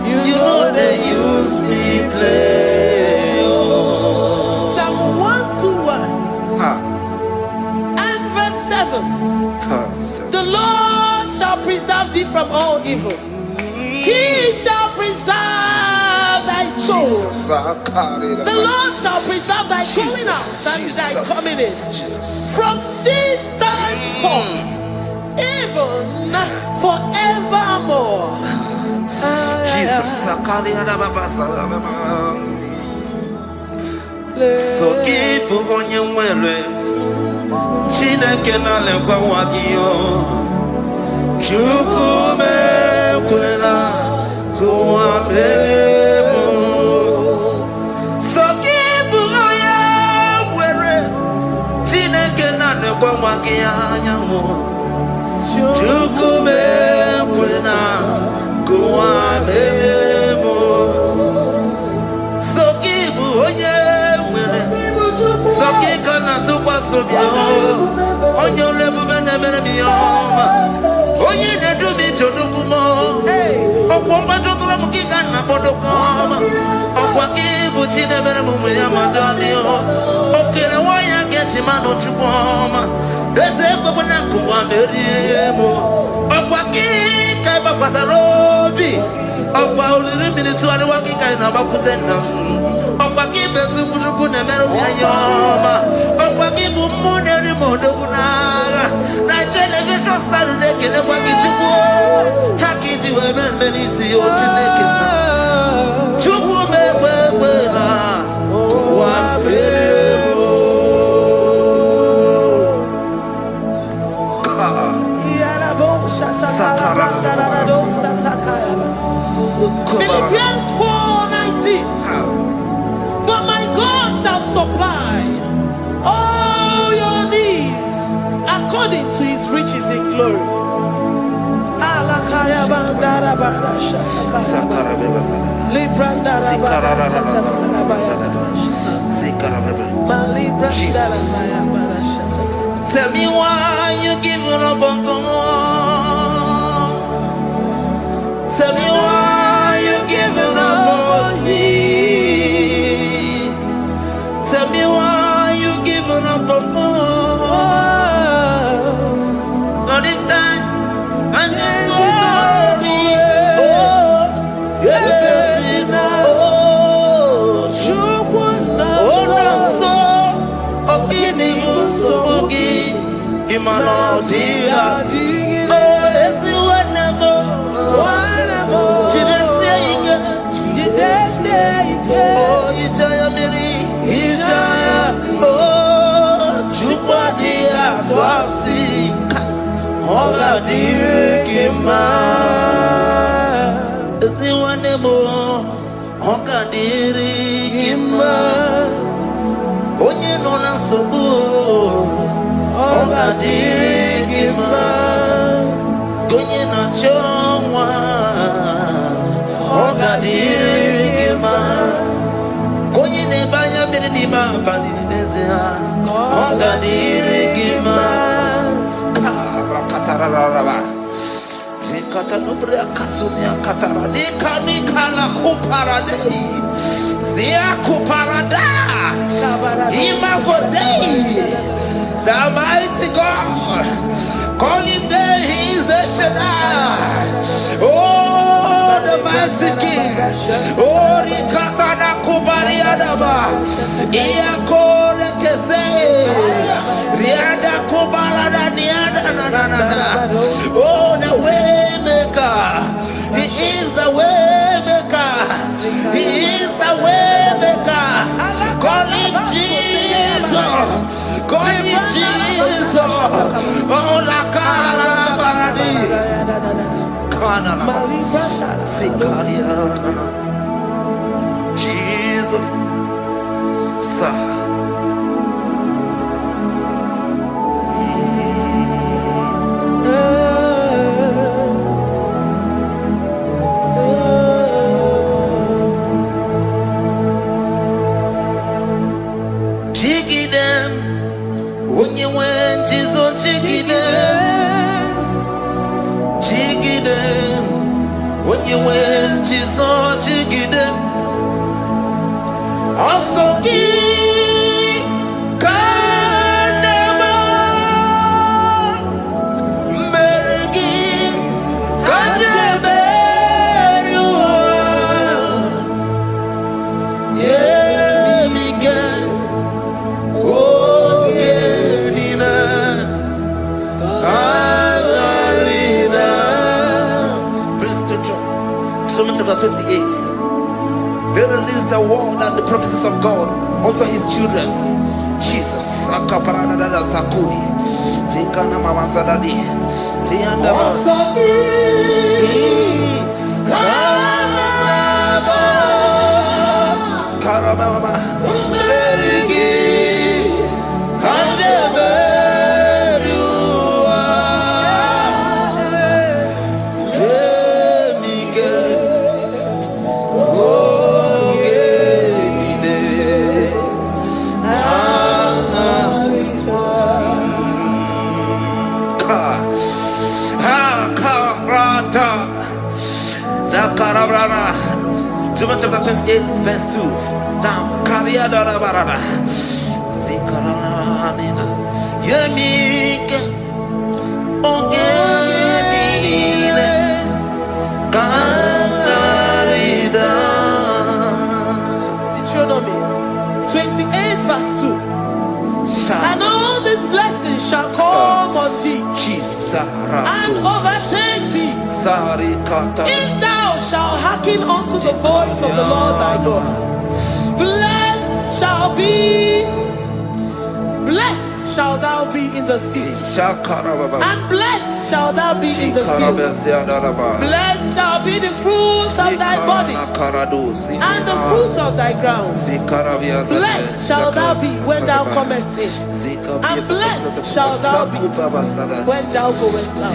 You know they use me play. Psalm 121 and verse 7. The Lord shall preserve thee from all evil. He shall preserve thy soul. The Lord shall preserve thy going out and thy coming in from this time forth, even forevermore. Jesus. So keep on your way. Chineke na lekwa wakio. Chukume kwela kuwa belemo. So keep on your way. Chineke na lekwa wakianyango. Chukume kwela kuwa belemo. So keep on your way. So keep on your level and me oh, you need to meet your document. Oh, Comba Jotoramuka, Napodocom. Oh, Quaki, which you never move with Yamadani. Okay, why I get him out of Chupoma. There's a Babanaku, Amerimo. Oh, Quaki, Kaiba Pasarobi. Oh, while the minutes are walking kind of Bakutena. Oh, Quaki, Besu, never be a yama. Wakibu mune rimodo kuna na television Saturday kene wakichuku hakiji wemen benisi otineke na chuku mewewe na wabebo Iyala bo shataka brandara do sataka Philippians 4:19. But my God shall supply all your needs according to his riches in glory. Alakaya bandara bala shataka librandara bala shataka bala shataka. Tell me why you giving up on God. Tell me why you giving up on Ebesina. Onanso. Ogini musogi. Imanodia. Esi wanamo. Oh, Ijaya Miri, Ijaya, oh, Chupadia, Twasi, Hola Dirikima, Ziwanemo, Hoga Dirikima, Onye Nona Sobu, Hoga Dirikima, Gonye na Chongwa, Hoga Dirikima. Banya Mirima Paninezia, Honga Dirigima, Karakatara, Katanubria Kasunia Katara, Nikala Kuparadei, Zia Kuparada, Imagodei, the mighty God, calling there, he is the Shaddai. Oh, the mighty King, oh, Rikatana Kubariadaba, Iakore Kese, Riada Kubalada Niada, oh, the Waymaker, he is the Waymaker, he is the Waymaker, call him Jesus, call him Jesus, oh, la cara Baradi, Jesus, Jiggy them when you went, Jesus, jiggy them, jiggy them. When you went, Jesus, jiggy them. Also, Kanama, Merigi, Kandaberu, yeah, Miguel, oh, Nina, Agarina. Romans chapter 28. They release the word and the promises of God unto his children. Jesus. Akaparanada Sakudi. Likana Mama Sadadi. Lianda Karababa. Merigi. Romans chapter 28, verse 2. Down, Kariada Barada. Zikaranina. Yemika. Ogenine. Kangarida. Deuteronomy 28, verse 2. And all these blessings shall come on thee and overtake thee if thou shalt hearken unto the voice of the Lord thy God. Blessed shalt thou be in the city, and blessed shalt thou be in the field. Blessed shall be the fruits of thy body and the fruits of thy ground. Blessed shalt thou be when thou comest in, and blessed shalt thou be when thou goest out.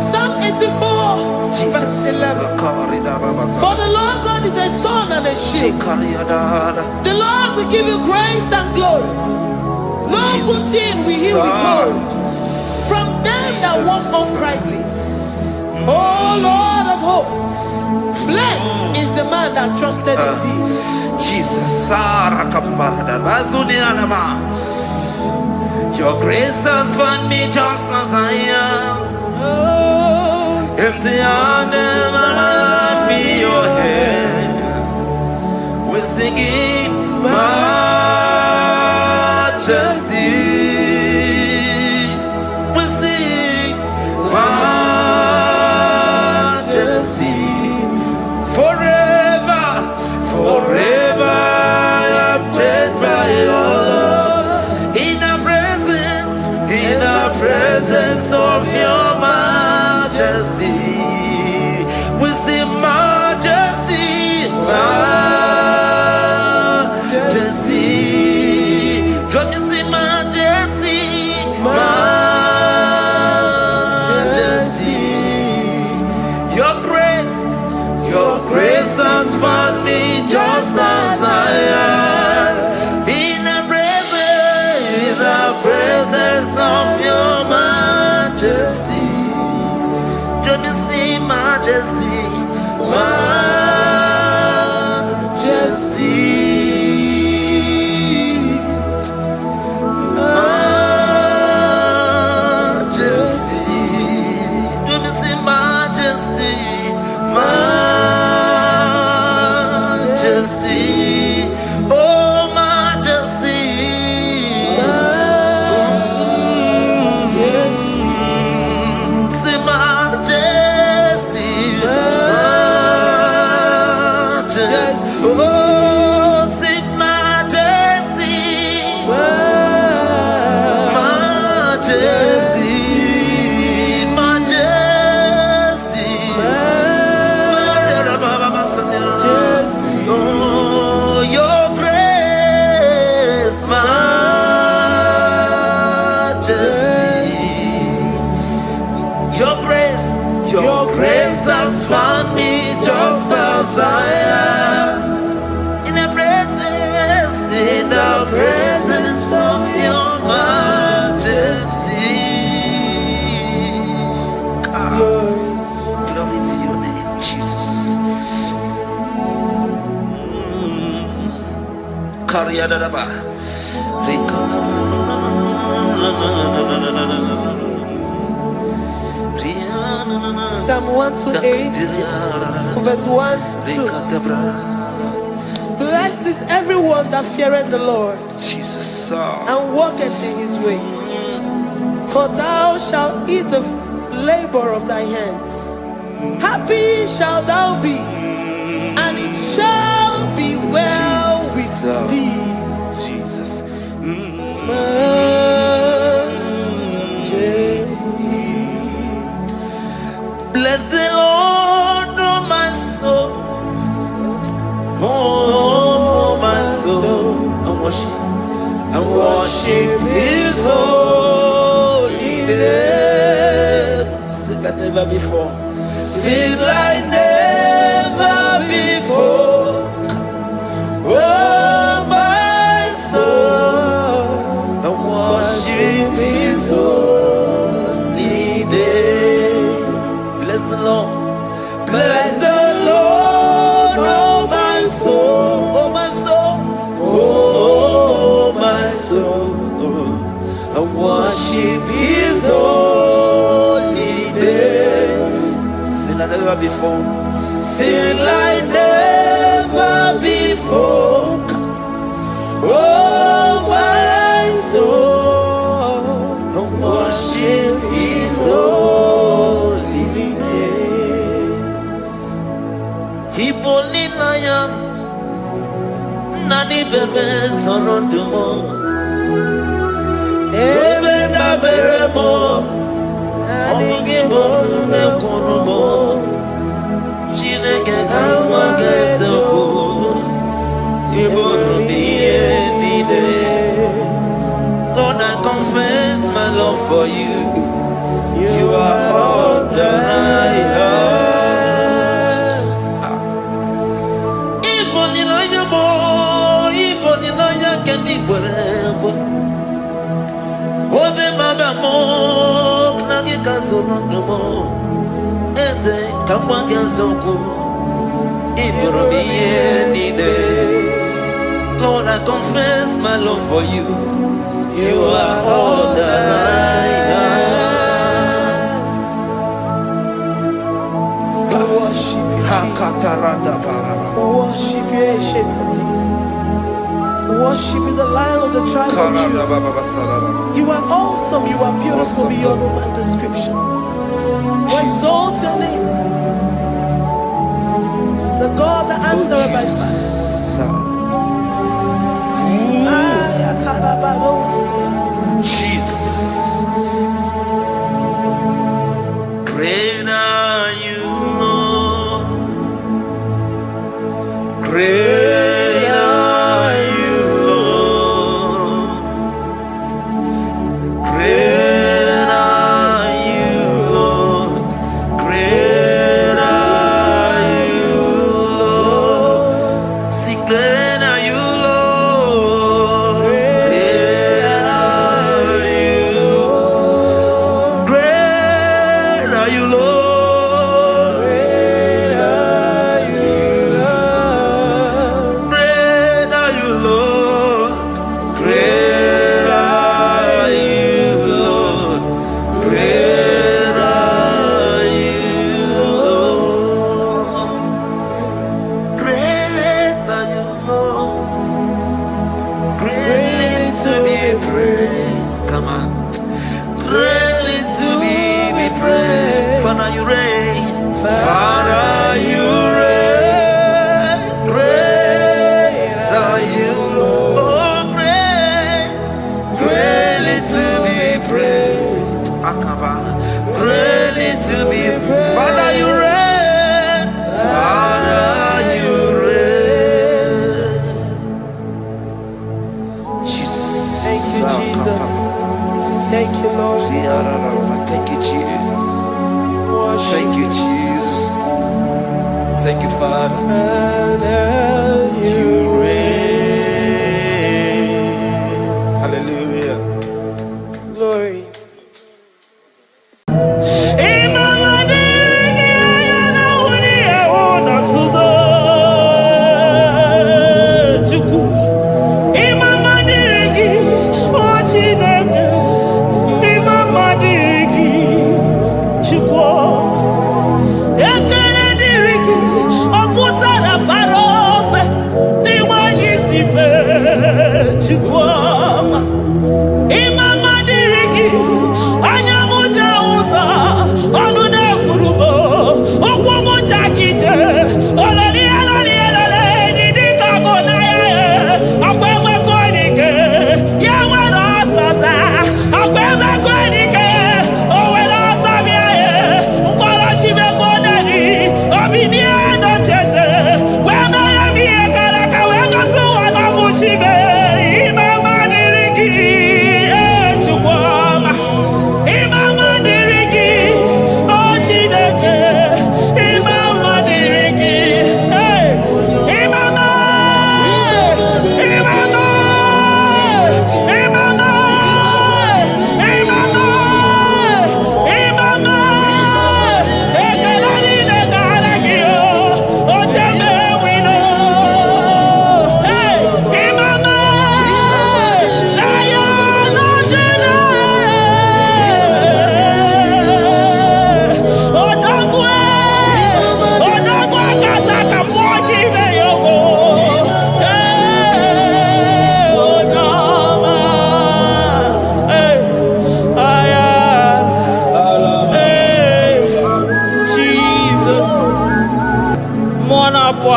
Psalm 84, verse 11. For the Lord God is a sun and a shield. The Lord will give you grace and glory. No good thing will he withhold from them that walk uprightly. O Lord of hosts, blessed is the man that trusted in thee. Jesus, your grace has found me just as I am. Empty handed, my life in your hand. We're singing majesty. We sing majesty. Forever, forever I'm changed by your love. In the presence of your majesty, we see majesty, majesty. Come you see majesty, majesty. Your grace has found me just as I am. In the presence of your majesty, don't you see majesty, majesty, majesty, don't you see majesty, majesty, oh majesty. Your grace has found me just as I am. In the presence of your majesty. Glory to your name, Jesus. Psalm 128, verse 1 to 2. Blessed is everyone that feareth the Lord, Jesus, and walketh in his ways. For thou shalt eat the labor of thy hands. Happy shalt thou be, and it shall be well with thee. Jesus. Bless the Lord, oh my soul, oh my soul, and worship His holy name. Sing like never before. Sing like never before. Oh my soul, and worship His holy name. Bless the Lord, bless the Lord, oh my soul, oh my soul, oh my soul, and worship His holy name. Sing like never before, sing like never before. Oh my soul, and worship His holy name. Hipoli layam nani bebe sorondumo ebe na beremo Omugibo nume kurubo Chineke kamwa gesoko Ibo numiye nide Lord, I confess my love for you. You are all that I have. Ibo niloya mo, ibo niloya kendi bwebo. Obe maba mo, knagi kazono mo. Eze kamwa gesoko. Ibo numiye nide. Lord, I confess my love for you. You are all that I have. Worship you, worship you, ancient of days. Worship you, the Lion of the tribe of Judah. You are awesome, you are beautiful beyond human description. We exalt your name, the God that answered by fire. Jesus, great are you, Lord. Great are you, Lord. Great are you, Lord. Great are you, Lord. See, great are you, Lord. Thank you, Lord. Thank you, Jesus. Thank you, Jesus. Thank you, Father. You reign. Hallelujah. Glory.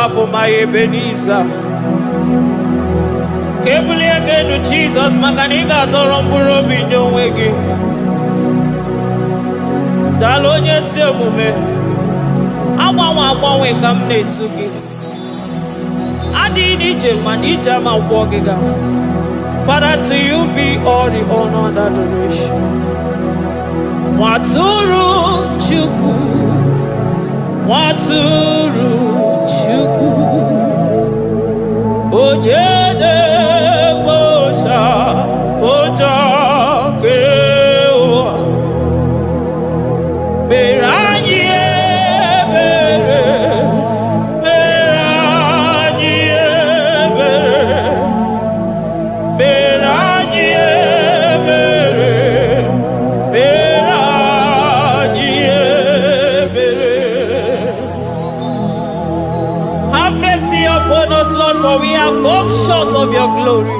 Hapo my Ebenezer. Kebuli again to Jesus, Makaniga Toromburo Binyo Wegi. Dalonye si omume. Agbanwe ka m na-etu gị. Adịghị n'ije ma n'ije ama gwọ gị ga. Father, to you be all the honor and adoration. Nwatụrụ Chukwu, Nwatụrụ Chukwu, onye na-ekpocha kpocha nke ụwa. Mere anyị ebere, mere anyị ebere, mere anyị ebere, mere anyị ebere. Have mercy upon us, Lord, for we have come short of your glory.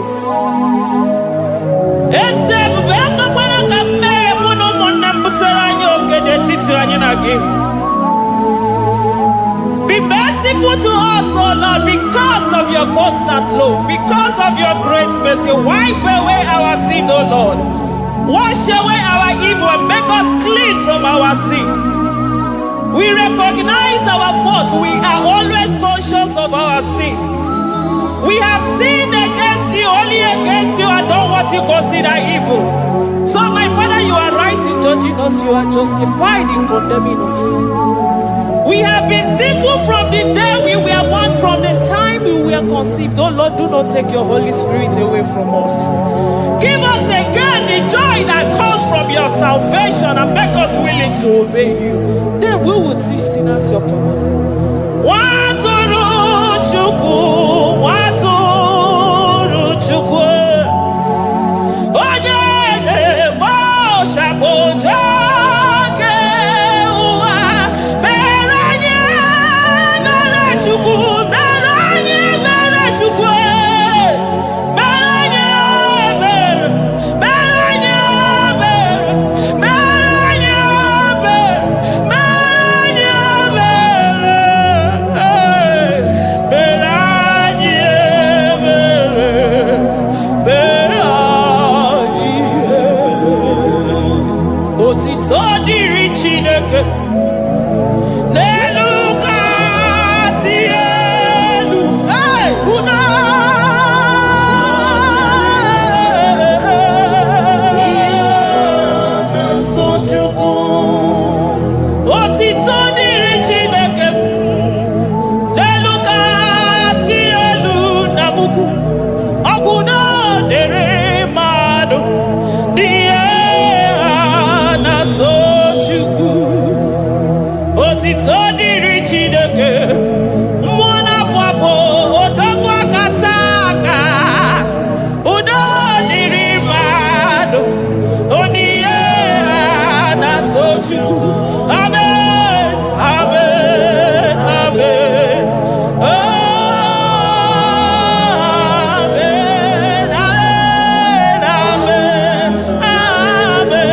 Be merciful to us, O Lord, because of your constant love, because of your great mercy. Wipe away our sin, O Lord. Wash away our evil and make us clean from our sin. We recognize our fault. We are always conscious of our sin. We have sinned against you, only against you, and done what you consider evil. So, my Father, you are right in judging us. You are justified in condemning us. We have been sinful from the day we were born, from the time we were conceived. Oh Lord, do not take your Holy Spirit away from us. Give us again the joy that comes from your salvation and make us willing to obey you. Then we will teach sinners your command. Nwatụrụ Chukwu, Nwatụrụ Chukwu, onye na-ekpocha kpocha nke ụwa. Mere anyị ebere Chukwu, mere anyị ebere Chukwu, mere anyị ebere, mere anyị ebere, mere anyị ebere, mere anyị otito dịrị Chineke n'elu kasị elu. Una otito dịrị Chineke n'elu kasị elu na mukwu. Ọgwụdo dịrị mmadụ dị otito dịrị Chineke, mmụọ na-apụ apụ, odogwu akata aka. Udo dịrị mmadụ, onyinye na-aso Chukwu. Amen, amen, amen. Amen, amen, amen, amen.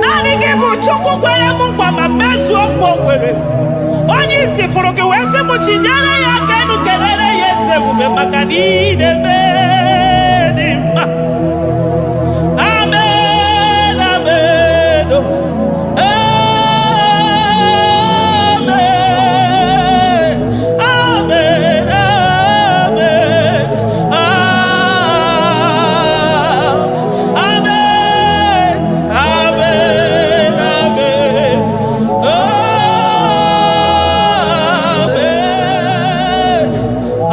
Naanị gị bụ Chukwu kwere m nkwa ma mezuo nkwa o kwere. Onye isi fụrụ gị wee sị m chinyere ya aka enu kelere ya eze ebube maka na ị na-eme dị mma. Amen, amen, amen,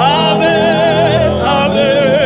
amen, amen.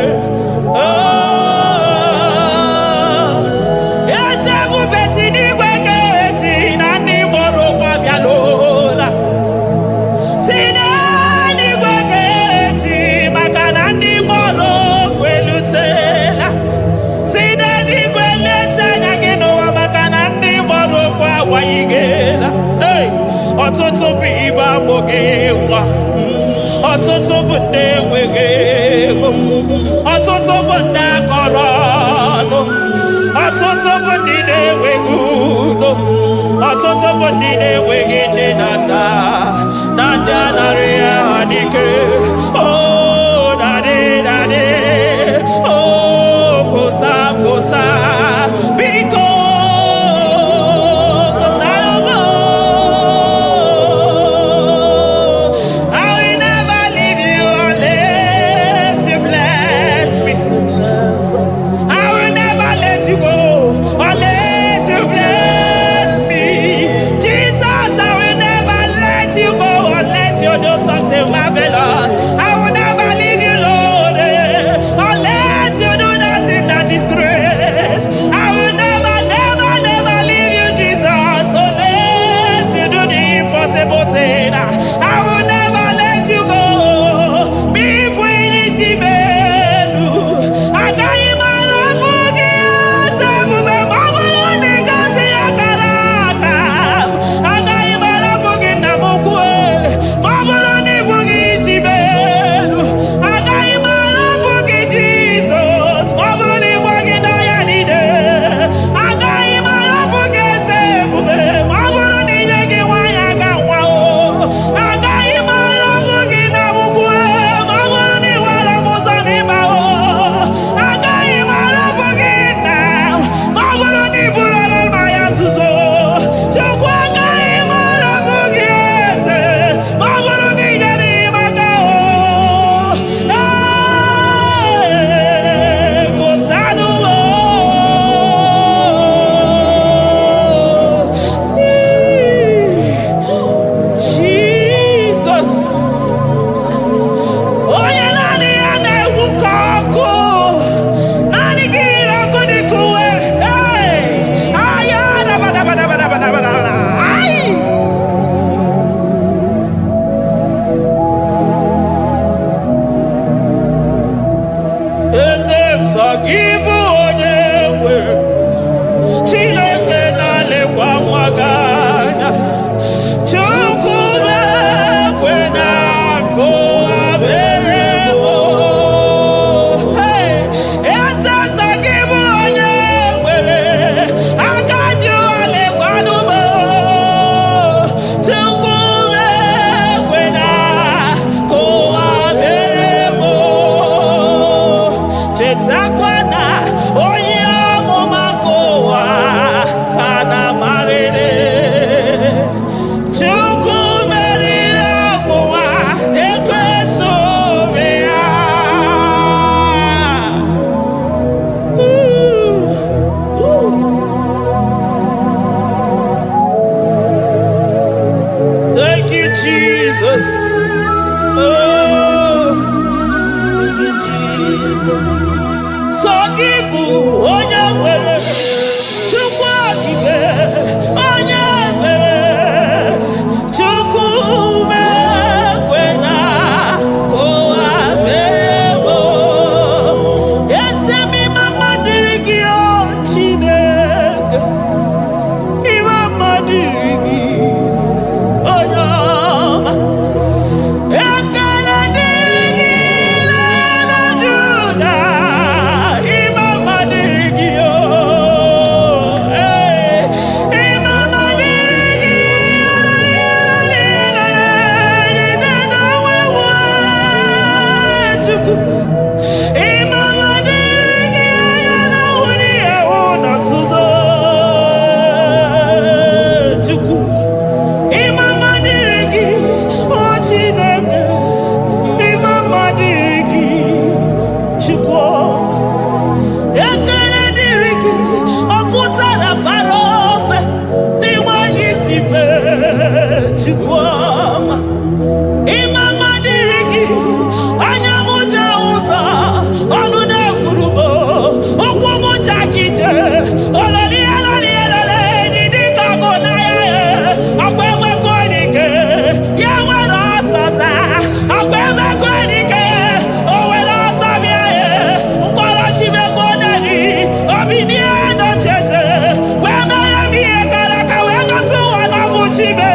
Chibe,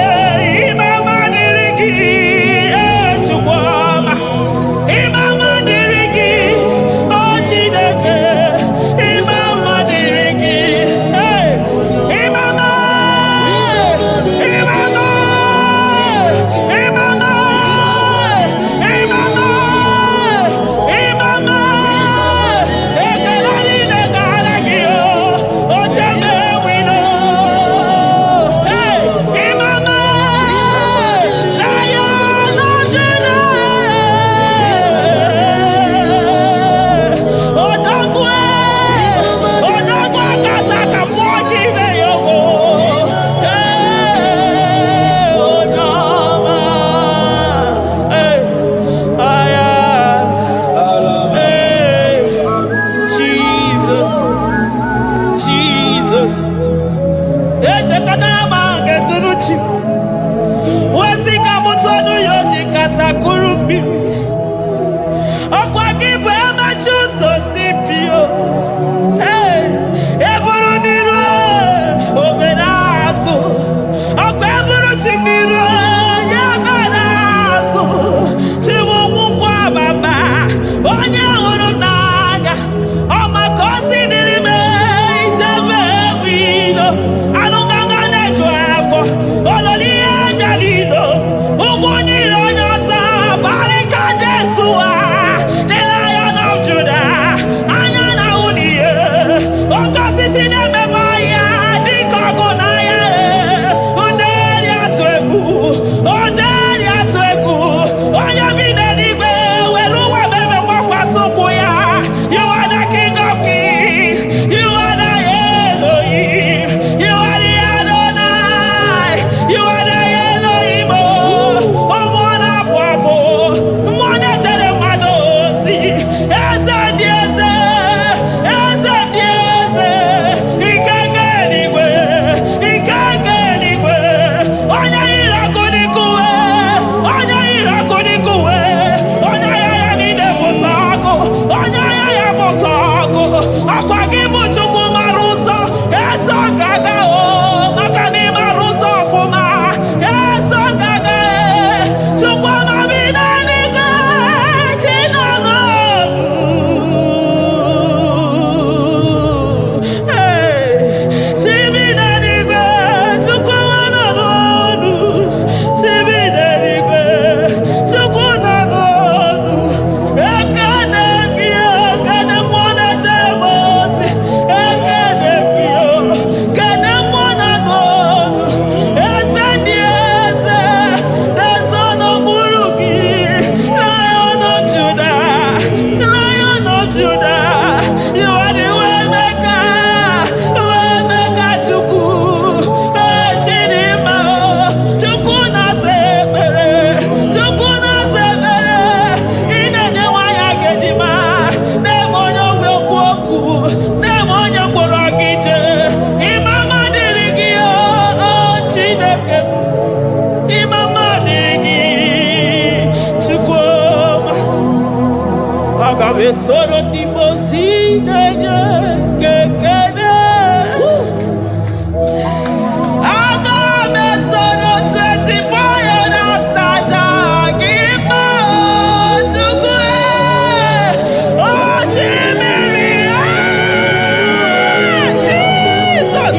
Imama soro ndimo sinenye kekene. Agame soro 24 years taja gima tukwe. Oh shimiri Jesus.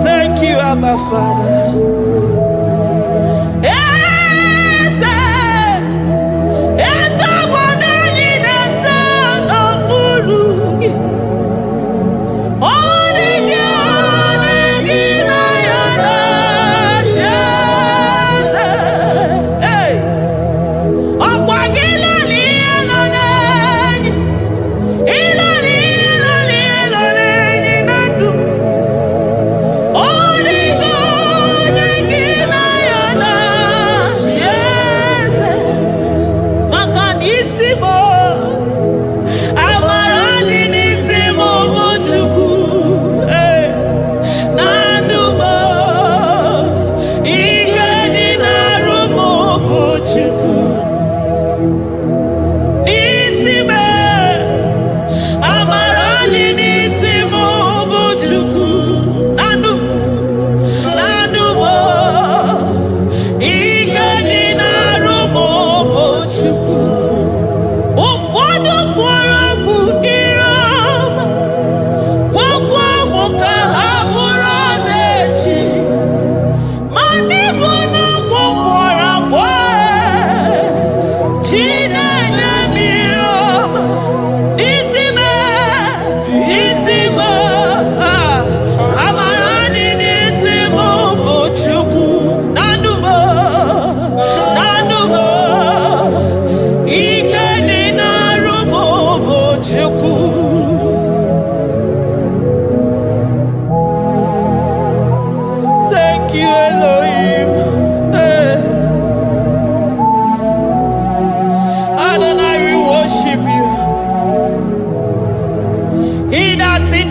Thank you, Abba Father.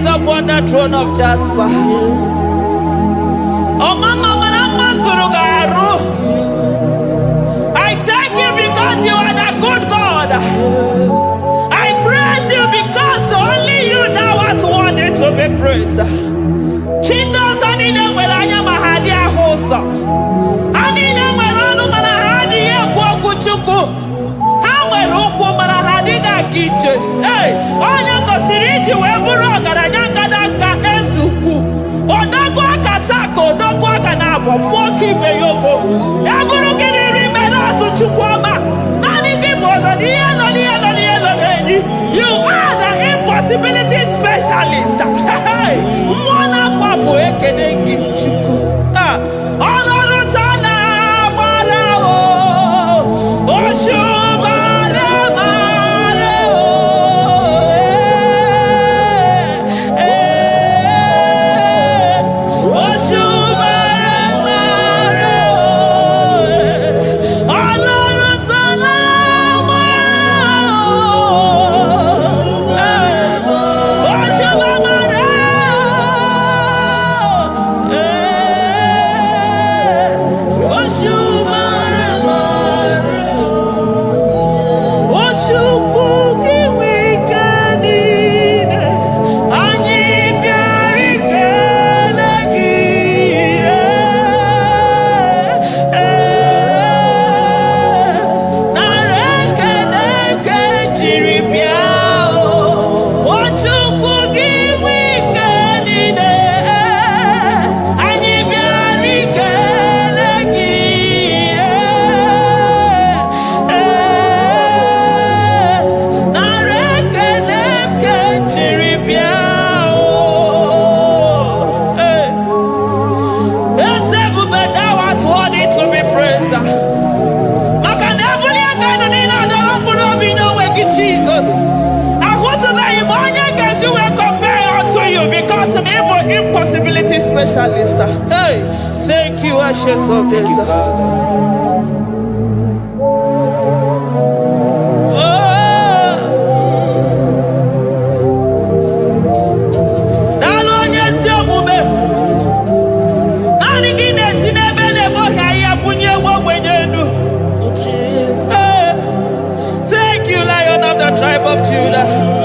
Upon the throne of Jasper. Oh, Mama, I thank you because you are the good God. I praise you because only you know what wanted to be praised. Chindos anine welanya mahadia hosa. Anine welanu manahadia kwa kuchuku. Hawe ruku manahadiga kiche. Hey, onya kosiriti weburu garanyanga danga esuku. Odagwa katako, odagwa kanabo, mwoki beyoko. Yaburu giri merasu chukwama. Nani gibono nielo. You are the impossibility specialist. Hey, mwana papu ekenengi chuku. Olorutana barao. Oshubara marao. Oshubara marao. Olorutana impossibility specialist. Hey, thank you, Ancient of Days. Thank you, Lion of the tribe of Judah.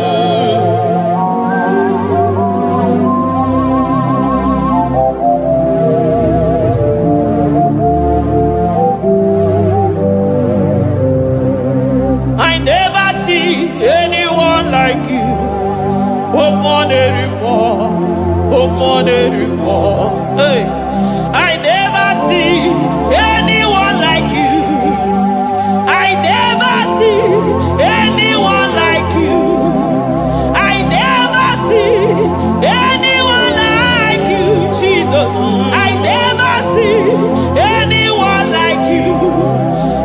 Hey, I never see anyone like you. I never see anyone like you. I never see anyone like you, Jesus. I never see anyone like you.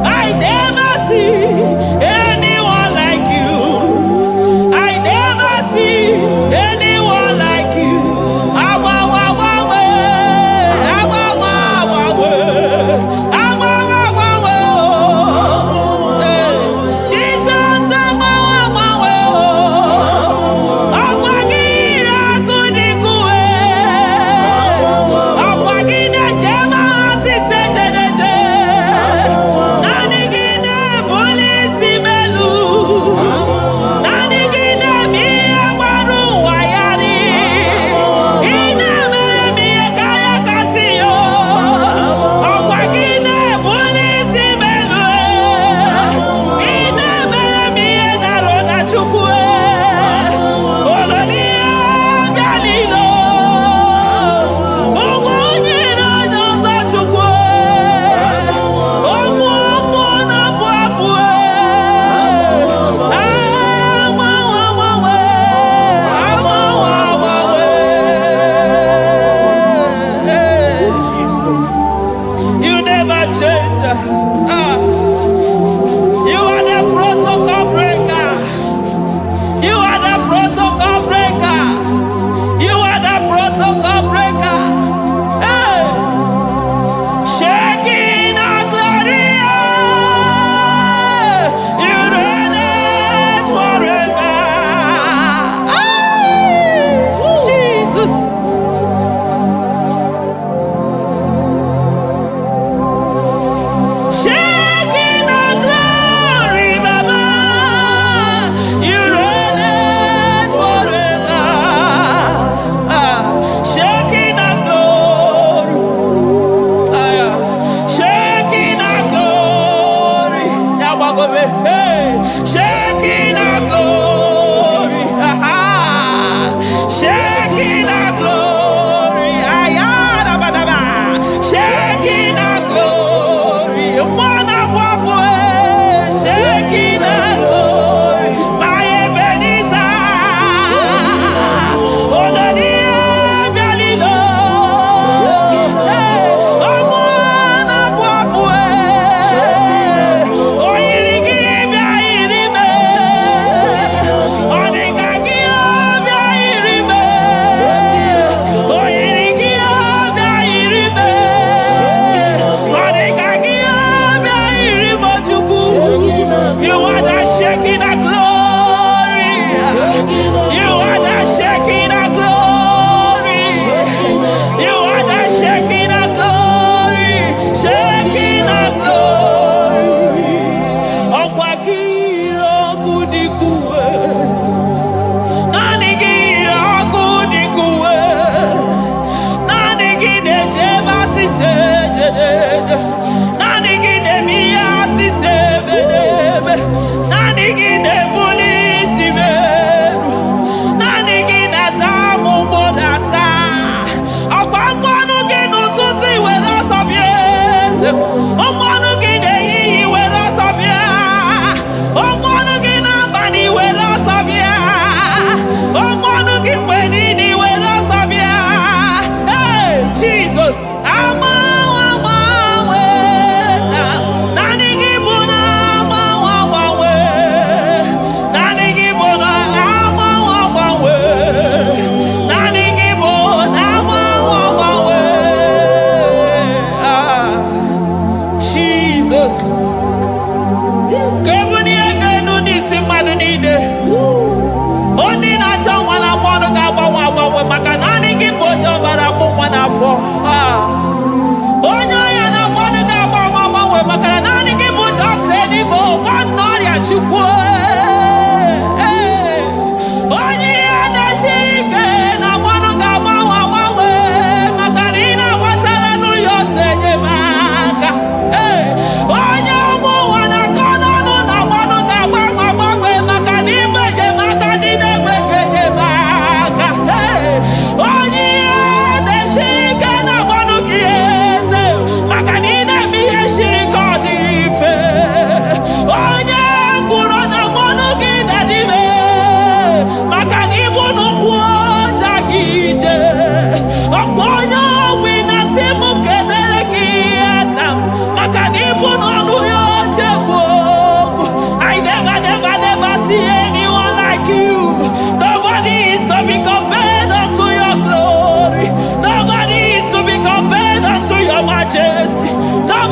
I never see anyone like you. I never see anyone like you.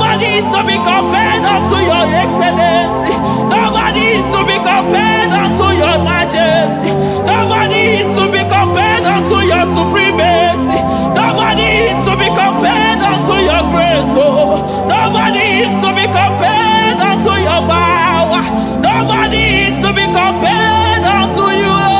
Nobody is to be compared unto your excellency. Nobody is to be compared unto your majesty. Nobody is to be compared unto your supremacy. Nobody is to be compared unto your grace. Oh, nobody is to be compared unto your power. Nobody is to be compared unto you, Lord.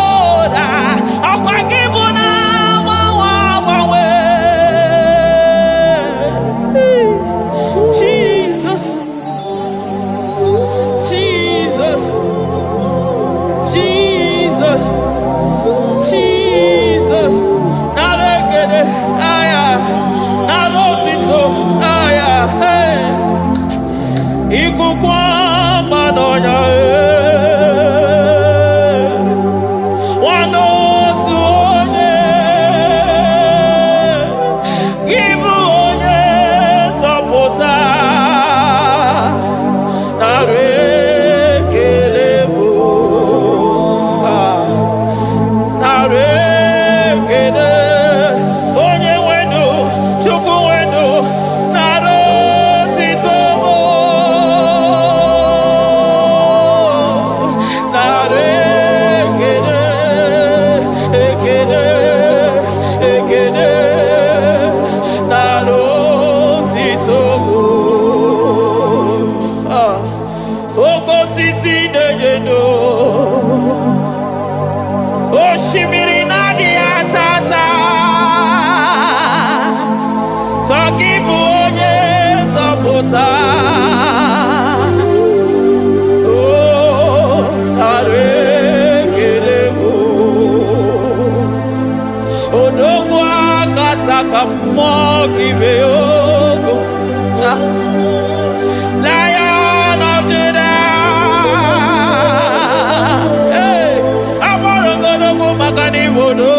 Lion of Judah, hey, Amorogodogo Magani Wodo,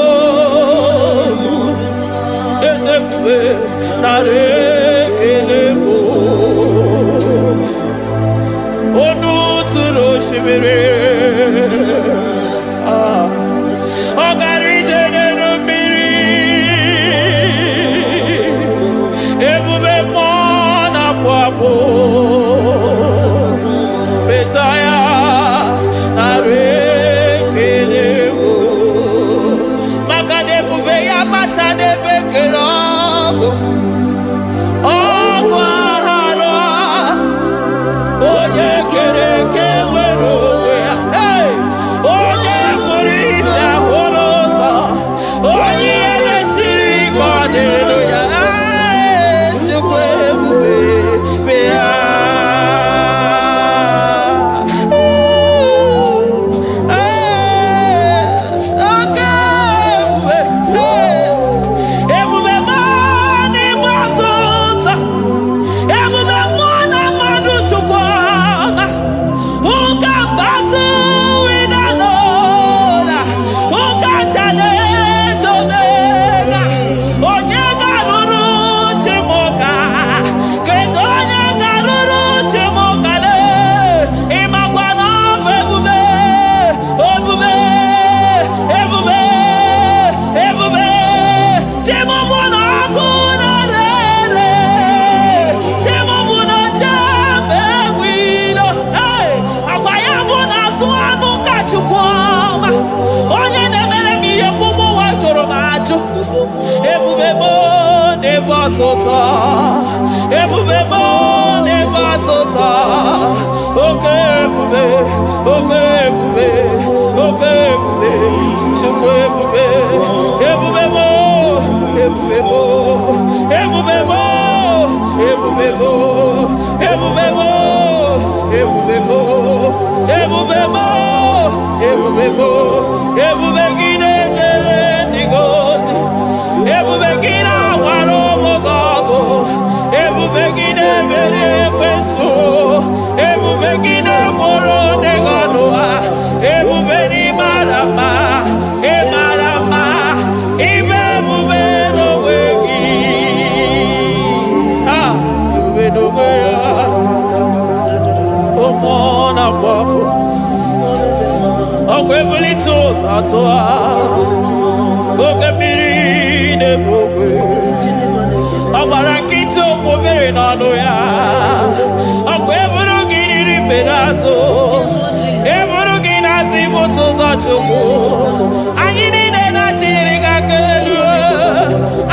Ezekiel, Narekelebo, Onu Turo Shimere, Ogarije Nenumiri, Ebube Mona Fuapo. Ebube mo never Osa, Okebube, Okebube, Okebube, Chukebube, Ebubebo, Ebubebo, Ebubebo, Ebubebo, Ebubebo, Ebubebo, Ebubebo, Ebubebo, Ebubegine Nigosi, Ebubegina Waromogago, Ebubegine Mere Peso, Ebubegine Moro Neganoa, Ebubeni Marama, Emarama, Ibebubeno Wegi. Ah, Ebubeno Wea, Omona Fafo, Okwebelitos Atoa, Okebiri Nevowe, Abarakito Kobere Nanoya, Okwebelo Giri Pedazo, Ebolo Ginasi Botos Achomo, Ayini Natiriga Kelu,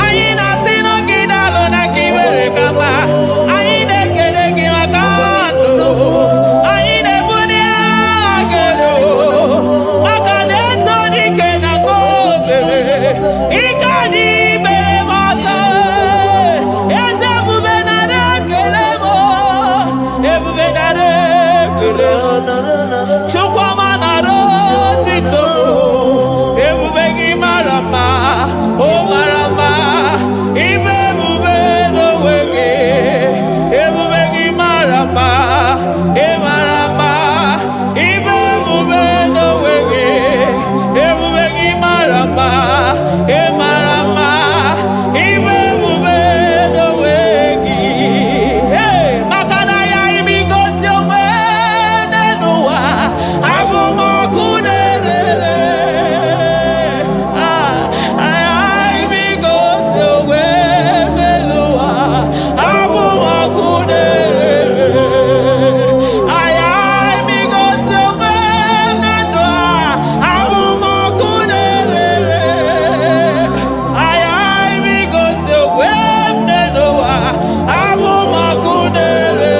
Ayina Sino Gidalo Nakibere Kama, Ayine Kedeki Makando, Ayine Bunia Gelo, Makaneto Dikena Kobere, Ikadi Bemasa, Ezebubenare Kelemo, Ebubenare Kelemo, Chukwamanaro Titomo, Ebubegi Marama, O Marama, Ibebubeno Wege, Ebubegi Marama, E Marama, Ibebubeno Wege, Ebubegi Marama, E Marama, Ibebubeno Wege. Hey, Makanaya Imigosio Wenenua, Abumakunere. Ah, Imigosio Wenenua, Abumakunere. Imigosio Wenenua, Abumakunere. Imigosio Wenenua, Abumakunere.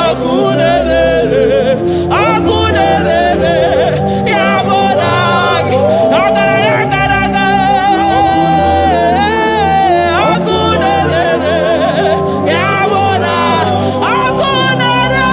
Akunere, Akunere, Yabonagi, Agayagaraga, Akunere, Yabona, Akunere,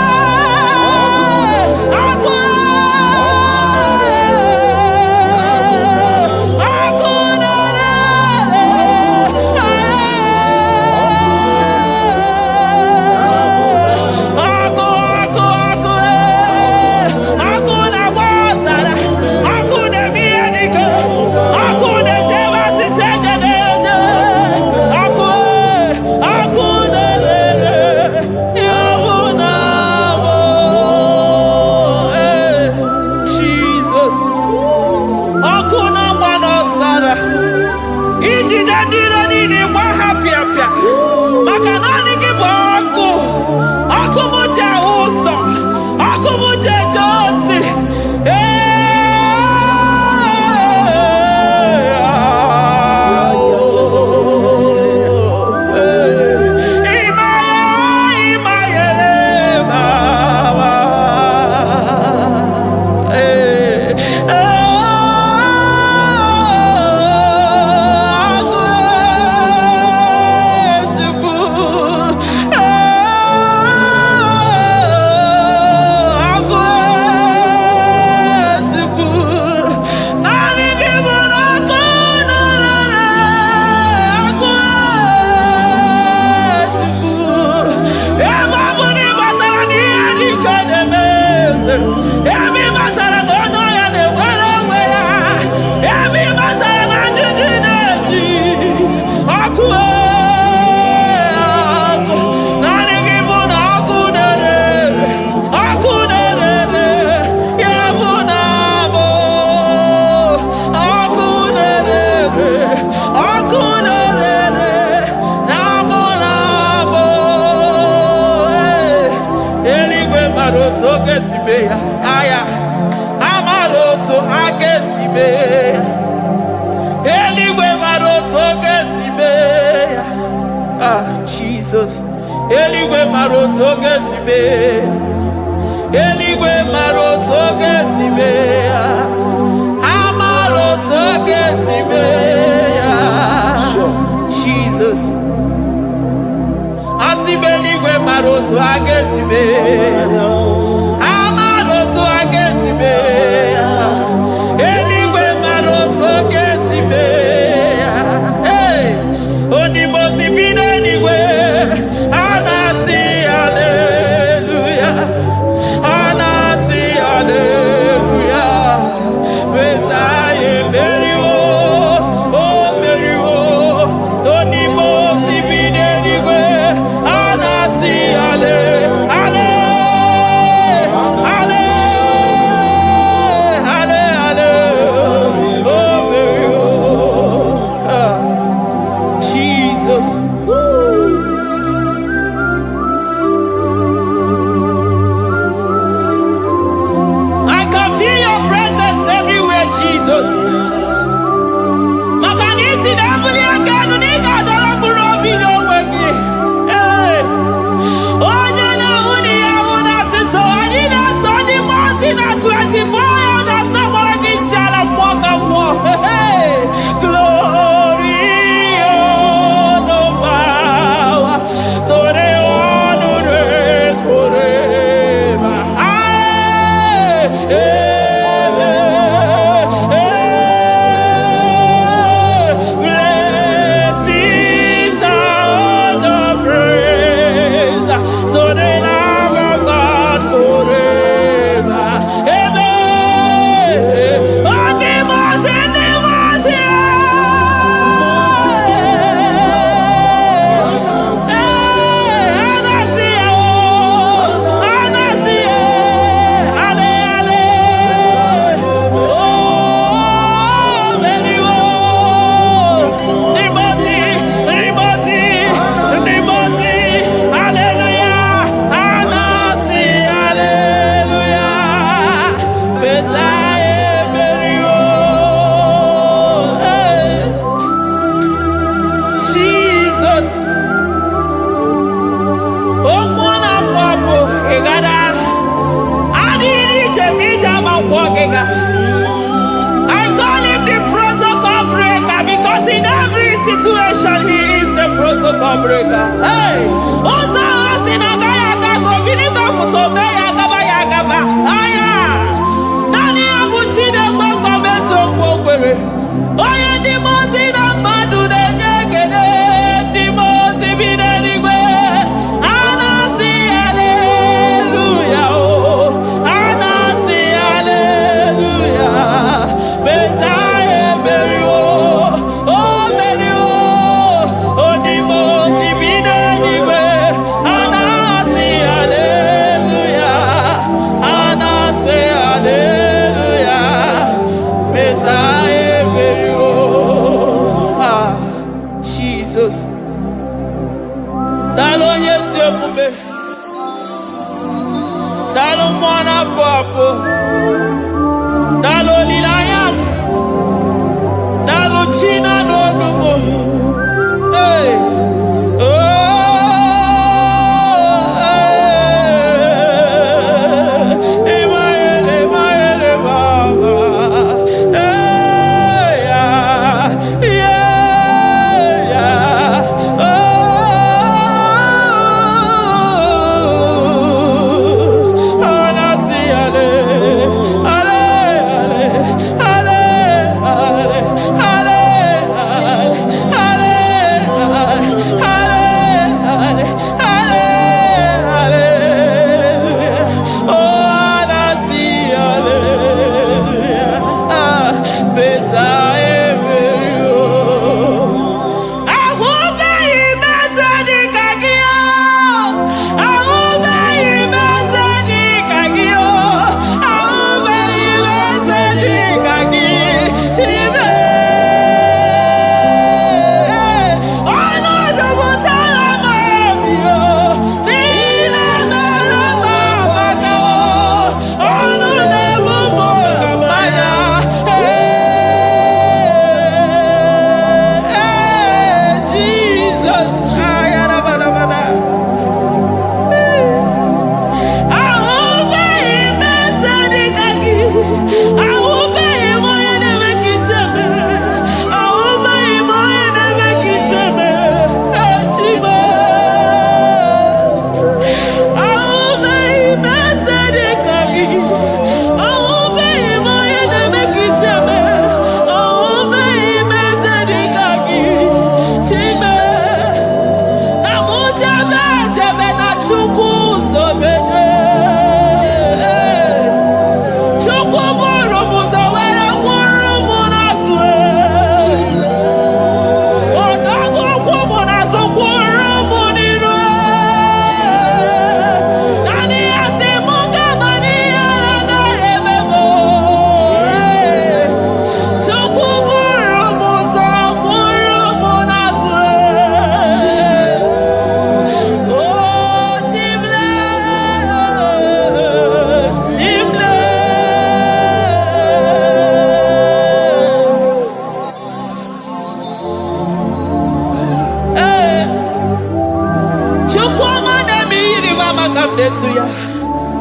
Jesus. Akuna Manosara. Ijidadira nini kwa hapiapia. Makanani kiboko. Akumuche uso. Akumuche josi. Aya, Amaroto Agesibe, Eligwe Maroto Gesibe. Ah, Jesus, Eligwe maroto gesibe. Eligwe maroto gesibe. Amaroto gesibe. Jesus. Asibeligwe maroto agesibe. Amaroto agesibe. Eligwe maroto gesibe. Hey, onimosipine eligwe. Anasi hallelujah. Anasi hallelujah. Besaye merio. Oh merio. Onimosipine eligwe. Anasi hallelujah. I call him the protocol breaker because in every situation he is the protocol breaker. Hey, Osa Osinagaya Gago Vinito Mutobeya Gabaya Gaba. Aya, Nani Abuchina Boko Beso Pokere. Oya Dimosina Madu de Negede, Dimosi Binanigwe. Anasi hallelujah. Dalo mwana papo, dalo lilayam, dalo china nogumo. Hey, oh, Emaele baba, hey, yeah, oh.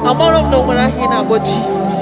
Amorom no when I hear about Jesus.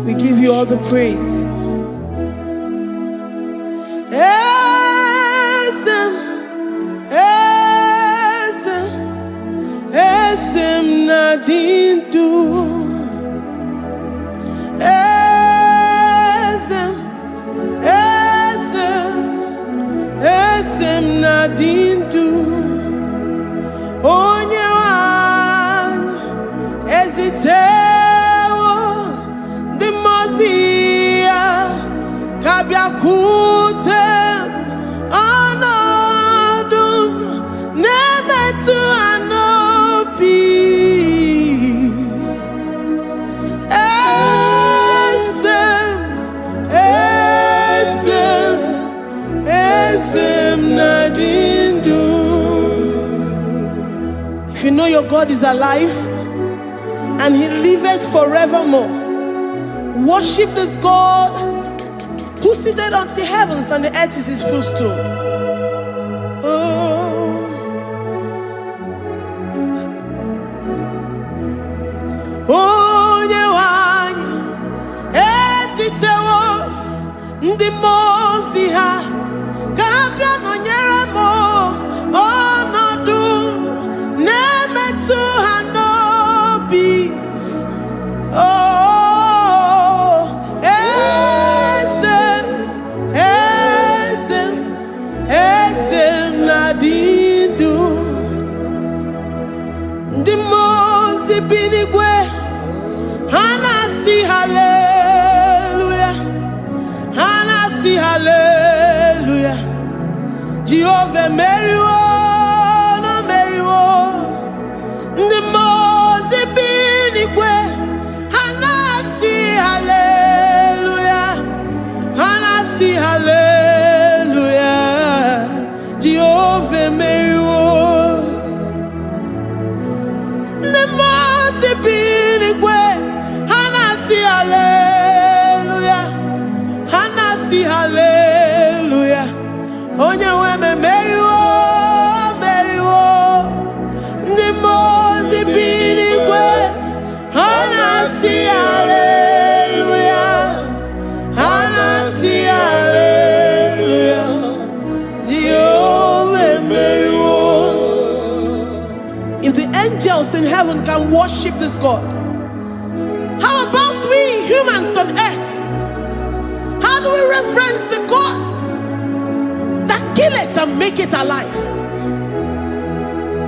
We give you all the praise. Esem nadindu. Esem nadindu. Onyewan ezitewo dimozia kabia kutem anadum nemetu anopi. Esem nadindu. If you know your God is alive and he liveth forevermore, worship this God who seated on the heavens and the earth is his footstool. Oh, Nyewani, esitewo ndi mozi ha kapia no nyeremo onodu nemetu hanobi. Oh, esem nadindu. Ndi mozi binigwe hanasi hallelujah, hanasi hallelujah. Jehovah meriwo no meriwo. Ndi mozi binigwe hanasi hallelujah, hanasi hallelujah. Jehovah meriwo. Ndi mozi binigwe hanasi hallelujah, hanasi hallelujah. Onye weme meriwo, meriwo. Ndi mozi binigwe hanasi hallelujah, hanasi hallelujah. Jehovah meriwo. If the angels in heaven can worship this God, how about we humans on earth? How do we reference the God that kill it and make it alive?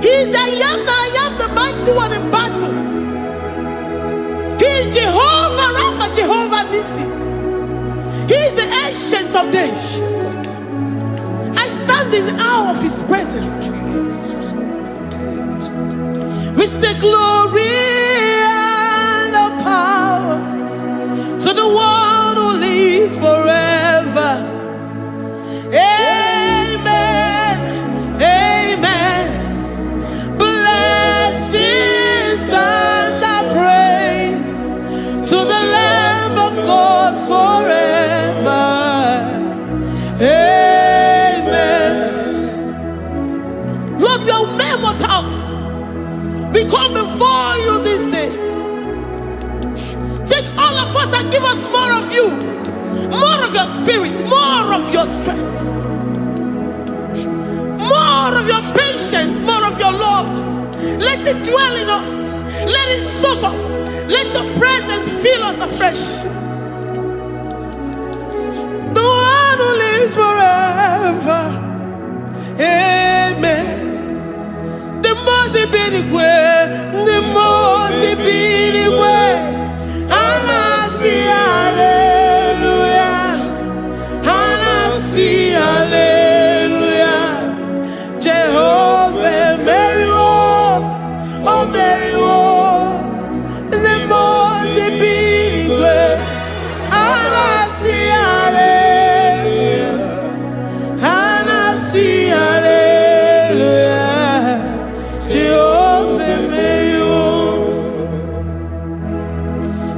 He is the I am, the mighty one in battle. He is Jehovah Rapha, Jehovah Nissi. He is the ancient of days. I stand in awe of his presence. We say glory and the power to the one who lives forever. Amen, amen. Blessings and the praise to the Lamb of God forever. Amen. Lord, your mammoth house, we come before you this day. Take all of us and give us more of you, more of your spirit, more of your strength, more of your patience, more of your love. Let it dwell in us. Let it soak us. Let your presence fill us afresh. The one who lives forever. Amen. The most big way, the most big way. And I see hallelujah. And I see hallelujah. Jehovah, Mary, oh Mary, the most big way. And I see hallelujah. And I see hallelujah. Jehovah, Mary,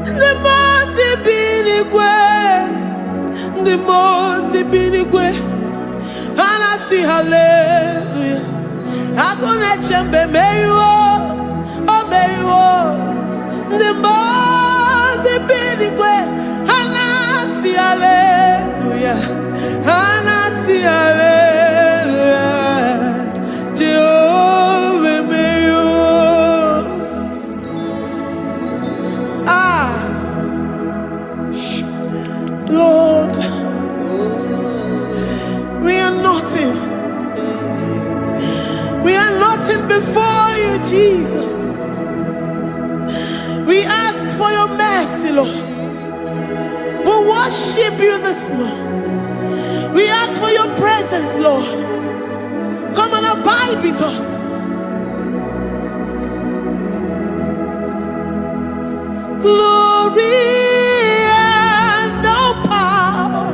the most big way. The most big way. And I see hallelujah. I'm gonna chamber Mary, oh Mary, the most big way. And I see hallelujah. And I see hallelujah. Jehovah Mary, Lord, we are nothing. We are nothing before you, Jesus. We ask for your mercy, Lord. We worship you this morning. We ask for your presence, Lord. Come and abide with us. Glory and all power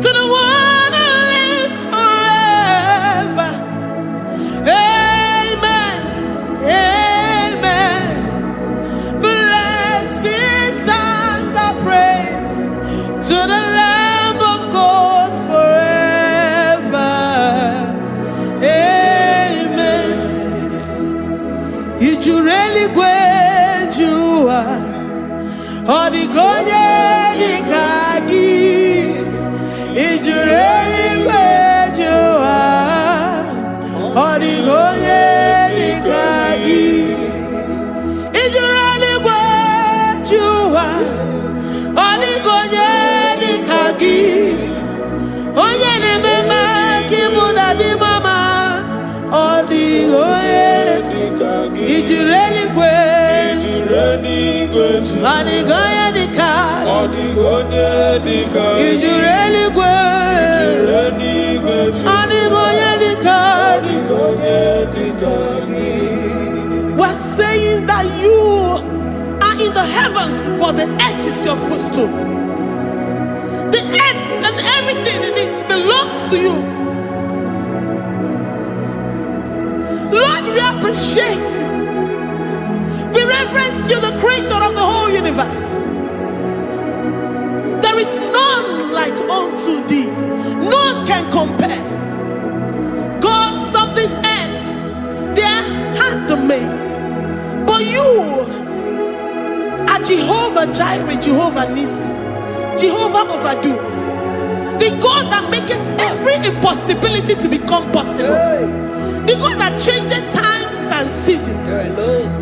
to the one who lives forever. Amen. Amen. Blessings and the praise to the Lamb of God forever. Amen. If you really great you are, all the good you can give. If you really great you are, all the good you can give. If you really great you are, all the good you can give. Oh yeah, the mama, kibuda di mama, all the good you can give. If you really great, all the good you can. If you really great, all the good you can. We're saying that you are in the heavens, but the earth is your footstool. The earth and everything in it belongs to you. Lord, we appreciate you. We reverence you, the creator of the whole universe. There is none like unto thee. None can compare. Gods of this earth, they are handmade. But you are Jehovah Jireh, Jehovah Nissi, Jehovah Overdo, the God that makes every impossibility to become possible. The God that changes times and seasons.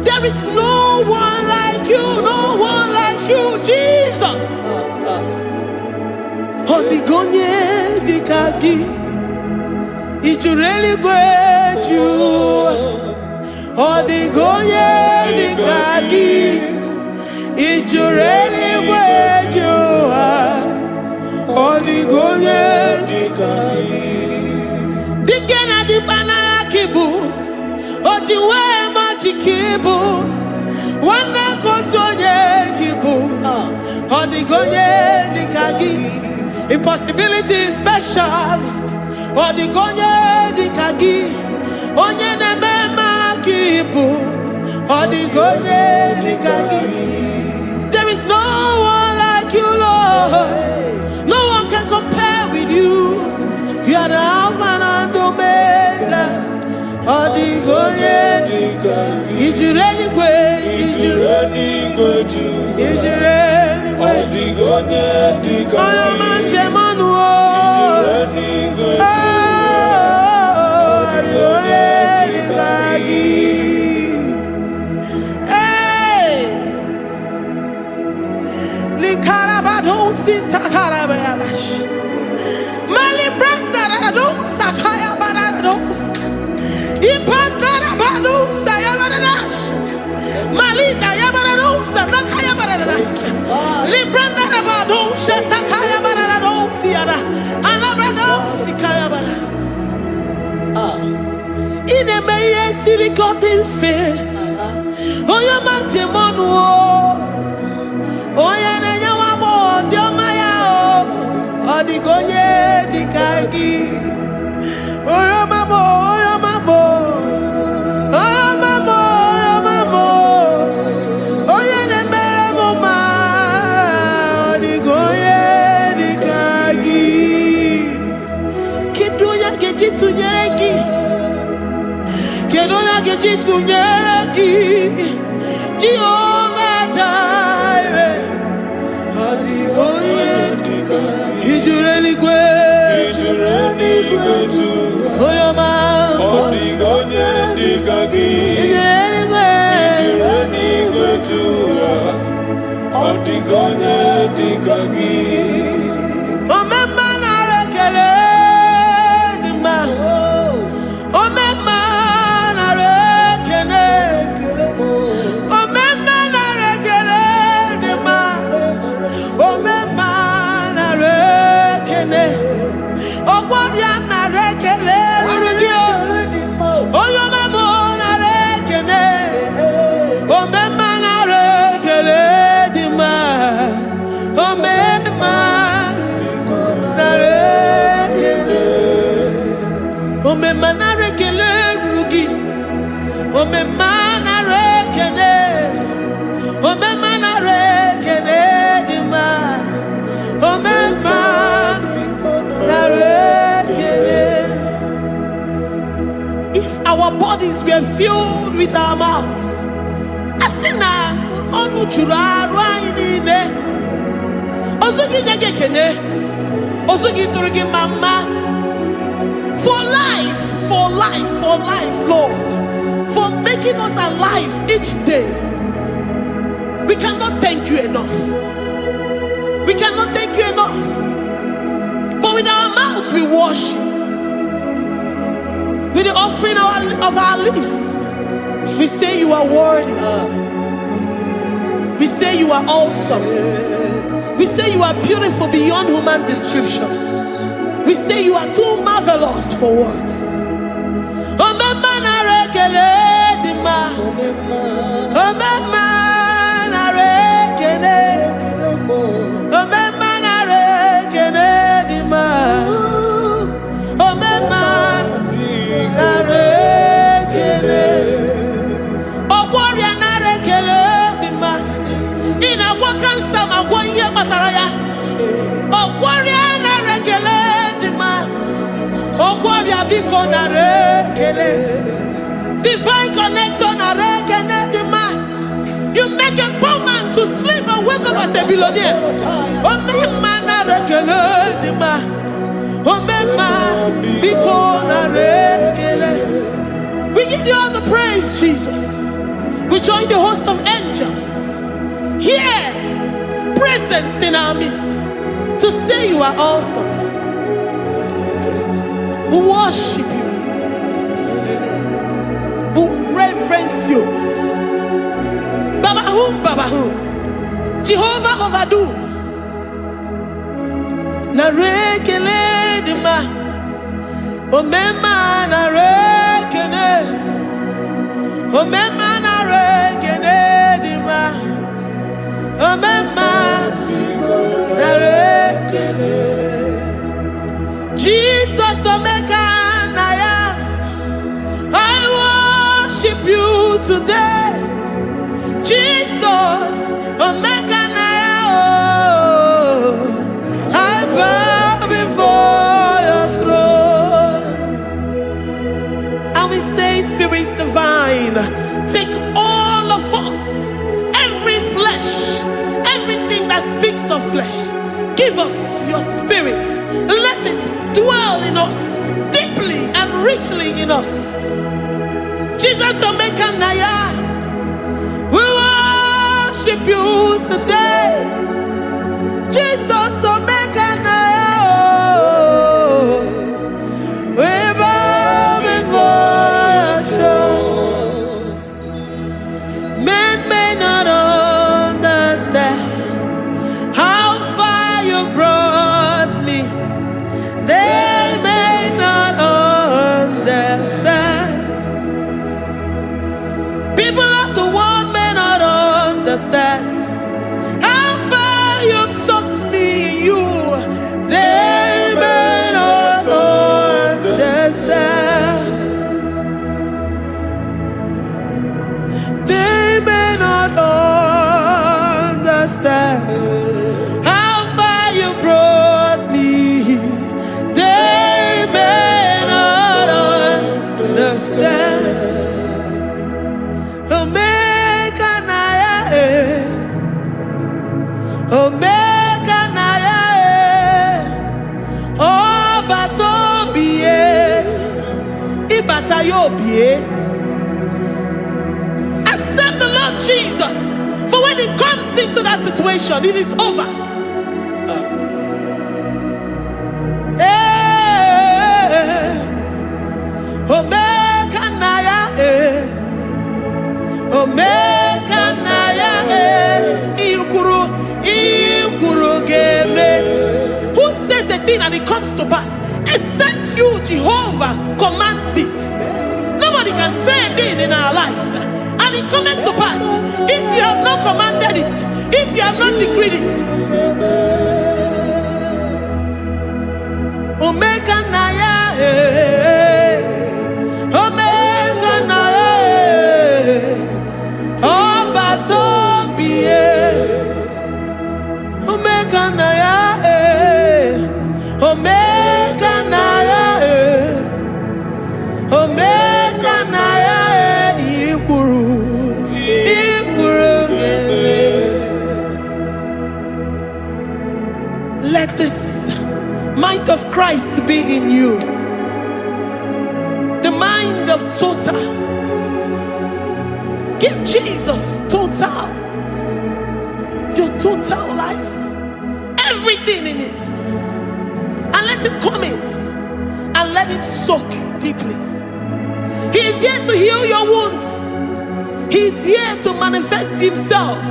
There is no one like you, no one like you, Jesus. Odigonye dikagi, ijureli gweju. Odigonye dikagi, ijureli gweju. Odigonye dikagi. Dikena dipana kibu, ojiwe majikibu, wana kotonye kibu, odigonye dikagi, impossibility specialist, odigonye dikagi, onye nemema kibu, odigonye dikagi. There is no one like you, Lord. No one can compare with you. You are the Alpha and Omega. Odigonye, ijureli gwe, ijureli gwe, ijureli gwe. Odigonye, oyamante manu, ijureli gwe, odigonye dikagi. Hey, likarabado sita karabayabash. Mali branda don't sakaya bara. Libranda Rabado, Shatakaya Barado, Siada, Alabado, Sikaya Baras. In a Maya City Cotton Fair, Oyama Jemonu, Oyana Wamo, Diomaya, Odigonye, Dikagi, Oyamamo, Oyamamo, Oyamamo, Oyamamo, Oyana Meramoma, Odigonye, Dikagi, Kiduya Gejitu Nyereki. Kedoya Gejitu Nyereki, Jehovah Jireh, Odigonye, Ijureli Gwe, Oyama, Odigonye Dikagi, Ijureli Gwe, Odigonye Dikagi. Omema na rekele dima, Omema na rekele, Omema na rekele dima, Omema na rekele, Ogwadia na rekele rugio, Oyomemo na rekele, Omema na rekele dima, Omema na rekele, Omema na rekele rugi, Omema na rekele, Omema na rekele dima, Omema na rekele. If our bodies were filled with our mouths, asina onu chura rainine, osugi jagekene, osugi turugi mama, for life, Lord, for making us alive each day. We cannot thank you enough. We cannot thank you enough. But with our mouths we worship. With the offering of our lips, we say you are worthy. We say you are awesome. We say you are beautiful beyond human description. We say you are too marvelous for words. Omema na rekele dima, Omema na rekele, Omema na rekele dima, Omema na rekele, Ogwaria na rekele dima, Ina wakansa magwanye mataraya, Ogwaria na rekele dima, Ogwaria biko na rekele, divine connection na rekele dima. You make a poor man to sleep and wake up as a billionaire. Omema na rekele dima, Omema biko na rekele. We give you all the praise, Jesus. We join the host of angels here, present in our midst, to say you are awesome. We worship you. We reverence you. Babahum, Jehovah overdo. Na rekele dima, Omema na rekele, Omema na rekele dima, Omema na rekele. Jesus Omeka Naya, I worship you today. Jesus Omeka Naya, oh, I bow before your throne. And we say, Spirit divine, take all of us, every flesh, everything that speaks of flesh. Give us your spirit. Let it dwell in us deeply and richly in us. Jesus Omeka Naya, we worship you today. Jesus Omeka Naya, oh, we bow before your throne. Men may not understand stand. Omega Naya, Omega Naya, oh Batobie, Ibatayobie. Accept the Lord Jesus, for when He comes into that situation, it is over. Omega Naya, Omega Naya, Ikuru Game. Who says a thing and it comes to pass? Except you, Jehovah, commands it. Nobody can say a thing in our lives and it comes to pass if you have not commanded it, if you have not decreed it. Omega Naya, Omega Naya, oh Batobie, Omega Naya, Omega Naya, Omega Naya, Ikuru. Let this mind of Christ be in you. The mind of total. Give Jesus total. Your total life. Everything in it. And let Him come in. And let Him soak deeply. He is here to heal your wounds. He is here to manifest Himself.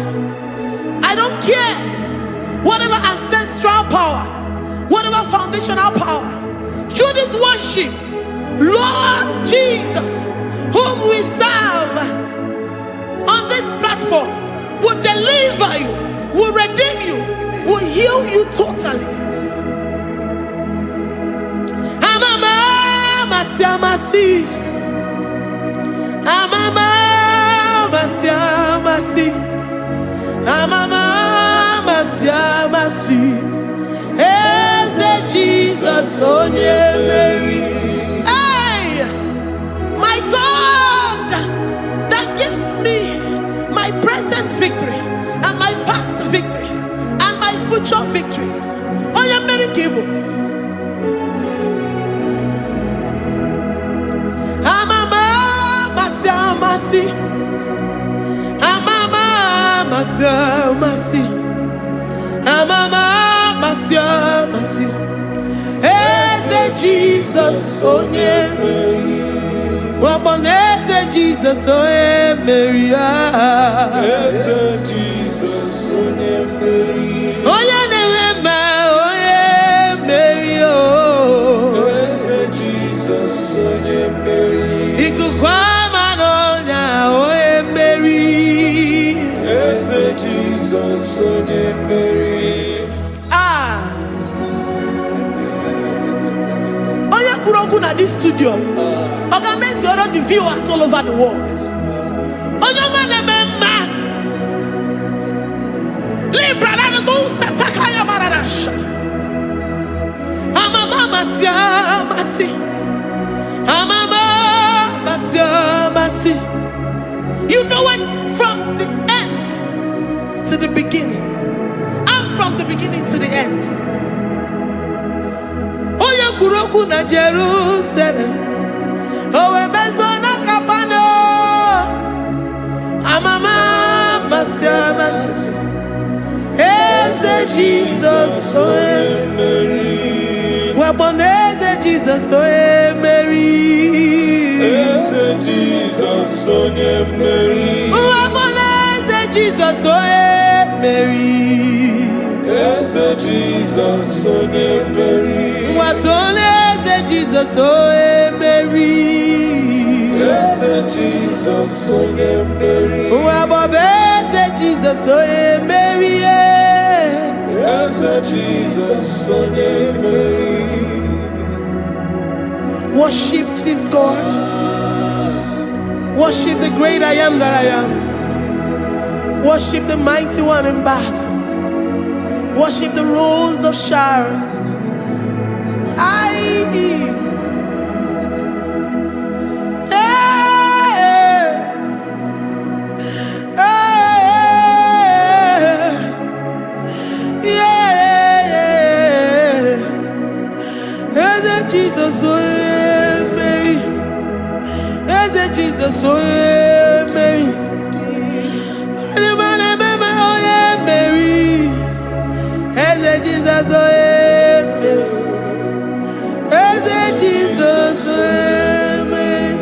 I don't care. Whatever ancestral power, whatever foundational power, through this worship, Lord Jesus, whom we serve on this platform, will deliver you, will redeem you, will heal you totally. Amama Masiamasi, Amama Masiamasi, Amama Masiamasi, Eze Jesus onye Mary. Hey, my God, that gives me my present victory and my past victories and my future victories. Onye Mary Kibu. Amama Masiamasi, Amama Masiamasi, Amama Masiamasi, Eze Jesus onye Mary. Waboneze Jesus onye Mary. Eze Jesus onye Mary. Onye Newema onye Mary. Eze Jesus onye Mary. Ikukwama n'onya onye Mary. Eze Jesus onye Mary. At this studio, organize the viewers all over the world. You know it from the end to the beginning, and from the beginning to the end. Kuroku na Jerusalem, Owebezona Kapano, Amama Masiamasi, Eze Jesus oe Mary. Waboneze Jesus oe Mary. Eze Jesus oe Mary. Waboneze Jesus oe Mary. Eze Jesus oe Mary. Watoleze Jesus oe Mary. Eze Jesus oe Mary. Wabobeze Jesus oe Mary. Eze Jesus oe Mary. Worship this God. Worship the great I am that I am. Worship the mighty one in battle. Worship the rose of Sharon. Eze Jesus, oh yeah, Mary. Oh yeah, Mary. Eze Jesus, oh yeah, Mary. Eze Jesus, oh yeah, Mary.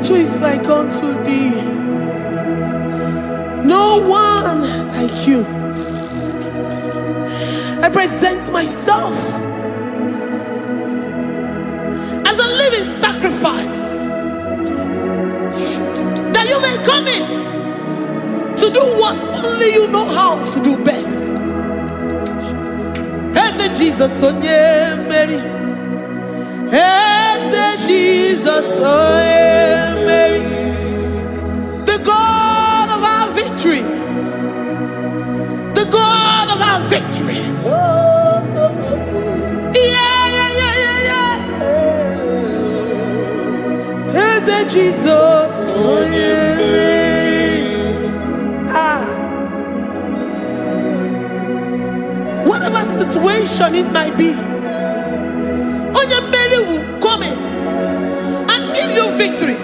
Who is like unto thee? No one like you. I present myself as a living sacrifice, that you may come in to do what only you know how to do best. Eze Jesus, oh yeah, Mary. Eze Jesus, oh yeah, Mary. The God of our victory. The God of our victory. Eze Jesus, oh yeah, Mary. Whatever situation it might be, Mary will come in and give you victory.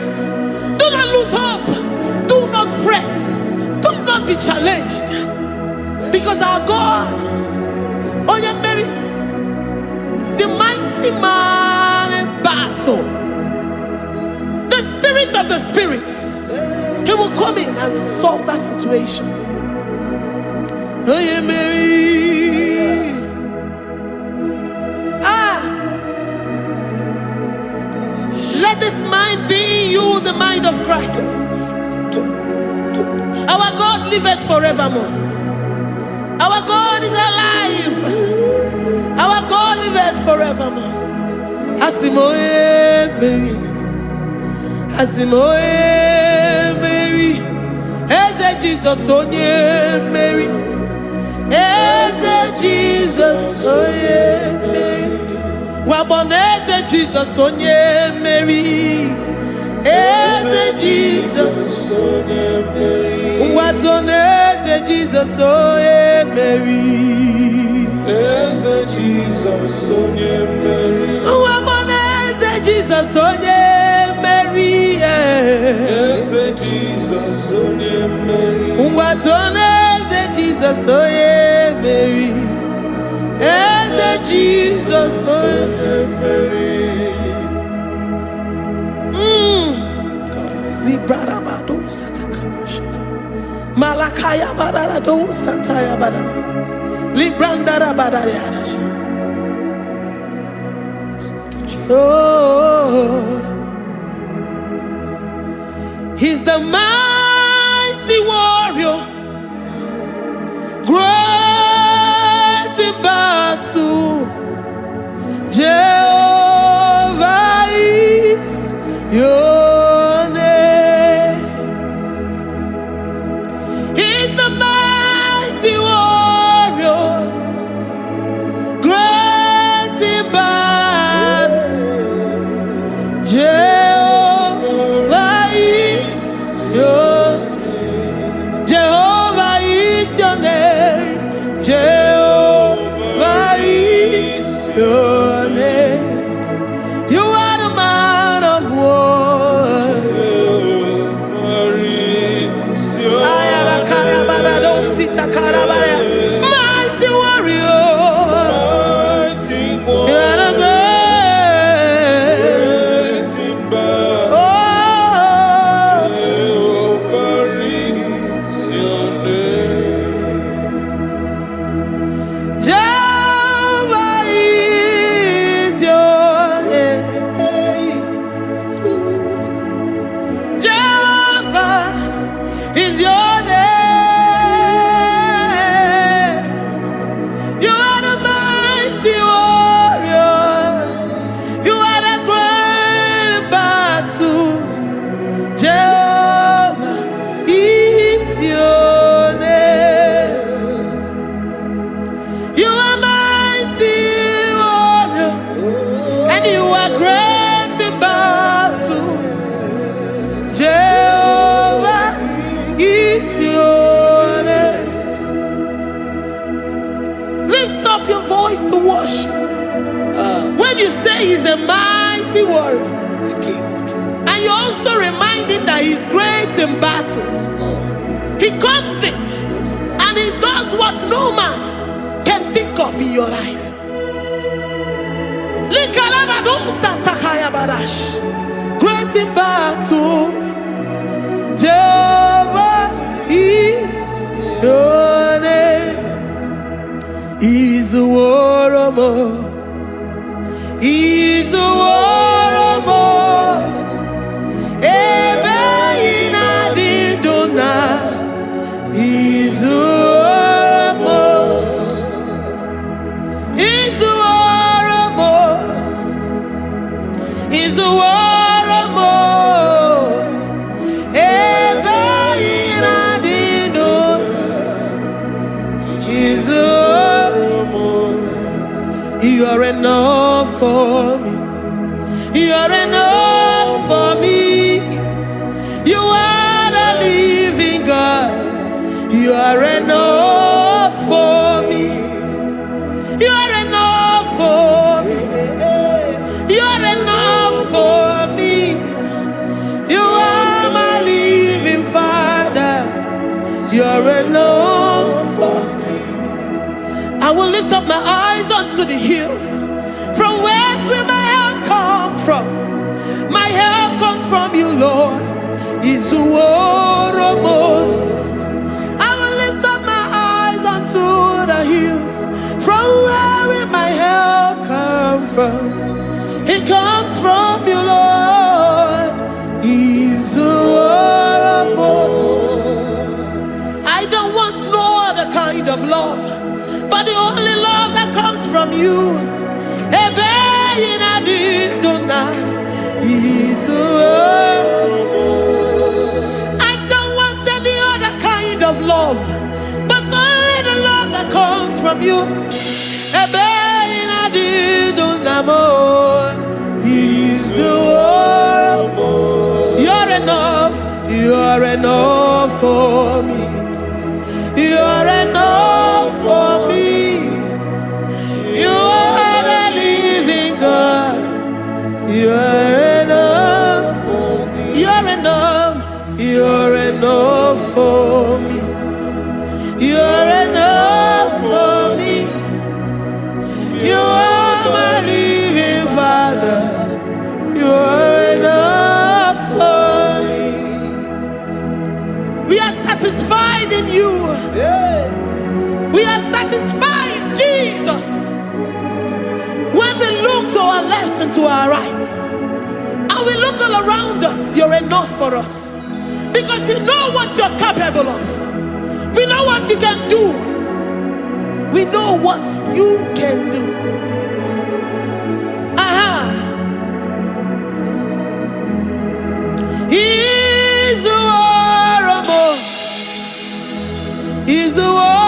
Do not lose hope. Do not fret. Do not be challenged. Because our God, Mary, the mighty man in battle, the spirit of the spirits, he will come in and solve that situation. Mary. Let this mind be in you, the mind of Christ. Our God liveth forevermore. Our God is alive. Our God liveth forevermore. Asimoye Mary. Asimoye Mary. Eze Jesus, onye Mary. Eze Jesus, onye Mary. Waboneze Jesus, onye Mary. Eze Jesus, onye Mary. Watoneze Jesus, onye Mary. Eze Jesus, onye Mary. Waboneze Jesus, onye Mary. Eze Jesus, onye Mary. Watoneze Jesus, onye Mary. Eze Jesus, oh Mary. Librada bado satakabashita. Malakaya badara do santaya badara. Librandara badara yadash. Oh, he's the mighty warrior. Great in battle, Jehovah is your name. He's the mighty warrior, great in battle, Jehovah is your name. Jehovah is your name. Jehovah is your name. You are the man of war. Jehovah is your name. Mighty warrior. You are the great. Oh, Jehovah is your name. Jehovah is your name. Jehovah is your name. You are the mighty warrior. You are the great battle. Jehovah is your name. You are mighty warrior, and you are great in battle. Jehovah is your name. Lift up your voice to worship. He's a mighty warrior. And you also remind him that he's great in battles. He comes in and he does what no man can think of in your life. Great in battle, Jehovah is your name. He's a warrior. He's a warrior. Ebeina didona. He's a warrior. He's a warrior. He's a warrior. Ebeina didona. He's a warrior. You are enough for me. You are enough for me. You are the living God. You are enough for me. You are enough for me. You are enough for me. You are my living Father. You are enough for me. I will lift up my eyes unto the hills. From whence will my help come from? My help comes from you, Lord. Is the word of God. I will lift up my eyes unto the hills. From where will my help come from? It comes from you, Lord. Is the word of God. I don't want no other kind of love, but the only love that comes from you. I don't want any other kind of love, but only the love that comes from you. You're enough. You're enough for me. You're enough for me. You are the living God. You're enough for me. You're enough. You're enough for me. You're enough for me. You are my living Father. You're enough for me. We are satisfied in you. We are satisfied in Jesus. When we look to our left and to our right, and we look all around us, you're enough for us. Because we know what you're capable of. We know what you can do. We know what you can do. He's the warrior. He's the warrior.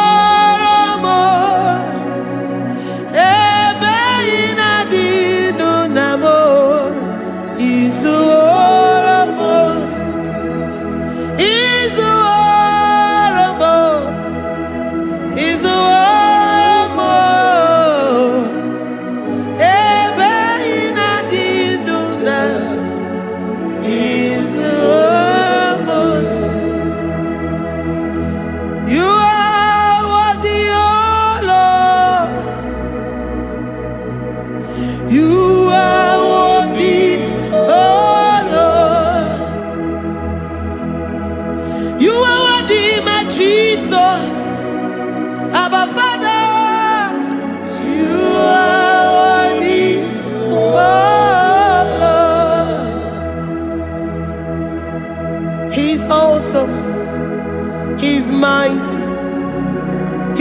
He's mighty.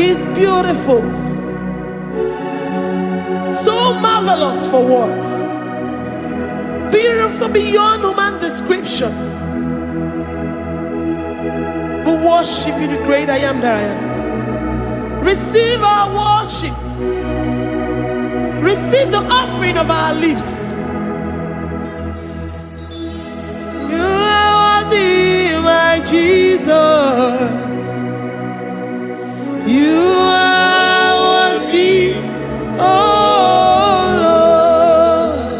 He's beautiful. So marvelous for words. Beautiful beyond human description. We worship you, the great I am that I am. Receive our worship. Receive the offering of our lips. You are worthy, my Jesus. You are worthy, oh Lord.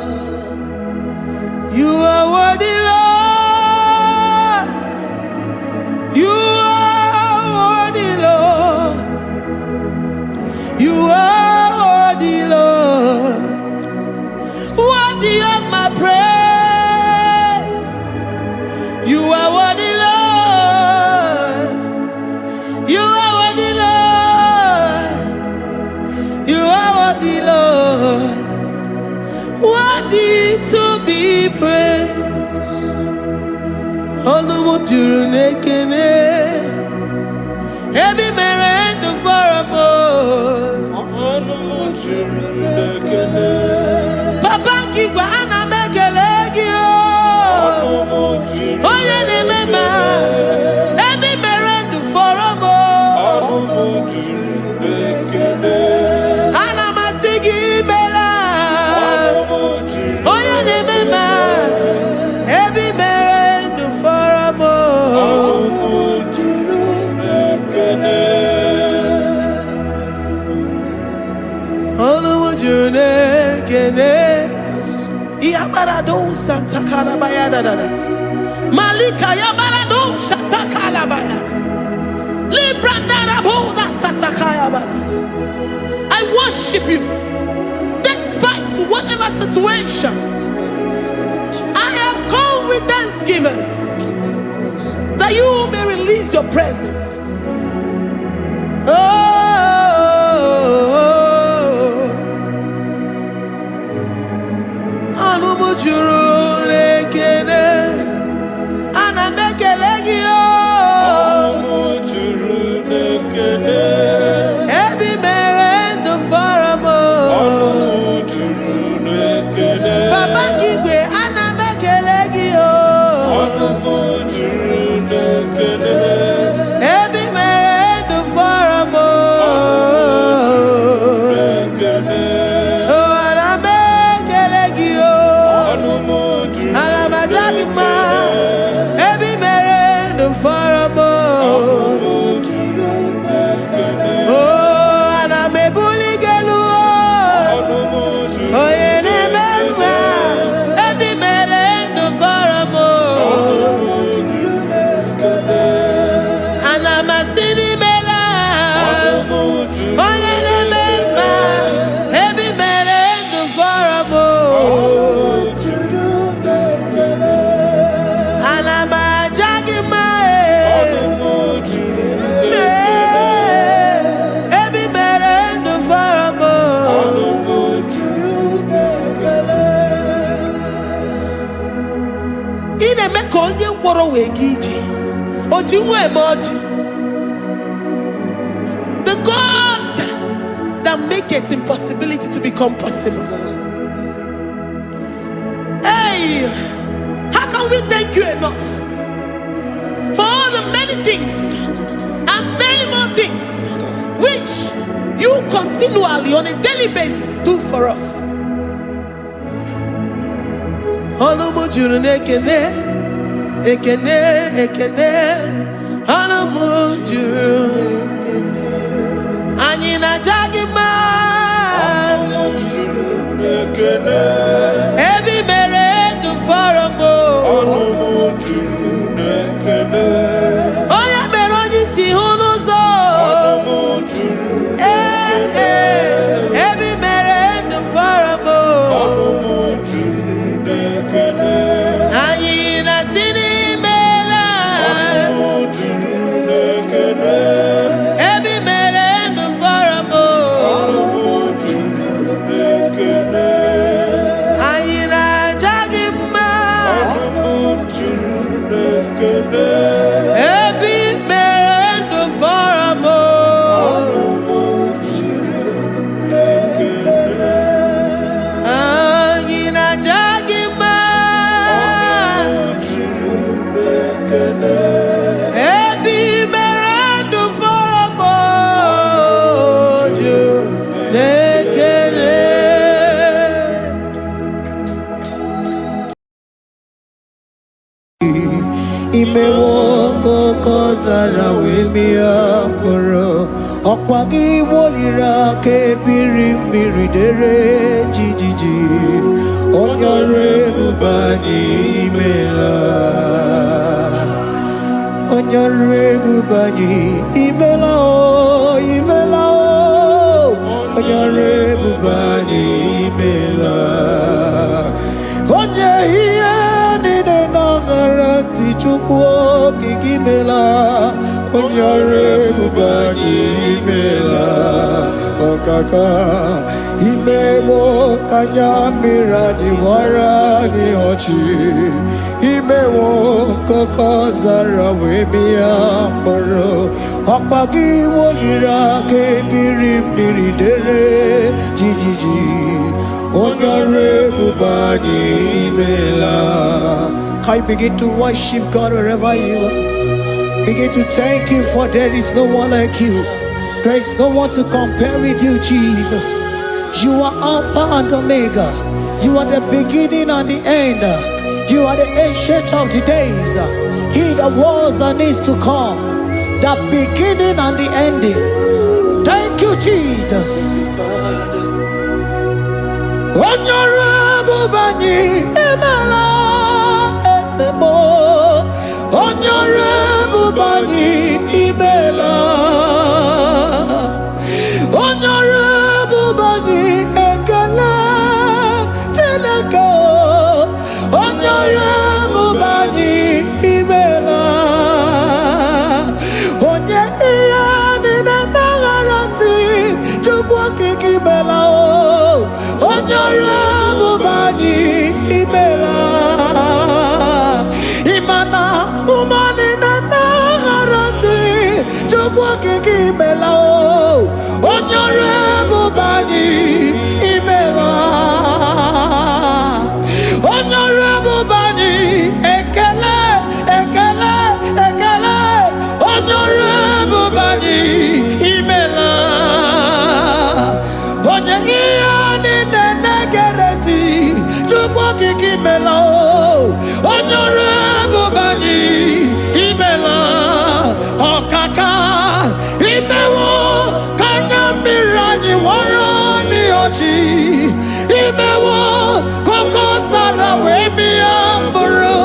Onumu juru nekene. Ebi mere ndu foramo. Onumu juru nekene. Papa kigwa ana mekelegi o. Onumu juru. Oye ne mema. Ebi mere ndu foramo. Onumu juru nekene. Ana masigi bela. Onumu juru. Oye ne mema. Ebi mere ndu foramo. Onumu juru nekene. Onumu juru nekene. Yabarado Santa Calabaya dadas. Malika Yabarado Shata Calabaya. Librandara Boda Satakaya badas. I worship you despite whatever situation. I have come with thanksgiving that you may release your presence. Onumu juru nekene. Ana mekelegi o. Onumu juru nekene. Ebi mere ndu foramo. Onumu juru nekene. Baba kigwe ana mekelegi o. Onumu juru nekene. Ebi mere ndu foramo. Nekene. The God that makes impossibility to become possible. Hey, how can we thank you enough for all the many things and many more things which you continually on a daily basis do for us? Onumu juru nekene. Ekene, ekene, onumu juru. Anyina jagima. Onumu juru nekene. Ebi mere ndu foramo. Onumu juru nekene. Oya meroji si hunuzo. Onumu juru nekene. Ebi mere ndu foramo. Onumu juru nekene. Anyina sini. Every man and the faramo. Ayina jagima. Every man and the faramo. Ayina jagima. Imewoko kozara wemia poro. Okwagi wolira ke biri miridere jijiji. Onyore bubani imela. Onyore bubani imela o, imela o. Onyore bubani imela. Onye hiye nine nangaranti chukwo kikimela. Onyore bubani imela. Okaka imewo kanyamira ni wara ni ochi. imewo kokosara wemia moro ọkpagi wolira kebiri mmiri dere jijiji onore bubani imela. Can you begin to worship God wherever you are? Begin to thank Him, for there is no one like you. There is no one to compare with you, Jesus. You are Alpha and Omega. You are the beginning and the end. You are the ancient of the days. He that was and is to come. The beginning and the ending. Thank you, Jesus. Honorable Bani Emala Esemo. Honorable Bani Emala. Honorable Bani Ekala Teleko. Honorable Bani Emala. Onye iyani na nagarati chukwa kikimela o. Honorable Bani Emala. Imana umani na nagarati chukwa kikimela o. Honorable Bani Emala. Honorable Bani Ekele Ekele Ekele. Honorable Bani Emala. Onyangiyani nenegereti chukwa kikimela o. Honorable Bani Emala. Okaka imewo kanyamira warani ochi. Imewo kokosara wemi amburu.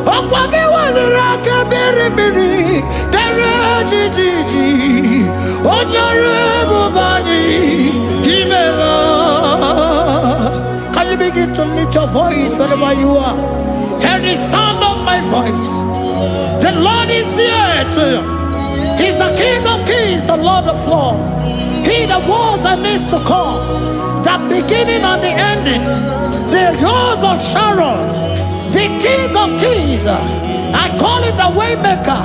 Okwake walira kebirimiri dere jijiji. Honorable Bani Emala. Can you begin to lift your voice wherever you are? Hear the sound of my voice. The Lord is here to you. He's the King of Kings, the Lord of Lords. He that was and is to come, the beginning and the ending, the Rose of Sharon, the King of Kings. I call him the Waymaker.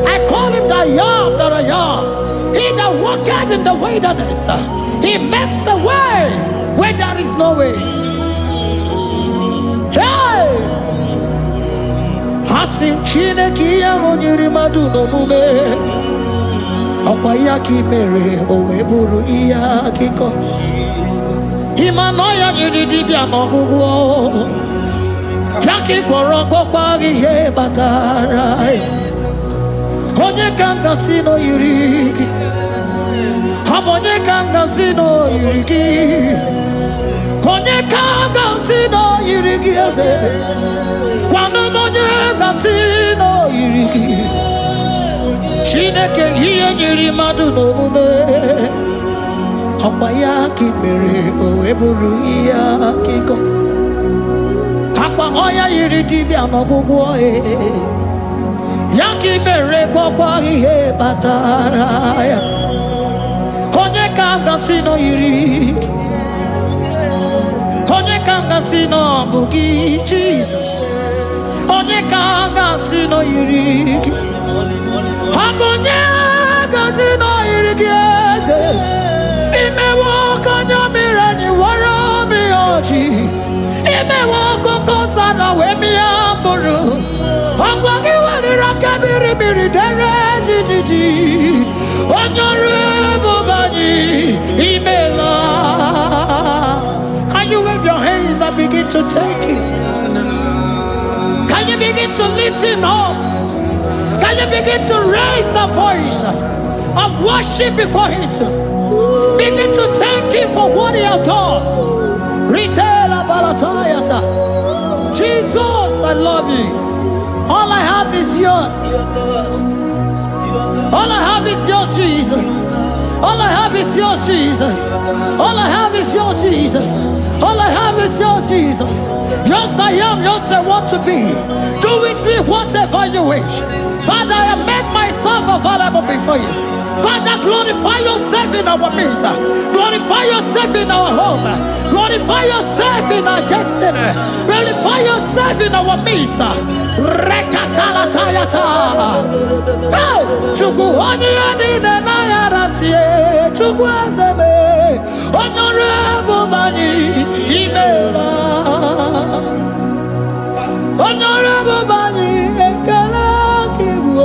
I call him the Yam that I am. He that walketh in the wilderness, he makes a way where there is no way. Hey! Hasim Chineki Yamonyuri Maduno Mume. Okwayaki mere oweburu iya kiko. Imanoya nyidibia nogugo. Yaki gorogo kwagi ye batara. Onye kanga sino yirigi. Onye kanga sino yirigi. Onye kanga sino yirigi ase. Kwano monye kanga sino yirigi. Chineke hiye nyiri madu no mume. Okwayaki mere oweburu iya kiko. Akwa oya yiri dibia nogugu oe. Yaki mere gogwa ihe batara ya. Onye kanga sino yiri. Onye kanga sino bugi Jesus. Onye kanga sino yiri. Abonye gazino irigieze. Imewo kanyamira ni wara mi oji. Imewo kokosana wemi amburu. Okwagi walira kebiri miri dere jijiji. Honorable Bani Emala. Can you wave your hands and begin to take him? Can you begin to lift him up? Can you begin to raise the voice of worship before him? Begin to thank him for what he has done. Retailer Balatayasa. Jesus, I love you. All I have is yours. All I have is yours, Jesus. All I have is yours, Jesus. All I have is yours, Jesus. All I have is yours, Jesus. Yours I am, yours I want to be. Do with me whatever you wish. Father, I have made myself yourself available before you. Father, glorify yourself in our midst. Glorify yourself in our home. Glorify yourself in our destiny. Glorify yourself in our midst. Rekatalatayata. Hey, Chukwani ani nenayarantie. Chukwazeme. Honorable Bani Imela. Honorable Bani Ekala Kibu.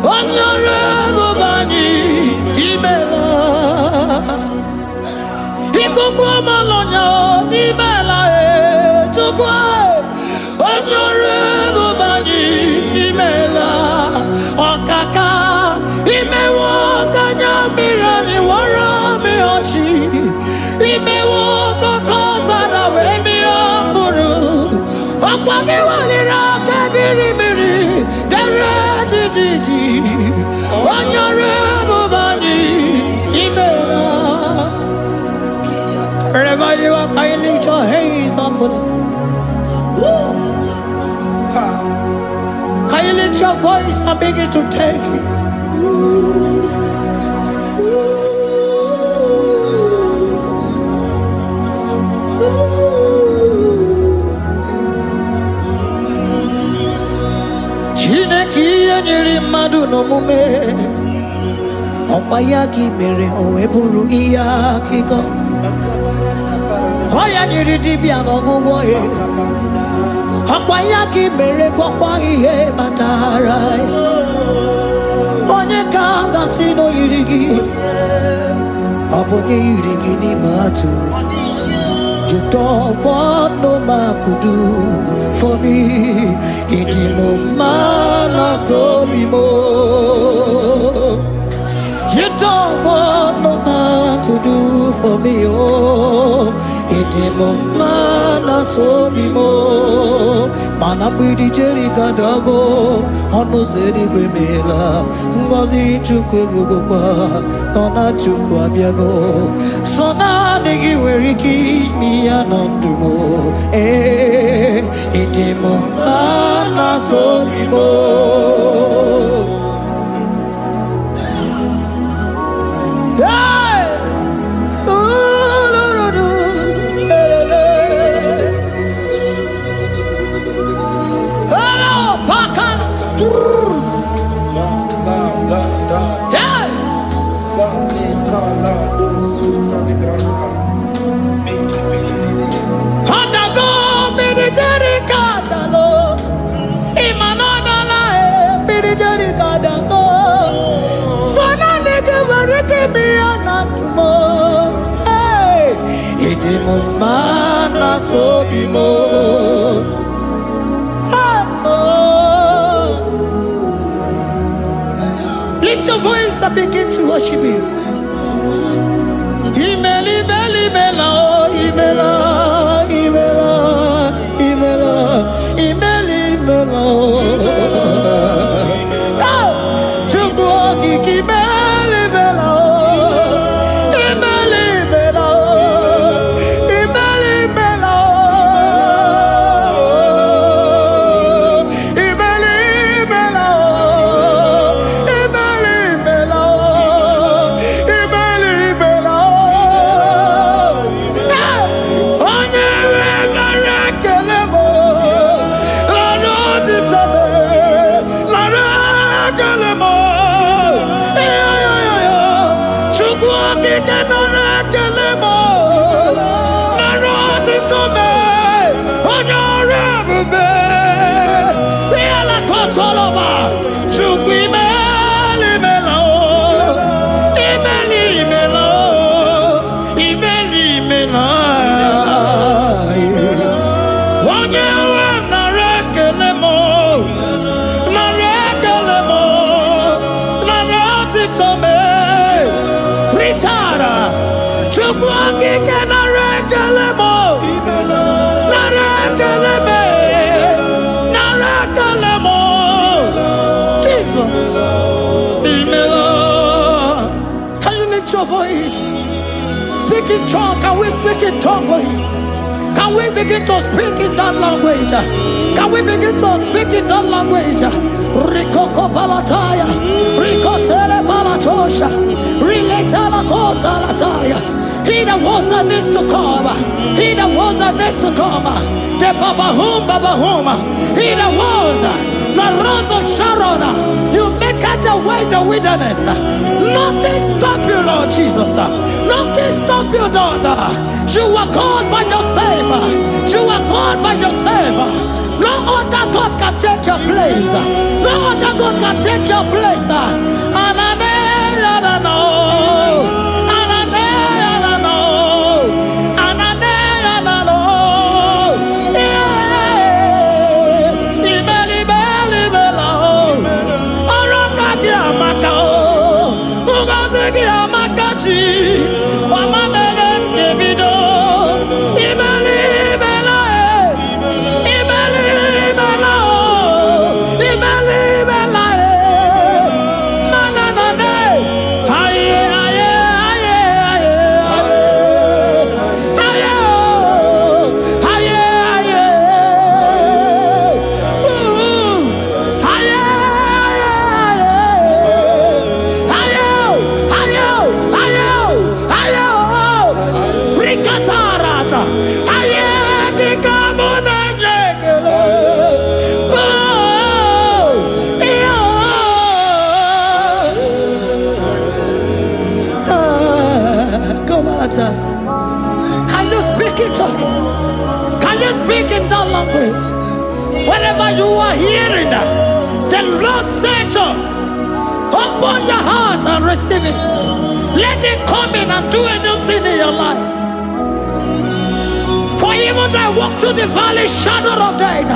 Honorable Bani Imela. Ikukwa Malonya Imela Chukwa. Honorable Bani Imela. Okaka Imewo Kanya Mirani Warami Ochi. Imewo Kokosana Wemi Amburu. Okwake Walira Kabiri Miri. Derejiji. Honorable Bani Imela. Wherever you are, can you lift your hands up for them? Can you lift your voice and begin to take it? Chineki anyiri madu no mume. Okwayaki mere oeburu iyaki go. Oya nyiri dibia no gugo ye. Okwayaki mere kwakwa ihe batara. Onye kanga sino yirigi. Obonye yirigi ni matu. You don't want no man could do for me. Idimo mana so bimo. You don't want no man could do for me. Oh, idimo mana so bimo. Mana bidi jeri kadago. Ono zeri gwemela. Ngozi chukwe rugokwa. Nona chukwa biago. Sona nigi weriki mi anandumo. Idimo mana so bimo. Mana so bimo. Lift your voice and begin to worship Him. Imeli meli mela, imela, imela, imela, imeli mela. Chukwu kiki meli mela. Speak in tongue. Can we speak in tongue for Him? Can we begin to speak in that language? Can we begin to speak in that language? Rikoko palataya, rikotele palatosha, riletala kota lataya. He that was and needs to come, he that was and needs to come, the Baba, he that was, the rose of Sharon, you make out the way in the wilderness. Nothing stop you, Lord Jesus. Nothing stop you, daughter. You are God by yourself. You are God by yourself. No other God can take your place. No other God can take your place. Can you speak it? Can you speak in that language? Whenever you are hearing that, the Lord said, open your heart and receive it. Let it come in and do a new thing in your life. For even though I walk through the valley shadow of death,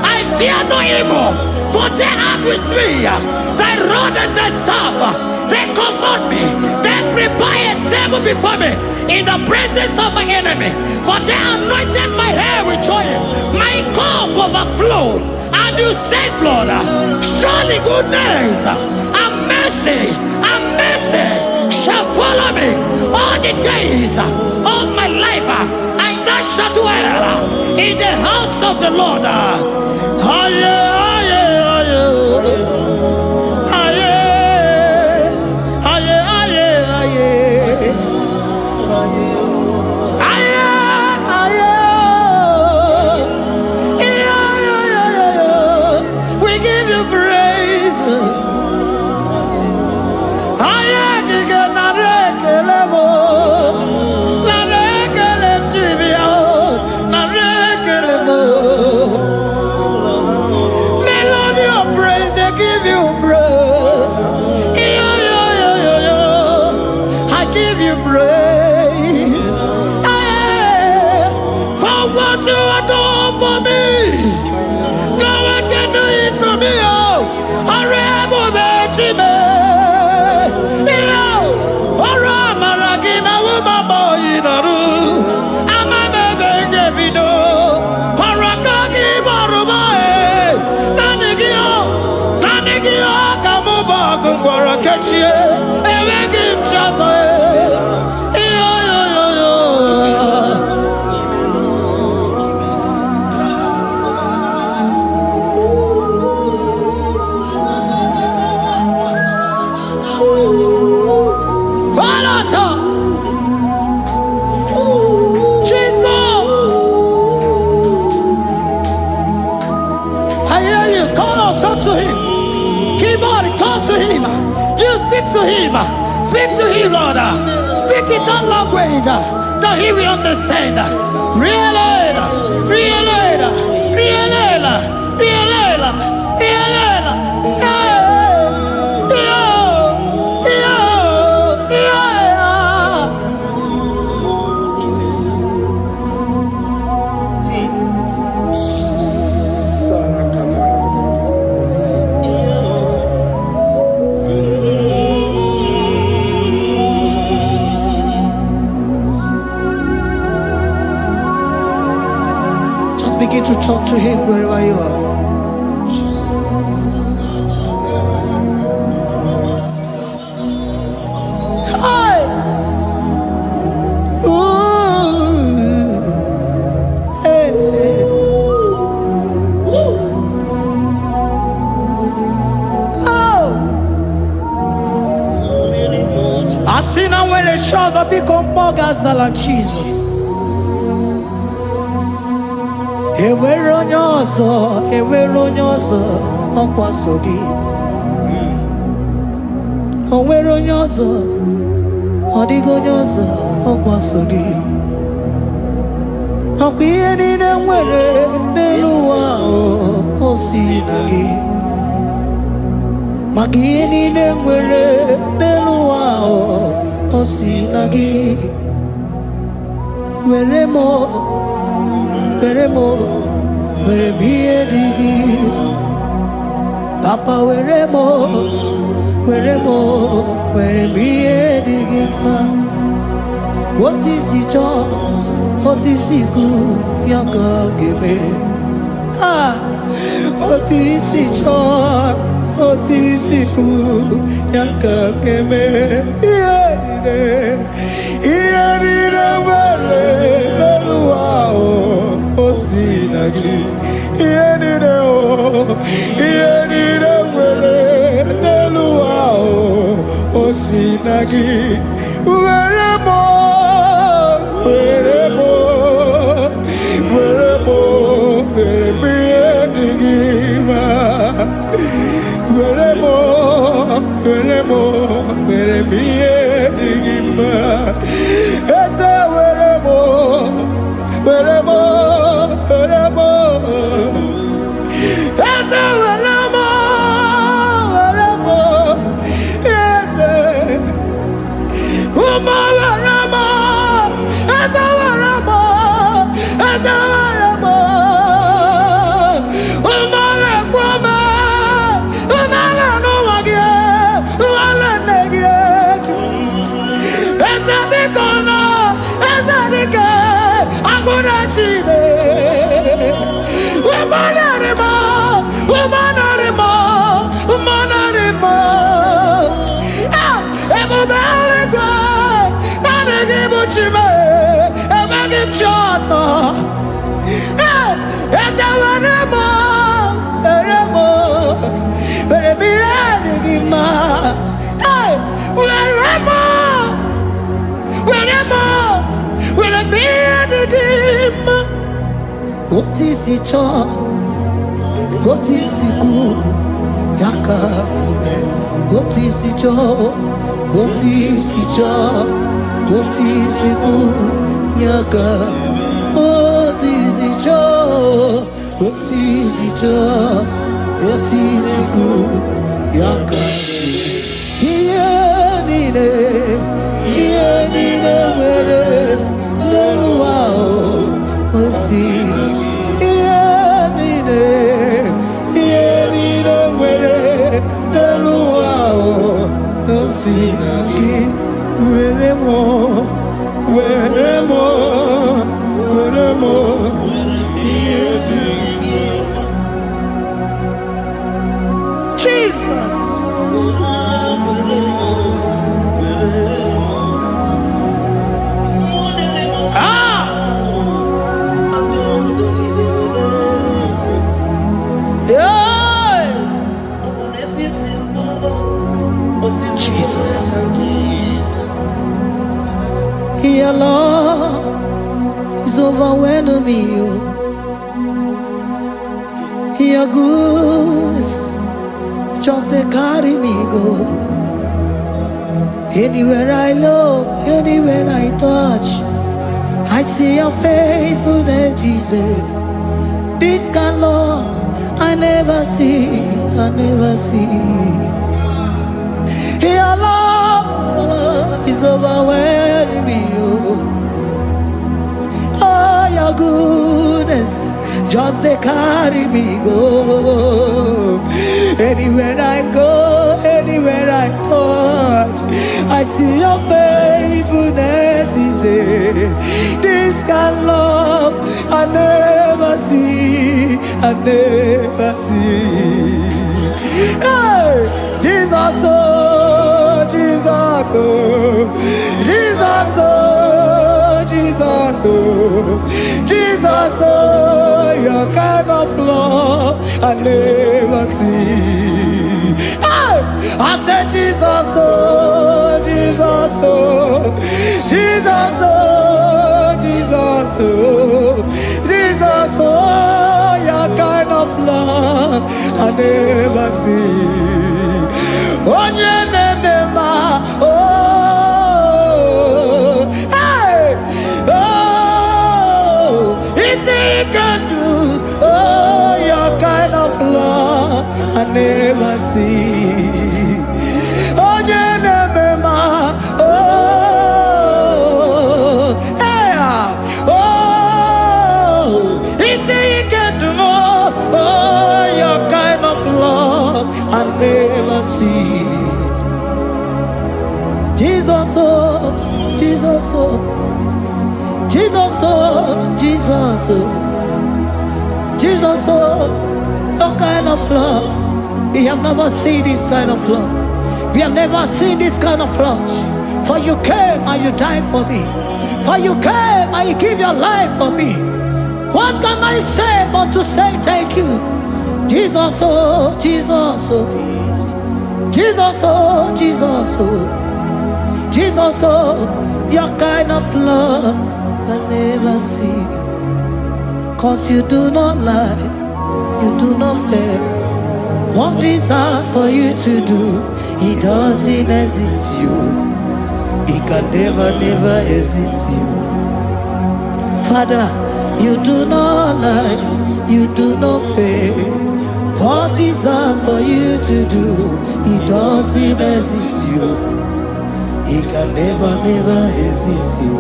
I fear no evil. For they are with me. Thy rod and thy staff, they comfort me. They prepare a table before me in the presence of my enemy. For they anointed my hair with oil. My cup overflow. And you say, Lord, surely goodness and mercy shall follow me all the days of my life. And I shall dwell in the house of the Lord. We give you praise. Melody of praise, they give you praise. I give you praise. For what you are doing for me, no one can do it for me. Speak to him, Lord. Speak in that language that he will understand. Begin to talk to him wherever you are. Hi. Ooh. Hey. Ooh. chance of become more than Jesus. Eweronyoso, okwasogi. Eweronyoso, odigonyoso, okwasogi. Okwiye ni nwere n'eluwa osinagi. Makiye ni nwere n'eluwa osinagi. Weremo, werebiye digi. Papa weremo, werebiye digi ma. What is it all? What is it good? Yaka give ah, what is it all? What is it good? Yaka give me. Osinagi, Osinagi, weremo, werebiyedigima, werebiyedigima, ese weremo, ese weremo, ese uma weremo, ese weremo, uma lekwama, uma lenuwagie, uma lenegie, ese bikono, ese dike, akuna chide, umanarimo, ebubeligwe, nanigibuchime, emegimchoso, ese weremo, werebiyedigima, werebiyedigima. What is it all? What is it good? Yaka. What is it all? What is it all? What is it good? Yaka. What is it all? What is it all? What is it good? Yaka. Here nine where Leluao Osinagi. Here nine where Leluao Osinagi. Weremo. Jesus. Your love is overwhelming me. Your goodness just they carry me go. Anywhere I look, anywhere I touch, I see your faithfulness, Jesus. This kind of love I never see. Your love is overwhelming me. Oh, your goodness just they carry me go. Anywhere I go, anywhere I touch, I see your faithfulness. This kind of love I never see. Hey, Jesus, oh, Jesus, oh, Jesus, oh, Jesus, oh, Jesus, oh, your kind of love I never see. Hey, I said Jesus, oh, Jesus, oh, I never see. Onye nemema, oh, hey, oh, easy can do, oh, your kind of love I never see. Onye nemema, oh, hey, oh, easy can do more, oh, your kind of love I never see. Jesus, oh, Jesus, oh, Jesus, oh, Jesus, oh, Jesus, oh, your kind of love. We have never seen this kind of love. We have never seen this kind of love. For you came and you died for me. For you came and you give your life for me. What can I say but to say thank you? Jesus, oh, Jesus, oh, Jesus, oh, Jesus, oh, Jesus, oh, your kind of love I never see. 'Cause you do not lie, you do not fail. What is hard for you to do, it doesn't exist you. It can never, never exist you. Father, you do not lie, you do not fail. What is hard for you to do, it doesn't exist you. It can never, never exist you.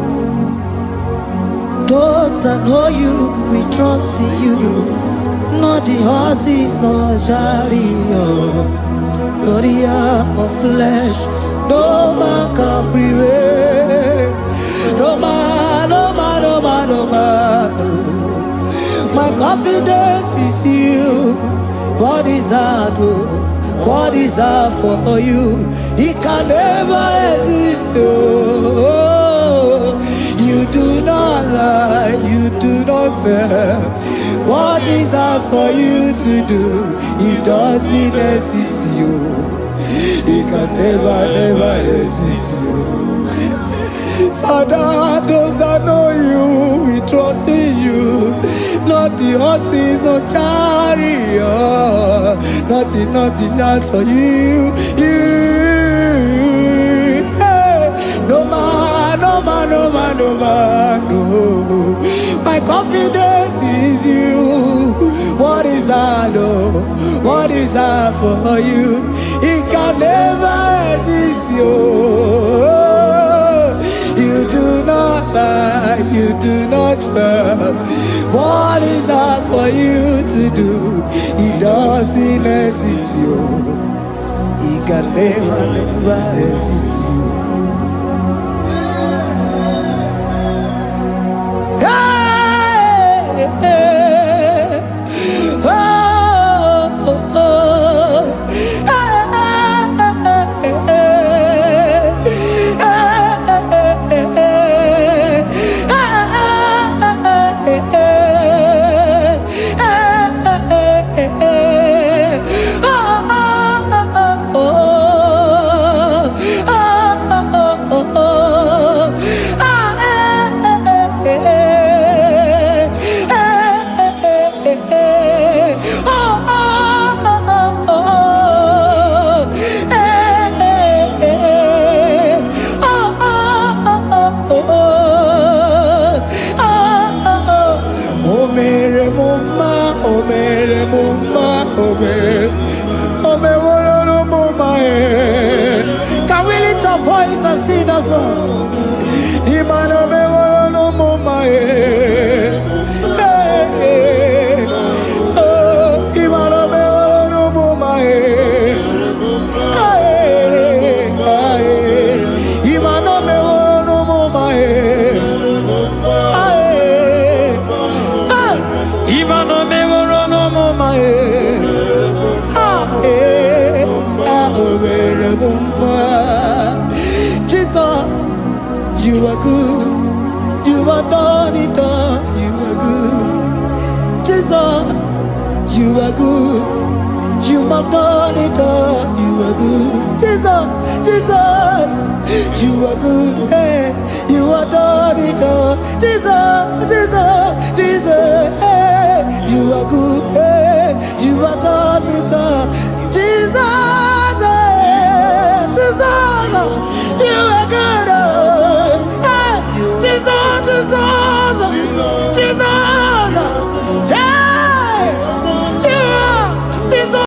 Those that know you, we trust in you. Not the horses, not chariot, not the arm of flesh. No man can prevail. No man, no man, no man, no man, no. My confidence is you. What is hard, oh? What is hard for you? It can never exist, oh. You do not lie, you do not fail. What is hard for you to do, it doesn't exist you. It can never, never exist you. Father, those that know you, we trust in you. Not the horses, no chariot. Nothing else for you. Hey, no man, no man, no man, no man, no. My confidence is you. What is that, oh? What is that for you? It can never exist you. You do not lie, you do not fail. What is that for you to do? It doesn't exist you. It can never, never exist you. Hey, hey, oh, oh, oh. Can we lift our voice and sing that song? Imano me no mama oh, imano me no mama imano me no mama imano me no mama Jesus, you are good. You are done it all. You are good. Jesus, you are good. You have done it all. You are good. Jesus, Jesus, you are good. Hey, you are done it all. Jesus, Jesus.